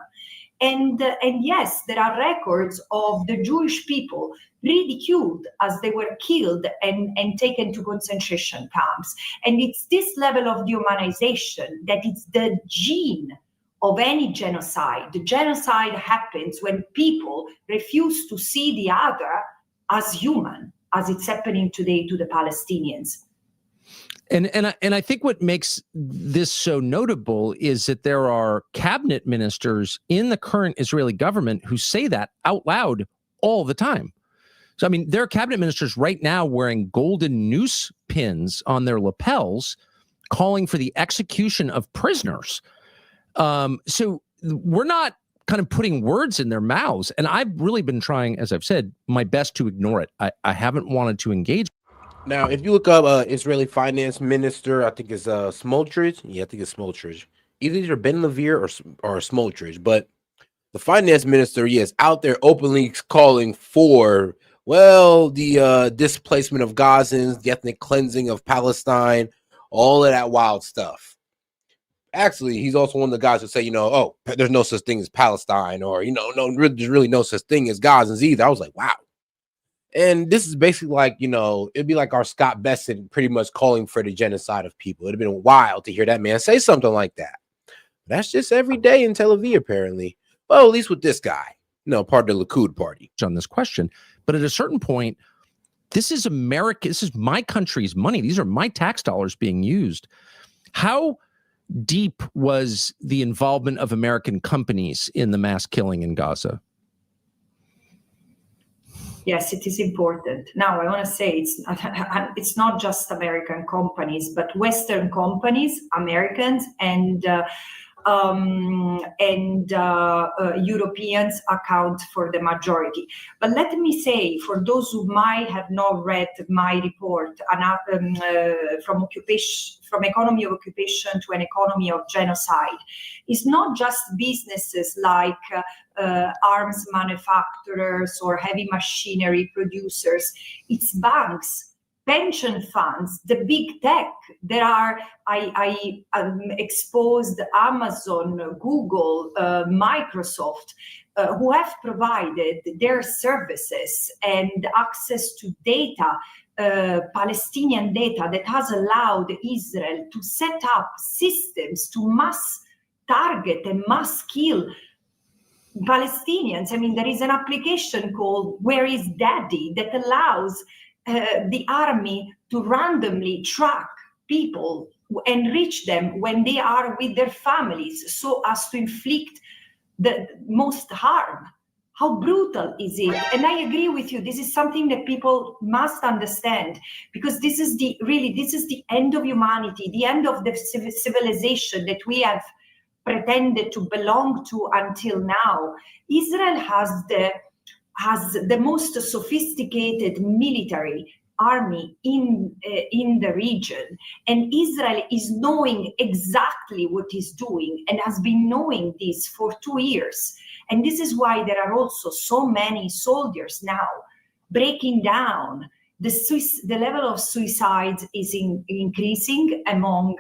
And yes, there are records of the Jewish people ridiculed as they were killed and taken to concentration camps. And it's this level of dehumanization that it's the gene of any genocide. The genocide happens when people refuse to see the other as human, as it's happening today to the Palestinians. And I think what makes this so notable is that there are cabinet ministers in the current Israeli government who say that out loud all the time. So, I mean, there are cabinet ministers right now wearing golden noose pins on their lapels, calling for the execution of prisoners. So we're not kind of putting words in their mouths. And I've really been trying, as I've said, my best to ignore it. I haven't wanted to engage. Now, if you look up Israeli finance minister, I think it's Smotrich. Yeah, I think it's Smotrich. Either Ben-Gvir or Smotrich. But the finance minister, yes, out there openly calling for, well, the displacement of Gazans, the ethnic cleansing of Palestine, all of that wild stuff. Actually, he's also one of the guys who say, oh, there's no such thing as Palestine, or, there's really no such thing as Gazans either. I was like, wow. And this is basically like, it'd be like our Scott Besson pretty much calling for the genocide of people. It'd have been wild to hear that man say something like that. That's just every day in Tel Aviv, apparently. Well, at least with this guy, part of the Likud party. On this question. But at a certain point, this is America. This is my country's money. These are my tax dollars being used. How deep was the involvement of American companies in the mass killing in Gaza? Yes, it is important. Now, I want to say it's not just American companies, but Western companies, Americans and Europeans account for the majority. But let me say, for those who might have not read my report, from economy of occupation to an economy of genocide, it's not just businesses like arms manufacturers or heavy machinery producers. It's banks, pension funds, the big tech. There are, I exposed Amazon, Google, Microsoft, who have provided their services and access to data, Palestinian data, that has allowed Israel to set up systems to mass target and mass kill Palestinians. I mean, there is an application called Where is Daddy that allows the army to randomly track people enrich them when they are with their families so as to inflict the most harm. How brutal is it? And I agree with you. This is something that people must understand, because this is the end of humanity, the end of the civilization that we have pretended to belong to until now. Israel has the most sophisticated military army in the region, and Israel is knowing exactly what it's doing and has been knowing this for 2 years. And this is why there are also so many soldiers now breaking down. The level of suicides is increasing among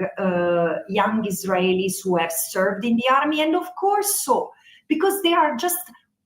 young Israelis who have served in the army, and of course so, because they are just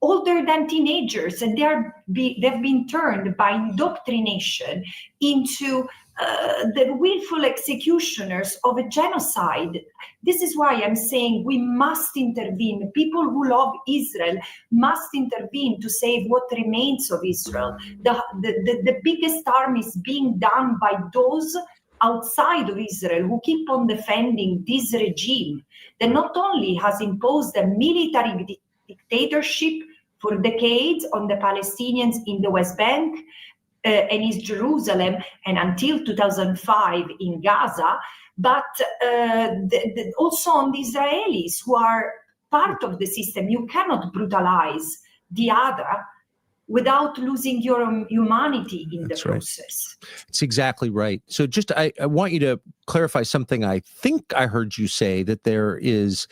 older than teenagers, and they've been turned by indoctrination into the willful executioners of a genocide. This is why I'm saying we must intervene. People who love Israel must intervene to save what remains of Israel. The biggest harm is being done by those outside of Israel who keep on defending this regime that not only has imposed a military dictatorship for decades on the Palestinians in the West Bank and East Jerusalem, and until 2005 in Gaza, but also on the Israelis who are part of the system. You cannot brutalize the other without losing your humanity in the process. It's exactly right. So just, I want you to clarify something. I think I heard you say that there is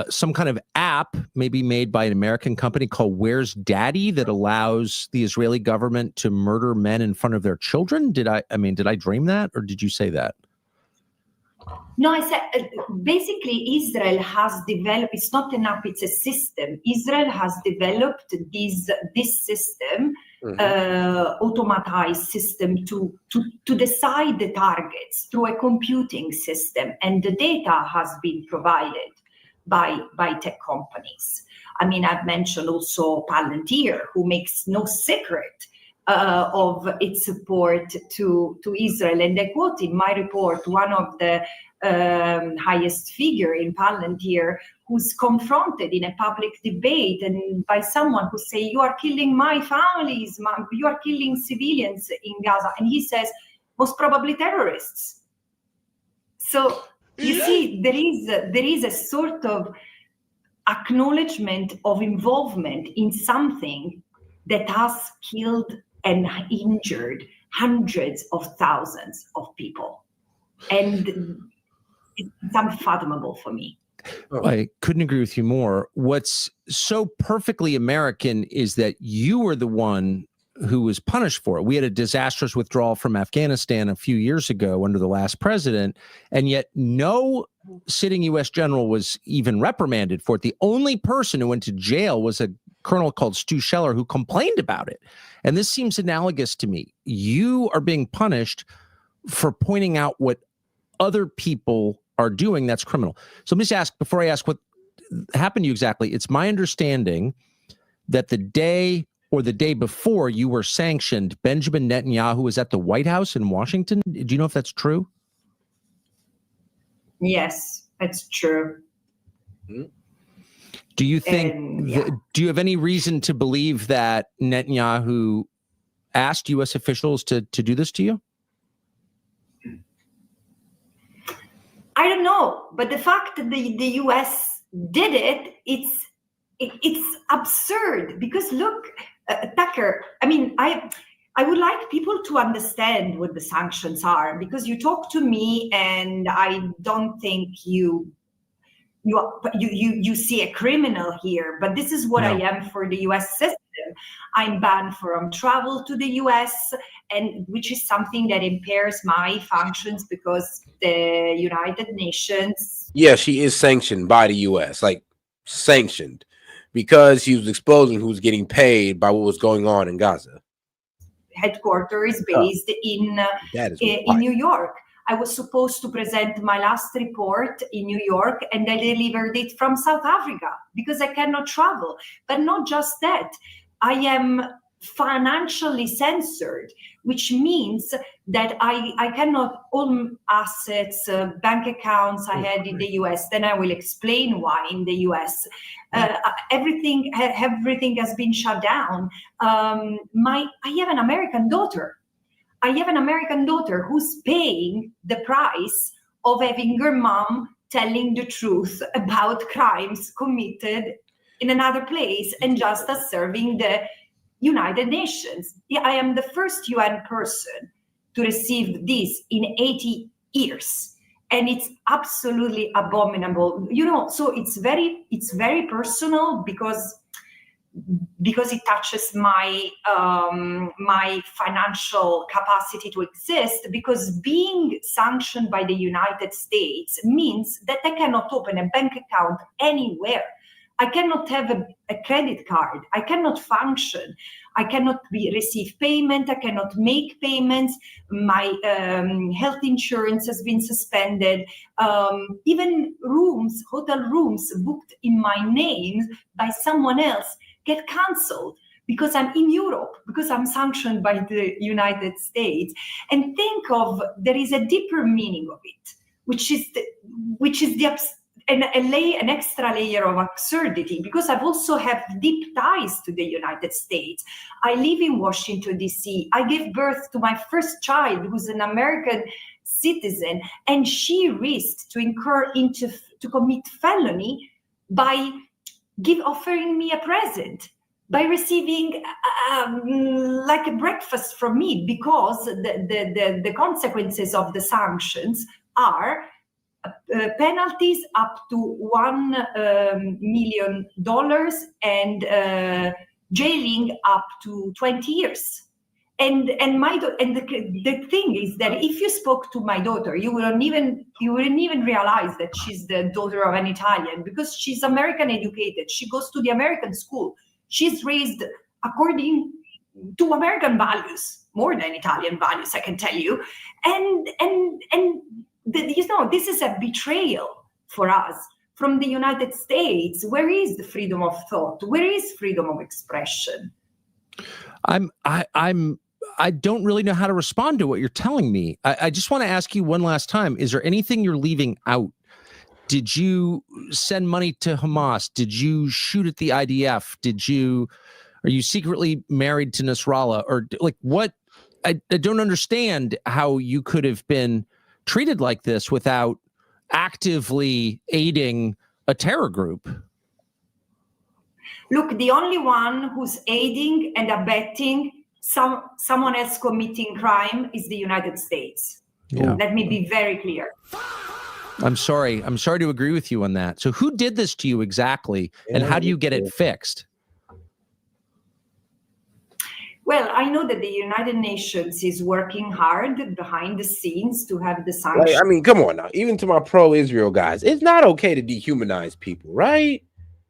some kind of app maybe made by an American company called Where's Daddy that allows the Israeli government to murder men in front of their children. Did I dream that, or did you say that? No, I said basically Israel has developed, it's not an app, it's a system. Israel has developed this system, automatized system to decide the targets through a computing system, and the data has been provided by tech companies. I mean, I've mentioned also Palantir, who makes no secret of its support to Israel. And I quote in my report one of the highest figure in Palantir who's confronted in a public debate and by someone who say, you are killing my families, you are killing civilians in Gaza. And he says, most probably terrorists. So you see, there is a sort of acknowledgement of involvement in something that has killed and injured hundreds of thousands of people. And it's unfathomable for me. I couldn't agree with you more. What's so perfectly American is that you were the one who was punished for it. We had a disastrous withdrawal from Afghanistan a few years ago under the last president, and yet no sitting U.S. general was even reprimanded for it. The only person who went to jail was a colonel called Stu Scheller who complained about it. And this seems analogous to me. You are being punished for pointing out what other people are doing that's criminal. So let me just ask, before I ask what happened to you exactly, it's my understanding that the day or the day before you were sanctioned, Benjamin Netanyahu was at the White House in Washington. Do you know if that's true? Yes, that's true. Do you think, do you have any reason to believe that Netanyahu asked U.S. officials to do this to you? I don't know, but the fact that the U.S. did it, it's absurd because look, Tucker, I mean, I would like people to understand what the sanctions are, because you talk to me and I don't think you see a criminal here, but this is what I am for the U.S. system. I'm banned from travel to the U.S., and which is something that impairs my functions because the United Nations. Yeah, she is sanctioned by the U.S., like sanctioned, because he was exposing who's getting paid by what was going on in Gaza. Headquarters is based in New York. I was supposed to present my last report in New York, and I delivered it from South Africa because I cannot travel. But not just that. I am financially censored, which means that I cannot own assets, bank accounts I had in the US. Then I will explain why in the US. Everything has been shut down. I have an American daughter. I have an American daughter who's paying the price of having her mom telling the truth about crimes committed in another place and just as serving the United Nations. I am the first UN person to receive this in 80 years. And it's absolutely abominable. So it's very personal because it touches my my financial capacity to exist, because being sanctioned by the United States means that I cannot open a bank account anywhere. I cannot have a credit card. I cannot function. I cannot receive payment. I cannot make payments. My health insurance has been suspended. Even hotel rooms booked in my name by someone else get cancelled because I'm in Europe, because I'm sanctioned by the United States. And think of, there is a deeper meaning of it, which is an extra layer of absurdity, because I've also have deep ties to the United States. I live in Washington, D.C. I gave birth to my first child, who's an American citizen, and she risked to commit felony by offering me a present, by receiving like a breakfast from me, because the consequences of the sanctions are penalties up to $1 million and jailing up to 20 years. And the thing is that if you spoke to my daughter, you wouldn't even realize that she's the daughter of an Italian, because she's American educated. She goes to the American school. She's raised according to American values, more than Italian values, I can tell you. And this is a betrayal for us from the United States. Where is the freedom of thought? Where is freedom of expression? I don't really know how to respond to what you're telling me. I just want to ask you one last time. Is there anything you're leaving out? Did you send money to Hamas? Did you shoot at the IDF? Are you secretly married to Nasrallah? Or like what? I don't understand how you could have been treated like this without actively aiding a terror group. Look, the only one who's aiding and abetting someone else committing crime is the United States. Yeah. Let me be very clear. I'm sorry to agree with you on that. So who did this to you exactly, and how do you get it fixed? Well, I know that the United Nations is working hard behind the scenes to have the sanctions. Like, I mean, come on now. Even to my pro-Israel guys, it's not okay to dehumanize people, right?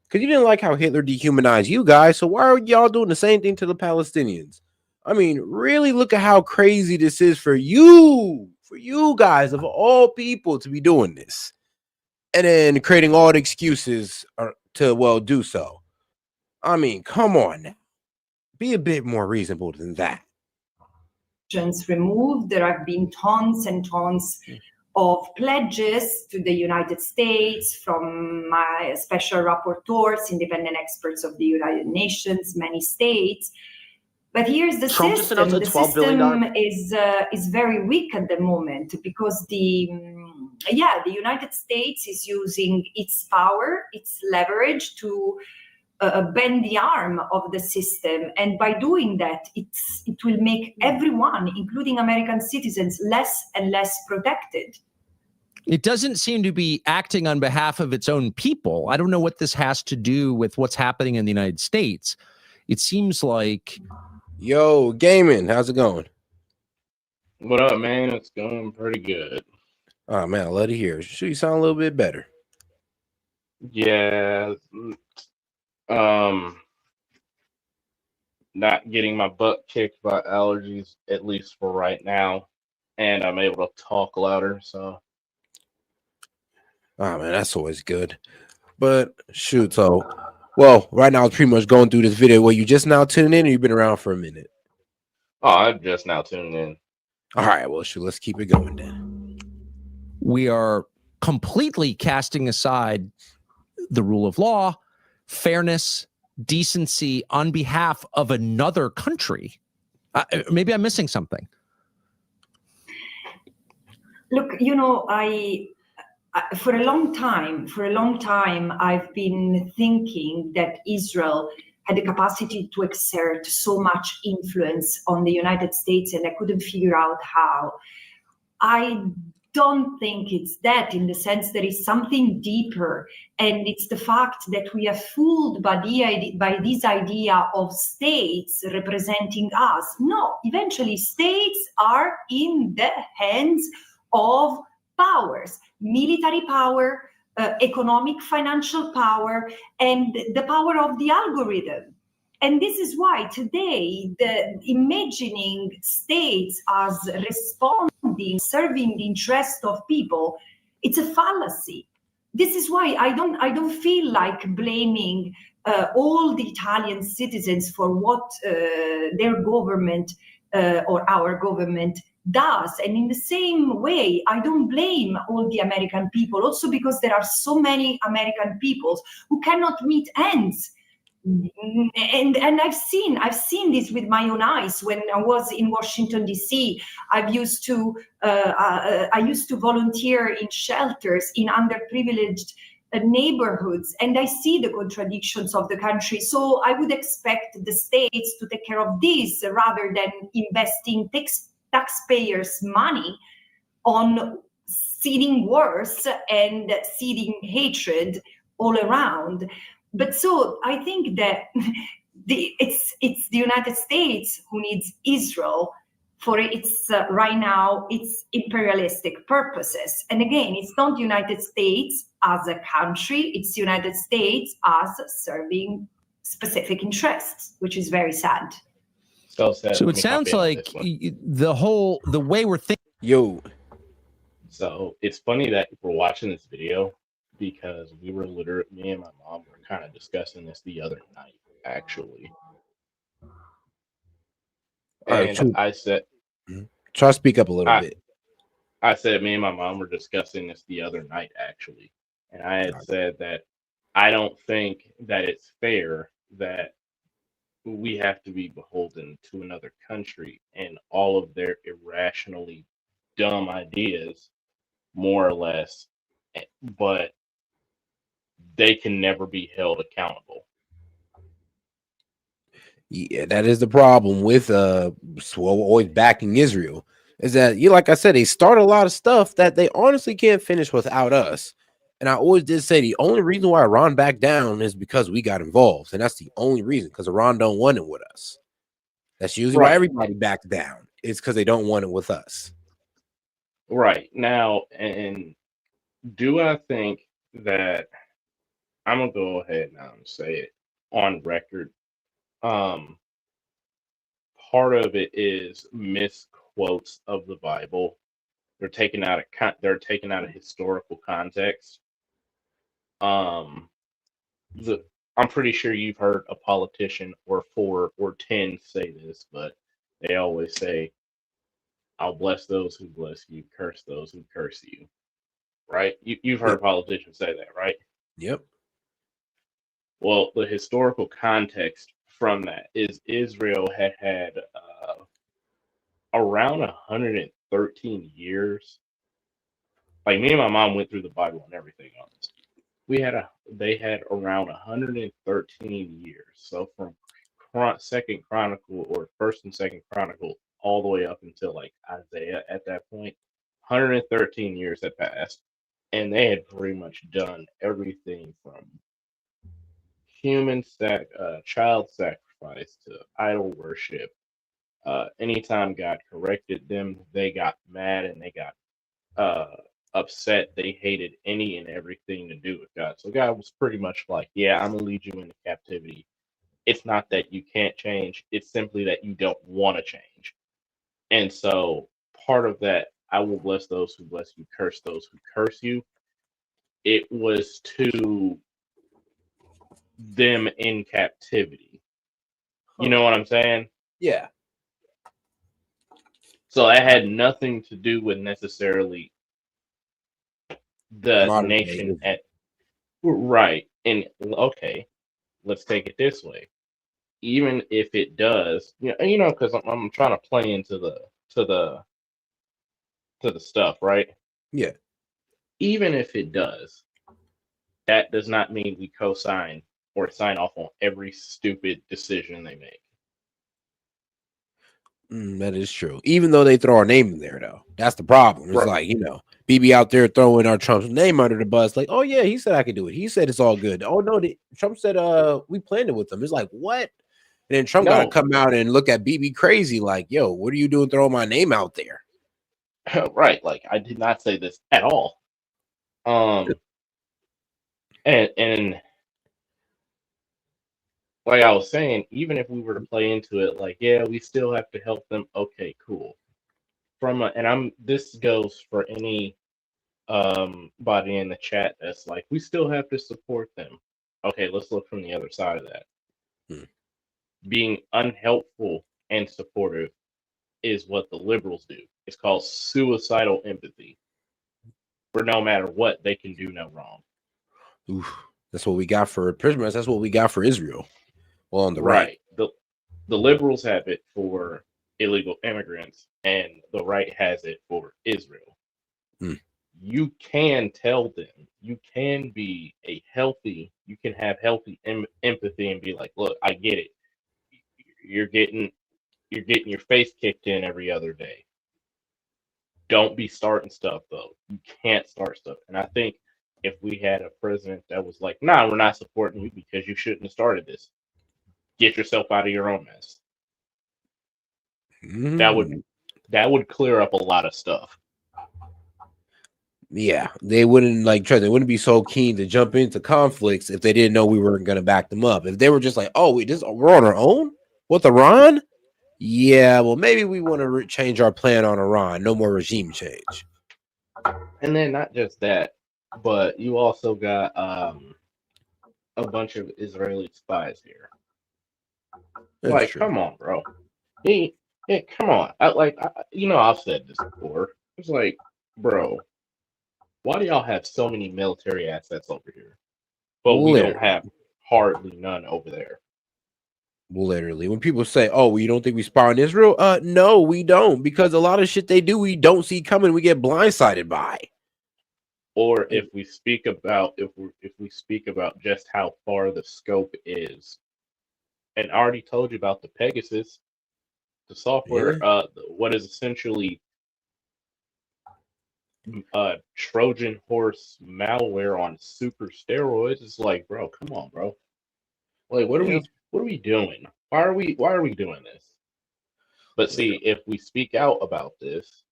Because you didn't like how Hitler dehumanized you guys, so why are y'all doing the same thing to the Palestinians? I mean, really look at how crazy this is for you guys of all people to be doing this. And then creating all the excuses to, do so. I mean, come on now. Be a bit more reasonable than that. Removed. There have been tons and tons of pledges to the United States from my special rapporteurs, independent experts of the United Nations, many states. But here's the Trump system. Just announced The $12 billion system is very weak at the moment, because the United States is using its power, its leverage to bend the arm of the system, and by doing that, it will make everyone, including American citizens, less and less protected. It doesn't seem to be acting on behalf of its own people. I don't know what this has to do with what's happening in the United States. It seems like... Yo, Gaming, how's it going? What up, man? It's going pretty good. Oh, man, I love to hear it. Should you sound a little bit better? Yeah. Not getting my butt kicked by allergies, at least for right now. And I'm able to talk louder, so... Oh, man, that's always good. But shoot, so Well, right now it's pretty much going through this video. Were you just now tuning in, or you've been around for a minute? Oh, I'm just now tuning in. All right, well, shoot, let's keep it going then. We are completely casting aside the rule of law, fairness, decency on behalf of another country. Maybe I'm missing something. Look, for a long time, I've been thinking that Israel had the capacity to exert so much influence on the United States, and I couldn't figure out how. I don't think it's that, in the sense there is something deeper, and it's the fact that we are fooled by this idea of states representing us. No, eventually states are in the hands of powers, military power, economic, financial power, and the power of the algorithm. And this is why today the imagining states as responding, serving the interest of people, it's a fallacy. This is why I don't feel like blaming all the Italian citizens for what their government or our government does. And in the same way, I don't blame all the American people, also because there are so many American people who cannot meet ends. And I've seen this with my own eyes. When I was in Washington D.C., I used to volunteer in shelters in underprivileged neighborhoods, and I see the contradictions of the country. So I would expect the states to take care of this rather than investing taxpayers' money on seeding wars and seeding hatred all around. But so I think that it's the United States who needs Israel for its right now its imperialistic purposes. And again, it's not the United States as a country; it's the United States as serving specific interests, which is very sad. So it sounds like the way we're thinking. So it's funny that we're watching this video, because me and my mom were kind of discussing this the other night, actually. And I said, try to speak up a little bit. I said, me and my mom were discussing this the other night, actually. And I had said that I don't think that it's fair that we have to be beholden to another country and all of their irrationally dumb ideas, more or less, but they can never be held accountable. Yeah, that is the problem with always backing Israel, is that like I said, they start a lot of stuff that they honestly can't finish without us. And I always did say the only reason why Iran backed down is because we got involved, and that's the only reason, because Iran don't want it with us. That's usually why everybody backs down. It's because they don't want it with us. Right now, and do I think that I'm gonna go ahead now and say it on record? Part of it is misquotes of the Bible. They're taken out of historical context. I'm pretty sure you've heard a politician or 4 or 10 say this, but they always say, "I'll bless those who bless you, curse those who curse you." Right? You've heard politicians say that, right? Yep. Well, the historical context from that is Israel had around 113 years. Like, me and my mom went through the Bible and everything on this. They had around 113 years. So from Second Chronicle, or First and Second Chronicle, all the way up until like Isaiah at that point, 113 years had passed, and they had pretty much done everything from child sacrifice to idol worship. Anytime God corrected them, they got mad and they got upset. They hated any and everything to do with God. So God was pretty much like, "Yeah, I'm gonna lead you into captivity. It's not that you can't change; it's simply that you don't want to change." And so part of that, "I will bless those who bless you, curse those who curse you," it was to them in captivity. You know what I'm saying? Yeah. So that had nothing to do with necessarily the Modern day nation Israel. at right. And okay, let's take it this way. Even if it does, because I'm trying to play into the stuff, right? Yeah. Even if it does, that does not mean we co-sign or sign off on every stupid decision they make. That is true. Even though they throw our name in there, though, that's the problem. It's Right. like, BB out there throwing our Trump's name under the bus. Like, oh yeah, he said I could do it. He said it's all good. Oh no, Trump said we planned it with him. It's like, what? And then Trump got to No. come out and look at BB crazy, like, yo, what are you doing throwing my name out there? Right. Like, I did not say this at all. And like I was saying, even if we were to play into it, like, yeah, we still have to help them. Okay, cool. This goes for any body in the chat that's like, we still have to support them. Okay, let's look from the other side of that. Being unhelpful and supportive is what the liberals do. It's called suicidal empathy. For no matter what, they can do no wrong. Oof, that's what we got for pretty much. That's what we got for Israel. Well, on the right. The liberals have it for illegal immigrants, and the right has it for Israel. You can tell them, you can have healthy empathy and be like, look, I get it. You're getting your face kicked in every other day. Don't be starting stuff, though. You can't start stuff. And I think if we had a president that was like, nah, we're not supporting you because you shouldn't have started this. Get yourself out of your own mess. That would clear up a lot of stuff. Yeah, they wouldn't they wouldn't be so keen to jump into conflicts if they didn't know we weren't going to back them up. If they were just like, oh, we're on our own with Iran. Yeah, well, maybe we want to change our plan on Iran. No more regime change. And then not just that, but you also got a bunch of Israeli spies here. Like, come on, bro. Come on. I've said this before. It's like, bro, why do y'all have so many military assets over here, but we don't have hardly none over there? Literally, when people say, "Oh, well, you don't think we spy on Israel?" No, we don't, because a lot of shit they do, we don't see coming. We get blindsided by. Or if we speak about just how far the scope is, and I already told you about the Pegasus, the software, what is essentially Trojan horse malware on super steroids. It's like, bro, come on, bro. Like, what are we doing? Why are we doing this? But see, if we speak out about this,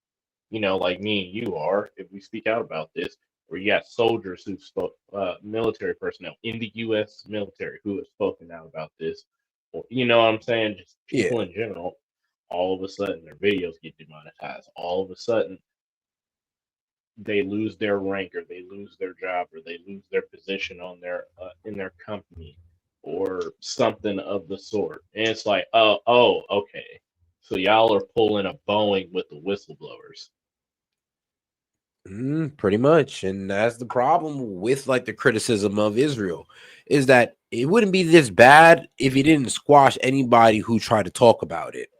like me and you are, if we speak out about this, where you got soldiers who spoke, military personnel in the U.S. military who have spoken out about this, or you know what I'm saying, just people in general, all of a sudden their videos get demonetized. All of a sudden they lose their rank, or they lose their job, or they lose their position on their in their company, or something of the sort. And it's like, oh, okay. So y'all are pulling a Boeing with the whistleblowers. Pretty much. And that's the problem with the criticism of Israel, is that it wouldn't be this bad if you didn't squash anybody who tried to talk about it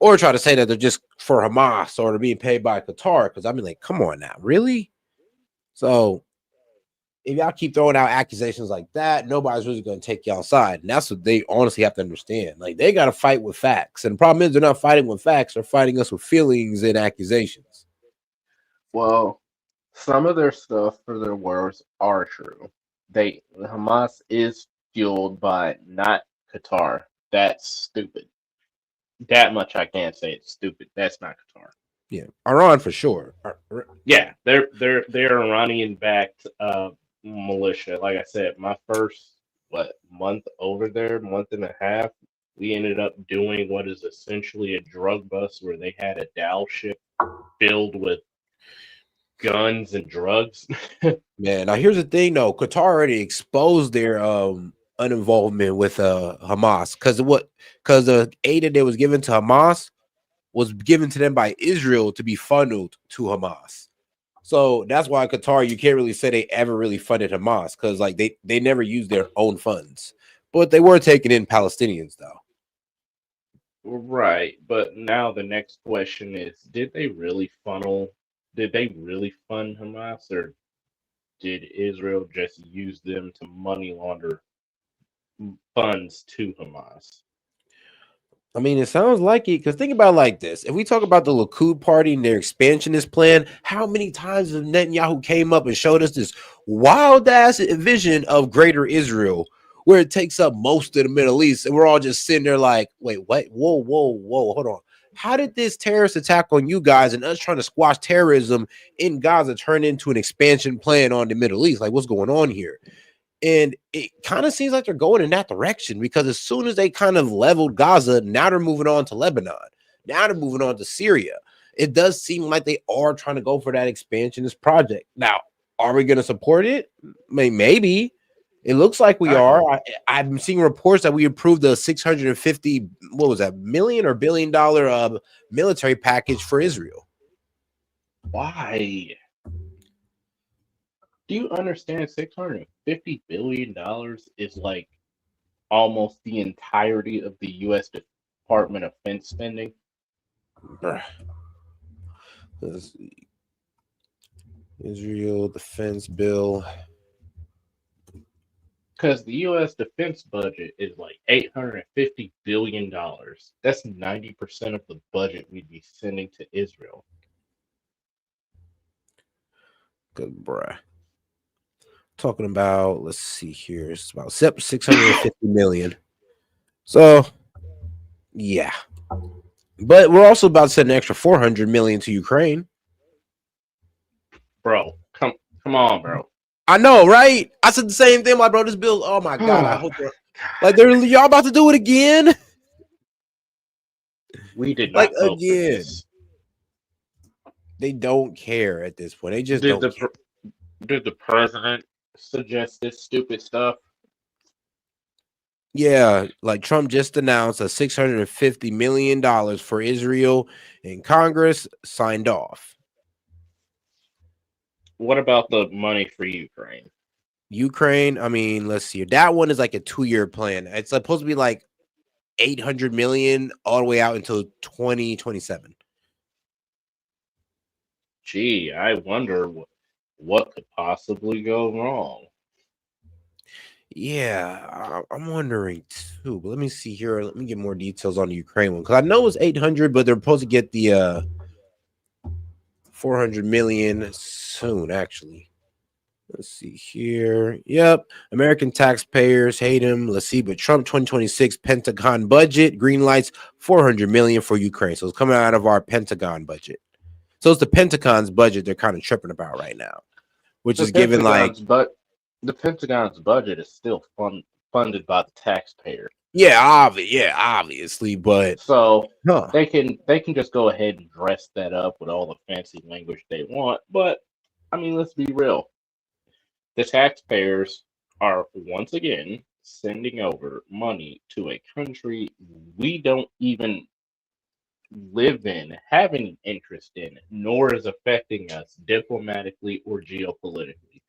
or try to say that they're just for Hamas or they're being paid by Qatar. Because I mean, like, come on now, really? So if y'all keep throwing out accusations like that, nobody's really going to take y'all side. And that's what they honestly have to understand. Like, they got to fight with facts. And the problem is they're not fighting with facts. They're fighting us with feelings and accusations. Well, some of their stuff for their wars are true. Hamas is fueled by not Qatar. That's stupid. That much I can't say. It's stupid. That's not Qatar. Yeah, Iran for sure. Yeah, they're Iranian backed militia. Like I said, my first month over there, month and a half, we ended up doing what is essentially a drug bust where they had a Dow ship filled with guns and drugs. Man, now here's the thing though. Qatar already exposed their uninvolvement with Hamas, because the aid that was given to Hamas was given to them by Israel to be funneled to Hamas. So that's why Qatar, you can't really say they ever really funded Hamas, because like they never used their own funds, but they were taking in Palestinians though. Right, but now the next question is, did they really fund Hamas, or did Israel just use them to money launder funds to Hamas? I mean, it sounds like it, because think about it like this. If we talk about the Likud party and their expansionist plan, how many times has Netanyahu came up and showed us this wild ass vision of greater Israel, where it takes up most of the Middle East, and we're all just sitting there like, wait, what? Whoa, hold on. How did this terrorist attack on you guys and us trying to squash terrorism in Gaza turn into an expansion plan on the Middle East? Like, what's going on here? And it kind of seems like they're going in that direction, because as soon as they kind of leveled Gaza, now they're moving on to Lebanon. Now they're moving on to Syria. It does seem like they are trying to go for that expansionist project. Now, are we going to support it? Maybe. It looks like we are. I'm seeing reports that we approved the $650 million or $1 billion military package for Israel. Why? Do you understand $650 billion is like almost the entirety of the U.S. Department of Defense spending? Israel defense bill. Because the U.S. defense budget is like $850 billion. That's 90% of the budget we'd be sending to Israel. Good, bruh. Talking about, let's see here, it's about 650 million. So yeah, but we're also about to send an extra 400 million to Ukraine. Bro, come on, bro. I know, right? I said the same thing, my bro. This bill, oh my god, I hope y'all about to do it again. We did not vote for this. They don't care at this point. They just Did don't care. Did the president suggest this stupid stuff? Yeah, like Trump just announced a $650 million for Israel, and Congress signed off. What about the money for Ukraine? Ukraine, I mean, let's see. That one is like a 2-year plan. It's supposed to be like 800 million all the way out until 2027. Gee, I wonder what could possibly go wrong. Yeah, I'm wondering too. But let me see here. Let me get more details on the Ukraine one, because I know it's 800, but they're supposed to get the 400 million soon. Actually, let's see here. Yep, American taxpayers hate him. Let's see, but Trump 2026 Pentagon budget green lights 400 million for Ukraine. So it's coming out of our Pentagon budget. So it's the Pentagon's budget they're kind of tripping about right now, which is given like. But the Pentagon's budget is still funded by the taxpayer. Yeah, obviously, but so they can just go ahead and dress that up with all the fancy language they want. But I mean, let's be real. The taxpayers are once again sending over money to a country we don't even live in, have any interest in, nor is affecting us diplomatically or geopolitically.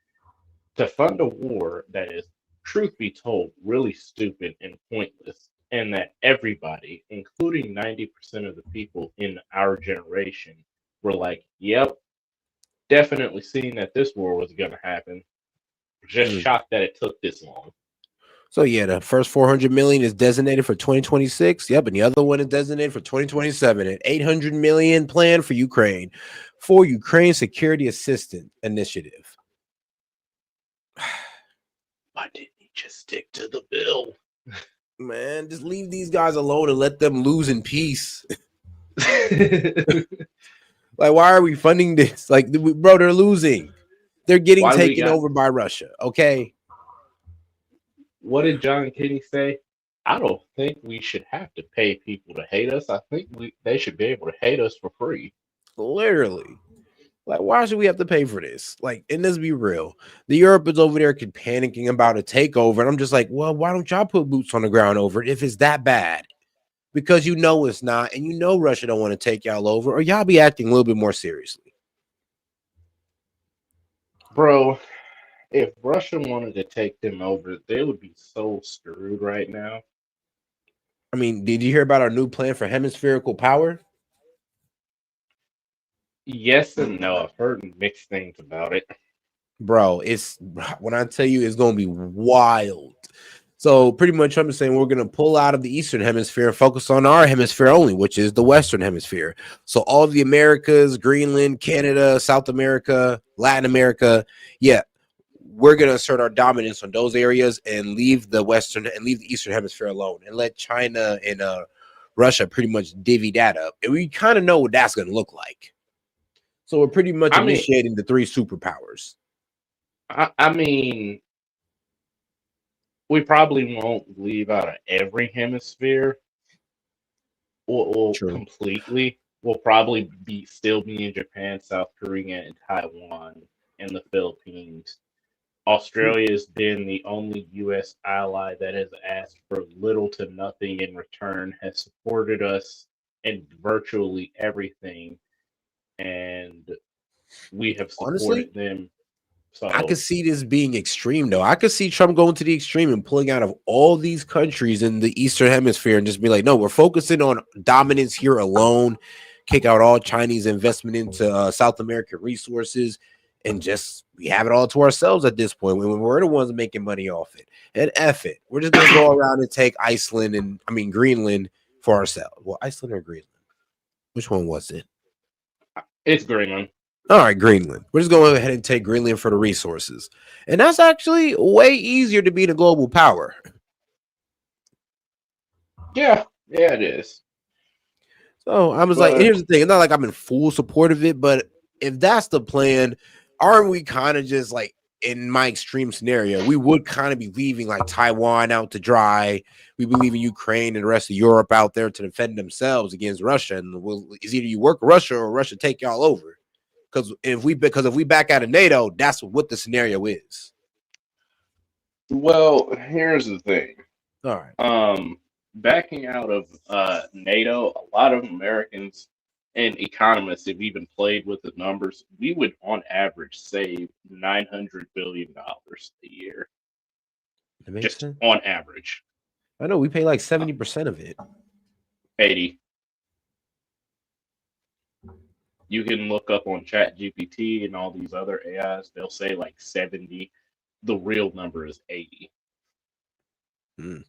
To fund a war that is, truth be told, really stupid and pointless, and that everybody, including 90% of the people in our generation, were like, yep, definitely seeing that this war was going to happen. Just shocked that it took this long. So yeah, the first 400 million is designated for 2026. Yep, and the other one is designated for 2027. An 800 million plan for Ukraine Security Assistance Initiative. Why didn't he just stick to the bill? Man, just leave these guys alone and let them lose in peace. Like, why are we funding this? Like, bro, they're losing. They're getting taken over by Russia. Okay. What did John Kennedy say? I don't think we should have to pay people to hate us. I think they should be able to hate us for free. Literally. Like, why should we have to pay for this? Like, and let's be real. The Europeans over there could panicking about a takeover. And I'm just like, well, why don't y'all put boots on the ground over it if it's that bad? Because you know it's not, and you know Russia don't want to take y'all over, or y'all be acting a little bit more seriously. Bro, if Russia wanted to take them over, they would be so screwed right now. I mean, did you hear about our new plan for hemispherical power? Yes and no. I've heard mixed things about it. Bro, it's when I tell you it's gonna be wild. So pretty much I'm saying we're gonna pull out of the Eastern Hemisphere and focus on our hemisphere only, which is the Western Hemisphere. So all the Americas, Greenland, Canada, South America, Latin America, yeah, we're gonna assert our dominance on those areas and leave the Western and leave the Eastern Hemisphere alone and let China and Russia pretty much divvy that up. And we kind of know what that's gonna look like. So we're pretty much initiating the three superpowers. I mean, we probably won't leave out of every hemisphere or completely. We'll probably still be in Japan, South Korea, and Taiwan, and the Philippines. Australia has been the only U.S. ally that has asked for little to nothing in return, has supported us in virtually everything, and we have supported them. So I could see this being extreme, though. I could see Trump going to the extreme and pulling out of all these countries in the Eastern Hemisphere and just be like, no, we're focusing on dominance here alone, kick out all Chinese investment into South American resources, and just we have it all to ourselves at this point when we're the ones making money off it. And F it. We're just going to go around and take Iceland and, Greenland for ourselves. Well, Iceland or Greenland? Which one was it? It's Greenland. All right, Greenland. We're just going to go ahead and take Greenland for the resources. And that's actually way easier to be the global power. Yeah, it is. So I was like, here's the thing. It's not like I'm in full support of it, but if that's the plan, aren't we kind of just like, in my extreme scenario, we would kind of be leaving like Taiwan out to dry. We'd be leaving Ukraine and the rest of Europe out there to defend themselves against Russia. And it's either you work Russia or Russia take y'all over. Because if we back out of NATO, that's what the scenario is. Well, here's the thing. All right. Backing out of NATO, a lot of Americans and economists have even played with the numbers. We would, on average, save $900 billion a year. Just sense. On average. I know we pay like 70% of it. 80. You can look up on ChatGPT and all these other AIs. They'll say like 70. The real number is 80. Damn.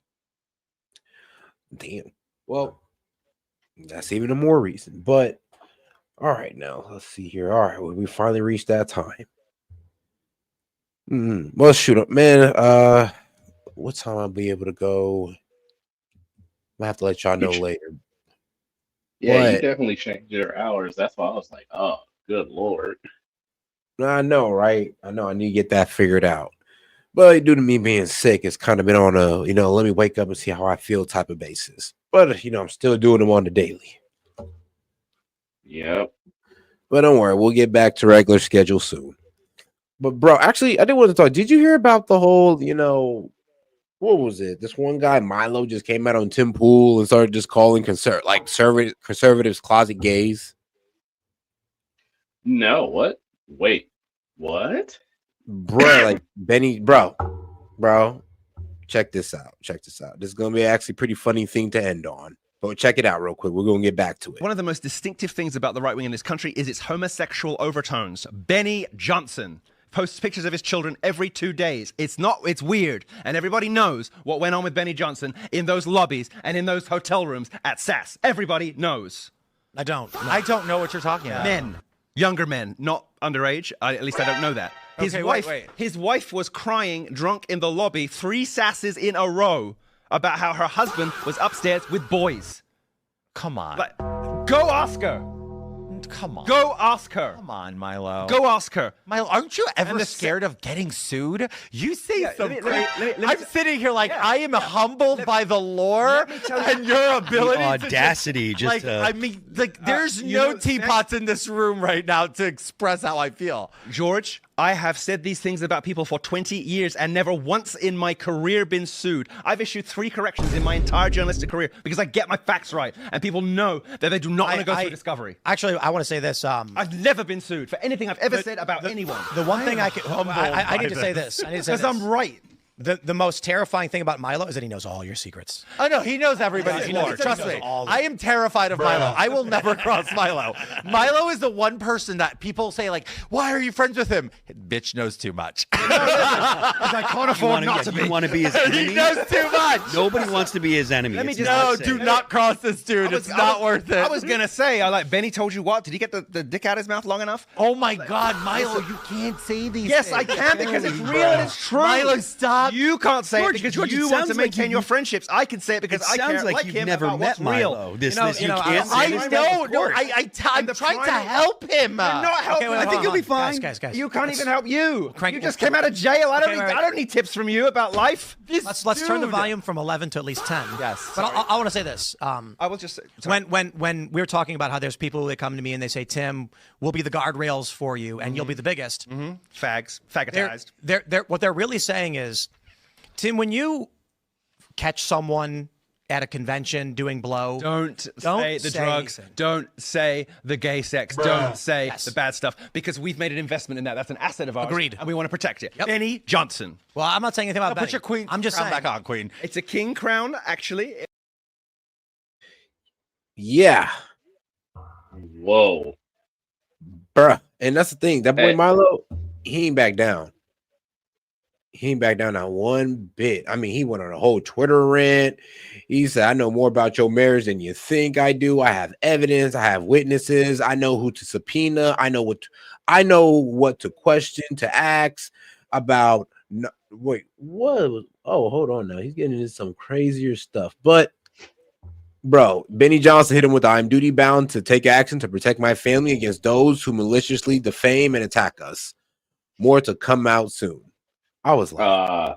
Well, that's even a more reason. But all right, now let's see here. All right, well, we finally reached that time. Well, shoot up, man. What time I'll be able to go? I have to let y'all know later. Yeah, you definitely changed your hours. That's why I was like, oh, good Lord. I know, right? I know I need to get that figured out. But due to me being sick, it's kind of been on a, let me wake up and see how I feel type of basis. But, I'm still doing them on the daily. Yep. But don't worry, we'll get back to regular schedule soon. But, bro, actually, I did want to talk. Did you hear about the whole, what was it? This one guy, Milo, just came out on Tim Pool and started just calling conservatives closet gays. No, what? Wait, what? Bro, like Benny, bro, check this out. This is gonna be actually a pretty funny thing to end on. But check it out real quick. We're gonna get back to it. One of the most distinctive things about the right wing in this country is its homosexual overtones. Benny Johnson posts pictures of his children every 2 days. It's weird. And everybody knows what went on with Benny Johnson in those lobbies and in those hotel rooms at SAS. Everybody knows. I don't know what you're talking about. Men, younger men, not underage. At least I don't know that. His wife was crying drunk in the lobby 3 SASs in a row about how her husband was upstairs with boys. Come on. Go Oscar. come on. Go ask her. Come on, Milo. Go ask her. Milo, aren't you ever And scared of getting sued? You say Yeah, some let me- great. let me- I'm sitting here like I am humbled by the lore and your ability. The audacity, to just, I mean, like, there's you no know, teapots in this room right now to express how I feel. George, I have said these things about people for 20 years and never once in my career been sued. I've issued 3 corrections in my entire journalistic career because I get my facts right, and people know that they do not want to go through discovery. Actually, I want to say this. I've never been sued for anything I've ever said about anyone. The one thing I need to say this. this. I need to say Because I'm right. The most terrifying thing about Milo is that he knows all your secrets. Oh no, he knows everybody's lore. Trust me. I am terrified of Milo. I will never cross Milo. Milo is the one person that people say like, "Why are you friends with him?" Bitch knows too much. I can't afford not to be. You want to be his enemy? He knows too much. Nobody wants to be his enemy. Let me It's just- not No, safe. do not cross this dude. It's not worth it. I was going to say, Benny told you what? Did he get the dick out of his mouth long enough? Oh my God, Milo, you can't say these Yes, things. I can because it's real and it's true. Milo, stop. You can't say it because George, you it want to sounds like maintain your friendships. I can say it because I sounds care like like you've him never about met what's real. Milo. You can't I say this. know. Of No, course. I'm trying to help him. You're not helping. wait, I hold think on, you'll be hold on. fine. Guys. You can't even help you. Crank- You just came out of jail. I Okay, wait. don't need tips from you about life. Let's turn the volume from 11 to at least 10. Yes, But I want to say this. I will just say, when we're talking about how there's people that come to me and they say, Tim, we'll be the guardrails for you and you'll be the biggest. Faggotized. They're what they're really saying is, Tim, when you catch someone at a convention doing blow, Don't say the drugs. anything. Don't say the gay sex. Don't say the bad stuff because we've made an investment in that. That's an asset of ours. Agreed. And we want to protect it. Yep. Benny Johnson. Well, I'm not saying anything about Put Benny. your queen. I'm just crown saying. back on, queen. It's a king crown, actually. Yeah, Whoa. bruh. And that's the thing. That boy Hey. Milo, he ain't back down. He ain't back down not one bit. I mean, he went on a whole Twitter rant. He said, I know more about your marriage than you think I do. I have evidence. I have witnesses. I know who to subpoena. I know what to question, to ask about. No, wait, what? Oh, hold on now. He's getting into some crazier stuff. But, bro, Benny Johnson hit him with I'm duty bound to take action to protect my family against those who maliciously defame and attack us. More to come out soon. I was like,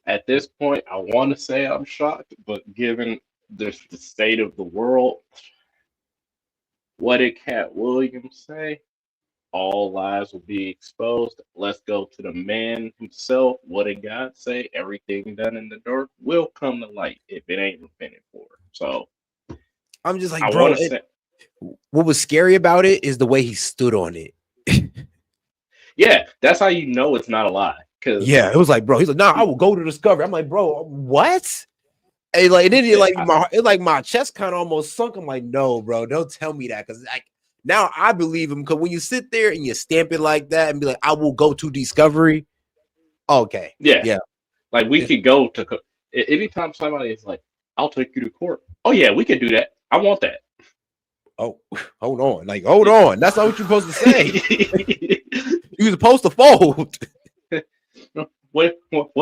At this point, I want to say I'm shocked, but given the state of the world, what did Cat Williams say? All lies will be exposed. Let's go to the man himself. What did God say? Everything done in the dark will come to light if it ain't repented for. So I'm just like, I bro, want to say, what was scary about it is the way he stood on it. yeah, that's how you know it's not a lie. Cause Yeah, it was like, bro, he's like, nah, I will go to Discovery. I'm like, bro, what? And like, then my chest kind of almost sunk. I'm like, no, bro, don't tell me that, because like now I believe him. Because when you sit there and you stamp it like that and be like, I will go to Discovery. Okay, yeah. Like we could go to anytime somebody is like, I'll take you to court. Oh yeah, we could do that. I want that. Oh, hold on. Like, hold on. That's not what you're supposed to say. You're supposed to fold. What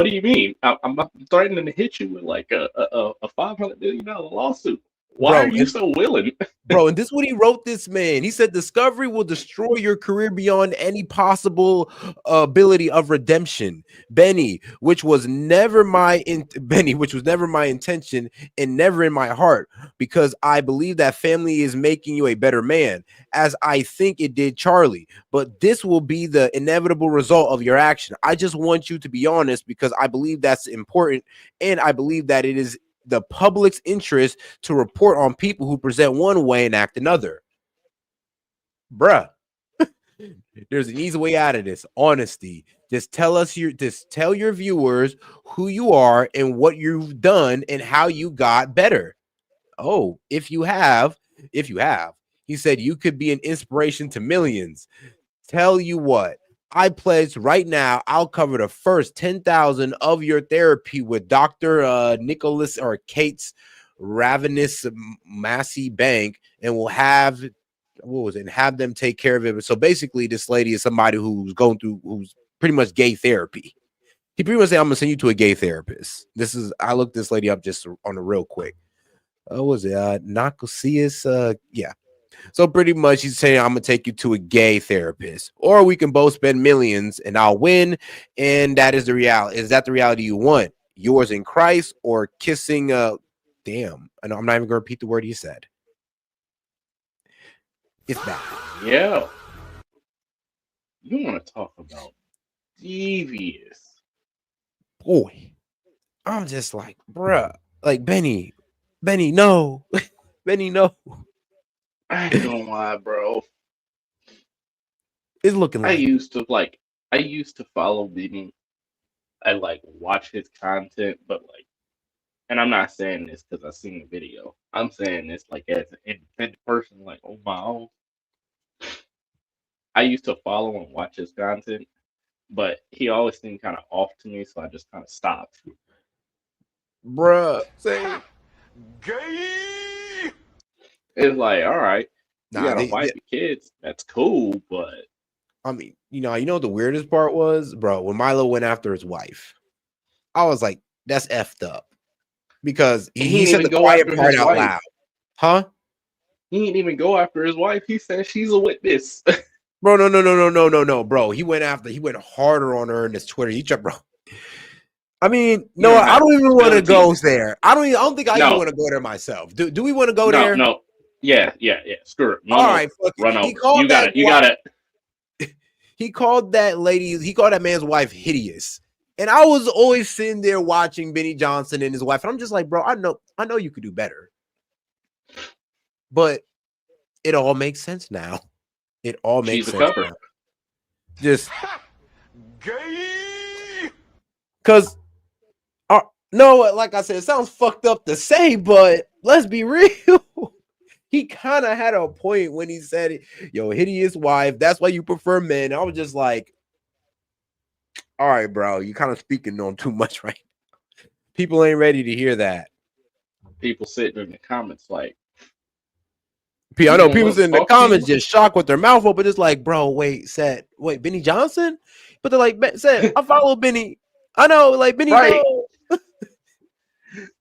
do you mean? I'm threatening to hit you with like a $500 million lawsuit. Why are you so willing? Bro, and this is what he wrote this man. He said Discovery will destroy your career beyond any possible ability of redemption. Benny, which was never my intention and never in my heart, because I believe that family is making you a better man, as I think it did Charlie. But this will be the inevitable result of your action. I just want you to be honest, because I believe that's important, and I believe that it is the public's interest to report on people who present one way and act another. Bruh, there's an easy way out of this. Honesty. Just tell your viewers who you are and what you've done and how you got better. Oh, if you have, he said you could be an inspiration to millions. Tell you what, I pledge right now, I'll cover the first 10,000 of your therapy with Dr. Nicholas or Kate's Ravenous Massey Bank, and we'll have them take care of it. So basically, this lady is somebody who's pretty much gay therapy. He pretty much said, I'm gonna send you to a gay therapist. I looked this lady up just on a real quick. What was it? Nacosius? Yeah. So pretty much he's saying, I'm gonna take you to a gay therapist, or we can both spend millions and I'll win. And that is the reality. Is that the reality you want? Yours in Christ or kissing damn. I know I'm not even gonna repeat the word he said. It's bad. Yeah. You want to talk about devious? Boy, I'm just like, bruh, like Benny, no. Benny, no. I ain't gonna lie, bro. It's looking I like used to follow Benny. I like watch his content, but like, and I'm not saying this because I seen the video. I'm saying this like as an independent person, like on my own. I used to follow and watch his content, but he always seemed kind of off to me, so I just kind of stopped. bruh. Say Gay. It's like, all right, you nah, got a wife and kids. That's cool, but I mean, you know what the weirdest part was, bro, when Milo went after his wife. I was like, that's effed up. Because he didn't said the even go quiet after part his out wife. loud. Huh? He didn't even go after his wife. He said she's a witness. Bro, no, bro. He went harder on her in his Twitter. He tried, bro. I mean, no, I don't even want to go there. I don't think I even want to go there myself. Do we want to go there? No. Yeah. Screw it. All right, run over. He called You got it. He called that man's wife hideous. And I was always sitting there watching Benny Johnson and his wife. And I'm just like, bro, I know you could do better. But it all makes sense now. It all makes She's a sense cover. now. Just because no, like I said, it sounds fucked up to say, but let's be real. He kind of had a point when he said it. Yo, hideous wife. That's why you prefer men. I was just like, all right, bro, you kind of speaking on too much right now. People ain't ready to hear that. People sitting in the comments like, I know people in the comments just shocked with their mouth open. It's like, bro, wait, Benny Johnson? But they're like, said, I follow Benny. I know, like Benny. Right. No.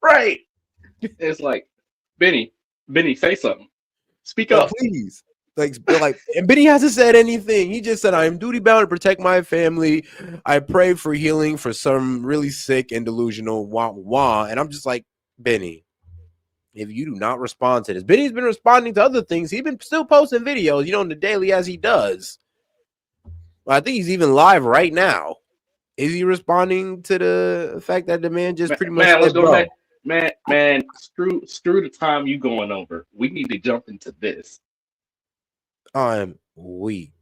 Right. It's like, Benny, say something. Speak up. Please. Like, and Benny hasn't said anything. He just said, I am duty bound to protect my family. I pray for healing for some really sick and delusional wah. And I'm just like, Benny, if you do not respond to this, Benny's been responding to other things. He's been still posting videos, on the daily as he does. I think he's even live right now. Is he responding to the fact that the man just pretty much let's said, go back. Man, screw the time you going over. We need to jump into this. I'm weak.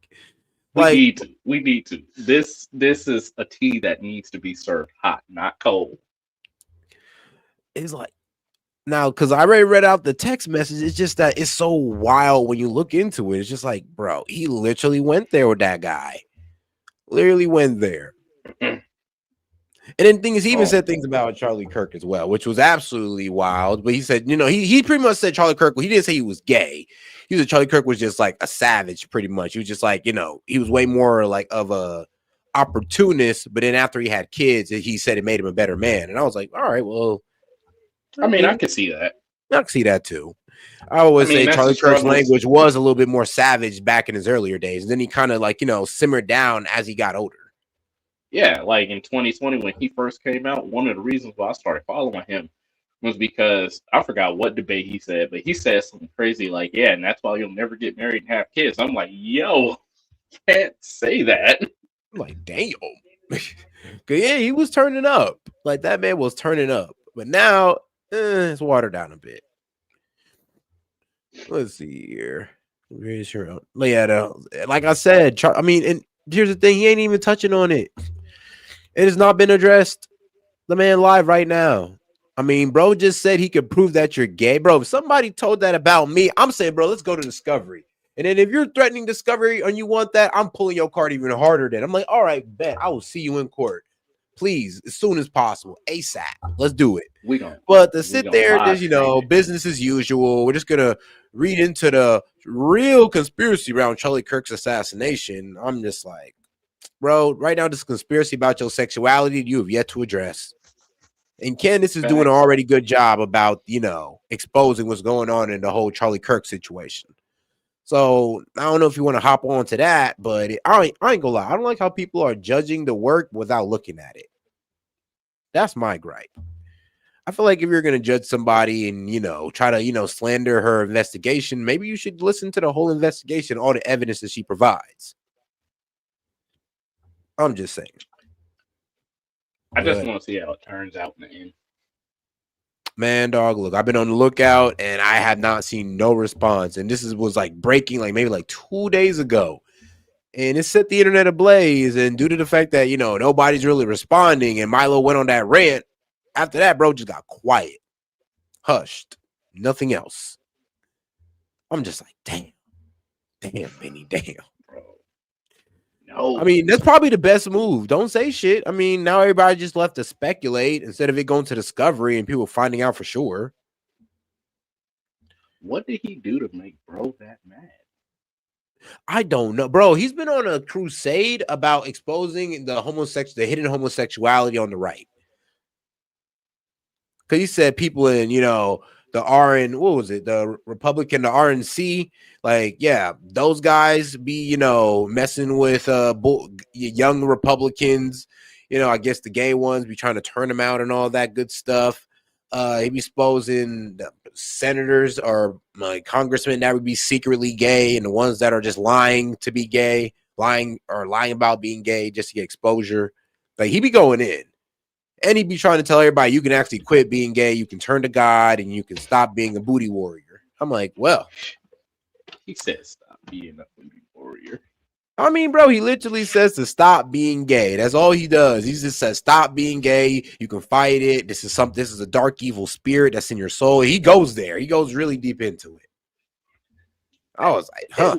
We need to. This is a tea that needs to be served hot, not cold. It's like, now, because I already read out the text message, it's just that it's so wild when you look into it. It's just like, bro, he literally went there with that guy. Literally went there. And then thing is, he even said things about Charlie Kirk as well, which was absolutely wild. But he said, he pretty much said Charlie Kirk, well, he didn't say he was gay. He said Charlie Kirk was just like a savage, pretty much. He was just like, he was way more like of a opportunist. But then after he had kids, he said it made him a better man. And I was like, all right, well. I mean, I could see that. I can see that too. I always say Charlie Kirk's language was a little bit more savage back in his earlier days. And then he kind of like, simmered down as he got older. Yeah, like in 2020 when he first came out, one of the reasons why I started following him was because I forgot what debate he said, but he said something crazy like, yeah, and that's why you'll never get married and have kids. I'm like, yo, can't say that. I'm like, damn. Yeah, he was turning up. Like that man was turning up. But now it's watered down a bit. Let's see here. Yeah, like I said, and here's the thing, he ain't even touching on it. It has not been addressed. The man live right now. I mean, bro just said he could prove that you're gay. Bro, if somebody told that about me, I'm saying, bro, let's go to Discovery. And then if you're threatening Discovery and you want that, I'm pulling your card even harder then. I'm like, all right, bet. I will see you in court. Please, as soon as possible. ASAP. Let's do it. But to sit there, just, business as usual. We're just going to read into the real conspiracy around Charlie Kirk's assassination. I'm just like, bro, right now, this conspiracy about your sexuality you have yet to address. And Candace is doing an already good job about, exposing what's going on in the whole Charlie Kirk situation. So I don't know if you want to hop on to that, but I ain't gonna lie. I don't like how people are judging the work without looking at it. That's my gripe. I feel like if you're going to judge somebody and, try to, slander her investigation, maybe you should listen to the whole investigation, all the evidence that she provides. I'm just saying. I just want to see how it turns out in the end. Man, dog, look, I've been on the lookout and I have not seen no response. And was like breaking maybe 2 days ago. And it set the internet ablaze. And due to the fact that, nobody's really responding and Milo went on that rant, after that, bro just got quiet, hushed, nothing else. I'm just like, damn, Benny, damn. Bro. No. I mean, that's probably the best move. Don't say shit. I mean, now everybody just left to speculate instead of it going to discovery and people finding out for sure. What did he do to make bro that mad? I don't know, bro. He's been on a crusade about exposing the hidden homosexuality on the right. Because he said people in, the the Republican, the RNC, those guys be, messing with young Republicans, I guess the gay ones be trying to turn them out and all that good stuff. He be exposing the senators or congressmen that would be secretly gay and the ones that are just lying to be gay, lying about being gay just to get exposure. Like, he be going in. And he'd be trying to tell everybody you can actually quit being gay, you can turn to God, and you can stop being a booty warrior. I'm like, well. He says stop being a booty warrior. I mean, bro, he literally says to stop being gay. That's all he does. He just says stop being gay. You can fight it. This is a dark, evil spirit that's in your soul. He goes there. He goes really deep into it. I was like, huh.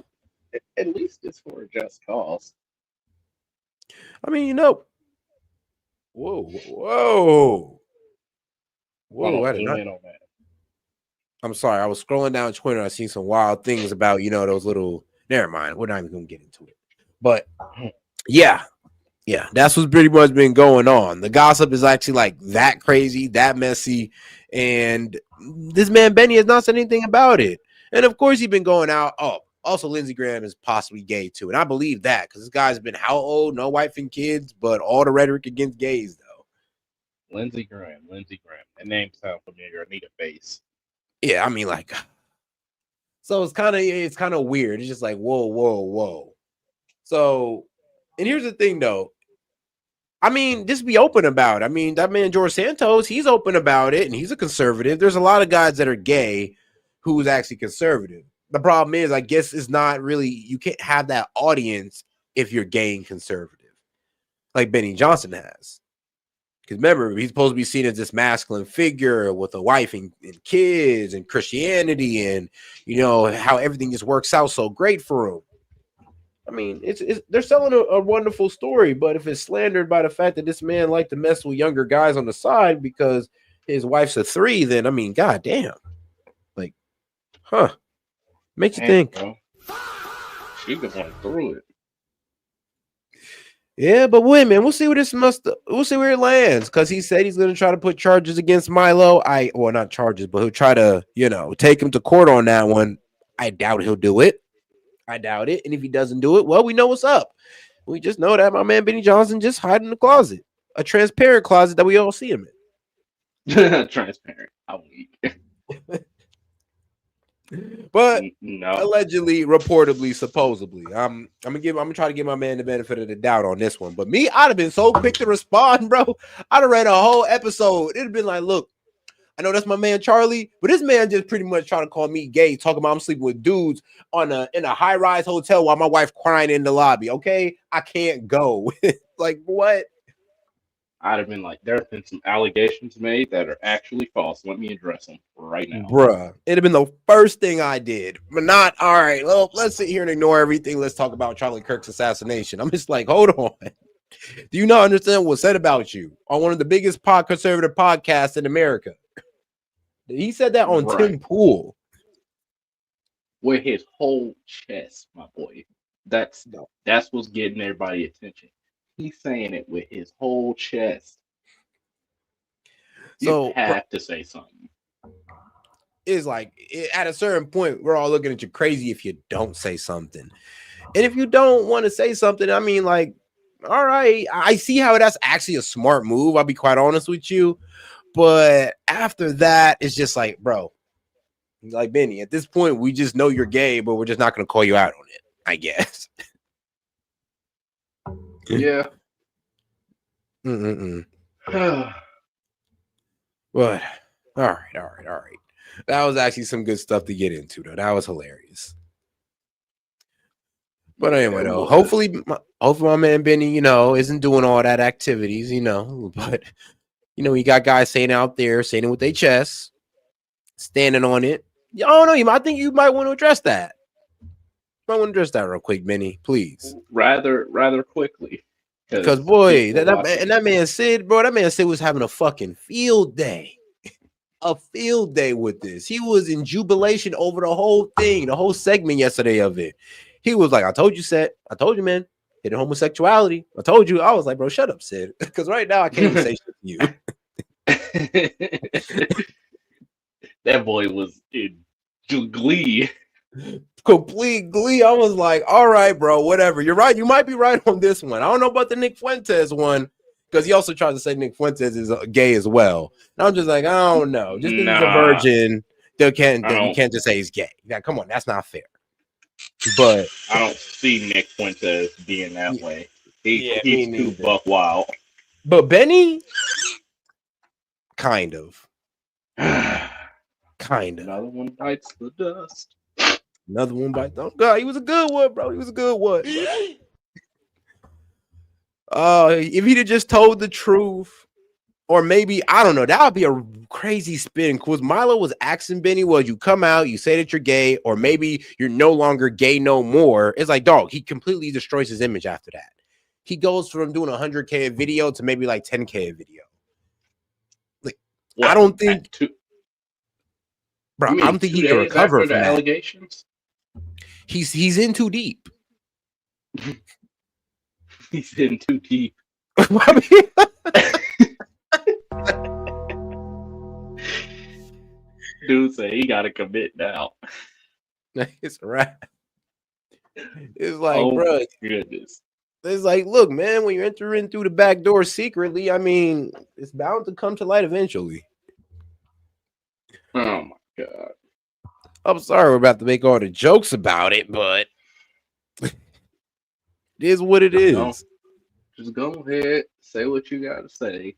At least it's for a just cause. I mean, Whoa! I did not. I'm sorry. I was scrolling down Twitter. I seen some wild things about those little. Never mind. We're not even gonna get into it. But yeah, that's what's pretty much been going on. The gossip is actually that crazy, that messy, and this man Benny has not said anything about it. And of course, he's been going out. Oh, also Lindsey Graham is possibly gay too, and I believe that because this guy's been how old? No wife and kids, but all the rhetoric against gays though. Lindsey Graham. That name sounds familiar. I need a face. Yeah, I mean, so it's kind of weird. It's just like whoa. So, and here's the thing though. I mean, just be open about it. I mean, that man George Santos, he's open about it, and he's a conservative. There's a lot of guys that are gay who's actually conservative. The problem is, I guess, it's not really, you can't have that audience if you're gay and conservative, like Benny Johnson has. Because remember, he's supposed to be seen as this masculine figure with a wife and kids and Christianity and, how everything just works out so great for him. I mean, they're selling a wonderful story, but if it's slandered by the fact that this man liked to mess with younger guys on the side because his wife's a 3, then, I mean, goddamn. Makes you think. Bro. She going through it. Yeah, but wait, man, we'll see where it lands. Because he said he's going to try to put charges against Milo. Not charges, but he'll try to, take him to court on that one. I doubt he'll do it. And if he doesn't do it, well, we know what's up. We just know that my man Benny Johnson just hiding in the closet, a transparent closet that we all see him in. Transparent. How weak. But allegedly, reportedly, supposedly, I'm gonna try to give my man the benefit of the doubt on this one. But me, I'd have been so quick to respond, bro. I'd have read a whole episode. It'd have been like, look, I know that's my man Charlie, but this man just pretty much trying to call me gay, talking about I'm sleeping with dudes in a high-rise hotel while my wife crying in the lobby. Okay, I can't go. Like, what? I'd have been like, there have been some allegations made that are actually false. Let me address them right now. Bruh, it'd have been the first thing I did, but not, all right, well, let's sit here and ignore everything. Let's talk about Charlie Kirk's assassination. I'm just like, hold on. Do you not understand what was said about you on one of the biggest conservative podcasts in America? He said that on Tim Pool. With his whole chest, my boy. That's what's getting everybody attention. He's saying it with his whole chest. You have to say something. It's like at a certain point, we're all looking at you crazy if you don't say something. And if you don't want to say something, I mean, like, all right, I see how that's actually a smart move. I'll be quite honest with you. But after that, it's just like, bro, like Benny, at this point, we just know you're gay, but we're just not going to call you out on it, I guess. Yeah. But all right. That was actually some good stuff to get into, though. That was hilarious. But anyway, though, hopefully my man Benny, you know, isn't doing all that activities, you know. But you know, you got guys saying out there, saying it with their chests, standing on it. I don't know. I think you might want to address that. I want to address that real quick, Benny, please. Rather quickly. Because boy, that man Sid, bro, that man Sid was having a fucking field day. A field day with this. He was in jubilation over the whole thing, the whole segment yesterday of it. He was like, I told you, Sid. I told you, man. Hitting homosexuality. I told you. I was like, bro, shut up, Sid. Because right now I can't even say shit to you. That boy was in glee. Complete glee. I was like, all right, bro, whatever. You're right. You might be right on this one. I don't know about the Nick Fuentes one, because he also tried to say Nick Fuentes is gay as well. And I'm just like, I don't know. Just because he's a virgin, you can't just say he's gay. Yeah, come on, that's not fair. But I don't see Nick Fuentes being that way. He's too buck wild. But Benny, kind of. Another one bites the dust. Another one bites. Oh God, he was a good one, bro. He was a good one. If he'd have just told the truth, or maybe, I don't know, that would be a crazy spin. Because Milo was asking Benny, was you come out, you say that you're gay, or maybe you're no longer gay no more. It's like, dog, he completely destroys his image after that. He goes from doing 100K a video to maybe like 10K a video. Like, what? I don't think, bro, I don't think he can recover from that. Allegations? He's in too deep. He's in too deep. Dude say he gotta commit now. It's a wrap. It's like, bro, goodness. It's like, look, man, when you're entering through the back door secretly, I mean, it's bound to come to light eventually. Oh my God. I'm sorry we're about to make all the jokes about it, but it is what it is. Just go ahead, say what you gotta say,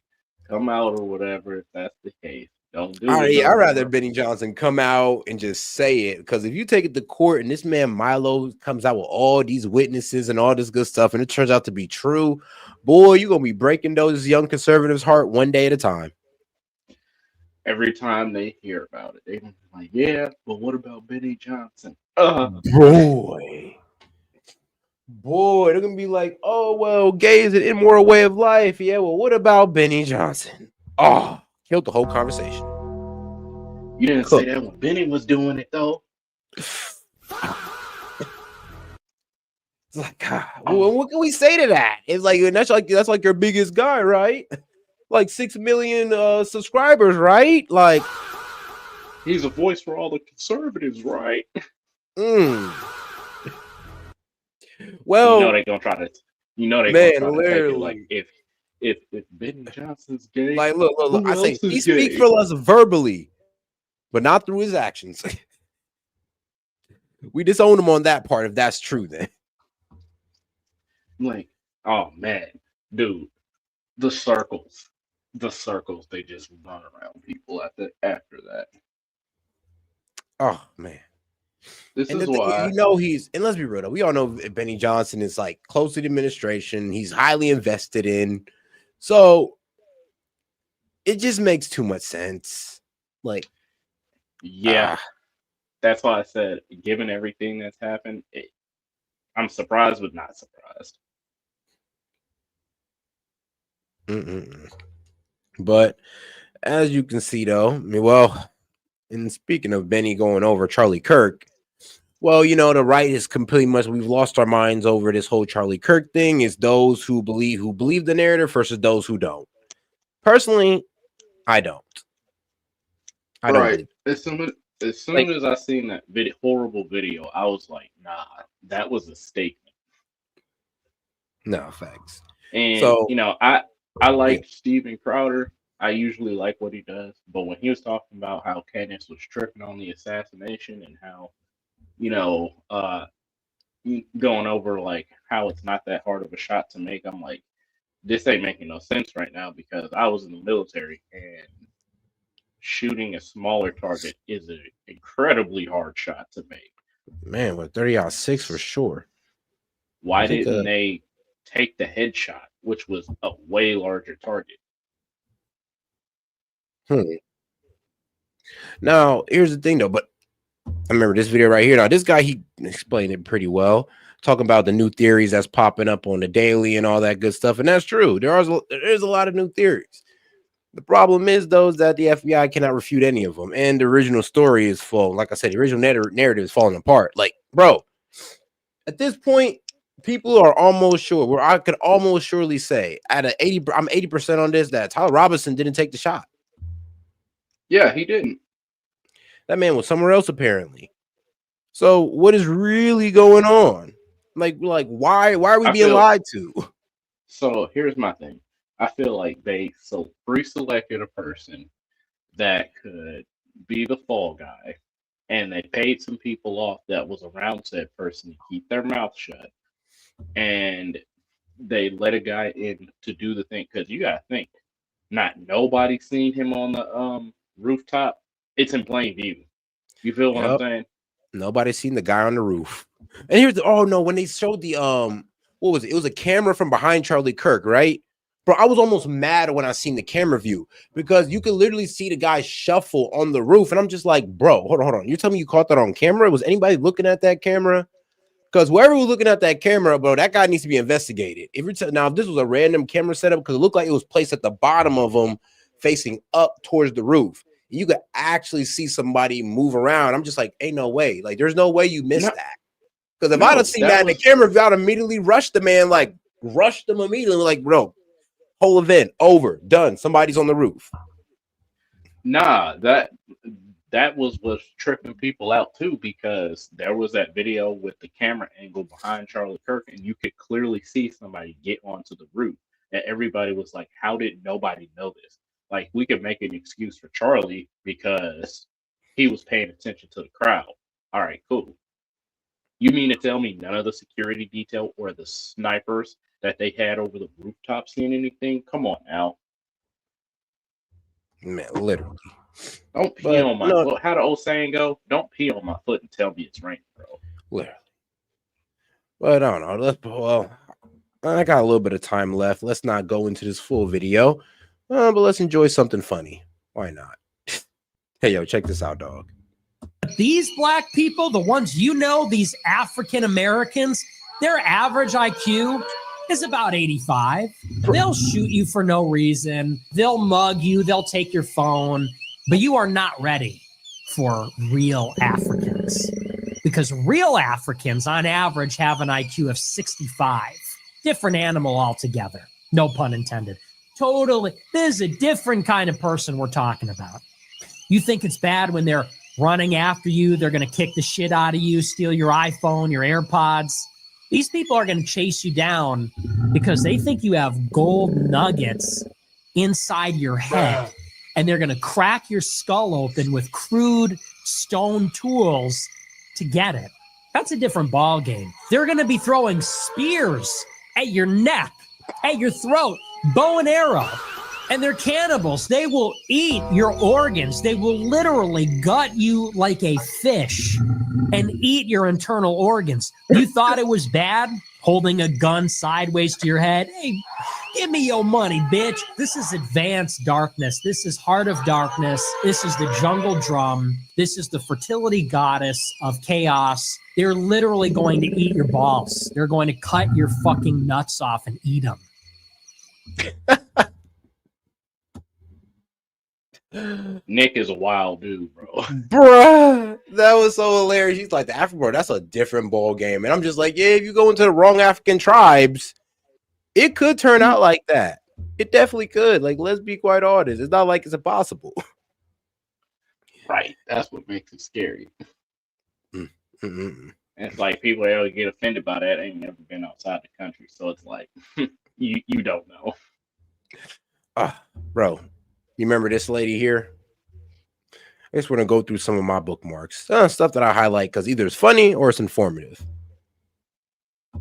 come out or whatever if that's the case. Don't do it. I'd rather Benny Johnson come out and just say it, because if you take it to court and this man Milo comes out with all these witnesses and all this good stuff and it turns out to be true, boy, you're gonna be breaking those young conservatives' heart one day at a time. Every time they hear about it, they're like, yeah, but what about Benny Johnson? Boy, they're gonna be like, oh, well, gay is an immoral way of life. Yeah, well, what about Benny Johnson? Oh, killed the whole conversation. You didn't say that when Benny was doing it, though. It's like, God, well, what can we say to that? It's like that's like your biggest guy, right? Like 6 million subscribers, right? Like, he's a voice for all the conservatives, right? Well, you know they're gonna try to. You know they're gonna try to take it like if Benny Johnson's gay. Like, look. I say he speaks for us verbally, but not through his actions. We disown him on that part if that's true. Then, like, oh man, dude, the circles they just run around people after that. Oh man. This and is why, you know, and let's be real though, we all know Benny Johnson is like close to the administration. He's highly invested in, so it just makes too much sense. Like, yeah, that's why I said, given everything that's happened, I'm surprised but not surprised. But as you can see, though, I mean, well, and speaking of Benny going over Charlie Kirk, well, you know, the right is completely much. We've lost our minds over this whole Charlie Kirk thing. Is those who believe the narrative versus those who don't. Personally, I don't. Right. It's As soon Like, as I seen that horrible video, I was like, nah, that was a statement. no facts. And So I like Steven Crowder. I usually like what he does, but when he was talking about how Candace was tripping on the assassination and how, you know, going over like how it's not that hard of a shot to make, I'm like, this ain't making no sense right now because I was in the military and shooting a smaller target is an incredibly hard shot to make. man, with 30-06 for sure. Why I think, didn't they take the headshot, which was a way larger target? Now, here's the thing though, but I remember this video right here. Now, this guy, he explained it pretty well, talking about the new theories that's popping up on the daily and all that good stuff. And that's true. There's a lot of new theories. The problem is, though, is that the FBI cannot refute any of them. And the original story is full. Like I said, the original narrative is falling apart. Like, bro, at this point, people are almost sure, where I could almost surely say, I'm 80% on this, that Tyler Robinson didn't take the shot. Yeah, he didn't. That man was somewhere else, apparently. So what is really going on? Like why are we being lied to? So here's my thing. I feel like they pre-selected a person that could be the fall guy, and they paid some people off that was around said person to keep their mouth shut, and they let a guy in to do the thing. Because you gotta think, not nobody seen him on the rooftop. It's in plain view. You feel what I'm saying? Nobody seen the guy on the roof. And here's when they showed the what was it? It was a camera from behind Charlie Kirk, right? Bro, I was almost mad when I seen the camera view because you could literally see the guy shuffle on the roof, and I'm just like, bro, hold on. You tell me you caught that on camera? Was anybody looking at that camera? Because whoever was looking at that camera, bro, that guy needs to be investigated. If this was a random camera setup, because it looked like it was placed at the bottom of them, facing up towards the roof, you could actually see somebody move around. I'm just like, ain't no way. Like, there's no way you missed that. Because if I'd have seen that in the camera, I'd immediately rushed the man, like rushed him immediately, like, bro, whole event over, done. Somebody's on the roof. Nah, that was what's tripping people out too, because there was that video with the camera angle behind Charlie Kirk, and you could clearly see somebody get onto the roof, and everybody was like, "How did nobody know this?" Like, we could make an excuse for Charlie because he was paying attention to the crowd. All right, cool. You mean to tell me none of the security detail or the snipers that they had over the rooftop seen anything? Come on now. Man, literally. Don't pee on my foot. How the old saying go? Don't pee on my foot and tell me it's raining, bro. Literally. But I don't know. I got a little bit of time left. Let's not go into this full video, but let's enjoy something funny. Why not? Hey, yo, check this out, dog. These black people, the ones you know, these African Americans, their average IQ is about 85. They'll shoot you for no reason. They'll mug you. They'll take your phone. But you are not ready for real Africans, because real Africans on average have an IQ of 65. Different animal altogether. No pun intended. Totally. This is a different kind of person we're talking about. You think it's bad when they're running after you, they're going to kick the shit out of you, steal your iPhone, your AirPods. These people are going to chase you down because they think you have gold nuggets inside your head, and they're going to crack your skull open with crude stone tools to get it. That's a different ball game. They're going to be throwing spears at your neck, at your throat, bow and arrow. And they're cannibals. They will eat your organs. They will literally gut you like a fish and eat your internal organs. You thought it was bad holding a gun sideways to your head? Hey, give me your money, bitch. This is advanced darkness. This is Heart of Darkness. This is the jungle drum. This is the fertility goddess of chaos. They're literally going to eat your balls. They're going to cut your fucking nuts off and eat them. Nick is a wild dude, bro. Bruh, that was so hilarious. He's like, the African, bro, that's a different ball game. And I'm just like, yeah, if you go into the wrong African tribes, it could turn out like that. It definitely could. Like, let's be quite honest. It's not like it's impossible. Right. That's what makes it scary. Mm-mm. And it's like people that get offended by that ain't never been outside the country. So it's like you don't know. Bro, you remember this lady here? I guess we're gonna go through some of my bookmarks, stuff that I highlight because either it's funny or it's informative.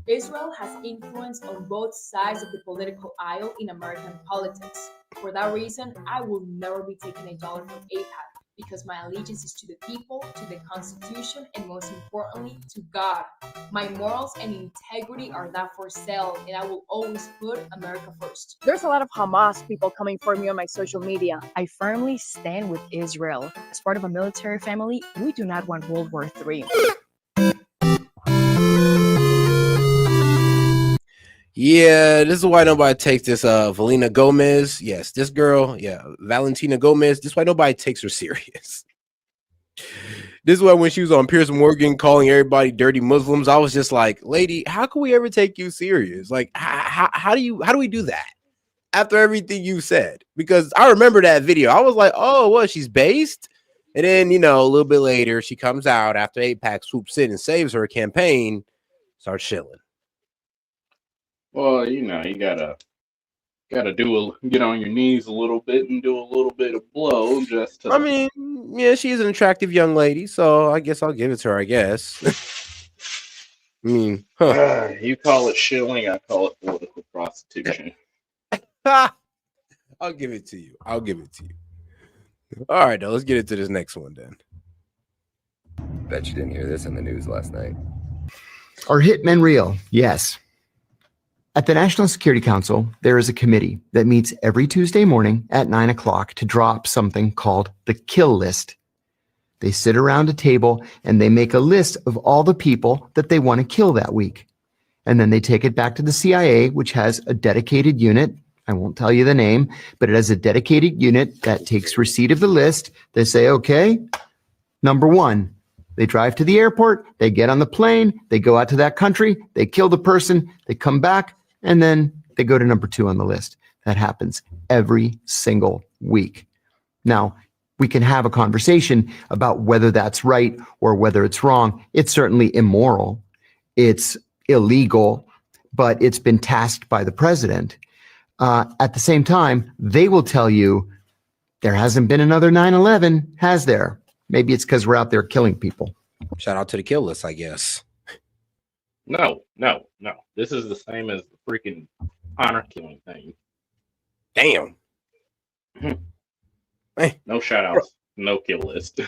Israel has influence on both sides of the political aisle in American politics. For that reason, I will never be taking $1 from AIPAC because my allegiance is to the people, to the Constitution, and most importantly, to God. My morals and integrity are not for sale, and I will always put America first. There's a lot of Hamas people coming for me on my social media. I firmly stand with Israel. As part of a military family, we do not want World War III. Yeah, this is why nobody takes this Valina Gomez. Yes, this girl, Valentina Gomez. This is why nobody takes her serious. This is why when she was on Piers Morgan calling everybody dirty Muslims, I was just like, lady, how can we ever take you serious? Like, how do we do that after everything you said? Because I remember that video. I was like, oh, what? She's based? And then, a little bit later, she comes out after AIPAC swoops in and saves her campaign, starts chilling. Well, you gotta get on your knees a little bit and do a little bit of blow just to. I mean, yeah, she's an attractive young lady, so I guess I'll give it to her. I guess. I mean, you call it shilling, I call it political prostitution. I'll give it to you. All right, though, let's get into this next one then. Bet you didn't hear this in the news last night. Are hitmen real? Yes. At the National Security Council, there is a committee that meets every Tuesday morning at 9 o'clock to draw up something called the kill list. They sit around a table and they make a list of all the people that they want to kill that week. And then they take it back to the CIA, which has a dedicated unit. I won't tell you the name, but it has a dedicated unit that takes receipt of the list. They say, okay, number 1. They drive to the airport, they get on the plane, they go out to that country, they kill the person, they come back, and then they go to number 2 on the list. That happens every single week. Now, we can have a conversation about whether that's right or whether it's wrong. It's certainly immoral. It's illegal, but it's been tasked by the president. At the same time, they will tell you there hasn't been another 9/11, has there? Maybe it's because we're out there killing people. Shout out to the kill list, I guess. No. This is the same as the freaking honor killing thing. Damn. Hey. No shout outs, no kill list.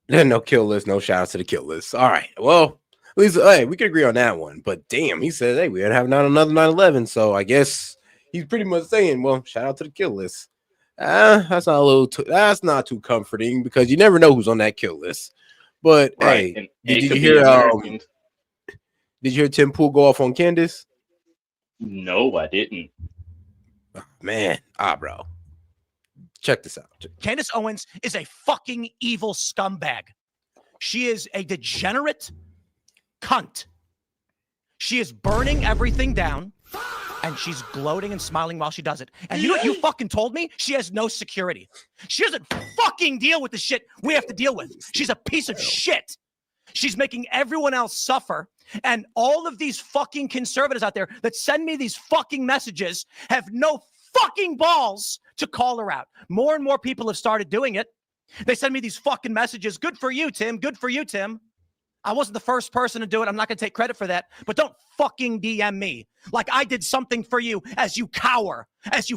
No kill list, no shout outs to the kill list. All right. Well, at least we can agree on that one. But damn, he said, hey, we gotta have another 9/11. So I guess he's pretty much saying, well, shout out to the kill list. That's not too comforting because you never know who's on that kill list. But right. Hey, did you hear Tim Pool go off on Candace? No, I didn't. Oh, man, bro. Check this out. Candace Owens is a fucking evil scumbag. She is a degenerate cunt. She is burning everything down, and she's gloating and smiling while she does it. And you know what you fucking told me? She has no security. She doesn't fucking deal with the shit we have to deal with. She's a piece of shit. She's making everyone else suffer. And all of these fucking conservatives out there that send me these fucking messages have no fucking balls to call her out. More and more people have started doing it. They send me these fucking messages. Good for you, Tim. Good for you, Tim. I wasn't the first person to do it. I'm not going to take credit for that. But don't fucking DM me like I did something for you as you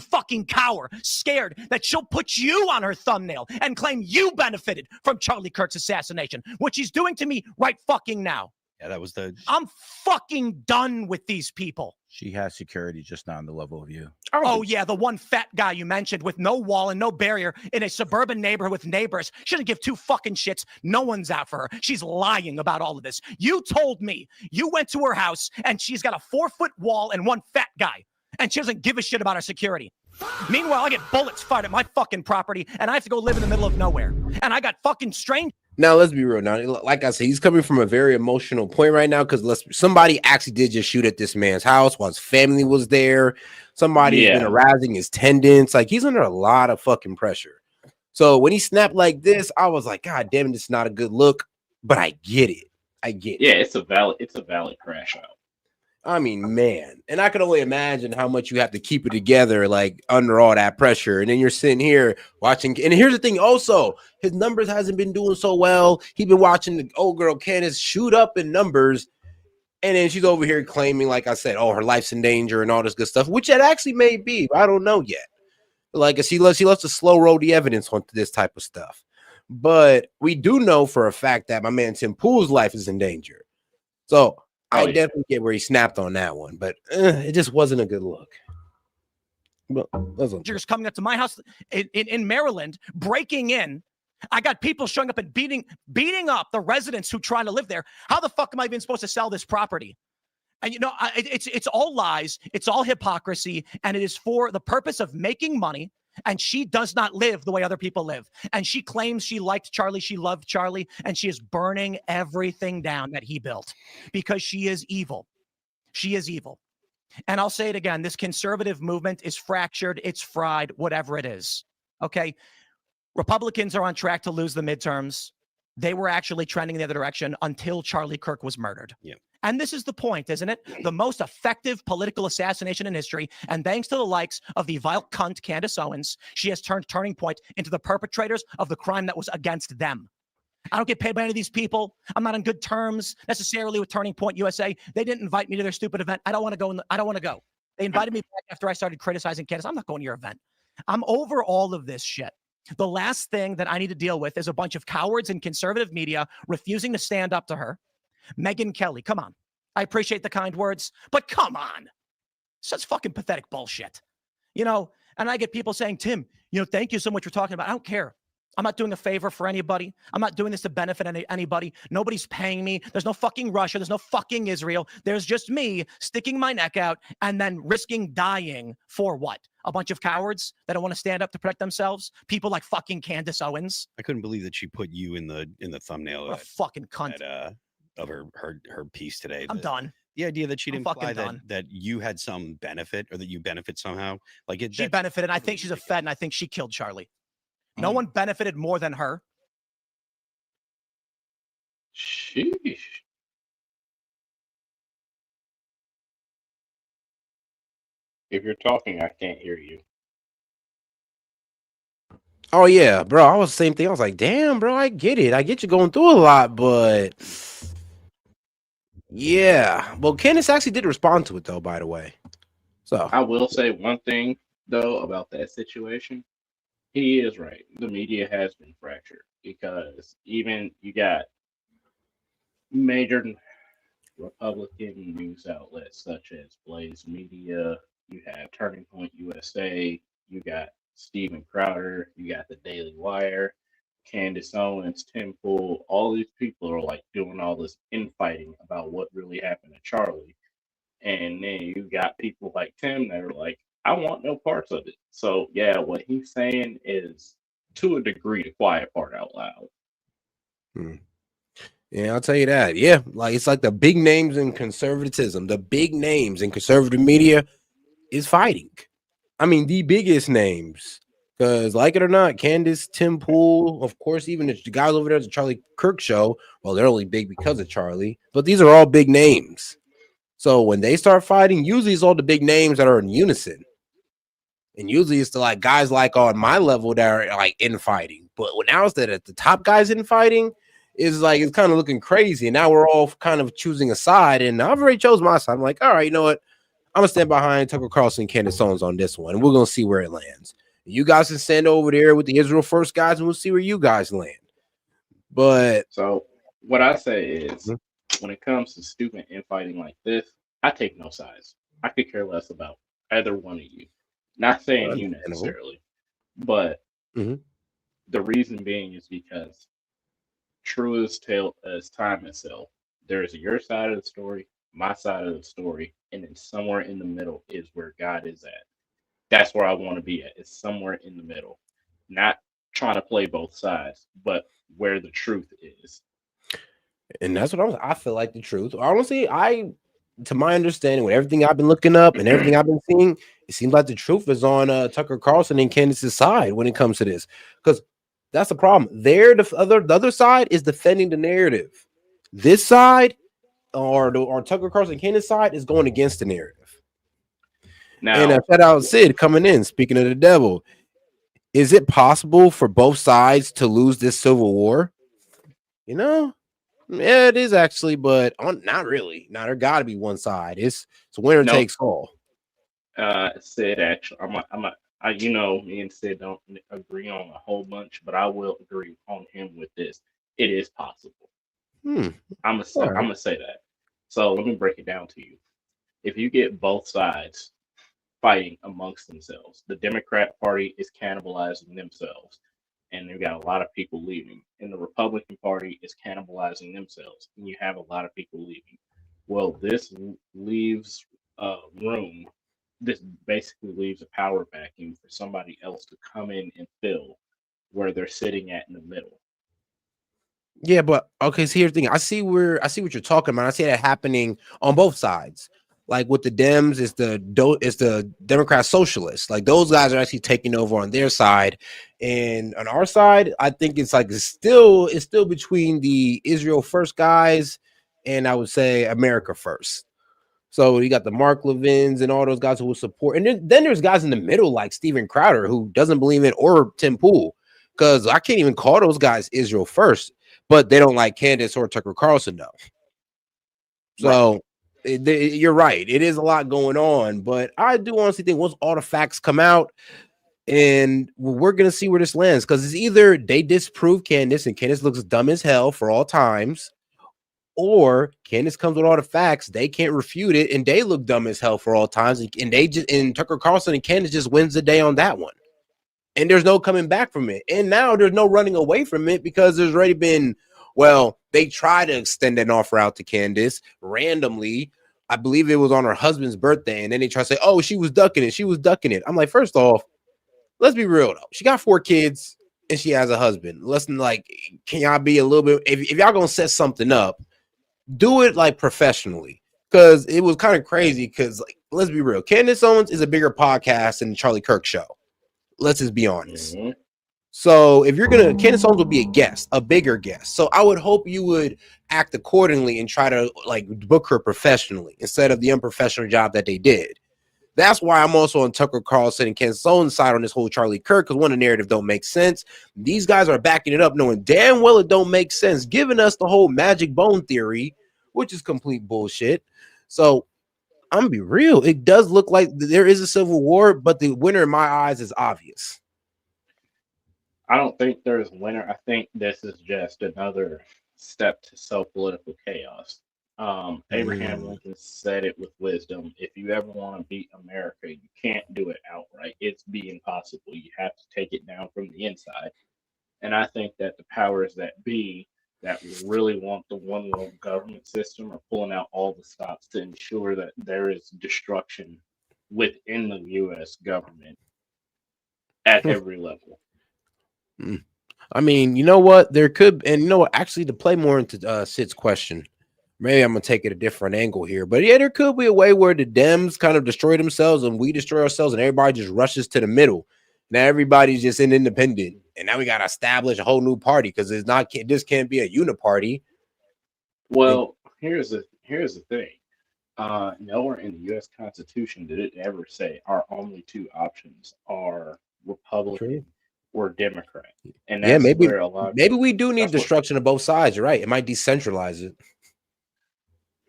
fucking cower, scared that she'll put you on her thumbnail and claim you benefited from Charlie Kirk's assassination, which he's doing to me right fucking now. Yeah, that was I'm fucking done with these people. She has security, just not on the level of you. Oh, yeah, the one fat guy you mentioned with no wall and no barrier in a suburban neighborhood with neighbors. She doesn't give 2 fucking shits. No one's out for her. She's lying about all of this. You told me you went to her house and she's got a 4-foot wall and 1 fat guy, and she doesn't give a shit about her security. Meanwhile, I get bullets fired at my fucking property and I have to go live in the middle of nowhere. And I got fucking strange. Now, let's be real. Now, like I said, he's coming from a very emotional point right now because somebody actually did just shoot at this man's house while his family was there. Somebody's been harassing his tenants. Like, he's under a lot of fucking pressure. So when he snapped like this, I was like, God damn it, this is not a good look. But I get it. I get it. Yeah, it's a valid crash out. I mean, man, and I can only imagine how much you have to keep it together, like under all that pressure. And then you're sitting here watching. And here's the thing, also, his numbers hasn't been doing so well. He's been watching the old girl Candace shoot up in numbers, and then she's over here claiming, like I said, oh, her life's in danger and all this good stuff, which it actually may be. But I don't know yet. Like she loves to slow roll the evidence onto this type of stuff. But we do know for a fact that my man Tim Pool's life is in danger. So I definitely get where he snapped on that one, but it just wasn't a good look. But Just coming up to my house in Maryland, breaking in. I got people showing up and beating up the residents who trying to live there. How the fuck am I even supposed to sell this property? And it's all lies. It's all hypocrisy, and it is for the purpose of making money. And she does not live the way other people live. And she claims she liked Charlie. She loved Charlie. And she is burning everything down that he built because she is evil. She is evil. And I'll say it again. This conservative movement is fractured. It's fried, whatever it is. Okay. Republicans are on track to lose the midterms. They were actually trending in the other direction until Charlie Kirk was murdered. Yeah. And this is the point, isn't it? The most effective political assassination in history. And thanks to the likes of the vile cunt Candace Owens, she has turned Turning Point into the perpetrators of the crime that was against them. I don't get paid by any of these people. I'm not on good terms necessarily with Turning Point USA. They didn't invite me to their stupid event. I don't want to go. I don't want to go. They invited me back after I started criticizing Candace. I'm not going to your event. I'm over all of this shit. The last thing that I need to deal with is a bunch of cowards in conservative media refusing to stand up to her. Megyn Kelly, come on. I appreciate the kind words, but come on. Such fucking pathetic bullshit. And I get people saying, Tim, thank you so much for talking about it. I don't care. I'm not doing a favor for anybody. I'm not doing this to benefit anybody. Nobody's paying me. There's no fucking Russia. There's no fucking Israel. There's just me sticking my neck out and then risking dying for what? A bunch of cowards that don't want to stand up to protect themselves? People like fucking Candace Owens? I couldn't believe that she put you in the thumbnail What a fucking cunt. Of her piece today. I'm done. The idea that she'd I'm imply fucking that you had some benefit or that you benefit somehow. Like she benefited. I think she's a Fed, and I think she killed Charlie. No one benefited more than her. Sheesh. If you're talking, I can't hear you. Oh yeah, bro. I was the same thing. I was like, damn, bro, I get it. I get you going through a lot, but yeah. Well, Candace actually did respond to it though, by the way. So I will say one thing though about that situation. He is right. The media has been fractured because even you got major Republican news outlets such as Blaze Media, you have Turning Point USA, you got Steven Crowder, you got the Daily Wire, Candace Owens, Tim Pool, all these people are like doing all this infighting about what really happened to Charlie. And then you got people like Tim that are like, I want no parts of it. So yeah, what he's saying is to a degree the quiet part out loud. Yeah, I'll tell you that. Yeah, like it's like the big names in conservatism, the big names in conservative media is fighting. I mean, the biggest names. Because, like it or not, Candace, Tim Pool, of course, even the guys over there at the Charlie Kirk show, well, they're only big because of Charlie, but these are all big names. So when they start fighting, usually it's all the big names that are in unison. And usually it's the like guys like on my level that are like infighting. But when now it's that at the top guys infighting, is like it's kind of looking crazy. And now we're all kind of choosing a side. And I've already chose my side. I'm like, all right, you know what? I'm gonna stand behind Tucker Carlson and Candace Owens on this one, and we're gonna see where it lands. You guys can stand over there with the Israel First guys, and we'll see where you guys land. But so what I say is, when it comes to stupid infighting like this, I take no sides. I could care less about either one of you. Not saying you necessarily, but the reason being is because true as time itself. There is your side of the story, my side of the story, and then somewhere in the middle is where God is at. That's where I want to be at. It's somewhere in the middle. Not trying to play both sides, but where the truth is. And that's what I feel like the truth. Honestly, to my understanding, with everything I've been looking up and everything I've been seeing, it seems like the truth is on Tucker Carlson and Candace's side when it comes to this. Because That's the problem. The other side is defending the narrative. This side, or Tucker Carlson Candace side, is going against the narrative. Now, And shout out Sid coming in. Speaking of the devil, is it possible for both sides to lose this civil war? Yeah, it is actually, but not really. Now there got to be one side. It's winner no, takes all. Sid, actually, you know, me and Sid don't agree on a whole bunch, but I will agree on him with this. It is possible. I'm gonna say that. So let me break it down to you. If you get both sides fighting amongst themselves, the Democrat Party is cannibalizing themselves, and they've got a lot of people leaving. And the Republican Party is cannibalizing themselves, and you have a lot of people leaving. Well, this leaves room. This basically leaves a power vacuum for somebody else to come in and fill where they're sitting at in the middle. Yeah, but okay, so here's the thing. I see what you're talking about. I see that happening on both sides. Like with the Dems, it's the Democrat socialists. Like those guys are actually taking over on their side. And on our side, I think it's still between the Israel first guys and I would say America first. So you got the Mark Levins and all those guys who will support. And then there's guys in the middle like Steven Crowder who doesn't believe it, or Tim Pool. Because I can't even call those guys Israel first, but they don't like Candace or Tucker Carlson, though. So you're right. It is a lot going on, but I do honestly think once all the facts come out, and we're going to see where this lands, because it's either they disprove Candace and Candace looks dumb as hell for all times, or Candace comes with all the facts, they can't refute it, and they look dumb as hell for all times, and Tucker Carlson and Candace just wins the day on that one. And there's no coming back from it. And now there's no running away from it because there's already been, they tried to extend an offer out to Candace randomly. I believe it was on her husband's birthday. And then they try to say, oh, she was ducking it. She was ducking it. I'm like, first off, let's be real, though. She got 4 kids and she has a husband. Listen, can y'all be a little bit, if y'all going to set something up, do it professionally. Because it was kind of crazy because, let's be real. Candace Owens is a bigger podcast than the Charlie Kirk show. Let's just be honest. Mm-hmm. So if you're Candace Owens will be a guest, a bigger guest. So I would hope you would act accordingly and try to book her professionally instead of the unprofessional job that they did. That's why I'm also on Tucker Carlson and Candace Owens' side on this whole Charlie Kirk, because one, the narrative don't make sense. These guys are backing it up, knowing damn well it don't make sense, giving us the whole magic bone theory, which is complete bullshit. So I'm gonna be real. It does look like there is a civil war, but the winner in my eyes is obvious. I don't think there's a winner. I think this is just another step to political chaos. Abraham Lincoln said it with wisdom. If you ever want to beat America, you can't do it outright. It's being impossible. You have to take it down from the inside. And I think that the powers that be that really want the one world government system are pulling out all the stops to ensure that there is destruction within the U.S. government at every level. I mean, you know what? There could, and you know what? Actually, to play more into Sid's question, maybe I'm gonna take it a different angle here. But yeah, there could be a way where the Dems kind of destroy themselves and we destroy ourselves, and everybody just rushes to the middle. Now everybody's just independent, and now we gotta establish a whole new party because this can't be a uniparty. Well, here's the thing. Nowhere in the U.S. Constitution did it ever say our only 2 options are Republican or Democrat. And that's where a lot. Maybe we do need destruction of both sides. You're right. It might decentralize it.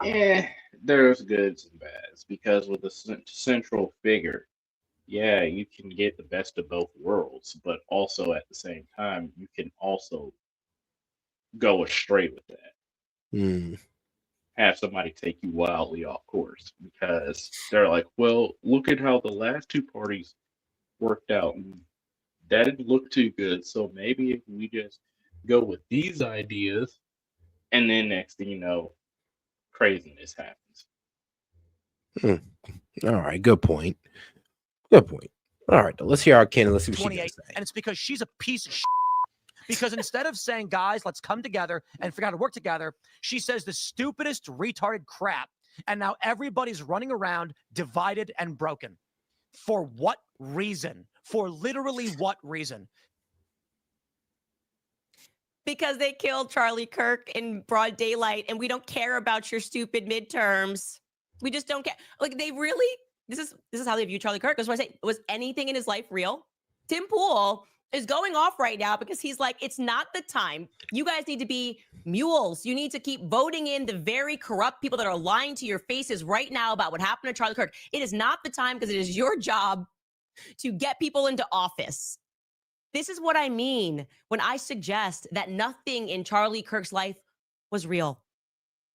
Yeah, there's goods and bads because with a central figure, yeah, you can get the best of both worlds, but also at the same time, you can also go astray with that. Have somebody take you wildly off course because they're like, well, look at how the last 2 parties worked out. And that didn't look too good. So maybe if we just go with these ideas, and then next thing you know, craziness happens. All right, good point. Good point. All right, let's hear our Ken. Let's see what she has to say. And it's because she's a piece of shit. Because instead of saying, guys, let's come together and figure out how to work together, she says the stupidest, retarded crap. And now everybody's running around divided and broken. For what reason? For literally what reason? because they killed Charlie Kirk in broad daylight, and we don't care about your stupid midterms. We just don't care. Like, they really, this is how they view Charlie Kirk. That's what I say. Was anything in his life real? Tim Pool is going off right now because he's like, it's not the time. You guys need to be mules. You need to keep voting in the very corrupt people that are lying to your faces right now about what happened to Charlie Kirk. It is not the time because it is your job to get people into office. This is what I mean when I suggest that nothing in Charlie Kirk's life was real.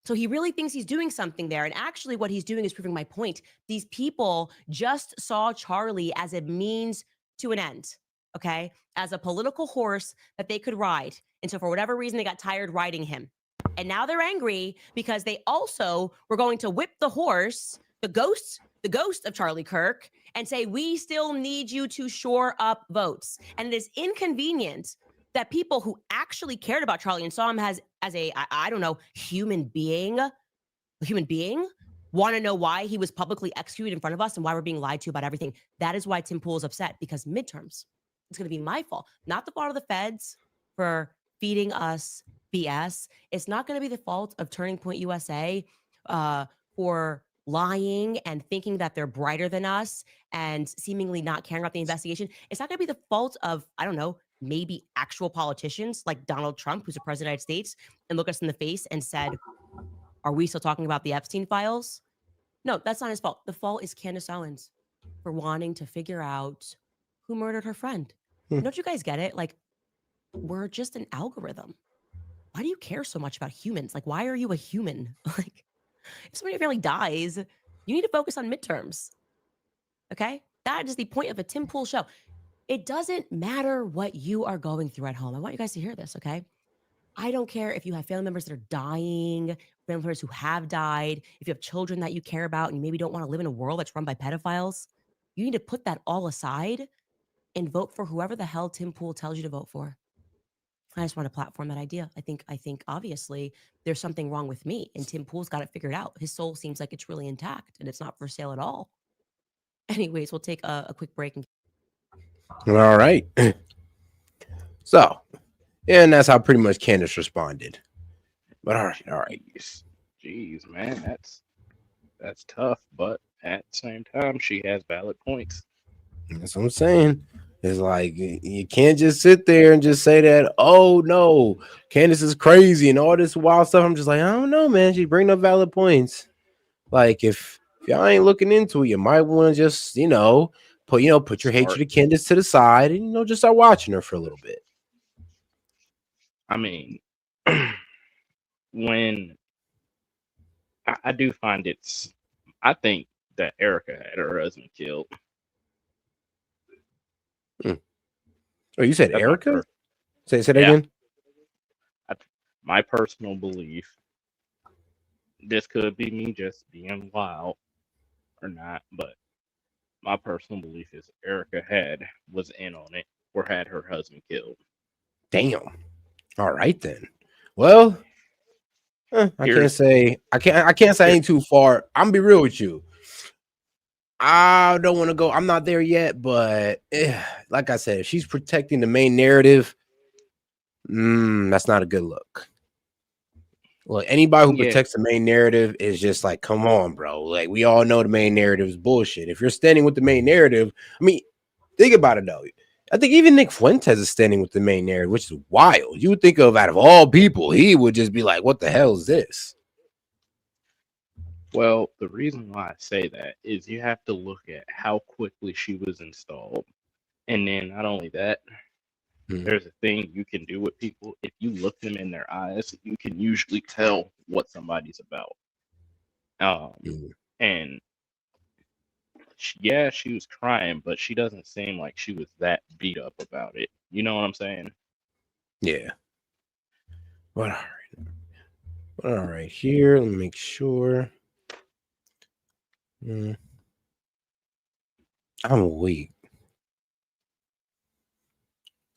So he really thinks he's doing something there. And actually what he's doing is proving my point. These people just saw Charlie as a means to an end, okay? As a political horse that they could ride. And so for whatever reason, they got tired riding him. And now they're angry because they also were going to whip the horse, the ghost of Charlie Kirk, and say, we still need you to shore up votes. And it is inconvenient that people who actually cared about Charlie and saw him as a, I don't know, human being, want to know why he was publicly executed in front of us and why we're being lied to about everything. That is why Tim Pool is upset, because midterms, it's going to be my fault, not the fault of the feds for feeding us BS. It's not going to be the fault of Turning Point USA for lying and thinking that they're brighter than us and seemingly not caring about the investigation. It's not going to be the fault of, I don't know, maybe actual politicians like Donald Trump, who's a president of the United States, and look us in the face and said, are we still talking about the Epstein files? No, that's not his fault. The fault is Candace Owens for wanting to figure out who murdered her friend. Don't you guys get it? Like, we're just an algorithm. Why do you care so much about humans? Like, why are you a human? Like, if somebody in your family dies, you need to focus on midterms. Okay? That is the point of a Tim Pool show. It doesn't matter what you are going through at home. I want you guys to hear this, okay? I don't care if you have family members that are dying, family members who have died, if you have children that you care about and you maybe don't want to live in a world that's run by pedophiles. You need to put that all aside and vote for whoever the hell Tim Pool tells you to vote for. I just want to platform that idea. I think obviously there's something wrong with me, and Tim Pool's got it figured out. His soul seems like it's really intact and it's not for sale at all. Anyways, we'll take a quick break. All right. So, and that's how pretty much Candace responded. But all right. Jeez, man, that's tough. But at the same time, she has valid points. That's what I'm saying. It's like, you can't just sit there and just say that, oh no, Candace is crazy and all this wild stuff. I'm just like, I don't know, man. She bring up valid points. Like, if y'all ain't looking into it, you might want to just, put your hatred of Candace to the side and, just start watching her for a little bit. I mean, when I do find I think that Erica had her husband killed. Oh, you said That's Erica? Say that again. My personal belief. This could be me just being wild or not, but my personal belief is Erica was in on it or had her husband killed. Damn. All right then. Well, I can't say I ain't too far. I'm gonna be real with you. I don't want to go. I'm not there yet, but like I said, if she's protecting the main narrative, that's not a good look. Look, anybody who protects the main narrative is just like, come on, bro. Like, we all know the main narrative is bullshit. If you're standing with the main narrative, I mean, think about it though. I think even Nick Fuentes is standing with the main narrative, which is wild. You would think of, out of all people, he would just be like, what the hell is this? Well, the reason why I say that is you have to look at how quickly she was installed. And then not only that, there's a thing you can do with people. If you look them in their eyes, you can usually tell what somebody's about. And she was crying, but she doesn't seem like she was that beat up about it. You know what I'm saying? Yeah. All right. Here, let me make sure. I'm weak.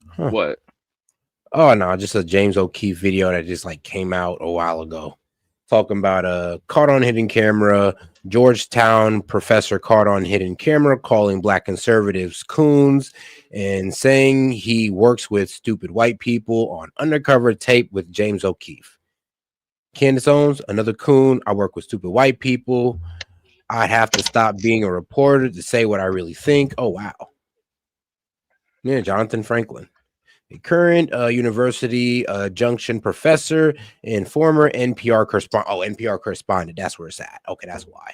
Huh. What? Oh no, just a James O'Keefe video that just came out a while ago. talking about caught on hidden camera. Georgetown professor caught on hidden camera calling black conservatives coons and saying he works with stupid white people on undercover tape with James O'Keefe. Candace Owens, another coon. I work with stupid white people. I'd have to stop being a reporter to say what I really think. Oh, wow. Yeah, Jonathan Franklin, a current University Junction professor and former NPR correspondent. Oh, NPR correspondent. That's where it's at. Okay, that's why.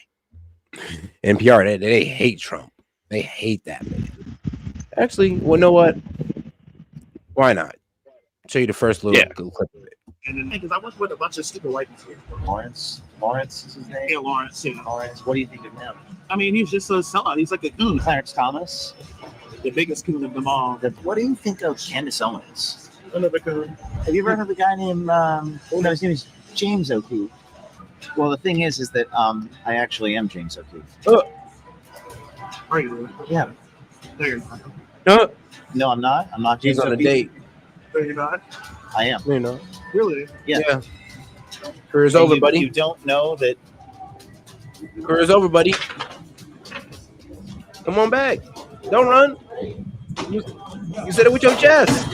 NPR, they hate Trump. They hate that man. Actually, well, you know what? Why not? Show you the first little clip of it. And then, because I work with a bunch of stupid white people. Lawrence is his name? Yeah, Lawrence. Yeah. Lawrence, what do you think of him? I mean, he's just a sellout. He's like a coon. Clarence Thomas? The biggest coon of them all. What do you think of Candace Owens? Another coon. Have you ever heard of a guy named, his name is James O'Keefe? Well, the thing is that I actually am James O'Keefe. Are you? Yeah. No, you're not. No, I'm not. I'm not James He's on a O'Keefe. date. No, you're not. I am. You know. Really? Yeah. Career's over, buddy. You don't know that. Career's over, buddy. Come on back. Don't run. You said it with your chest.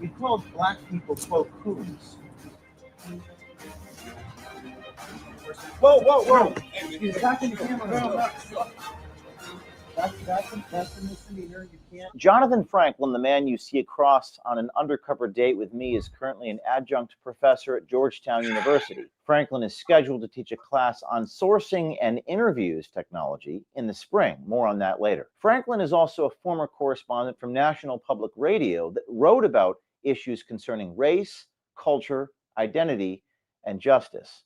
You called black people quote coons. Whoa! He's attacking the camera. That's a misdemeanor. You can't. Jonathan Franklin, the man you see across on an undercover date with me, is currently an adjunct professor at Georgetown University. Franklin is scheduled to teach a class on sourcing and interviews technology in the spring. More on that later. Franklin is also a former correspondent from National Public Radio that wrote about issues concerning race, culture, identity, and justice.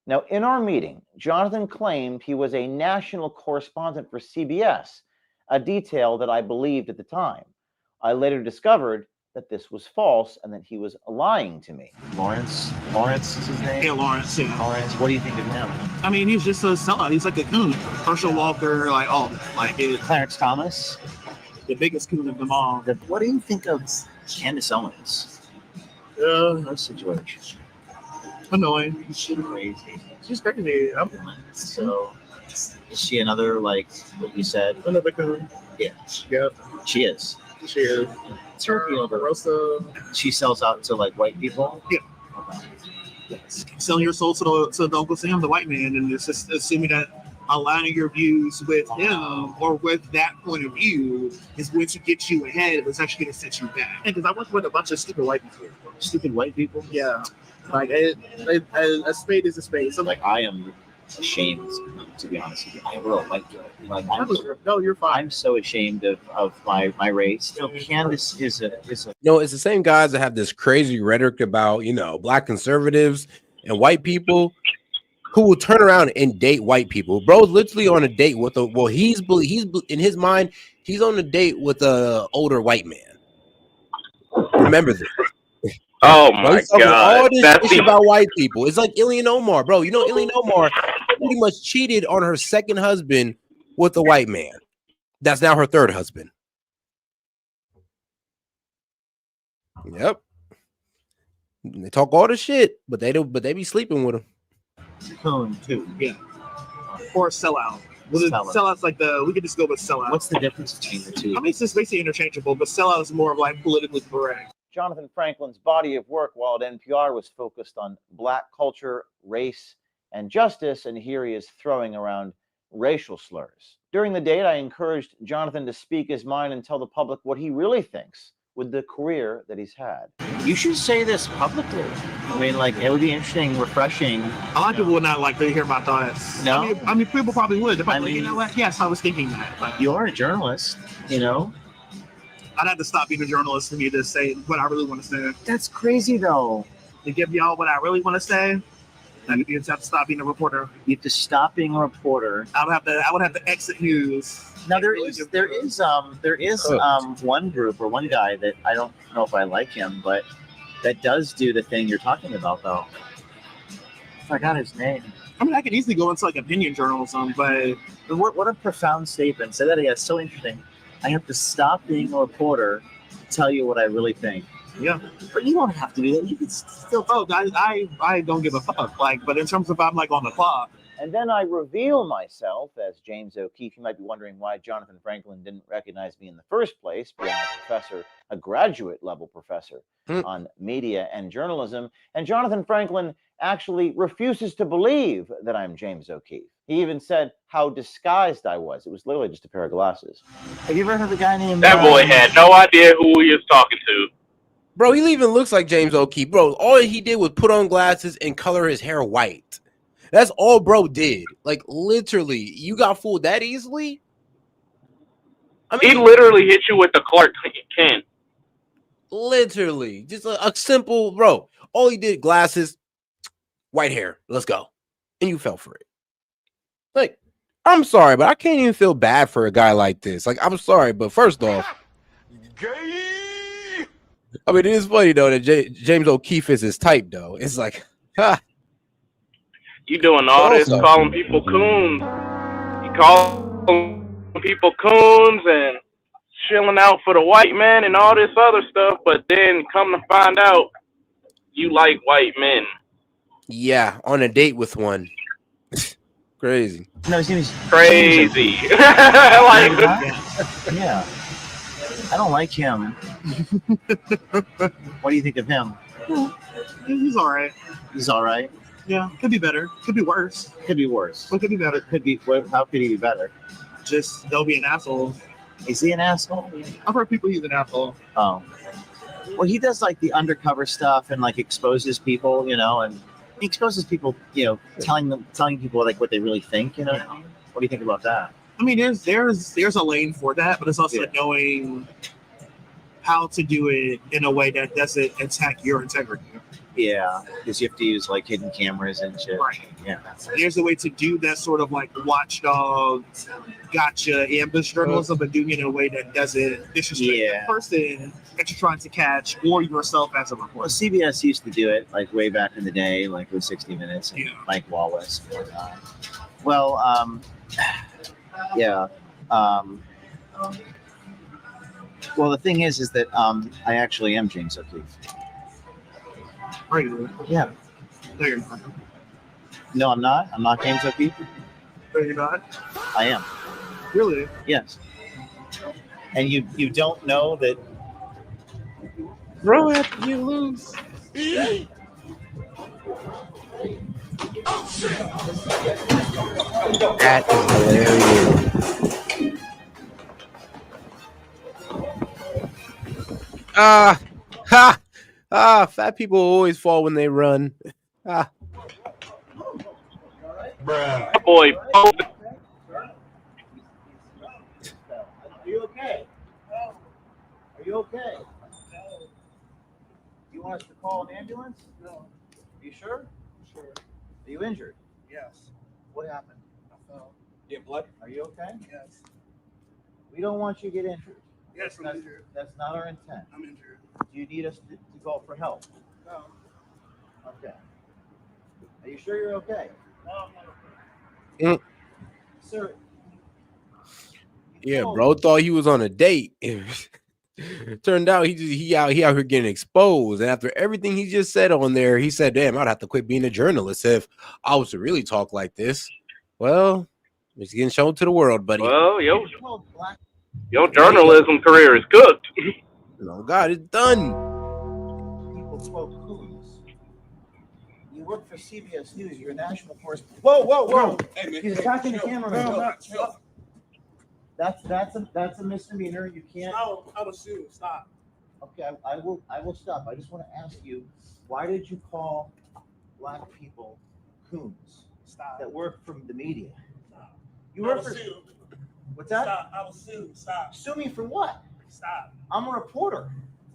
Now, in our meeting, Jonathan claimed he was a national correspondent for CBS, a detail that I believed at the time. I later discovered that this was false and that he was lying to me. Lawrence is his name? Yeah, Lawrence. Yeah. Lawrence, what do you think of him? I mean, he's just a sellout. He's like a coon. Herschel Walker, like all like Clarence Thomas? The biggest coon of them all. What do you think of Candace Owens? No situation. Annoying. She's crazy. She's crazy. So, is she another, like what you said? Another coon. Yeah. Yep. She is. She is. Rosa. She sells out to like white people? Yeah. Yes. Selling your soul to the Uncle Sam, the white man, and it's just assuming that aligning your views with him or with that point of view is going to get you ahead, but it's actually going to set you back. Because I work with a bunch of stupid white people. Stupid white people? Yeah. Like, a spade is a spade. So, like, I am ashamed, to be honest with you. I really like it. Like, no, you're fine. I'm so ashamed of my race. You know, Candace is a. No, it's the same guys that have this crazy rhetoric about, black conservatives and white people who will turn around and date white people. Bro's literally on a date with he's in his mind, he's on a date with a older white man. Remember this. Oh my God! All this shit about white people. It's like Ilhan Omar, bro. You know Ilhan Omar pretty much cheated on her second husband with a white man. That's now her third husband. Yep. They talk all the shit, but they don't. But they be sleeping with him. Coon too. Yeah. Or sellout. Sellout's like we could just go with sellout. What's the difference between the two? I mean, it's just basically interchangeable, but sellout is more of like politically correct. Jonathan Franklin's body of work while at NPR was focused on black culture, race, and justice, and here he is throwing around racial slurs. During the date, I encouraged Jonathan to speak his mind and tell the public what he really thinks with the career that he's had. You should say this publicly. I mean, like, it would be interesting, refreshing. A lot of people would not like to hear my thoughts. No? I mean people probably would. They're probably, you know what? Yes, I was thinking that. But you are a journalist, I'd have to stop being a journalist for me to say what I really want to say. That's crazy, though. To give y'all what I really want to say, you just have to stop being a reporter. You have to stop being a reporter. I would have to exit news. Now there is one group or one guy that I don't know if I like him, but that does do the thing you're talking about, though. I got his name. I mean, I could easily go into like opinion journalism, but What a profound statement. Say that again. It's so interesting. I have to stop being a reporter to tell you what I really think. yeah. But you don't have to do that. You can still. Oh, I don't give a fuck. Like, but in terms of I'm like on the clock. And then I reveal myself as James O'Keefe. You might be wondering why Jonathan Franklin didn't recognize me in the first place, being a professor, a graduate level professor on media and journalism. And Jonathan Franklin actually refuses to believe that I'm James O'Keefe. He even said how disguised I was. It was literally just a pair of glasses. Have you ever heard of a guy named? That boy had no idea who he was talking to. Bro, he even looks like James O'Keefe. Bro, all he did was put on glasses and color his hair white. That's all bro did. Like, literally, you got fooled that easily? I mean, he literally hit you with the Clark Kent. Literally. Just a simple, bro. All he did, glasses, white hair. Let's go. And you fell for it. Like, I'm sorry, but I can't even feel bad for a guy like this. Like, I'm sorry, but first off, I mean, it is funny, though, that James O'Keefe is his type, though. It's like, ha. You doing all this calling people coons. You calling people coons and chilling out for the white man and all this other stuff, but then come to find out you like white men. Yeah, on a date with one. Crazy. No, his name is crazy. Like, yeah. I don't like him. What do you think of him? He's all right. He's all right. Yeah, could be better. Could be worse. Could be worse. What could be better? Could be. How could he be better? Just they'll be an asshole. Is he an asshole? I've heard people he's an asshole. Oh. Well, he does like the undercover stuff and like exposes people, and he exposes people, telling people like what they really think, What do you think about that? I mean, there's a lane for that, but it's also knowing how to do it in a way that doesn't attack your integrity. Yeah, because you have to use like hidden cameras and shit. Right. Yeah. There's a way to do that sort of like watchdog, gotcha, ambush journalism, but doing it in a way that doesn't disrespect the person that you're trying to catch or yourself as a reporter. Well, CBS used to do it like way back in the day, like with 60 Minutes and Mike Wallace. Well, the thing is that I actually am James O'Keefe. Are you? Yeah. No, you're not. No, I'm not. I'm not James O'Keefe. No, you're not. I am. Really? Yes. And you don't know that. Bro, after you lose. That is hilarious. Fat people always fall when they run. Boy. Are you okay? Are you okay? You want us to call an ambulance? No. Are you sure? Sure. Are you injured? Yes. What happened? I fell. You have blood? Are you okay? Yes. We don't want you to get injured. Yes, I'm injured. That's not our intent. I'm injured. Do you need us to call for help? No. Okay. Are you sure you're okay? No, I'm not okay. Sir. Yeah, bro thought he was on a date. Turned out he out here getting exposed. And after everything he just said on there, he said, damn, I'd have to quit being a journalist if I was to really talk like this. Well, it's getting shown to the world, buddy. Well, your journalism career is cooked. No, God, it's done. People quote coons. You work for CBS News. You're a national correspondent. Whoa! Hey, man, he's attacking the cameraman. That's a misdemeanor. You can't. No, I will sue. Stop. Okay, I will stop. I just want to ask you, why did you call black people coons? Stop. That work from the media. Stop. You work for. Sue. What's that? Stop. I will sue. Stop. Sue me for what? Stop. I'm a reporter.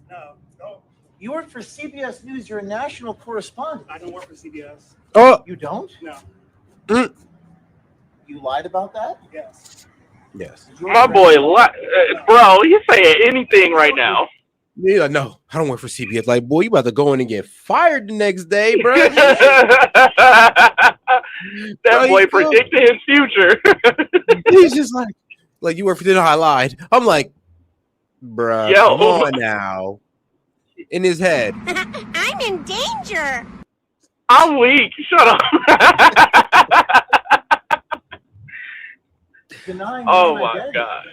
No. Don't. You work for CBS News. You're a national correspondent. I don't work for CBS. Oh. You don't? No. You lied about that? Yes. Yes. My boy, bro, you say anything right now. He's like, no, I don't work for CBS. Like, boy, you about to go in and get fired the next day, bro. That boy predicted his future. He's just like you work for. I lied. I'm like, bruh, Yo. come on now. In his head. I'm in danger. I'm weak. Shut up. Denying Oh his my identity. God.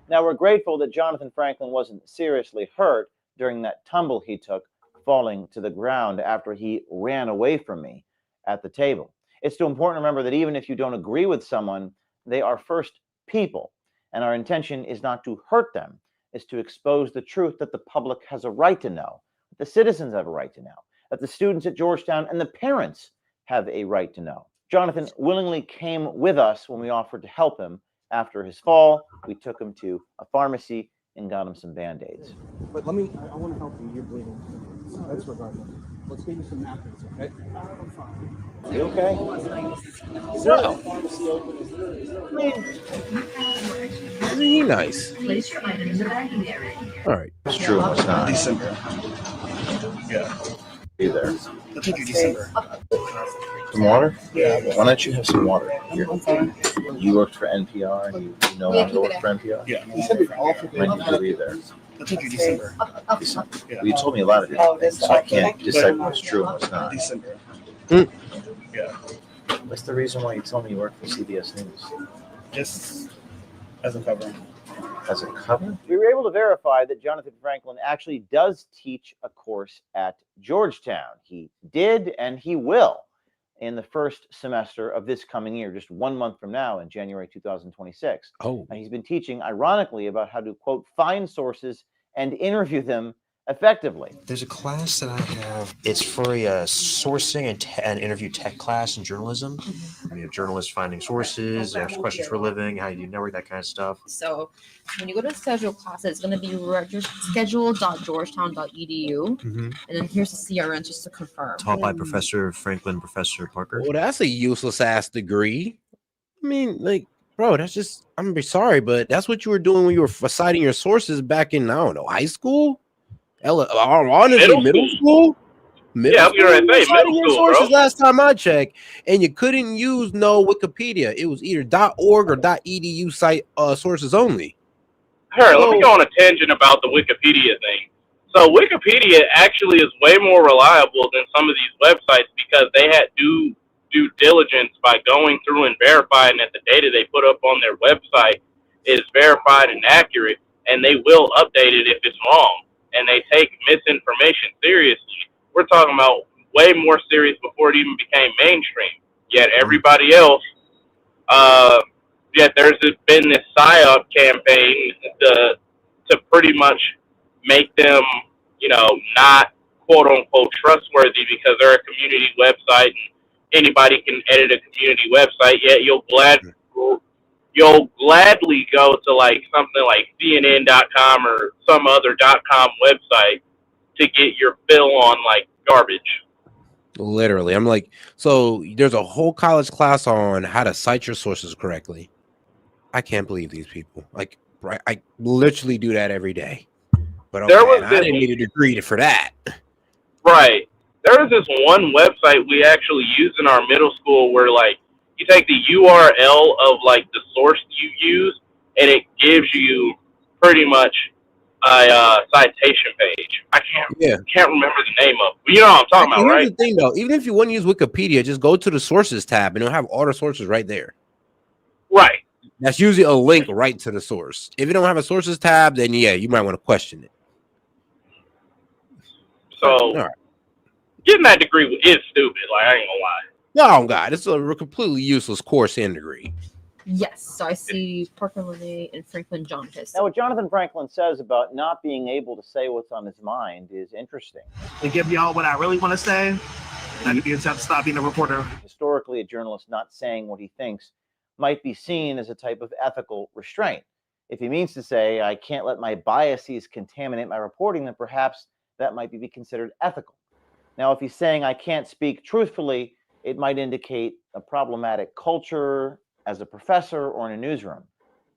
Now, we're grateful that Jonathan Franklin wasn't seriously hurt during that tumble he took, falling to the ground after he ran away from me at the table. It's still important to remember that even if you don't agree with someone, they are first people, and our intention is not to hurt them, is to expose the truth that the public has a right to know, that the citizens have a right to know, that the students at Georgetown and the parents have a right to know. Jonathan willingly came with us when we offered to help him. After his fall, we took him to a pharmacy and got him some Band-Aids. But I want to help you. You're bleeding. That's regardless. Let's get you some napkins, okay? I'm fine. You okay? Is there a pharmacy open? Isn't he nice? Place your item in the bagging area. All right. It's true. It's not. December. Yeah. Be there. I'll take you December. Some water? Yeah. Why don't you have some water? Here. I'm fine. You worked for NPR and you no longer work for NPR? Yeah. When did you leave there? I'll take you December. Well, you told me a lot of it, so I can't decipher what's true and what's not. December. Yeah. What's the reason why you told me you work for CBS News? Just as a cover. As a cover? We were able to verify that Jonathan Franklin actually does teach a course at Georgetown. He did and he will in the first semester of this coming year, just 1 month from now in January 2026. Oh. And he's been teaching, ironically, about how to, quote, find sources and interview them effectively. There's a class that I have. It's for a sourcing and interview tech class in journalism. We have journalists finding sources, ask questions for a living, how you network, that kind of stuff. So when you go to schedule classes, it's going to be schedule.georgetown.edu. And then here's the CRN just to confirm. Taught by Professor Franklin, Professor Parker. Well, that's a useless ass degree. I mean, like, bro, that's just, I'm gonna be sorry, but that's what you were doing when you were citing your sources back in, I don't know, high school? Honestly, middle school? Yeah, we were at middle school, sources bro. last time I checked, and you couldn't use no Wikipedia. It was either .org or .edu site sources only. Let me go on a tangent about the Wikipedia thing. So Wikipedia actually is way more reliable than some of these websites because they had due diligence by going through and verifying that the data they put up on their website is verified and accurate, and they will update it if it's wrong. And they take misinformation seriously. We're talking about way more serious before it even became mainstream. Yet everybody else, yet there's been this PSYOP campaign to pretty much make them, not quote unquote trustworthy because they're a community website and anybody can edit a community website. Yet you'll gladly go to like something like CNN.com or some other .com website to get your fill on like garbage. Literally. I'm like, so there's a whole college class on how to cite your sources correctly. I can't believe these people. Like, right, I literally do that every day. But okay, I didn't need a degree for that. Right. There was this one website we actually used in our middle school where like you take the URL of like the source you use and it gives you pretty much a citation page. I can't remember the name of it. But you know what I'm talking about, right? Here's the thing though, even if you want to use Wikipedia, just go to the sources tab and it'll have all the sources right there. Right. That's usually a link right to the source. If you don't have a sources tab, then yeah, you might want to question it. So getting that degree is stupid. Like, I ain't gonna lie. Oh God, it's a completely useless course and degree. Yes. So I see Parker Lene and Franklin Jonathan. Now, what Jonathan Franklin says about not being able to say what's on his mind is interesting. To give y'all what I really want to say, I just have to stop being a reporter. Historically, a journalist not saying what he thinks might be seen as a type of ethical restraint. If he means to say, I can't let my biases contaminate my reporting, then perhaps that might be considered ethical. Now, if he's saying I can't speak truthfully, it might indicate a problematic culture as a professor or in a newsroom.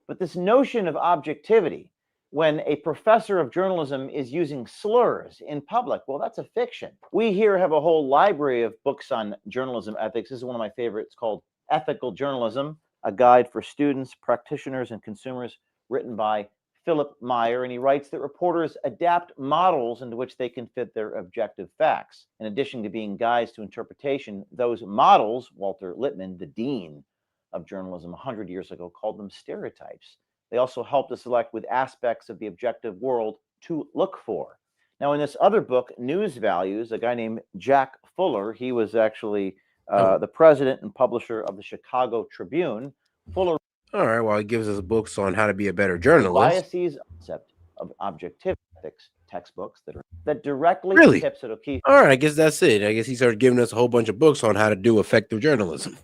But this notion of objectivity when a professor of journalism is using slurs in public. Well, that's a fiction. We here have a whole library of books on journalism ethics. This is one of my favorites called Ethical Journalism, a guide for students, practitioners, and consumers, written by Philip Meyer, and he writes that reporters adapt models into which they can fit their objective facts. In addition to being guides to interpretation, those models, Walter Lippmann, the dean of journalism 100 years ago, called them stereotypes. They also help to select with aspects of the objective world to look for. Now, in this other book, News Values, a guy named Jack Fuller, he was actually the president and publisher of the Chicago Tribune. Fuller. All right, well, he gives us books on how to be a better journalist. Biases concept of objective ethics textbooks that directly Really? tips at O'Keefe. All right, I guess that's it. I guess he started giving us a whole bunch of books on how to do effective journalism.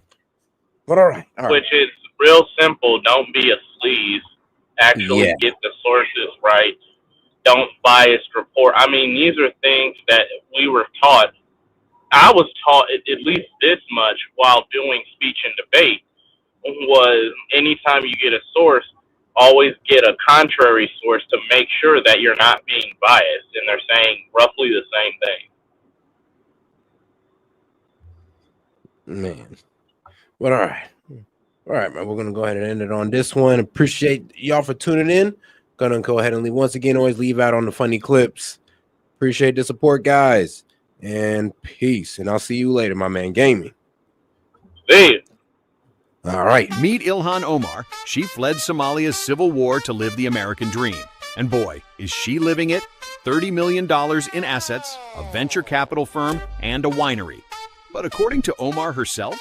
But all right. Which is real simple. Don't be a sleaze. Actually get the sources right. Don't bias report. I mean, these are things that we were taught. I was taught at least this much while doing speech and debate, was anytime you get a source, always get a contrary source to make sure that you're not being biased and they're saying roughly the same thing. Man. But all right. All right, man. We're going to go ahead and end it on this one. Appreciate y'all for tuning in. Going to go ahead and leave. Once again, always leave out on the funny clips. Appreciate the support, guys. And peace. And I'll see you later, my man Gaming. See you. All right. Meet Ilhan Omar. She fled Somalia's civil war to live the American dream. And boy, is she living it. $30 million in assets, a venture capital firm, and a winery. But according to Omar herself,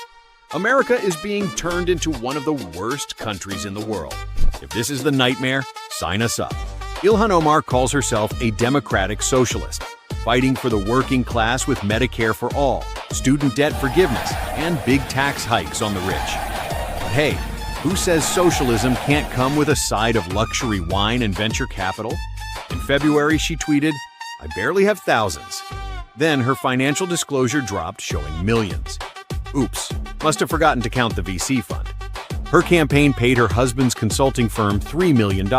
America is being turned into one of the worst countries in the world. If this is the nightmare, sign us up. Ilhan Omar calls herself a democratic socialist, fighting for the working class with Medicare for all, student debt forgiveness, and big tax hikes on the rich. But hey, who says socialism can't come with a side of luxury wine and venture capital? In February, she tweeted, "I barely have thousands." Then her financial disclosure dropped, showing millions. Oops, must have forgotten to count the VC fund. Her campaign paid her husband's consulting firm $3 million,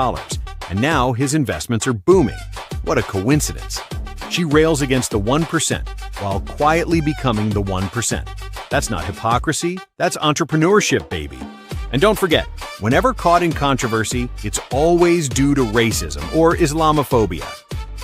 and now his investments are booming. What a coincidence. She rails against the 1% while quietly becoming the 1%. That's not hypocrisy, that's entrepreneurship, baby. And don't forget, whenever caught in controversy, it's always due to racism or Islamophobia.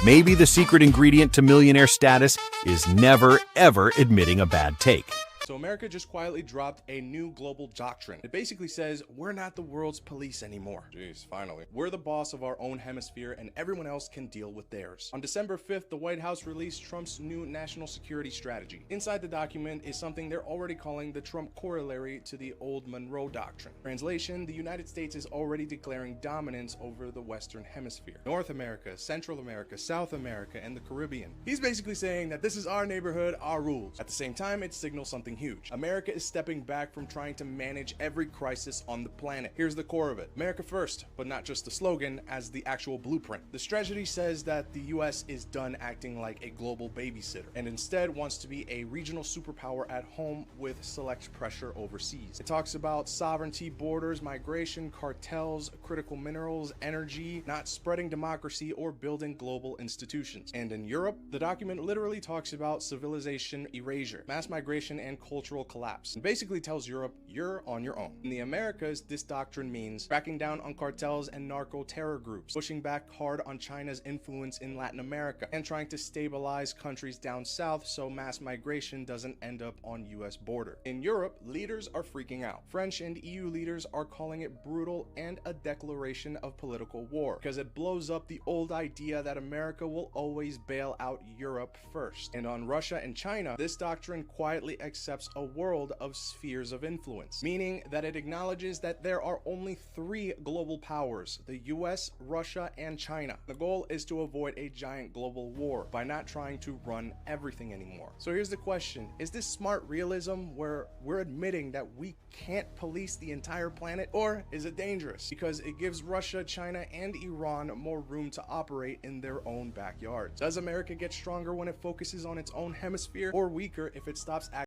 Maybe the secret ingredient to millionaire status is never, ever admitting a bad take. So America just quietly dropped a new global doctrine. It basically says, we're not the world's police anymore. Jeez, finally. We're the boss of our own hemisphere and everyone else can deal with theirs. On December 5th, the White House released Trump's new national security strategy. Inside the document is something they're already calling the Trump corollary to the old Monroe Doctrine. Translation, the United States is already declaring dominance over the Western Hemisphere. North America, Central America, South America, and the Caribbean. He's basically saying that this is our neighborhood, our rules. At the same time, it signals something huge. America is stepping back from trying to manage every crisis on the planet. Here's the core of it. America first, but not just the slogan, as the actual blueprint. The strategy says that the US is done acting like a global babysitter and instead wants to be a regional superpower at home with select pressure overseas. It talks about sovereignty, borders, migration, cartels, critical minerals, energy, not spreading democracy or building global institutions. And in Europe, the document literally talks about civilization erasure, mass migration, and cultural collapse, and basically tells Europe you're on your own. In the Americas, this doctrine means cracking down on cartels and narco-terror groups, pushing back hard on China's influence in Latin America, and trying to stabilize countries down south so mass migration doesn't end up on US border. In Europe, leaders are freaking out. French and EU leaders are calling it brutal and a declaration of political war, because it blows up the old idea that America will always bail out Europe first. And on Russia and China, this doctrine quietly accepts a world of spheres of influence, meaning that it acknowledges that there are only 3 global powers, the US, Russia, and China. The goal is to avoid a giant global war by not trying to run everything anymore. So here's the question, is this smart realism where we're admitting that we can't police the entire planet, or is it dangerous because it gives Russia, China, and Iran more room to operate in their own backyards? Does America get stronger when it focuses on its own hemisphere, or weaker if it stops acting